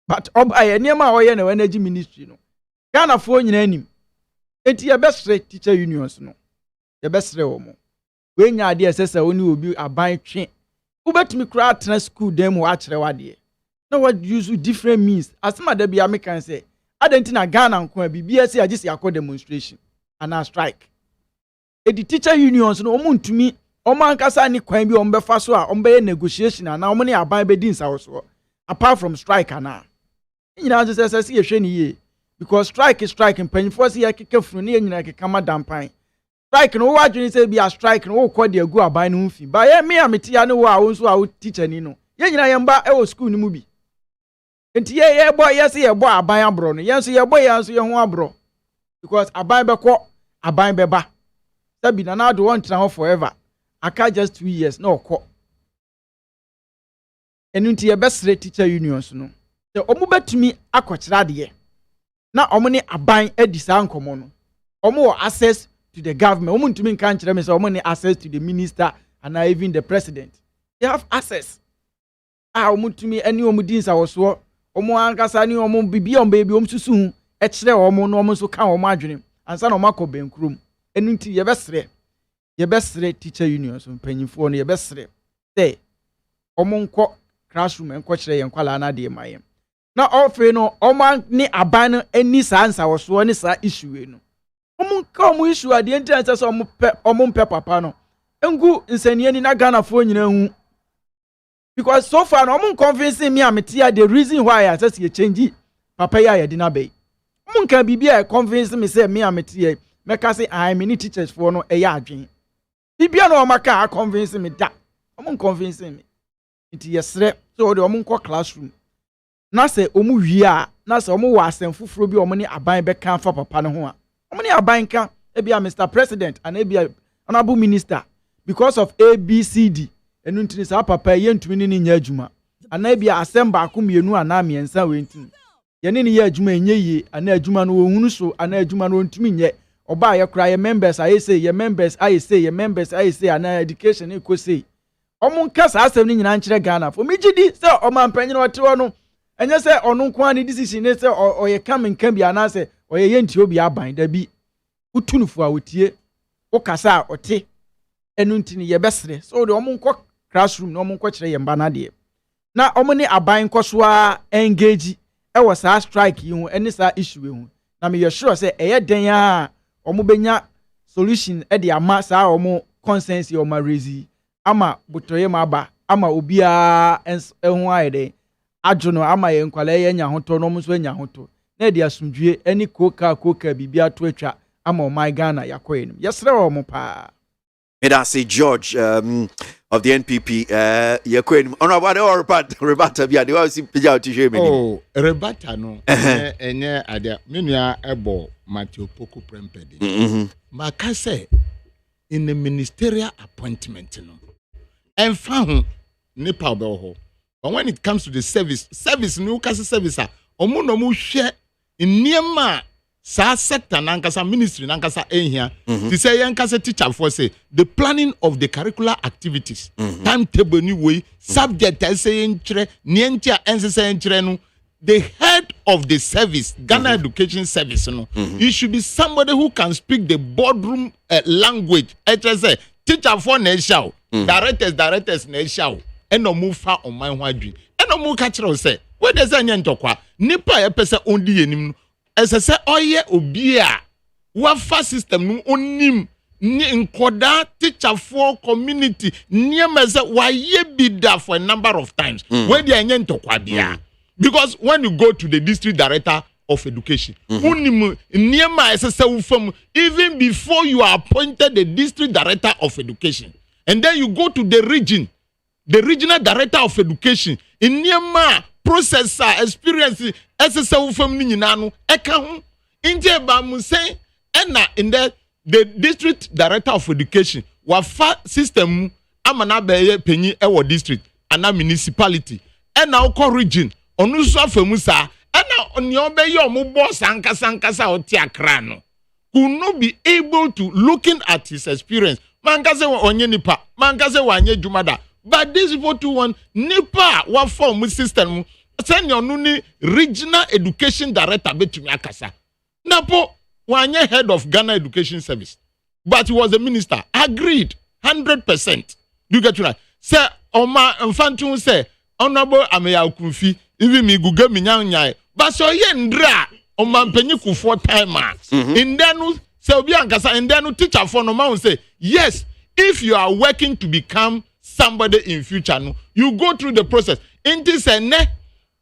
but obaye niema oye na energy ministry no Ghana fo nyina anim enti ye best teacher unions no ye best wo mo we nya ade esesa oni obi aban twe ubetumi kra atena school dem wa akere wade na what use different means asema da bia me kan say adenti na Ghana nko a bibia say agisi akọ demonstration and a strike the teacher unions no omuntumi omankasa ni kwan bi ombefa so a ombe negotiation na omne aban be din sawo apart from strike ana nyina just say yehwe ni ye because strike is strike mpanyfo say yakekefunu ne nyina kekama dampan strike no wa dwene say bia strike no wo kɔ de agu aban no mfi ba ye me ametia ne wo a wo nso a wo teacher ni no ye nyina ye mba e wo school ni mu bi enti ye bɔ ye say ye bɔ aban abro no ye nso ye bɔ ye nso ye ho abro because aban bɛkɔ aban bɛba sabi na na do want to forever aka just 2 years na okɔ enu nti ye bɛsrɛ teacher unions no se omu betumi akɔkyerɛ de na omu ne aban adi saa nkomo no omu wɔ access to the government omu ntumi nka nkyerɛ me se omu ne access to the minister and even the president they have access omu ntumi ani omu din sa wɔso omu ankasa ni omu bibia omu baby omu susu hu ɛkyerɛ omu no omu so ka omu adwene ansa na omu akɔ benkrom enu nti ye bɛsrɛ teacher unions mpanyimfo no ye bɛsrɛ sɛ omu nkɔ classroom nkɔ kyerɛ yɛn kwala na de mayem na ofe no omu ne aban no ani saa nsa wɔso ne saa issue no omu ka omu issue ade enti ansa sɛ omu mpɛ papa no engu nsanie ni na Ghana fo nyina hu because so far no omu convincing me ametia the reason why I say ye change papa ya ye di na be omu nka bibia convince me say me ametia meka say I am any teachers for no eya adwen bibia no omaka convince me da omu convincing me nti yesre so de omu nkɔ classroom na say omu wi a na say omu wɔ asɛm foforo bi omu ne aban bɛka fa papa no ho a omu ne aban ka ebia Mr. President and ebia honorable minister because of ABCD enu ntini sa papa ye ntumi ne nya adwuma ana ebia asɛm ba ko mienu ana miensa we ntini ye ne ye adwuma enye yi ana adwuma no ohunu so ana adwuma no ntumi nye oba ye kra ye members aye say ye members aye say ye members aye say ana education e ko say omu nka sa asɛm ni nyina nkyerɛ Ghana fo migidi sɛ ɔmampanyine ɔte no enye sɛ ɔno nko ani decision ne sɛ ɔyɛ kaminka bi ana sɛ ɔyɛ yenti obi aban da bi utunufu a wotie okasa a ɔte enu ntini ye bɛsrɛ so de omu nkɔ classroom na omu nkɔ kyerɛ ye mba na de na omu ne aban nkɔ so a engage ɛwɔ saa strike yi ho ɛne saa issue ho na me sure sɛ ɛyɛ den a omu benya solution ɛde ama saa omu consensus o ma raise ama botoye ma aba ama obia ɛho ayede adwono ama ye nkwala ye nya hoto no omu so nya hoto na de asumdue ɛne koka bibia to atwa ama ɔman Ghana yakɔ anim yɛsrɛ wɔn paa. Medasi George of the NPP yakwen honorable or rebata bia they was pija to share me. Oh, rebata no enye ade menua ebo Matthew Poku Prempede. Maka say in the ministerial appointment no. Emfa ho nipa obo ho. But when it comes to the service no kase service a omo no mo hwe nniema sa sector nankasa ministry nankasa ehia to say yankasa teacher for say the planning of the curricular activities timetable ni way subject say nkyere nientia ensese nkyere no the head of the service Ghana Education Service no you should be somebody who can speak the boardroom language say teacher for na show directors na show eno mu fa on my ho adwi eno mu ka kire say we dey say nyentokwa nipa ye pese ondi yenim no esese oye obi a wafa system no onim ni nkoda teacher for community niemese waye bida for a number of times when dey nyentokwa bia because when you go to the district director of education onim niema esese ufam even before you are appointed the district director of education and then you go to the regional director of education in niema processor experience esese ufam ni nyina no eka ho inje ba mu say ena in the district director of education wafa system amana be penyi ewo district ana municipality ena okọ region onu so afamu sa ena oni obeye omo boss ankasa oti akra no could not be able to looking at his experience mankase onye nipa mankase wanye jumada but these people to one nipa wa form system send your nuni regional education director betumi akasa napo wanye head of Ghana Education Service but he was a minister agreed 100%. Do you get right? Say oma mfantun say honorable ameya okunfi even me guga minyanya but so ye ndra oma mpanyi kufo time in denu say obi ankasa in denu teacher for no man say yes if you are working to become somebody in future no you go through the process inti say ne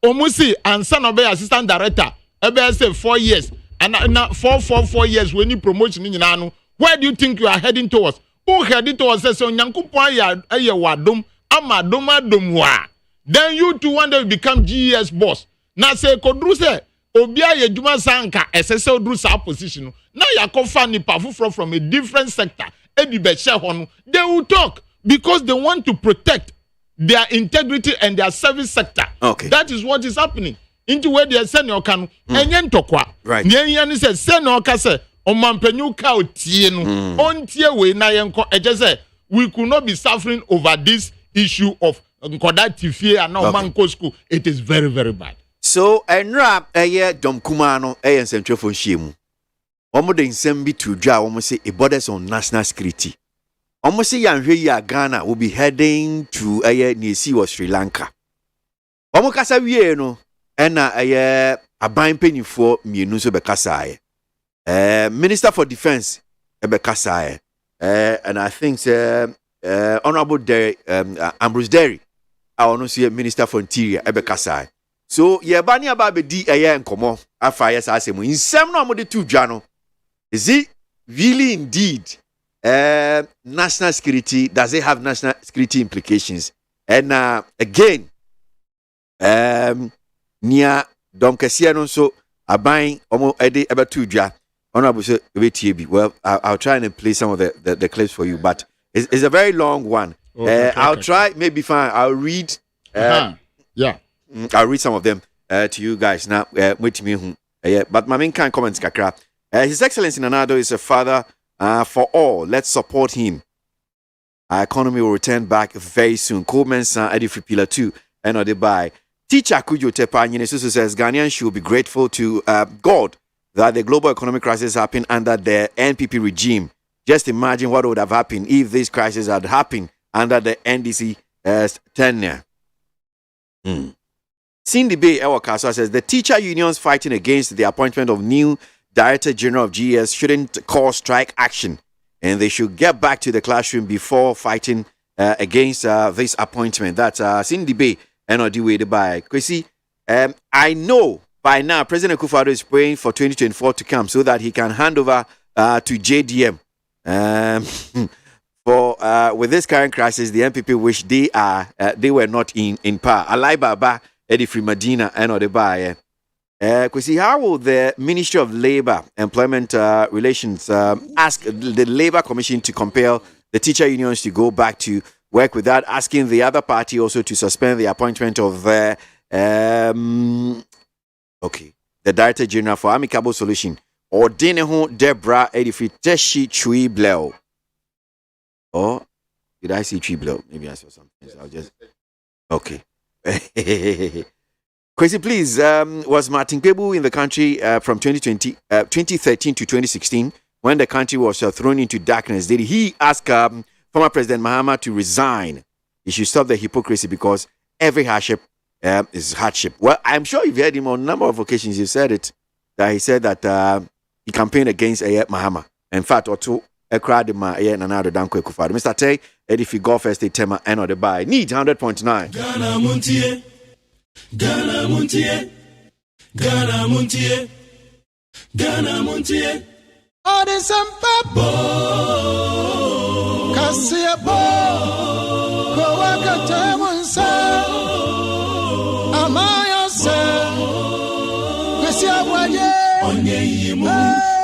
omusi and son of assistant director ebe say 4 years and na 4 years when you promotion nyina no where do you think you are heading towards who heading towards say onyankopon aye wadom amadom wa then you too one day become GES boss na say kodru say obi aye djuma sanka esese odru sa position na yakofa nipa from a different sector edi be share ho they will talk because they want to protect their integrity and their service sector. Okay. That is what is happening. Into where they send your canoe. Enyen tokwa. Right. Nyen says send your kase o mampenyu ka otie no. On tie we na yenko eje say we could not be suffering over this issue of nkoda tifie and now manko school. It is very very bad. So enra dom kuma no nsentwefo nhyiemu. Omo de nsem bi to dwa omo say it borders on national security. Almost say Ghana will be heading to Nisi or Sri Lanka. Omokasa wie no ena aban penifo mienu so bekasa Minister for Defense bekasa and I think Honorable Ambrose Derry I want to see Minister for Interior bekasa. So ye bani aba be di nkomo afa yes asemu insem no amode tu dwa no. Is it really indeed national security, does it have national security implications? And again, near Dom Cassiano, so a buying almost a day about 2 jar. Honorable TB. Well, I'll try and play some of the clips for you, but it's a very long one. I'll try, maybe fine. I'll read. Yeah, I'll read some of them to you guys now. Wait me, but my main kind comments, Kakra. His Excellency Nanado is a father. For all, let's support him. Our economy will return back very soon. Coleman San Edifri Pillar 2 and Odebai. Teacher Kujo Tepa Nyenesusu says Ghanaians should be grateful to God that the global economic crisis happened under the NPP regime. Just imagine what would have happened if this crisis had happened under the NDC tenure. Cindy Bay Ewakaso says the teacher unions fighting against the appointment of new Director General of GS shouldn't call strike action, and they should get back to the classroom before fighting against this appointment. That's Cindy Bay and Odiwe by KWASI. I know by now President Akufo-Addo is praying for 2024 to come so that he can hand over to JDM. For with this current crisis, the MPP wish they were not in power. Alai Baba, Eddie Free Medina, and Odebaye. Kwesi, how will the Ministry of Labour, Employment Relations ask the Labour Commission to compel the teacher unions to go back to work without asking the other party also to suspend the appointment of the Director General for Amicable Solution, or Dineho Deborah Edifi Teshi Chui Bleo? Or did I see Chui Bleo? Maybe I saw something. So I'll just okay. Kwesi, please, was Martin Kpebu in the country from 2013 to 2016, when the country was thrown into darkness? Did he ask former President Mahama to resign? He should stop the hypocrisy because every hardship is hardship. Well, I'm sure you've heard him on a number of occasions. You said it, that he said that he campaigned against Mahama. In fact, or two, a crowd in my ear and another down quick. Mr. Tay, Edifi Golf Estate Tema and or the buy. Need 100.9. Ghana Montie, Ghana Montie, Ghana Montie, Ghana Montie. Oh, there's some papa. Kasia bo. Kowaka temunsa. Amaya se. Kwesi ABOAGYE. Onye yimu.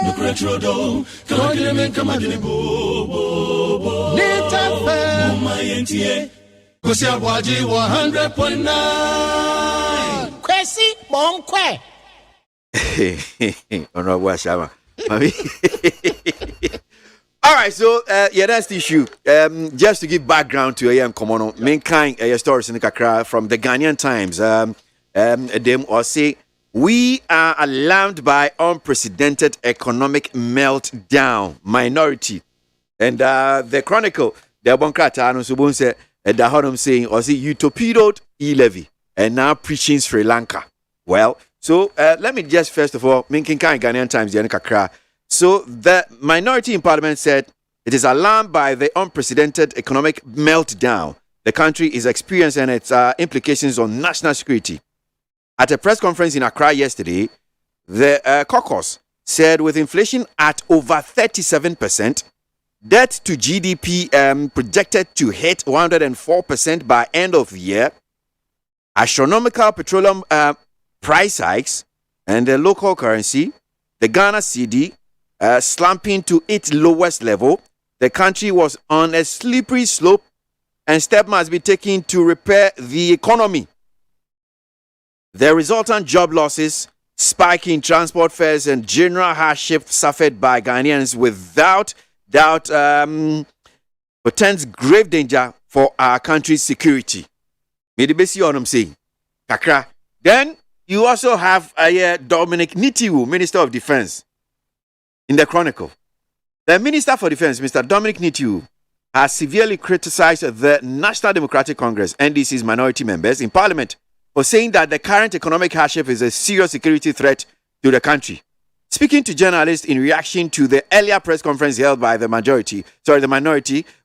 Nukretrodo. Kamakile men kamakile bo. Nitafe. Muma yentie. Kwesi ABOAGYE 100.9. Kwesi Monkwe. Honorable Ashama. All right, so that's the issue. Just to give background to AM Komono, mankind stories in the Kakra from the Ghanaian Times. Them or say we are alarmed by unprecedented economic meltdown. Minority, and the Chronicle, the Bonkrata no subun say the Hodom saying or say you torpedoed e-levy and now preaching Sri Lanka. Well. So let me just first of all, Ghanaian Times, so the minority in parliament said it is alarmed by the unprecedented economic meltdown the country is experiencing and its implications on national security. At a press conference in Accra yesterday, the caucus said with inflation at over 37%, debt to GDP projected to hit 104% by end of the year, astronomical petroleum price hikes and the local currency, the Ghana cedi, slumping to its lowest level, the country was on a slippery slope and steps must be taken to repair the economy. The resultant job losses, spiking transport fares and general hardship suffered by Ghanaians without doubt portends grave danger for our country's security. Medibesi on saying, Kakra. Then you also have Dominic Nitiwu, Minister of Defense, in the Chronicle. The Minister for Defense, Mr. Dominic Nitiwu, has severely criticized the National Democratic Congress, NDC's minority members in Parliament, for saying that the current economic hardship is a serious security threat to the country. Speaking to journalists in reaction to the earlier press conference held by the minority,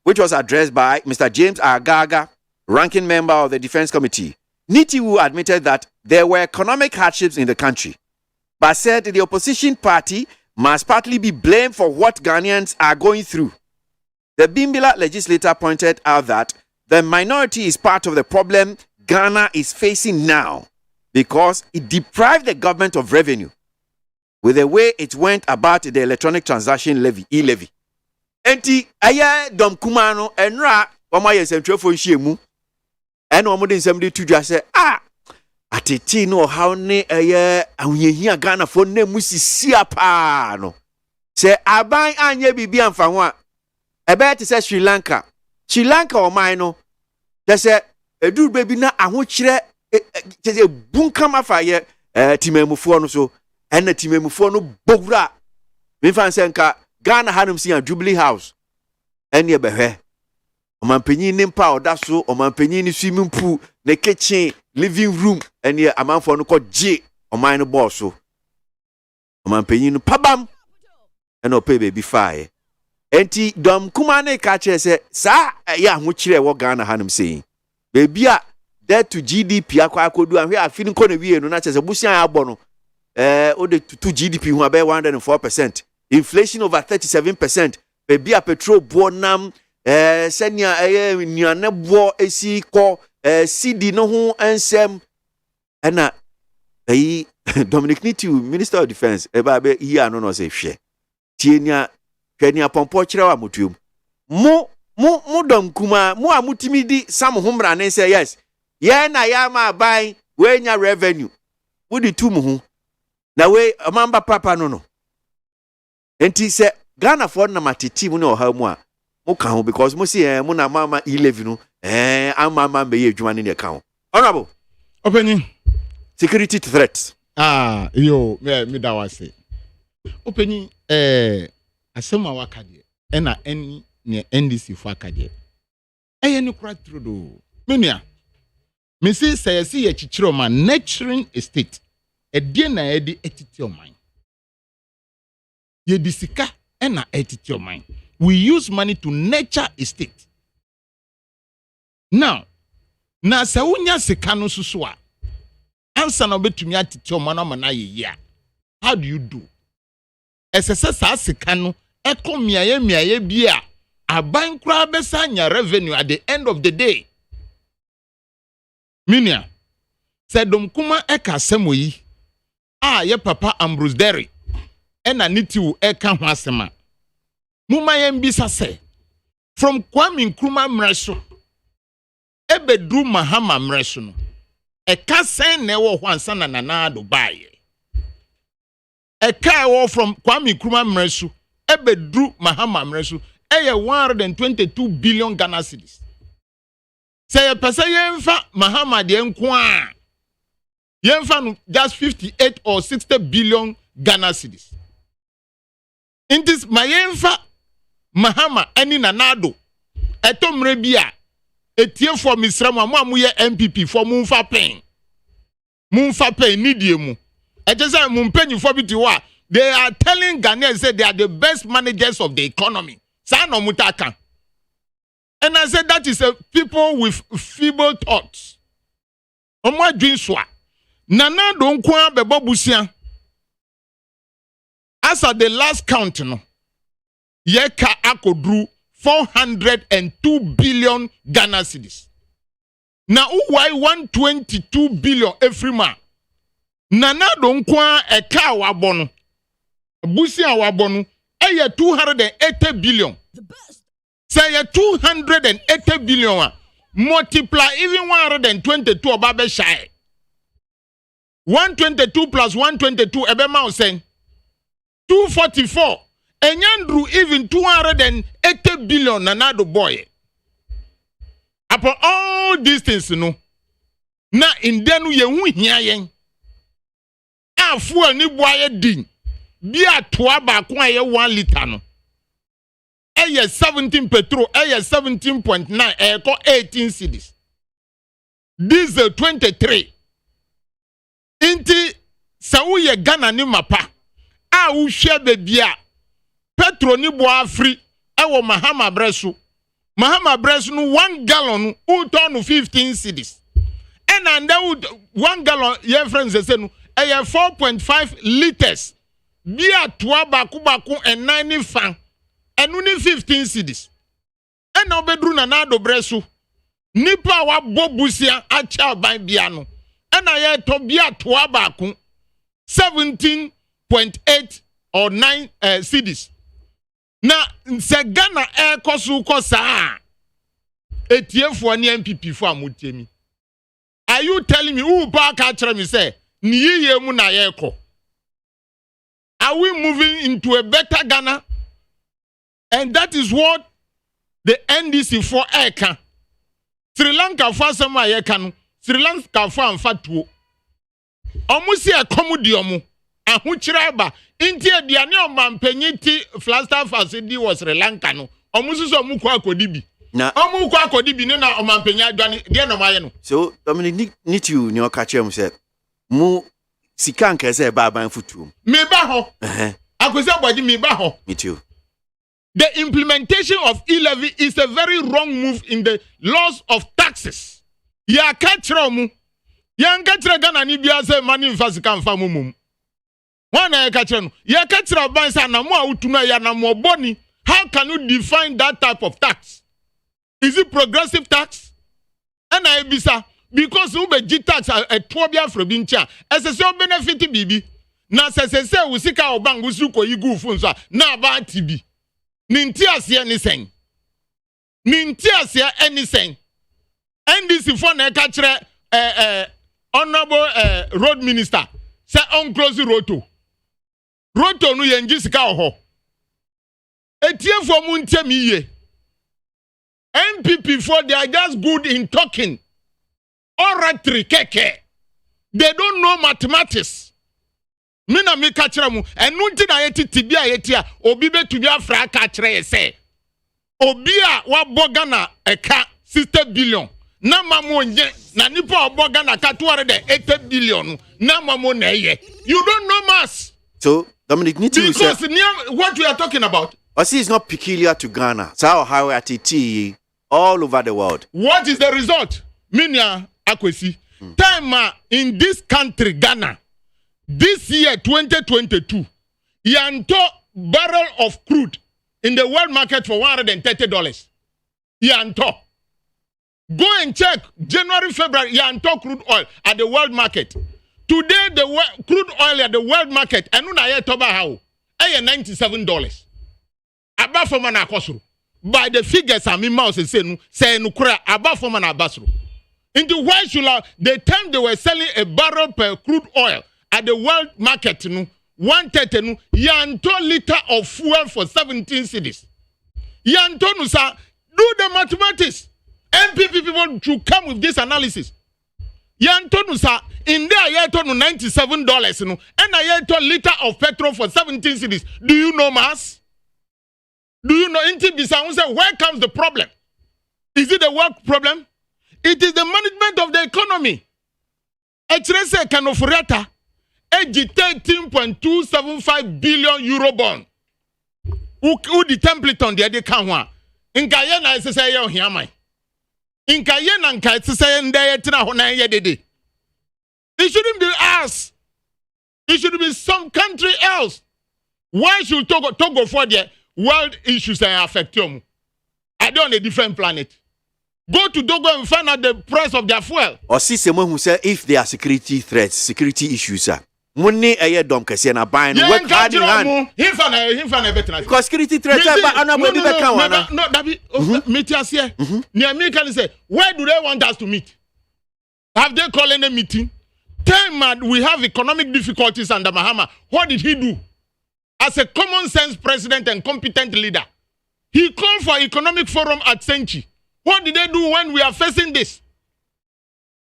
which was addressed by Mr. James Agaga, ranking member of the Defense Committee, Nitiwu admitted that there were economic hardships in the country, but said the opposition party must partly be blamed for what Ghanaians are going through. The Bimbila legislator pointed out that the minority is part of the problem Ghana is facing now because it deprived the government of revenue with the way it went about the electronic transaction levy, e-levy. Enti aya dom kumano enra wama yesentrefo nhyiemu ene omode nsɛmde tudwa sɛ atete no how ne ahuyehia Ghana fo na musisia pa no sɛ aban anye bibi amfa ho a ebe te sɛ Sri Lanka oman no sɛ edur baby na ahokyerɛ sɛ bunkam afa ye timemufo no so ene timemufo no bowura me fan sɛ nka Ghana hanum si Jubilee House ene ebehwe Omanpenyin ni mpa oda so omanpenyin ni swimming pool ne kitchen living room ene amanfo no ko je oman no boss so omanpenyin no pabam ene ope baby fire enti dom kuma ne ka kire se sa ya ho kire wo Ghana hanum sei baby a debt to GDP akwa akodu ahwe afini ko na wie no na kire se busia ya abo no o de to GDP ho abe 104% inflation over 37%. Baby a petrol bonam senya nyane bo esi ko CD no ho ensem ena Dominic Nitu, Minister of Defense, eba be here no say hwe. Tienia hwania pompo kire wa motuom. Mo dom kuma mo amutimi di sam homra ne say yes. Ye na ya ma ban we nya revenue. Wo di tu mu ho. Na we amamba papa no. Enti se Ghana for na matiti mu ne oha mu a mo ka ho because mo see mo na mama 11 no amama be ye adwuma ne ka ho. Honorable Opening security threats. Yo, me da wase. Opening asema wakade na eni ne NDC for akade. Ni kura trudo. Menua. Me say ye chichiro ma nurturing estate. Die na ye di etiti o man. Ye di sika na etiti o man. We use money to nurture estate. Now, na se unya sika no susu a ansa na obetumi atiti o man na ye ya. How do you do? Esese sa sika no miaye bia aban kura besa nya revenue at the end of the day. Minia said dom kuma eka semoyi ye papa Ambrose Derry ena nitiwu eka ho asema muma yembisa se from Kwame Nkrumah mreso ebedru Mahama mreso no eka sen na wo ho ansa na nana do baye eka wo from Kwame Nkrumah mreso ebedru Mahama mreso 122 billion Ghana cedis. Say a person yenfa Mahama de nkwa yenfa no just 58 or 60 billion Ghana cedis. In this mayenfa Mahama any nanado etomre bia etie for misrama mo ye MPP for mumfa pen nidie mu ejesa mumpenyi for biti wa they are telling Ghanaians say they are the best managers of the economy. Sa no mutaka. And I said that is a people with feeble thoughts. Omwa dwinswa. Nana don kwa bebo busia. As at the last count no. Yeka akodru 402 billion Ghana cedis. Na uwai 122 billion every man. Nana don kwa eka wabono. Busia wabono. 280 billion. Say 280 billion multiply even 122 obabe shy. 122 plus 122 ebe ma sen 244. Enyandru even 280 billion nanado boy. Upon all these things no. Na indenu ye hu hia yen. Afu ani boye din. Bia toa ba ko aye 1 liter no. 17 petrol, 17.9, 18 cedis. Diesel 23. Inti sa uye Ghana ni mapa. A u shebe bia. Petrol ni boa free. Ewo Mahama bresu. Mahama bresu no 1 gallon u turn 15 cedis. And 1 gallon ye friends say no 4.5 liters. Bia toa baku and 90 fan. And only 15 cedis. And now bedru nanado bresu. Nipa wa bobusia acha ban biano. And I to bia toa baku 17.8 or 9 cedis. Na se Ghana kosu kosa. Etiefo ni MPP fo amutemi. Are you telling me who back actually me say ni ye mu na yeko? Are we moving into a better Ghana? And that is what the NDC for Eka. Sri Lanka for some Eka. Sri Lanka for Anfatuo. Omusi a comudiomu. And Huchiraba. Intia Dianio Mampeniti Flaster Facility was Sri Lanka. Omusu so Mukwa Kodibi. Na Omukwa Kodibi Nina Omampenya Diano Mayano. So Dominic need you near catcher said. Mu Sikanka say Baba and Futu. Me baho. I could say body me baho. Me too. The implementation of e-levy is a very wrong move in the laws of taxes. Ya kachromu. Ya nkachre Ghana ni bia say money fasika mfa mumum. One I catch no. Ya catch a bansa na mo utuna ya na mo boni. How can you define that type of tax? Is it progressive tax? And I bisa because ube G tax a twobia frobincha. As a so benefit bibi. Na se usika obang usuko igu funza na ba tibi. Ninti asia anything. Ninti asia anything. NDC for na kachre honorable road minister say on close roto. Roto no yenji sika oho. Etie for munte miye. MPP for they are just good in talking. Oratory keke. They don't know mathematics. Mina mi kachira mu enunti na yeti tibia yeti a obi betumi afra kachira yese. Obi a waboga na eka 60 billion. Na mamo nye na nipa oboga na katuare de 80 billion. Na mamo na ye. You don't know mass. So Dominic need to because what we are talking about. Kwasi is not peculiar to Ghana. It's our highway at TT all over the world. What is the result? Minya Akwesi. Time in this country, Ghana, this year, 2022, yanto barrel of crude in the world market for $130. Yanto. Go and check January, February, yanto crude oil at the world market. Today, the crude oil at the world market, anuna ye toba how? $97. Above for man akosuru. By the figures I mean mouse say no kura above for man abasru. Into why should the time they were selling a barrel per crude oil at the world market, 130 yanto liter of fuel for 17 cedis. Yanto nusa do the mathematics. MPP people should come with this analysis. Yanto nusa in there yeto no $97 and a yeto liter of petrol for 17 cedis. Do you know mass? Do you know where comes the problem? Is it the work problem? It is the management of the economy. Echrese kanofureta eji 13.275 billion euro bond. Who the template on the ade kanwa. Inka ye na esese ye ohiamai. Inka ye na nka esese nde ye tina ho na ye dede. It shouldn't be us. It should be some country else. Why should Togo for the world issues affect you? Are they on a different planet? Go to Togo and find out the price of their fuel. Or see someone who say if there are security threats, security issues, money a year dom kasi na buying work hard in hand. Because security threats are no, Dabi, Metiasia. The Americans say, where do they want us to meet? Have they called any meeting? Time we have economic difficulties under Mahama. What did he do? As a common sense president and competent leader, he called for economic forum at Senchi. What did they do when we are facing this?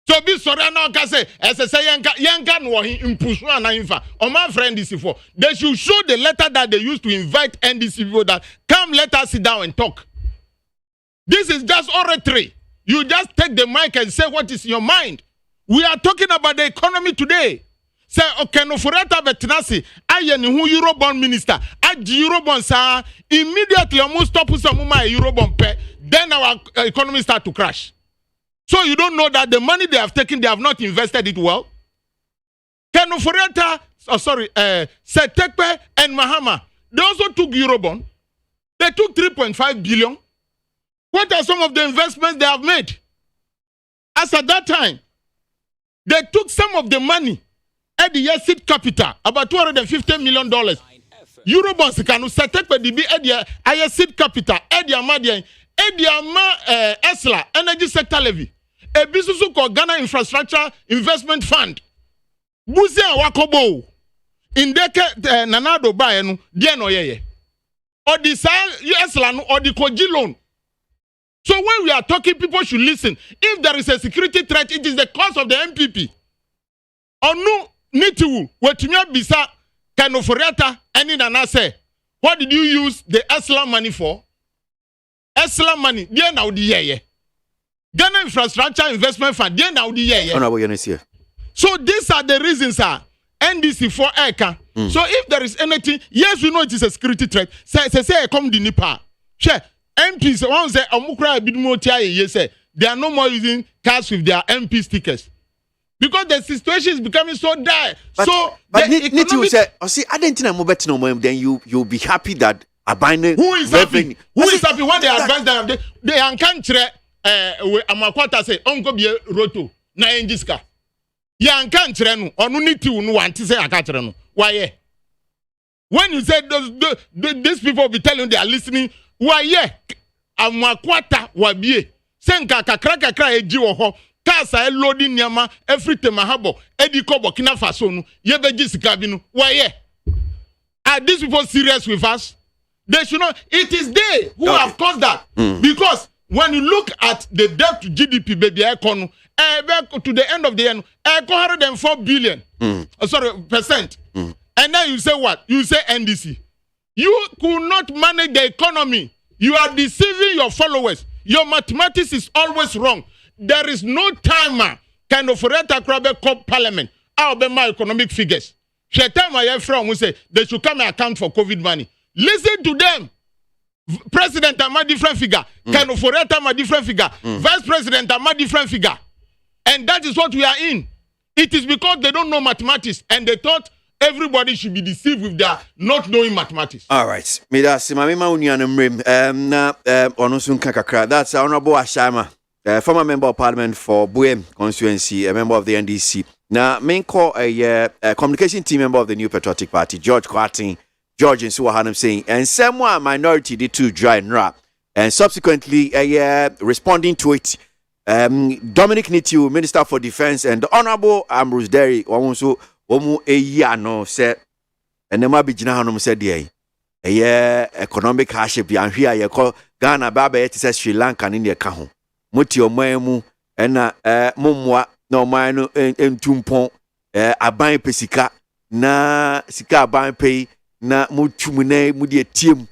So be sorry now say as I say yanka no impush na infa. On my friend this before. They should show the letter that they used to invite NDC people that come let us sit down and talk. This is just oratory. You just take the mic and say what is in your mind. We are talking about the economy today. Say okay no foreta betinasi aye ni hu Eurobond minister aji Eurobond sa immediately almost stop some Eurobond pay, then our economy start to crash. So you don't know that the money they have taken, they have not invested it well. Kano Foreta, Setekpe and Mahama, they also took Eurobond. They took 3.5 billion. What are some of the investments they have made? As at that time, they took some of the money at the year seed capital, about $250 million. Eurobonds kanu Setekpe DB at the seed capital, at the Amadian, at the ESLA, Energy Sector Levy. A business called Ghana Infrastructure Investment Fund. Buzia wakobo. Indeke nanado bayenu dieno yeye. Or the ESLA or the Koji loan. So when we are talking, people should listen. If there is a security threat, it is the cause of the MPP. Onu nitiwu wetumia bisa kanoforeta eni nana say. What did you use the ESLA money for? ESLA money dia na odi yeye. Ghana Infrastructure Investment Fund, they now the year. So these are the reasons, NDC for Eka. So if there is anything, yes, we know it is a security threat. Say, come the Nipa. Share MPs, one say, Omukra Bidmotia, yes, they are no more using cards with their MP stickers. Because the situation is becoming so dire. But the need to say, I didn't think I'm better no more. Then you'll be happy that Abine. Who is happy? Who is happy when they advance them? They can't Amakwata say onko be roto na enjiska. Ya can't no onu niti unu wanti say akatre no. Why? When you say these people be telling they are listening, why? Amakwata wabie. Senka kakra eji wo ho. Kasa loading nyama everything mahabo edi ko Burkina Faso no ye beji sika bi no why? Are these people serious with us? They should not. It is they who have caused that. Because when you look at the debt to GDP, baby, to the end of the year, 104 billion. Percent. And then you say what? You say NDC. You could not manage the economy. You are deceiving your followers. Your mathematics is always wrong. There is no timer kind of reta crab called parliament. I'll be my economic figures. My friend will say they should come and account for COVID money. Listen to them. President am a different figure. Kind of Foreta am a different figure. Vice President am a different figure. And that is what we are in. It is because they don't know mathematics and they thought everybody should be deceived with their not knowing mathematics. All right. That's Honorable Ashama, former member of parliament for Buem constituency, a member of the NDC. Now, main call a communication team member of the New Patriotic Party, George Kwarting. George and Suwahanam saying, and someone minority did too dry and rap. And subsequently, responding to it, Dominic Nitiu, Minister for Defense, and the Honorable Ambrose Derry, Omu Eyano said, and the Mabijina Hanum said, economic hardship, and here you call Ghana Baba, it says Sri Lanka in the Kahu. Mutio Moemu, and Mumwa, no mine, and Tumpon, Abain Pesika, na Sika Abain Pay. Na mutumune mudi team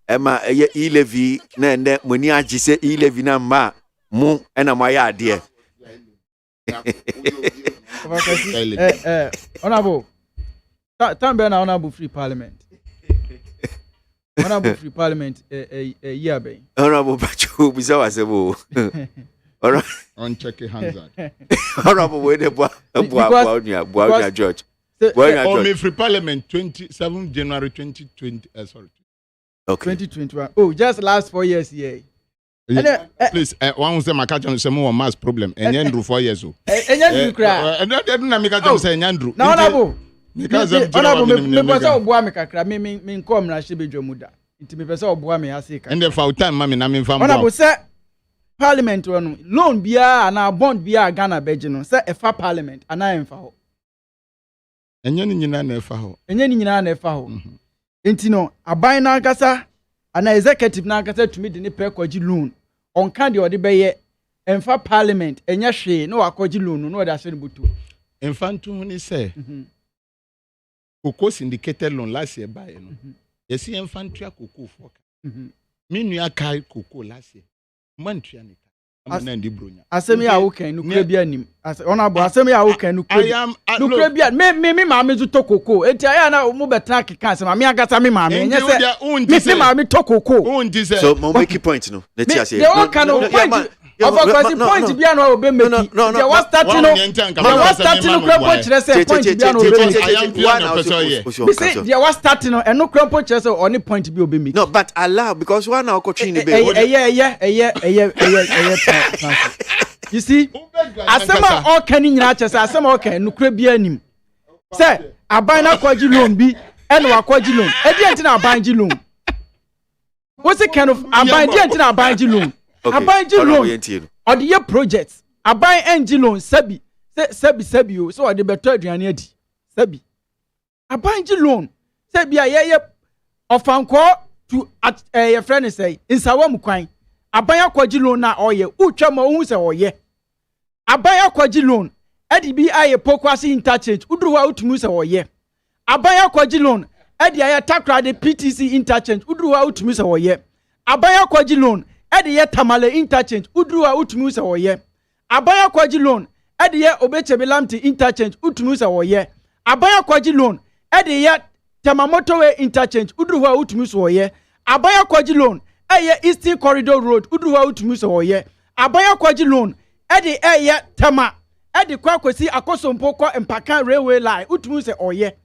ema eye e-levy na ende moni agise e-levy na ma mu ena maya ade honorable tambe na honorable free parliament honorable free parliament year be honorable bacho bisa wasebo on check hands honorable we de boa George me free parliament 27 January 2020 sorry. Okay. 2021. Oh, just last 4 years here. Please, one who say my catch say more mass problem. And Andrew 4 years old. Andrew cry. And na me catch say Andrew. Na honorable. Because honorable me pesa oboa me kakra me nkom na hye bedwamuda. Nti me pesa oboa me asika. And the for time mami na me fam. Honorable say parliament no loan bia na bond bia Ghana beje no say efa parliament ana emfa ho. Enye ni nyina na efa ho. Enye ni nyina na efa ho. Enti no aban na akasa ana executive na akasa tumi de ne pe kwaji loan. Onka de ode beye emfa parliament enye hwe na wakwaji loan no ode asere butu. Emfa ntu ni say. Cocoa syndicated loan last year buy no. Yesi emfa ntua cocoa foka. Me nua kai cocoa last year. Mantua ni asemi ya wokan nukure bia nim honorable asemi ya wokan nukure bia me maame zu to koko enti aya na mu betra keka asema me agasa me maame enye se me maame to koko so mo make point no let you say the one can point of course point bia no obe make the was starting no kure kire say point bia no obe make say the was starting no eno kure kire say oni point bia obe make no but allow because one na okotri ni be you see asema all can nyina chese asema all can nukure bia anim say aban na kwaji loan bi eno akwaji loan edi na abanji loan what's the kind of aban di na abanji loan aban ji loan odi ye projects aban enji loan sabi o so odi beto aduane adi sabi aban ji loan sabi ye ofanko to your friend say insawa mukwan aban akwaji loan na oye utwa ma ohun se oye aban akwaji loan edi bi aye pokwasi interchange uduru wa utumu se oye aban akwaji loan edi aye takra de PTC interchange uduru wa utumu se oye aban akwaji loan edi ye tamale interchange uduru wa utumu se oye aban akwaji loan edi ye obechebe lamti interchange utumu se oye aban akwaji loan edi ye tamamotowe interchange uduru wa utumu se oye aban akwaji loan eye Eastern Corridor Road uduru wa utumu se oye aban akwaji loan edi eye tama Edi kwa kwesi akosompo kwa mpaka railway line. Utumu se oye.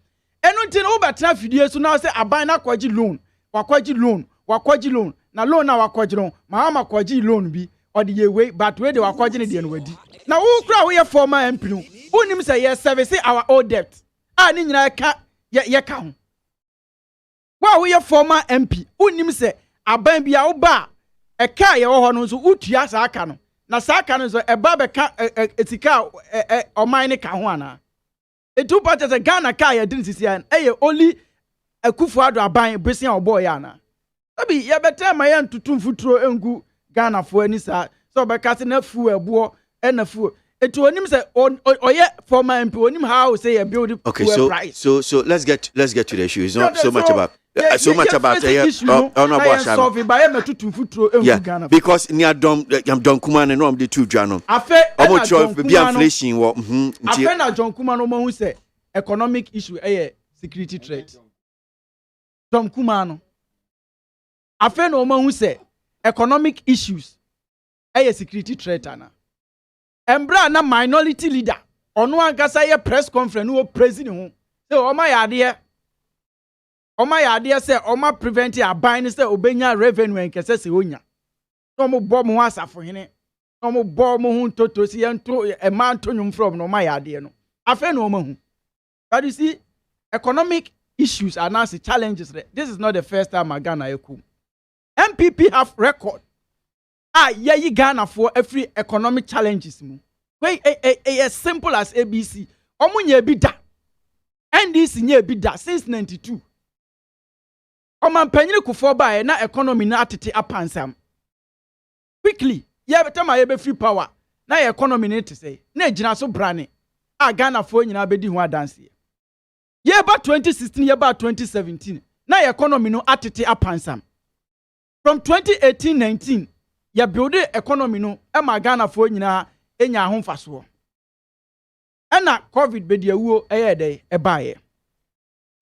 Enu nti na ubetra fidie so na se aban na kwaji loan. Wakwaji loan. Na loan na wakwaji loan. Mahama kwaji loan bi. Odi ye we but we de wakwaji ne de no wadi. Na wo kra wo ye former MP no. Unim se ye service our old debt. A ni nyina ka ye ka ho. Wa wo ye former MP. Unim se aban bia wo ba e ka ye wo ho no so utua sa aka no. Na sa aka no so e ba be ka etika oman ne ka ho ana. Etu part as a Ghana ka ye din sisi an e ye only Akufo-Addo aban besia oboy ana. Abi ye better ma ye ntutu mfuturo engu Ghana fo ani sa so be ka se na fu ebuo e na fu etu onim se oye former MP onim how say ye build price. So let's get to the issue. It's not so much about yeah, because near John Kuman and Rom the two Jano. John Kumano who say economic issue security threat. John Kumano. No man who say economic issues security threat ana. Embra na minority leader. Ono ankasa ye press conference no president ho. Say o ma ya say oma prevent aban say obenya revenue enkese se onya. No mo bo mo asafo hene. No mo bo mo hu toto si ento e man to nyum from no ma ya de no. Afa no ma hu. But you see economic issues are now challenges. This is not the first time Ghana eku. MPP have record. Ye Ghana for every economic challenges mu. Wey as simple as ABC. Omo nya bi da. NDC nya bi da since 92. Oman panyine kufo ba na economy na atete apansam. Quickly, ye better ma ye be free power. Na ye economy ne te say. Na gina so brane. Ghana fo nyina bedi ho adanse. Ye ba 2016, ye ba 2017. Na ye economy no atete apansam. From 2018-19, ye build economy no e ma Ghana fo nyina enya ho faso. Na COVID be de wuo dey e baaye.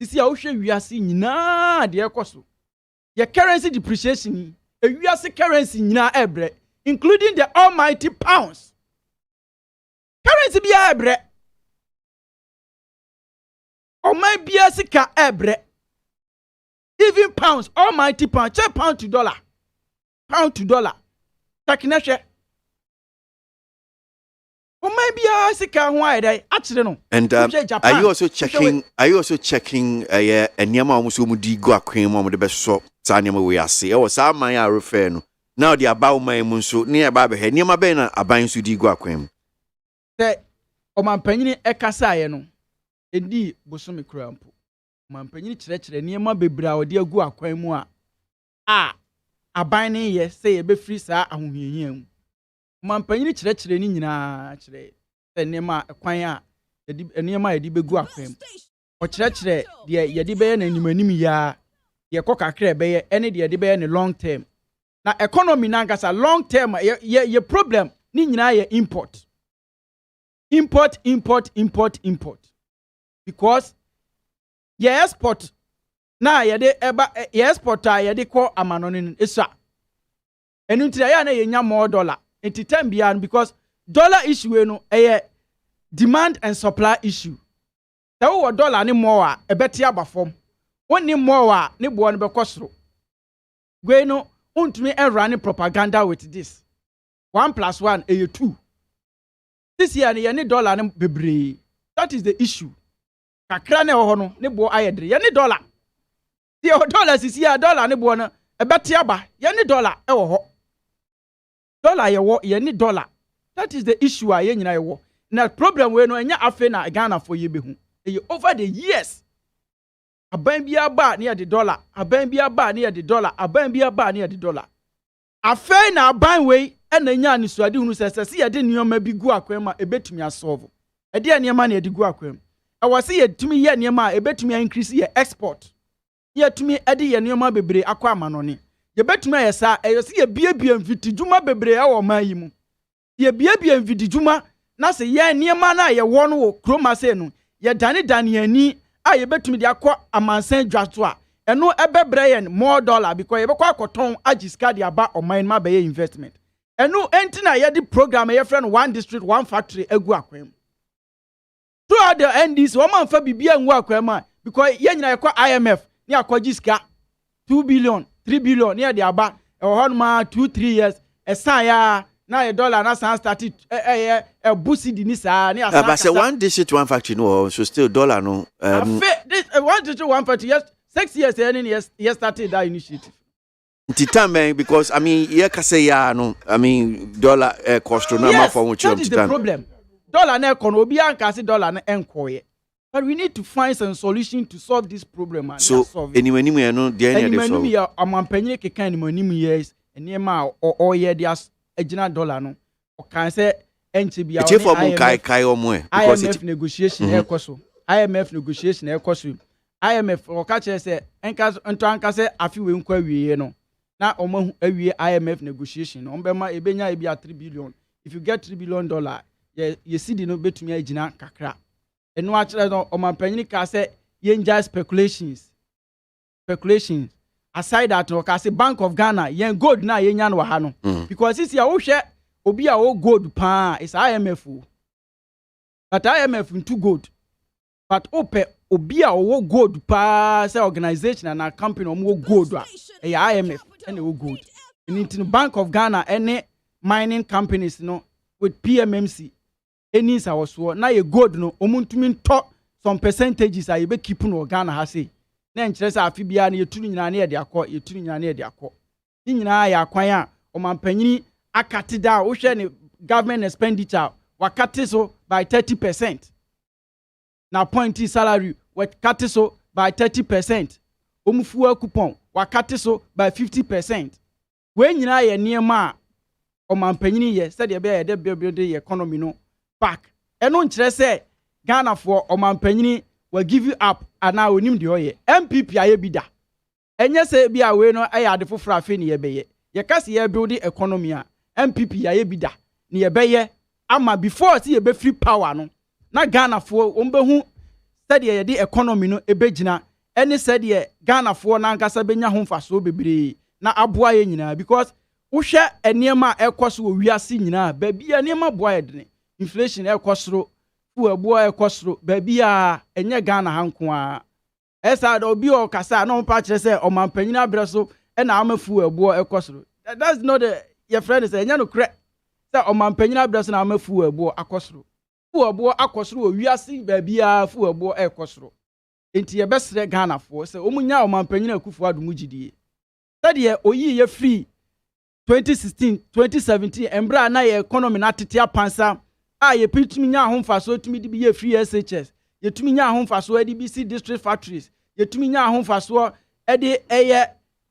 Sisi a wohwe wiase nyina de ekoso. Ye currency depreciation, wiase currency nyina ebre, including the almighty pounds. Currency bia ebre. Omai bia sika ebre. Even pounds, almighty pound, check pound to dollar. Pound to dollar. Takinashe. And are you also checking? Are you also checking? Nyama almost di go akwem mo the best so nyama we ase. O sa man ya refer no. Now the about my munso near ba be he nyama be na aban so di go akwem. Say o man panyini ekasa ye no. Edi bosomi krampo. Man panyini kire nyama bebra o de agu akwem mu a aban ne ye say e be free sa ahohihia mu. Man panyini kire ni nyina kire enema kwan a enema yedi begu akwem o kire de yedi be na animanim ya ye kokakra be ye ene de yedi be ne long term na economy na ngasa long term ye problem ni nyina ye import because ye export na yedi eba ye export a yedi ko amanonin esa enu ntira ya na ye nya more dollar enti time bia because dollar issue no demand and supply issue. That dollar ni more a beti abafom. One ni more ni bo no be kosro. Gwe no untumi run propaganda with this. 1 + 1 = 2. This year ni dollar ni bebre. That is the issue. Kakra ne ho no ni bo ayedre. Ye dollar. The dollar is here dollar ni bo no beti aba. Ye dollar e wo ho. Dollar ye ni dollar. That is the issue a ye nyina ye wo. Na problem we no enya afe na Ghana for ye be hu. Over the years. Aban bia ba near the dollar. Aban bia ba near the dollar. Aban bia ba near the dollar. Afe na aban we ena nya ni suade hunu sese ye de nioma bi gu akwema ebetumi asolve. E de nioma na ye de gu akwem. E wose ye tumi ye nioma ebetumi increase ye export. Ye tumi e de ye nioma bebre akwa amanone. Ye betumi ayesa e yo se ye biebie mfiti dwuma bebre e wo man yi mu. Ye biebie mfiti dwuma na se ye niema na ye wo no wo kroma se no ye dane ani a ye betumi de akọ amansan dwato a eno ebebre ye more dollar because ye bekọ akoton agiska de aba oman ma be ye investment eno enti na ye di program ye friend one district one factory egu akwem how the end this woman for bibia nwa kwema because ye nyina yakọ IMF ni akọji sika 2 billion 3 billion near the aba e ho ma 2-3 years esan ya na a dollar na san started boost di ni sa ni asan but say one district one factory no so still dollar no this one district one factory yes 6 years any years started that initiative Titan because I mean here ka say ya no I mean dollar cost no ma for which that is the problem dollar na ekono obi anka say dollar na enkoye but we need to find some solution to solve this problem and so anyway no there any dey solve ya amampanyin keka anyway years enema o ye dia agina dollar no o kan say enche bia o kai omo because IMF negotiation ekoso IMF negotiation ekoso IMF o ka che say enka say afi we nkwa wiye no na omo awie IMF negotiation no mbema ebenya ebia 3 billion if you get $3 billion you see the no betumi agina kakra eno a kire no omampanyin ka say yenja speculations aside that no ka say Bank of Ghana yen gold na yenya no ha no because this year wo hwe obi a wo gold pa is IMF but IMF into gold but obi a wo gold pa say organization and a company wo gold IMF and wo gold in Bank of Ghana any mining companies no with PMMC any sa wo na ye gold no omuntumi to some percentages a ye be keep no Ghana ha say na nkyerɛ sɛ afi bia na yɛturu nyina na yɛde akɔ ni nyina ya akwan a ɔmampanyini akate da wo hwɛ ne government expenditure wakate so by 30% na appointee salary wakate so by 30% omufuwa coupon wakate so by 50% we nyina yɛ nneɛma a ɔmampanyini yɛ sɛ deɛ bɛyɛ de build the economy no back ɛno nkyerɛ sɛ Ghana for ɔmampanyini will give you up and now onim de oye MPP aye bi da enye se bi a we no aye ade foforo afi ne ye beye ye ka se ye build economy a MPP aye bi da ne ye beye ama before se ye be free power no na Ghana fo ombehu said ye de economy no ebegina ene said ye Ghana fo na nkasa benya ho mfaso bebre na aboa ye nyina because wo hwe enema ekoso wo wiase nyina ba bia enema boa ye de inflation ekosoro fuaboa ekosoro ba bia enye Ghana hanko a esa do bi o kasa na mpa kire se omampanyin abreso e na amafu abuo ekosoro that's not the your friend say enye no kre se omampanyin abreso na amafu abuo akosoro fuaboa akosoro o wiase ba bia fuaboa ekosoro enti ye besre Ghana fo se omunya omampanyin akufu adumu gidie sade oyi ye free 2016 2017 embra na ye economy na tete apansa a ye pitumi nya ahomfaso tumi di bi ye free SHS ye tumi nya ahomfaso ADBC district factories ye tumi nya ahomfaso ede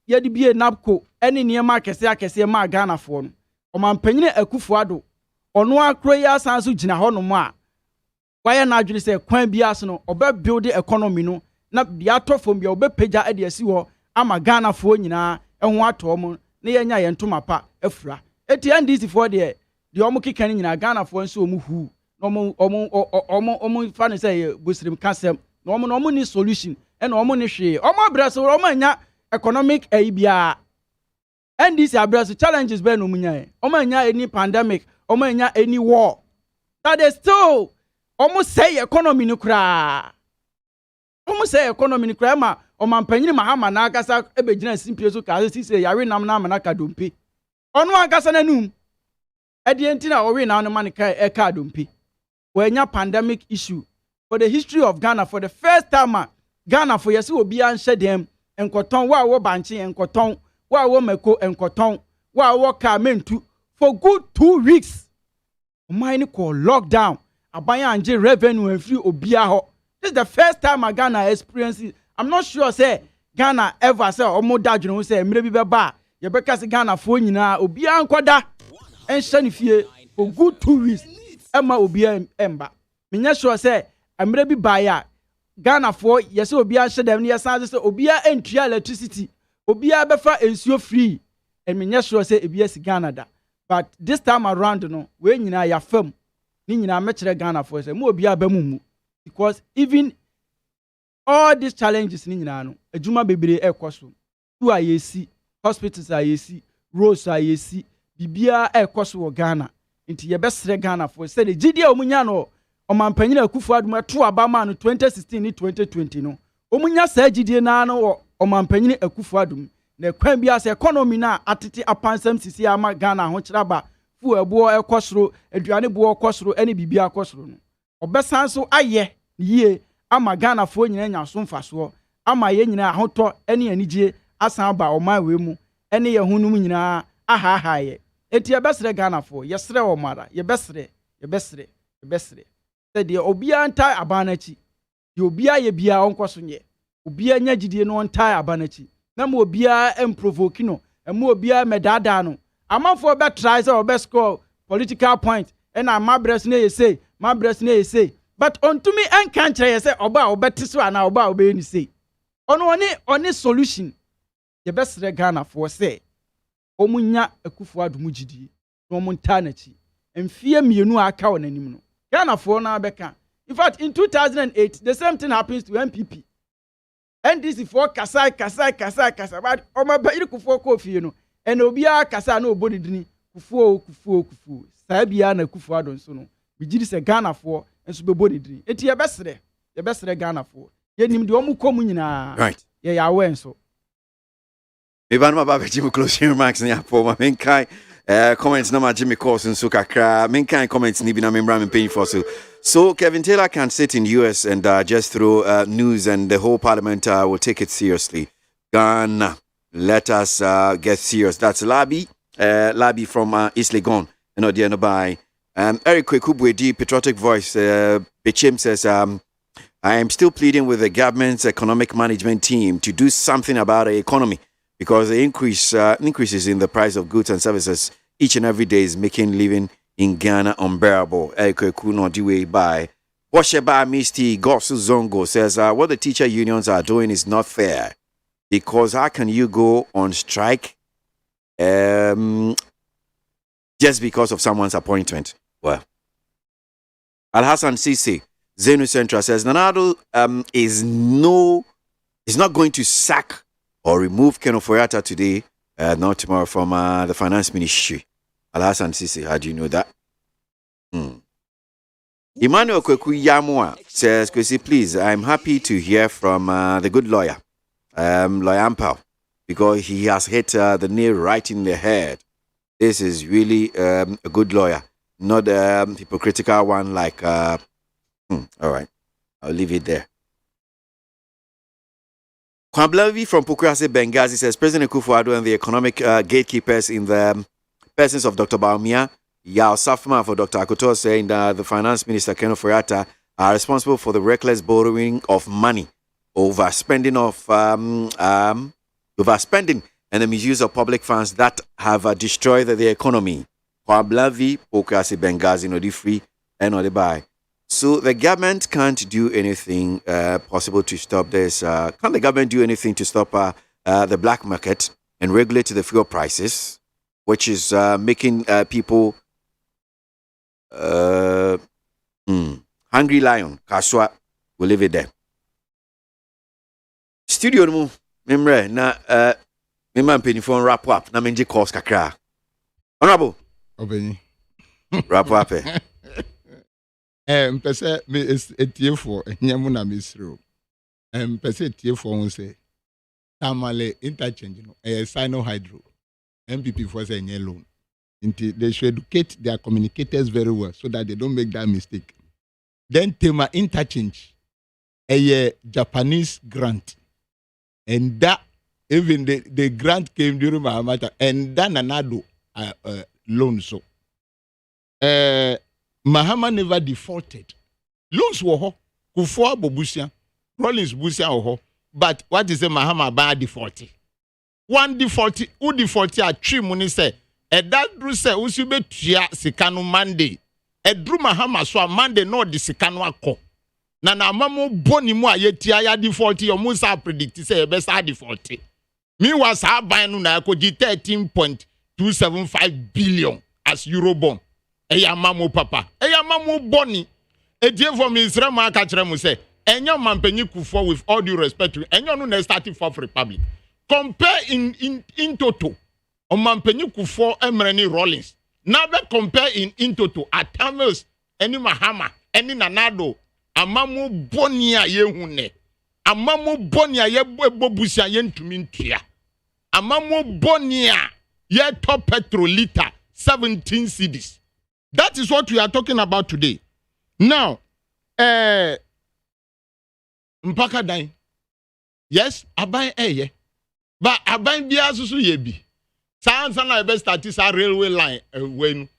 ye di bi NAPCO ene niema akese ma Ghana fo no omampanyin akufu ado ono akro ya sanso gina ho no a why na adwene se kwan bias no oba build economy no na bia tofom bia oba pagya ade asi ho ama Ghana fo nyina eho ato mo na ye nya ye ntoma pa afura eti NDC fo de omo kekani nyina Ghana fo nso omu hu omo fa ne say bosirim kasem na omo ni solution and omo ni hwe omo abraso omo anya economic bia NDC abraso challenges be no munya omo anya any pandemic omo anya any war that is still omo say economy no kra ma omampanyin mahama na agasa ebegina simpie so ka say yare nam na na ka dompe ono agasa nanum Edientina or now no money eka dompi. When your pandemic issue for the history of Ghana for the first time Ghana for yesu obi an hye dem enkoton wa wo banche enkoton wa wo meko enkoton wa wo ka mentu for good 2 weeks. Mine call lockdown abaya anje revenue and free obia ho. This is the first time Ghana experiences. I'm not sure say Ghana ever say omo dadwene ho say mire bi beba ye beka say Ghana fo nyina obia ankoda and Shanifie for good 2 weeks. Emma Obia Emba. Minya sure say, I'm ready by Ghana for yes, Obia Shadam near Sans Obia and Tria electricity. Obia Befa and free. And Minya sure say, ABS Ghana. But this time around, no, when you know your firm, Nina Metre Ghana for say, Mobia Bemumu. Because even all these challenges, Nina, a Juma baby air costume. 2 IAC, hospitals IAC, roads IAC. Bibia e koso Ghana nti ye besre Ghana for say the GD omunya no ɔmanpanyin Akufo-Addo to abama no 2016 ne 2020 no omunya saa gidie na no wɔ ɔmanpanyin Akufo-Addo na kwan bi ase economy na atete apansam sisi ama Ghana ho kyeraba fu ebo ekosoro aduane bo ekosoro ene bibia ekosoro no obesan so ayɛ yie ama Ghana fo nyina nya so mfaso ama ye nyina ahotɔ ene anigye asan ba ɔman we mu ene ye hunum nyina ahahaye enti ebesre Ghana fo yesre o mara yebesre sɛ deɛ obia ntai abanachi deɛ obia ye bia onkoso nye obia nya gidie no ntai abanachi na mo obia emprovoke no mo obia medada no amanfo be try say obe score political point and mabres na yese but ontumi enkan kire say oba obeti so ana oba obe ni say oni solution ye besre Ghana for say omunya Akufo-Addo mu gidie no omunta na chi emfie mienu aka wonanim no Ghana for na beka in fact in 2008 the same thing happens to MPP NDC for kasai but oma bayiri Kufuor ko fie no and obia kasa na obodi dini Kufuor saa bia na Akufo-Addo nso no bigiri se Ghana for enso be bodi dini enti ye besre Ghana for ye nim de omu komu nyina right ye ya we nso Evan Maba Jimmy closing remarks in for my menkai comments na Jimmy calls in kakra menkai comments ni bi na membra men paying for so Kevin Taylor can sit in US and just throw news and the whole parliament will take it seriously. Ghana, let us get serious. That's Labi from East Legon. You know, the by Eric Kwekubwedi, Patriotic Voice, Bichim says, I am still pleading with the government's economic management team to do something about the economy because the increases in the price of goods and services each and every day is making living in Ghana unbearable. Eric Kwekubwedi by Washeba Misty Gosu Zongo says, what the teacher unions are doing is not fair because how can you go on strike just because of someone's appointment? Well, Al-Hassan Sisi, Zenu Central says, Nanado is not going to sack or remove Ken Ofori-Atta today, not tomorrow, from the finance ministry. Al-Hassan Sisi, how do you know that? Emmanuel Kweku Yamua says, Kwesi, please, I'm happy to hear from the good lawyer, Lawyer Ampao, because he has hit the nail right in the head. This is really a good lawyer, not a hypocritical one like... all right, I'll leave it there. Kwablavi from Pukwase Benghazi says, President Akufo-Addo and the economic gatekeepers in the persons of Dr. Baumia, Yao Safma for Dr. Akoto, saying that the finance minister, Ken Ofori-Atta, are responsible for the reckless borrowing of money, overspending and the misuse of public funds that have destroyed the economy. Kwablavi, Pukwase Benghazi, Nodi Free, and Nodi Bai. So the government can't do anything possible to stop this. Can't the government do anything to stop the black market and regulate the fuel prices, which is making people hungry lion? Kaswa, we'll leave it there. Studio no memre na memman penifon wrap up na menje course kakra. Honorable. Obeni. Wrap up. Mpese me etiefo nyemu na misro. Mpese etiefo won say Tamale interchange no Sino Hydro. MPP for say nye loan. They should educate their communicators very well so that they don't make that mistake. Then Tema interchange a Japanese grant. And that even the grant came during Mahamata and then another loan so. Mahama never defaulted. Loans were ho. Kufuor Bobusia, Rollins Busia ho. But what is the Mahama by defaulty? One defaulty, who defaulty a tree money say, that drew say, Usube Tia Sikano Monday. A drew Mahama so a Monday no the Sikano ako. Nana Mamo Boni Moa Yetia defaulty or Musa predict say best are defaulty. Me was our buying na koji 13.275 billion as Eurobond. Eya mamu papa, eya mamu boni. Edie for me Israel ma kachre mu say, enyo mampenyi Kufuor with all due respect to enyo no na starting Fourth Republic. Compare in total. O mampenyi Kufuor Emreni Rollins. Now be compare in total at Tamils any Mahama eni nanado amamu boni a yehu ne amamu boni a yebo busia yentumi ntua amamu boni a ye top petrol liter 17 cedis. That is what we are talking about today. Now mpaka dan yes aban eye but aban bia susu ye bi sansa na be start sa railway line when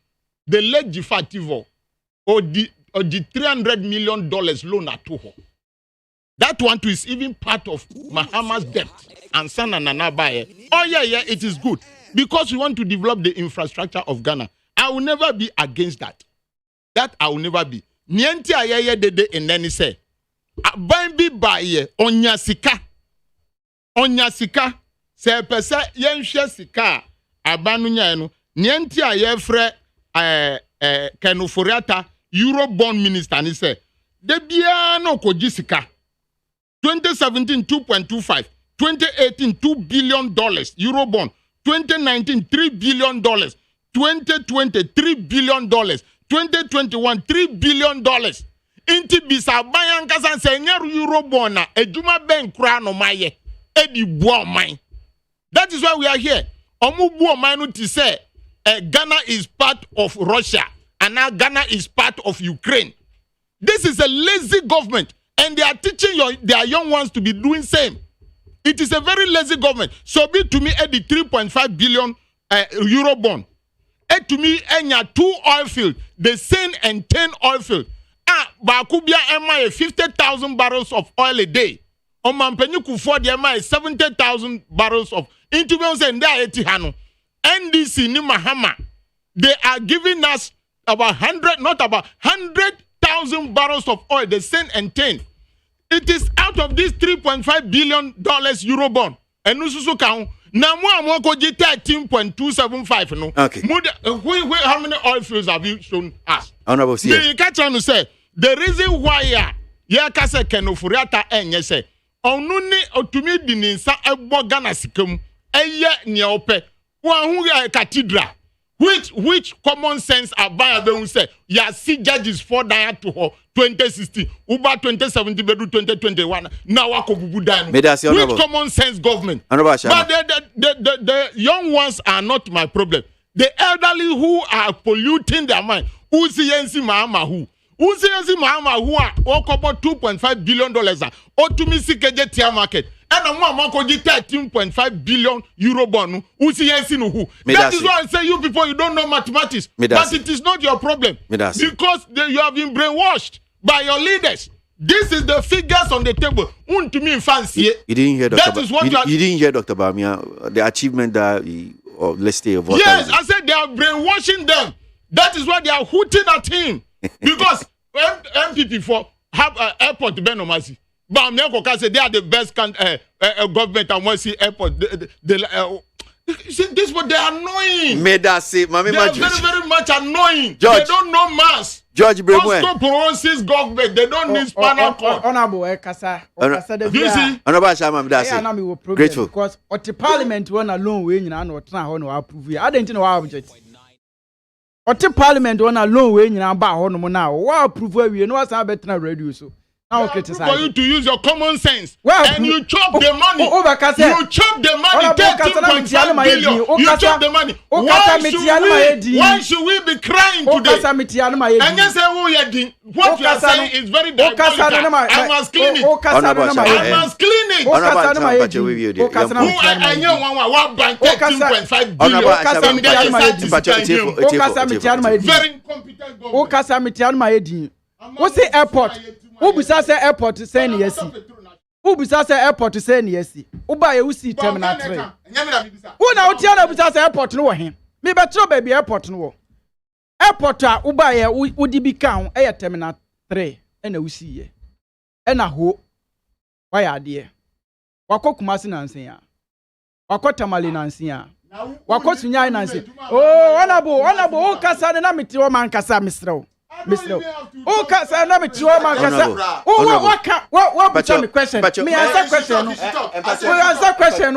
the late Gifativo or the $300 million loan at Toho. That one too is even part of Mahama's debt and Sana Nanabaye. Oh yeah, it is good because we want to develop the infrastructure of Ghana. I will never be against that. That I will never be. Nienti ayeye dede eneni say. Aban bi baye onyasika se pese yenhwe sika abanu nya no nienti ayefre Kenuforiata Eurobond minister ni say de bia no koji sika 2017 2.25 2018 $2 billion Eurobond 2019 $3 billion 2020 $3 billion 2021 $3 billion inti bisa bayan kasan se nyaru Eurobond na ejuma ben kura no maye edi buo man. That is why we are here. Omu buo man no ti say Ghana is part of Russia and now Ghana is part of Ukraine. This is a lazy government and they are teaching their young ones to be doing same. It is a very lazy government. So be to me at the 3.5 billion euro bond. And to me, enya 2 oil field, the Seine and 10 oil field. Bakubia MI 50,000 barrels of oil a day. On Mampenyuku for the MI 70,000 barrels of interviews and there etihano. NDC ni Mahama. They are giving us about 100,000 barrels of oil, the Seine and 10. It is out of this $3.5 billion euro bond. And Nususu count. Now, more koji 13.275. No. Okay. How many oil fields have you shown us? Honorable CS. The catch on to say the reason why kase Kenuforiata enye say onuni otumi dininsa ebo Ghana sikem eye nyeope wa hu cathedral which common sense abaya be say ya see judges for down to 2016 uba 2017 bedu 2021 now akobubu dan which common sense government. But the young ones are not my problem. The elderly who are polluting their mind Uziyensi Mahama who are about $2.5 billion otumisi keje tia market and a mama koji 13.5 billion euro bond Uziyensi no who. That is why I say you people you don't know mathematics. But it is not your problem because you have been brainwashed by your leaders. This is the figures on the table. To me fancy. You didn't hear Dr. That is what you didn't hear Dr. Bamia the achievement that or let's say of what. Yes, I said they are brainwashing them. That is why they are hooting at him. Because MPP4 have airport Benomasi. But America say they are the best government and see airport. See, this what they are annoying. They are very, very much annoying. George, they don't know mass. George Bremwe. Moscow government, they don't need spinal cord. Honorable Kasa. You see? Honorable Shama, that's it. Grateful. Because at the parliament, when alone we in an or approve. I didn't know our object. At the parliament, when alone we in an about now, what approve we know what's our better radio so. For you to use your common sense and you chop the money. You chop the money. 13.5 billion. You chop the money. Why should we be crying today? And you say, what you are saying is very diabolical. I must clean it. I must clean it. Very incompetent. What's the airport? Who besides the airport to say yes? Who besides the airport to say yes? Who buy a see terminal 3? Who now tell besides the airport no him? Me better baby airport no. Airport who buy a would be count a terminal 3 and a see ye. And a ho. Why are dear? Wako Kumasi Nansia? Wako Tamale Nansia? Wako Sunya Nancy? Oh, honorable, Casa Namiti or Man Casa Mistro. Mr. Oh, Casa Namiti or Man Casa. Oh, what me question? Me answer question. Answer question.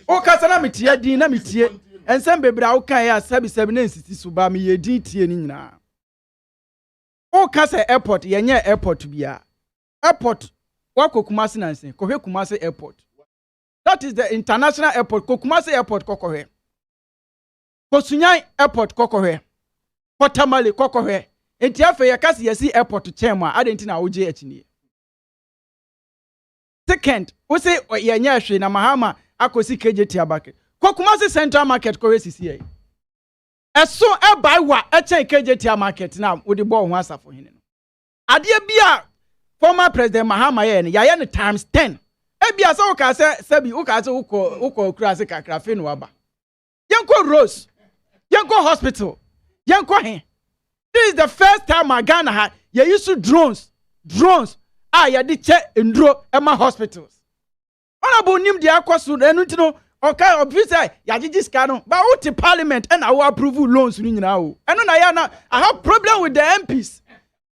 Oh, Casa Namiti, Dinamiti, and some baby, okay, 77 subami, ye DT. O kase airport yenye airport bia. Airport wako Kumasi nanse. Kohe Kumasi airport. That is the international airport. Kumasi airport kokohe. Kosunyai airport kokohe. Kotamale kokohe. Enti afa yakasi yesi airport chema adenti na oje etini. Second, we say yenye hwe na Mahama akosi KJT abake. Kumasi Central Market kohe CCA. Eso e buy wa e chen KJT market na we the ball ho asafo hene no. Ade bia former president Mahama ye ne times 10. E bia so ka se bi uka se uko kura se kakra fe no aba. Yenko Rose. Yenko hospital. Yenko he. This is the first time Ghana had you used to drones. Ya di che ndro ema hospitals. Honorable nim di akwaso enu ntino okay obviously ya gigi scan but what the parliament and I will approve loans ni nyina o. Eno na ya na I have problem with the MPs.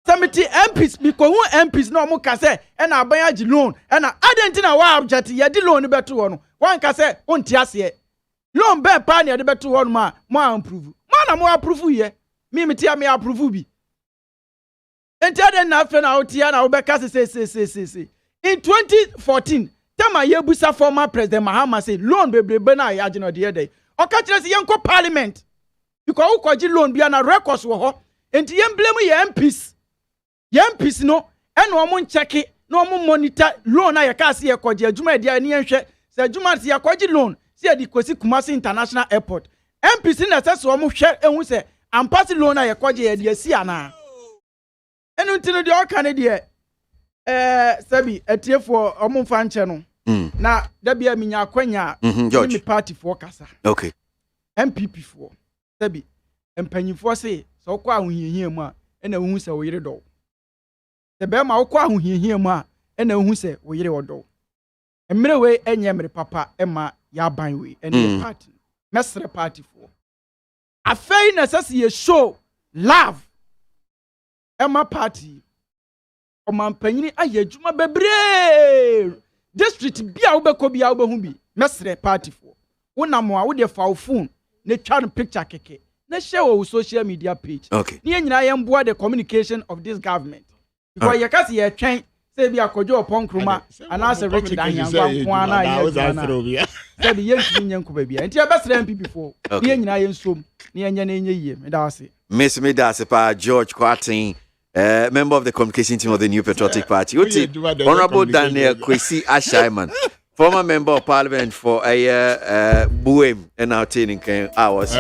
70 MPs because who MPs no mo ka say and aban agi loan and adenti na wa object ya di loan beto ho no. Wan ka say onti ase. Loan be pa na ya de beto ho no ma mo approve. Mo na mo approve ye. Me approve bi. Enti aden na fe na otia na obeka say. In 2014, Tama yebusa former president Mahama say loan bebrebe na ya agino de day. Oka kire say yenko parliament. Because who kwaji loan bia na records wo ho. Enti yem blame ye MPs. Ye MPs no eno omo ncheke no omo monitor loan na ye ka say ye kwaji adwuma e dia ni enhwe. Say adwuma say ye kwaji loan say di Kwesi Kumasi International Airport. MPs na say so omo hwe ehun say ampasi loan na ye kwaji ye dia si ana. Enu ntino de oka ne de sabi etiefo omo mfa nche no. Na dabia minya akwanya mi party for kasa. Okay. MPP for sabi empanyifo say so kwa ahohiehie mu a na hu se wo yire do. The be ma kwa ahohiehie mu a na hu se wo yire wodo. Emre we enye mere papa ema ya ban we and party. Mesre party for. Afei na sase ye show love. Ema party. O man panyini aye adwuma bebre. District bia wobeko bia wobehu bi mesre party for wonamo a wo de fa phone ne twa no picture keke na share wo social media page okay ne nyina yemboa the communication of this government because you can see ye twen say bia kojo opon ana se rich dan yangwa ko ana ye say bi yentu nyanko ba bia enti abesre MPP for ne nyina yensom ne yenya na enye yie me da wase Miss Medasipa George Kwatin, member of the communication team of the New Patriotic Party. Honorable Daniel Kwesi Ashaiman, former member of parliament for Buem and now Taining hours.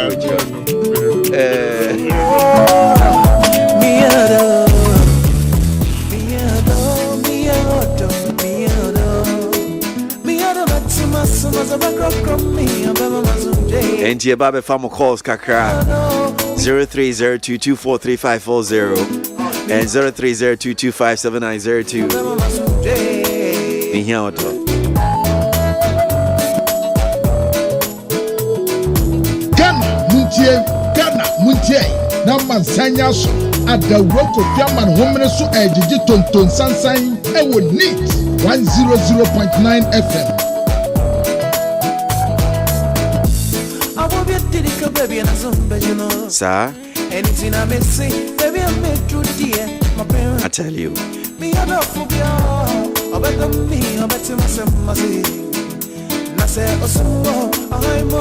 And Babe Famo calls Kakra 0302243540 and 0302257902. In here, Ghana Muntie na mansanya so adawroko fiaman homene so ejiji tonton sansan e wo neat 100.9 FM. Sir, anything I may say, baby, I made true dear. My parents, I tell you. me a dog for you. I bet them me, I bet him myself, I say. Nase Osumo, I'm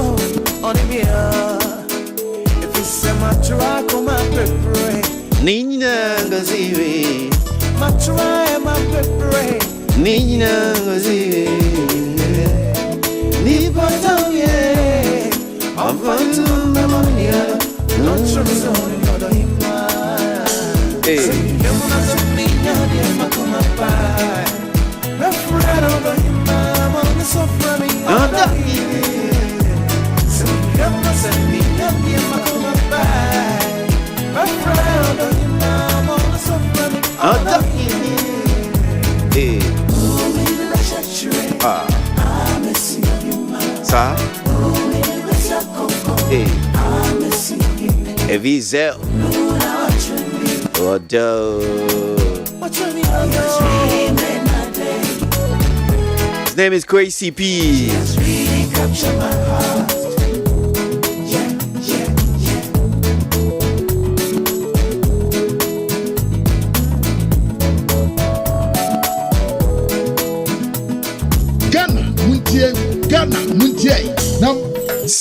on him here. If it's a matura, come and prepare. Nina Gaziwe. Matura, my prepare. Nina Gaziwe. Nipotamye. I'm going to Memoria. Not sure it's on another him. Hey. Evizel Odo. His name is KWASI P.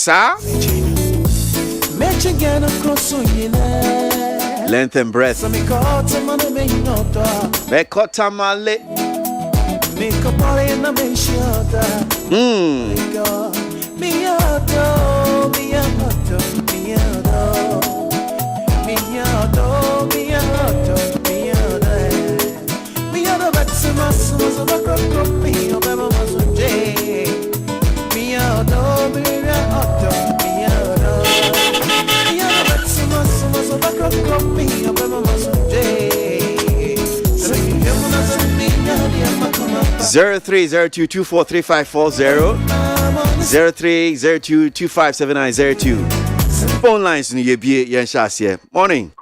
Sir? Length and breadth. Mekotamale. Zero 0302243540 0302257902. Phone lines in your be morning.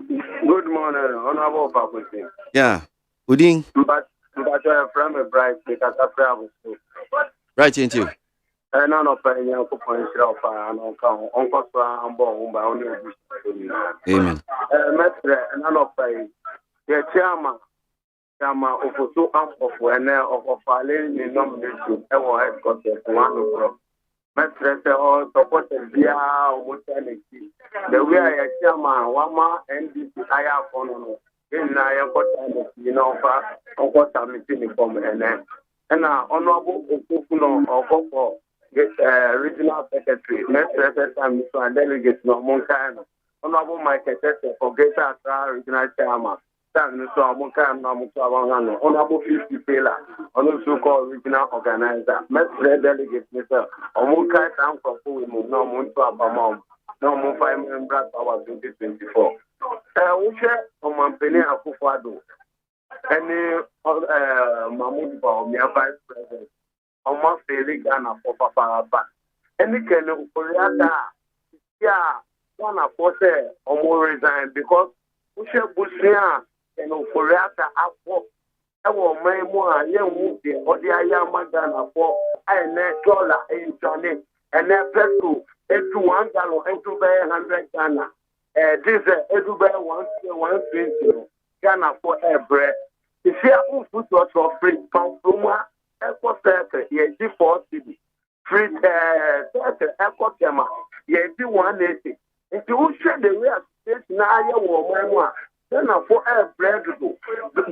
Good morning, honorable faculty. Yeah. Uding. But you're from a bright because I travel. Right into you. And none of your coupons of Uncle and Bon by only. Amen. None of the chairman. Chama ofoto amfofo ene ofale ni nomination e wo headquarters one of metrese o support bia o motaniki the way I chairman wama NDC aya kono no na ya kota ni no fa okota meeting from ene na honorable ofofu no okofo regional secretary metrese time so delegate no monkan honorable Michael Tete for Greater Accra regional chairman. So I'm kind of honorable 50 Taylor, also called regional organizer. Mestre delegate, Mr. Omuka Town for Full, no moon to Abamom, no more 5 members our 2024. We share on Mampene Akufado, any Mahmoud Bao, my vice president, on my failing Ghana for Papa. Any kind of Koreata, yeah, one of us or more resign because we share Bushia. And for after our my more young the Ayamagana for and $1 in Johnny and then petrol into $1 into 100 Ghana. Diesel into 120 Ghana for a bread. If you are food for free from Echo Circle, ye 40 free circle Echo Tema, ye 180. If you share the real state now, you will Ghana for a bread to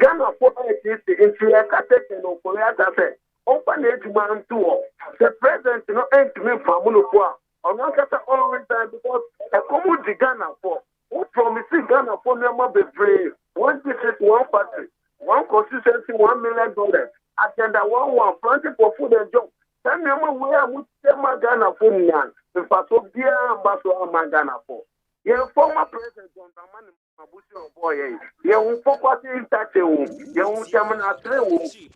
Ghana for a taste into a category of Korea. Open it man to the president, no end to me from Munopua. I'm not at all return because a common Ghana for who promising Ghana for number be brave. One district, one party, one constituency, $1 million. Agenda 1 planting for food and job. Then number where we tell my Ghana for Nyan. The Paso Bia Ambassador Ghana for. Your former president, John Dramani Mabuchi boy, you focus in touch, you chairman at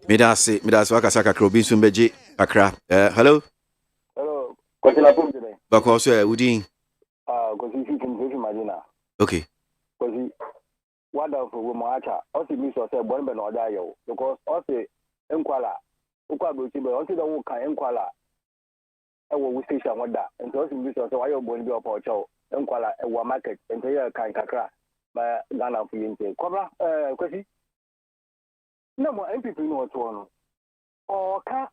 Midasi Wakasaka Krobin Sumbeji, Accra. Hello? Hello. Kwesila pum today. Bakoso Udin. Kwesi Fifi Madina. Okay. Kwesi wonderful woman acha. Also miss yourself born be no da yo because also enkwala. Ukwa bochi be also the kan enkwala. Ewo we station wada. And also miss yourself why you born be opo cho. Enkwala ewa market ente ya kan kakra ba Ghana fu yente kobra kwesi na mo MPP no to no o ka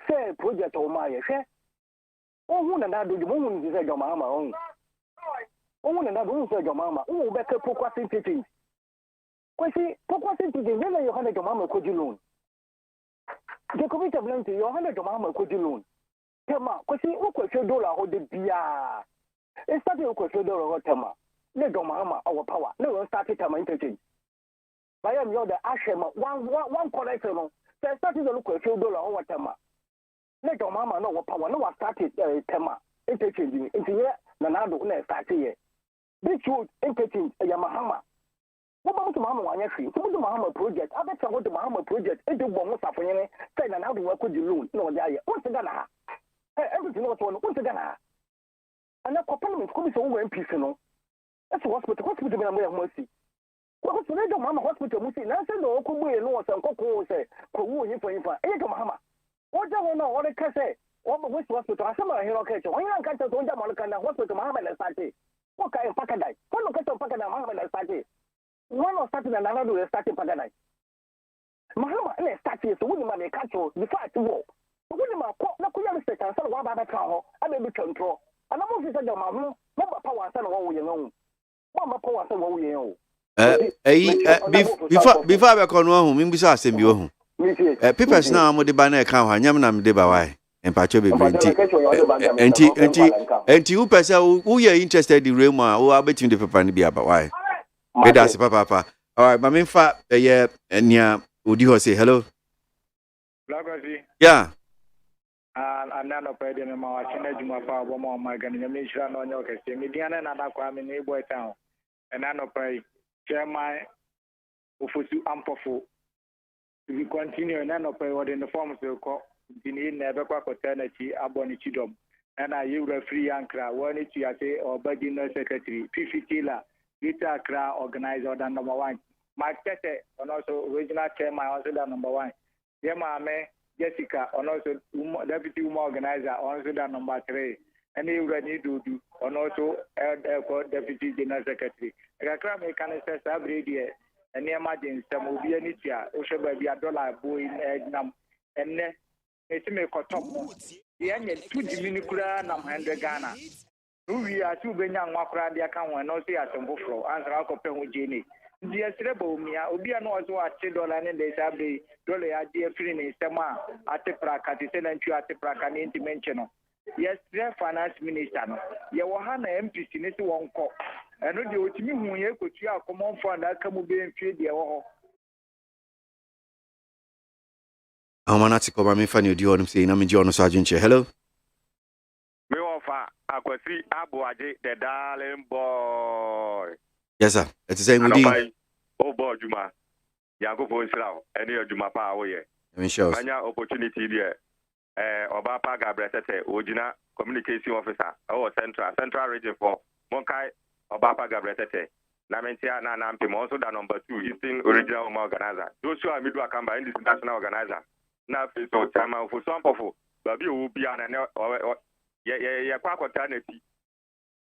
se project o ma ye hwe o hu na do mo hu ni se joma ama o hu na do se joma ama o be ka pokwa sentity kwesi pokwa sentity na yo hana joma ama ko di loan je ko bi tablanti yo hana joma ama ko di loan tema kwesi o ko hwe dollar ho de bia. It's starting to question the Rotama. No Domama, our power. No one started to interchange. By am the Ashema, one collection. They started to look at $2 over Tema. No Domama, no power. No one started Tema interchanging into here. Nanado, no started here. This would interchange a Yamahama. What about the Mama? I see. What the Mahama project? I bet what the Mahama project into one Safari said, and how to work with the loan. No, what's the Ghana? Everything was one. What's the Ghana? And that parliament comes over in peace, no. That's a hospital in mercy. What was the Mama hospital? We see, now send the Okubu and North and Coco say, Kowu for him for Mama. What do you know? What I can say? What the West Hospital? I saw here, okay. When you can't tell them, hospital, Mama and Sati. What kind of Pakadai? One look at the Pakadai, Mama and Sati. One was starting another do a starting Pakadai. Mahama and Sati is the woman they catch you before to walk. Woni ma ko na ko yam research ansa wa ba ba ka ho aba bi control ana mo fi sa jama ho na ba power ansa na wo ye no ma power ansa wo ye o before I can know whom Mimbisa send you home. People now mo de ba na ka ho anyam na me de ba why empacho be enti who person who you interested in real man who between the paper ni bia ba why me da se papa all right ma me fa nia odi ho say hello Lagasi yeah anano pede me ma wachina juma pa bo mo ma gani nyame shira no nyo kese me diana na na kwa me ni boy town anano pay chairman ofosu ampofo we continue anano pay what in the form so ko dini na be kwa kota na chi aboni chidom na you referee ankra woni chi ate obagi no secretary PFT la Gita Kra organizer than number 1 Mark Tete and also original chairman also the number 1 Yema Jessica and also deputy organizer also the number 3 and you ready to do and also deputy general secretary Rakra me can say sabridi and emergency some will be any tia also be a dollar boy nam and ne it's me top the end 2 diminikura nam 100 Ghana we are two benya nwakra dia kan wan no say asembo fro answer akopɛ ho jeni dia srebo mia obi a no so ate dollar ne dey sabe dollar ya dia free ne sema ate praka te se na ntwi ate praka ne intimenche no yes the finance minister no ye wo ha na MPC ne se won kɔ eno de otimi hu ye kotu akomon fund aka mu be mfie de wo ho amanati ko ba me fa ne odi onum say na me ji onu so adwenche hello me offer akwasi ABOAGYE the darling boy. Yes sir. It is Mudi. Oh boy Juma. Yango for Israel. Any Juma pa oye. Manya opportunity there. Oba pa Gabriel Tete Ojina communication officer. Oh central region for Monkai Oba pa Gabriel Tete. Namentia na nampi also the number 2 Eastern original organizer. Joshua Midwa Kamba in this national organizer. Na so chama for some of babi obi ana yeah, kwa taneti.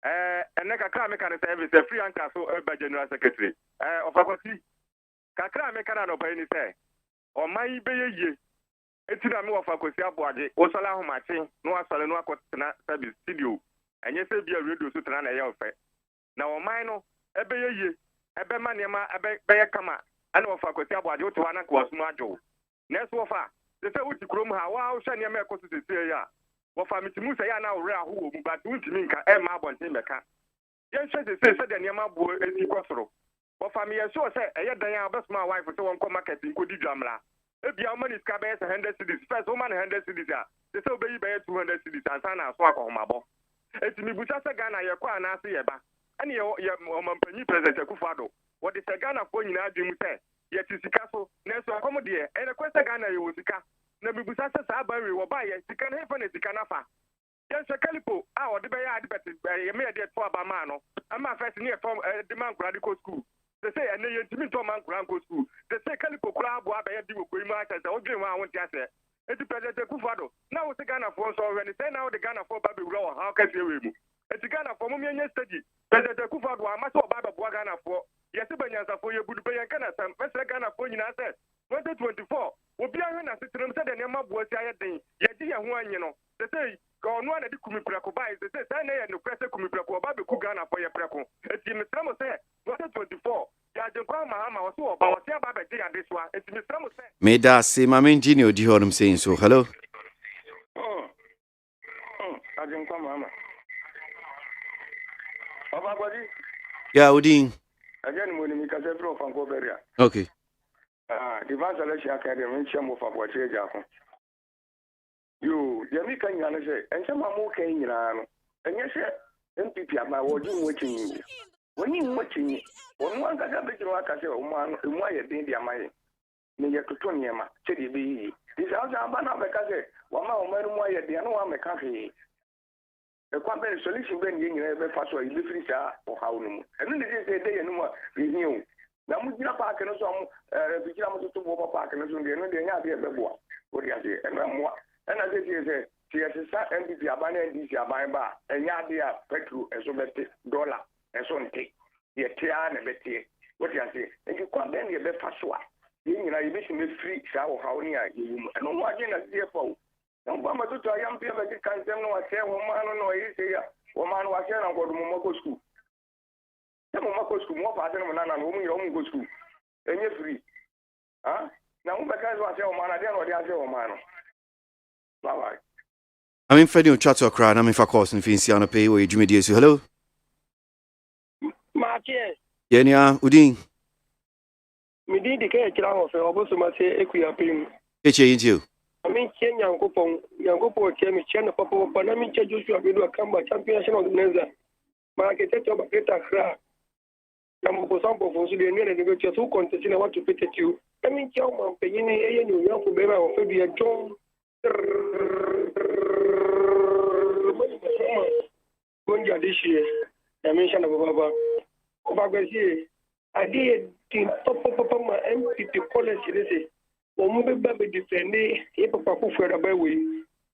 And kakra me can service a free anchor so by general secretary. Of akwati. Kakra me can no pay ni say. O mai be ye. Etina me of akwasi ABOAGYE. O sala ho machi no asale no akwatena service studio. Enye se bia radio so tena na ye ofe. Na o mai no ebe ye. Ebe manema ebe be kama. Ana of akwasi ABOAGYE o to wana kwa sumu ajo. Next ofa. Se se uti krom ha wa o hwe ne me ekoso se ya. Family to say na ore ahu but untimi nka e ma bonten beka yen hwe say the niam abo enti kosoro wo family so say eye dan ya besma wife so won ko market nko di dwamla e bia money ska be 100 cedis first woman 100 cedis a say obeyi be 200 cedis ansa na so akohomabo etimi bucha se Ghana ye kwa na ase ye ba ene ye omampanyi president Akufo-Addo wo de se Ghana fo nyina adwemu say ye tisika so na so akomo de ene kwese Ghana ye wosika na bibusa se sa banwe wo ba ye sika na hefa na sika na fa ye se kalipo a wo de be ya de beti ye me de to aba ma no ama first ni e form de man kura de ko school they say ene ye timi to man kura ko school they say kalipo kura abo aba ye di wo ko imu aka se o dwen wa won ti ase eti president Akufo-Addo na wo se Ghana fo so we ni say na wo de Ghana fo ba be wura wo ha ka se we mu eti Ghana fo mo me nye stage president Akufo-Addo ama se o ba bo Ghana fo ye se banyansa fo ye budu be ye kana sam se Ghana fo nyina se 2024 obi ahwe na sitrim se de ne mabuo si ayeden ye di ye ho anyi no se sei ka onu ana di kumiprako bai se sei sai na ye no kwese kumiprako oba be ku Ghana fo ye preko eti misramo se 2024 ya de kwa mahama wo so oba wo se aba be di ade so a eti misramo se me da se ma me engineer odi honum saying so hello ajin kwa mahama ABOAGYE yeah Odin ajani mo ni mi ka se fro fanko beria okay Divine Selection Academy in Chamo for Boache Jafon. You, Jamaican Yanase, and some more came in and yes, MPP at my word, you watching you. When you watching, when one got a bit of like I say, one, why a baby am I? Near to Tonyama, Chedi B. This house I'm not because one man, why at the other one, a coffee. The company solution when you have a fast way, you finish or how no. And then they say they no more renew. Na mujina park no so bikira mo to bo park no so de no de nya de bebo o de ase e mo e na se sa MPP abana NDC aban ba enya de a petrol e so bete dollar e so nte ye tia na bete o de ase e ki kwa ben ye be fa so a ye nyina ye be si me free sa o ha oni a ye mu no mo age na se fo Mama to young people can tell no I say woman no easy woman was here and go to Momoko school. The Momoko school more part than and woman your own go school. And you're free. Huh? Now because I say woman I don't know the other woman. Bye. I'm in Federal chat or crowd. I'm in for course and fancy on a pay where you Jimmy Dear. Hello. Martin. Yenya Udin. Me did the care of Obosuma say Equiapim. It's you. I mean, Yankopon, Chemi, China, Papa, Panami, Joshua, Bidu, Kamba, Championship of the Neza. Market of Beta Cra. Yampo Sampo for the near the virtual who contested what to fit at you. I mean, Chama, Payini, New York, Bema, or Fabia John. Monja this year, I mentioned about Baba. I did Papa MPP policy. Omubeba be defende e papa ko fera ba we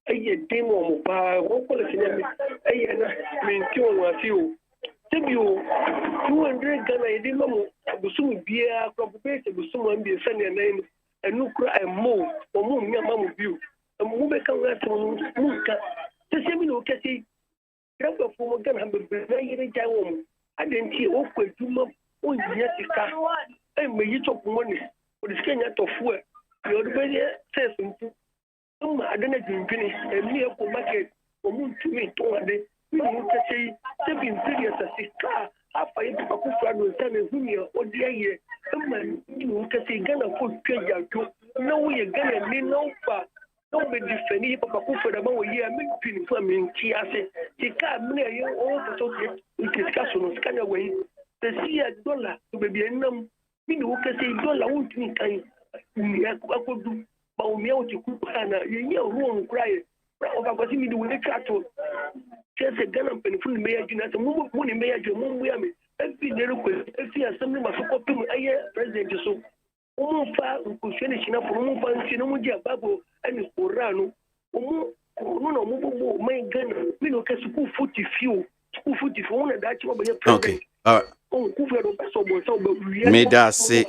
aye demo mo pa wo policy na aye na menti o wasi o tebio 200 Ghana e di mo abusum bia propose abusum am bi sane na enu kura emo o mu mi ama mo biu mo be kan ga to mu ka te se mi no kesi graba fo mo Ghana be na yire ja wo mo adenti o ko aduma o nya tika e me yi to ko ni o diskenya to fu your baby says something. I don't know, and me a market or moon to me, to one day. You can say, stepping serious as a car, after you took a cook with San Junior or the year. Someone you can say, Ghana food treasure too. No way you're gonna need no far. Don't be defending Papa for the moment. Yeah, I'm making for me. She said, she can't near you all the social discussion on scanner way. The $1 to be a numb. You can say, $1 won't mean kind. Akudu ba umia utikupana yenye ruo mkraye obakoti mi duwe chato chese Ghana mpenifu ni meya jina se mu ni meya jo mu ya me efi nero ko efi assembly masoko pem aye president so mu fa nkusheni china fo mu fa nti no mu dia babo ani orano mu no mu bobo mai Ghana mi no ke school footy few una da chi obo ye president. Okay. All right. Oh, kufu do so bo so bo me da se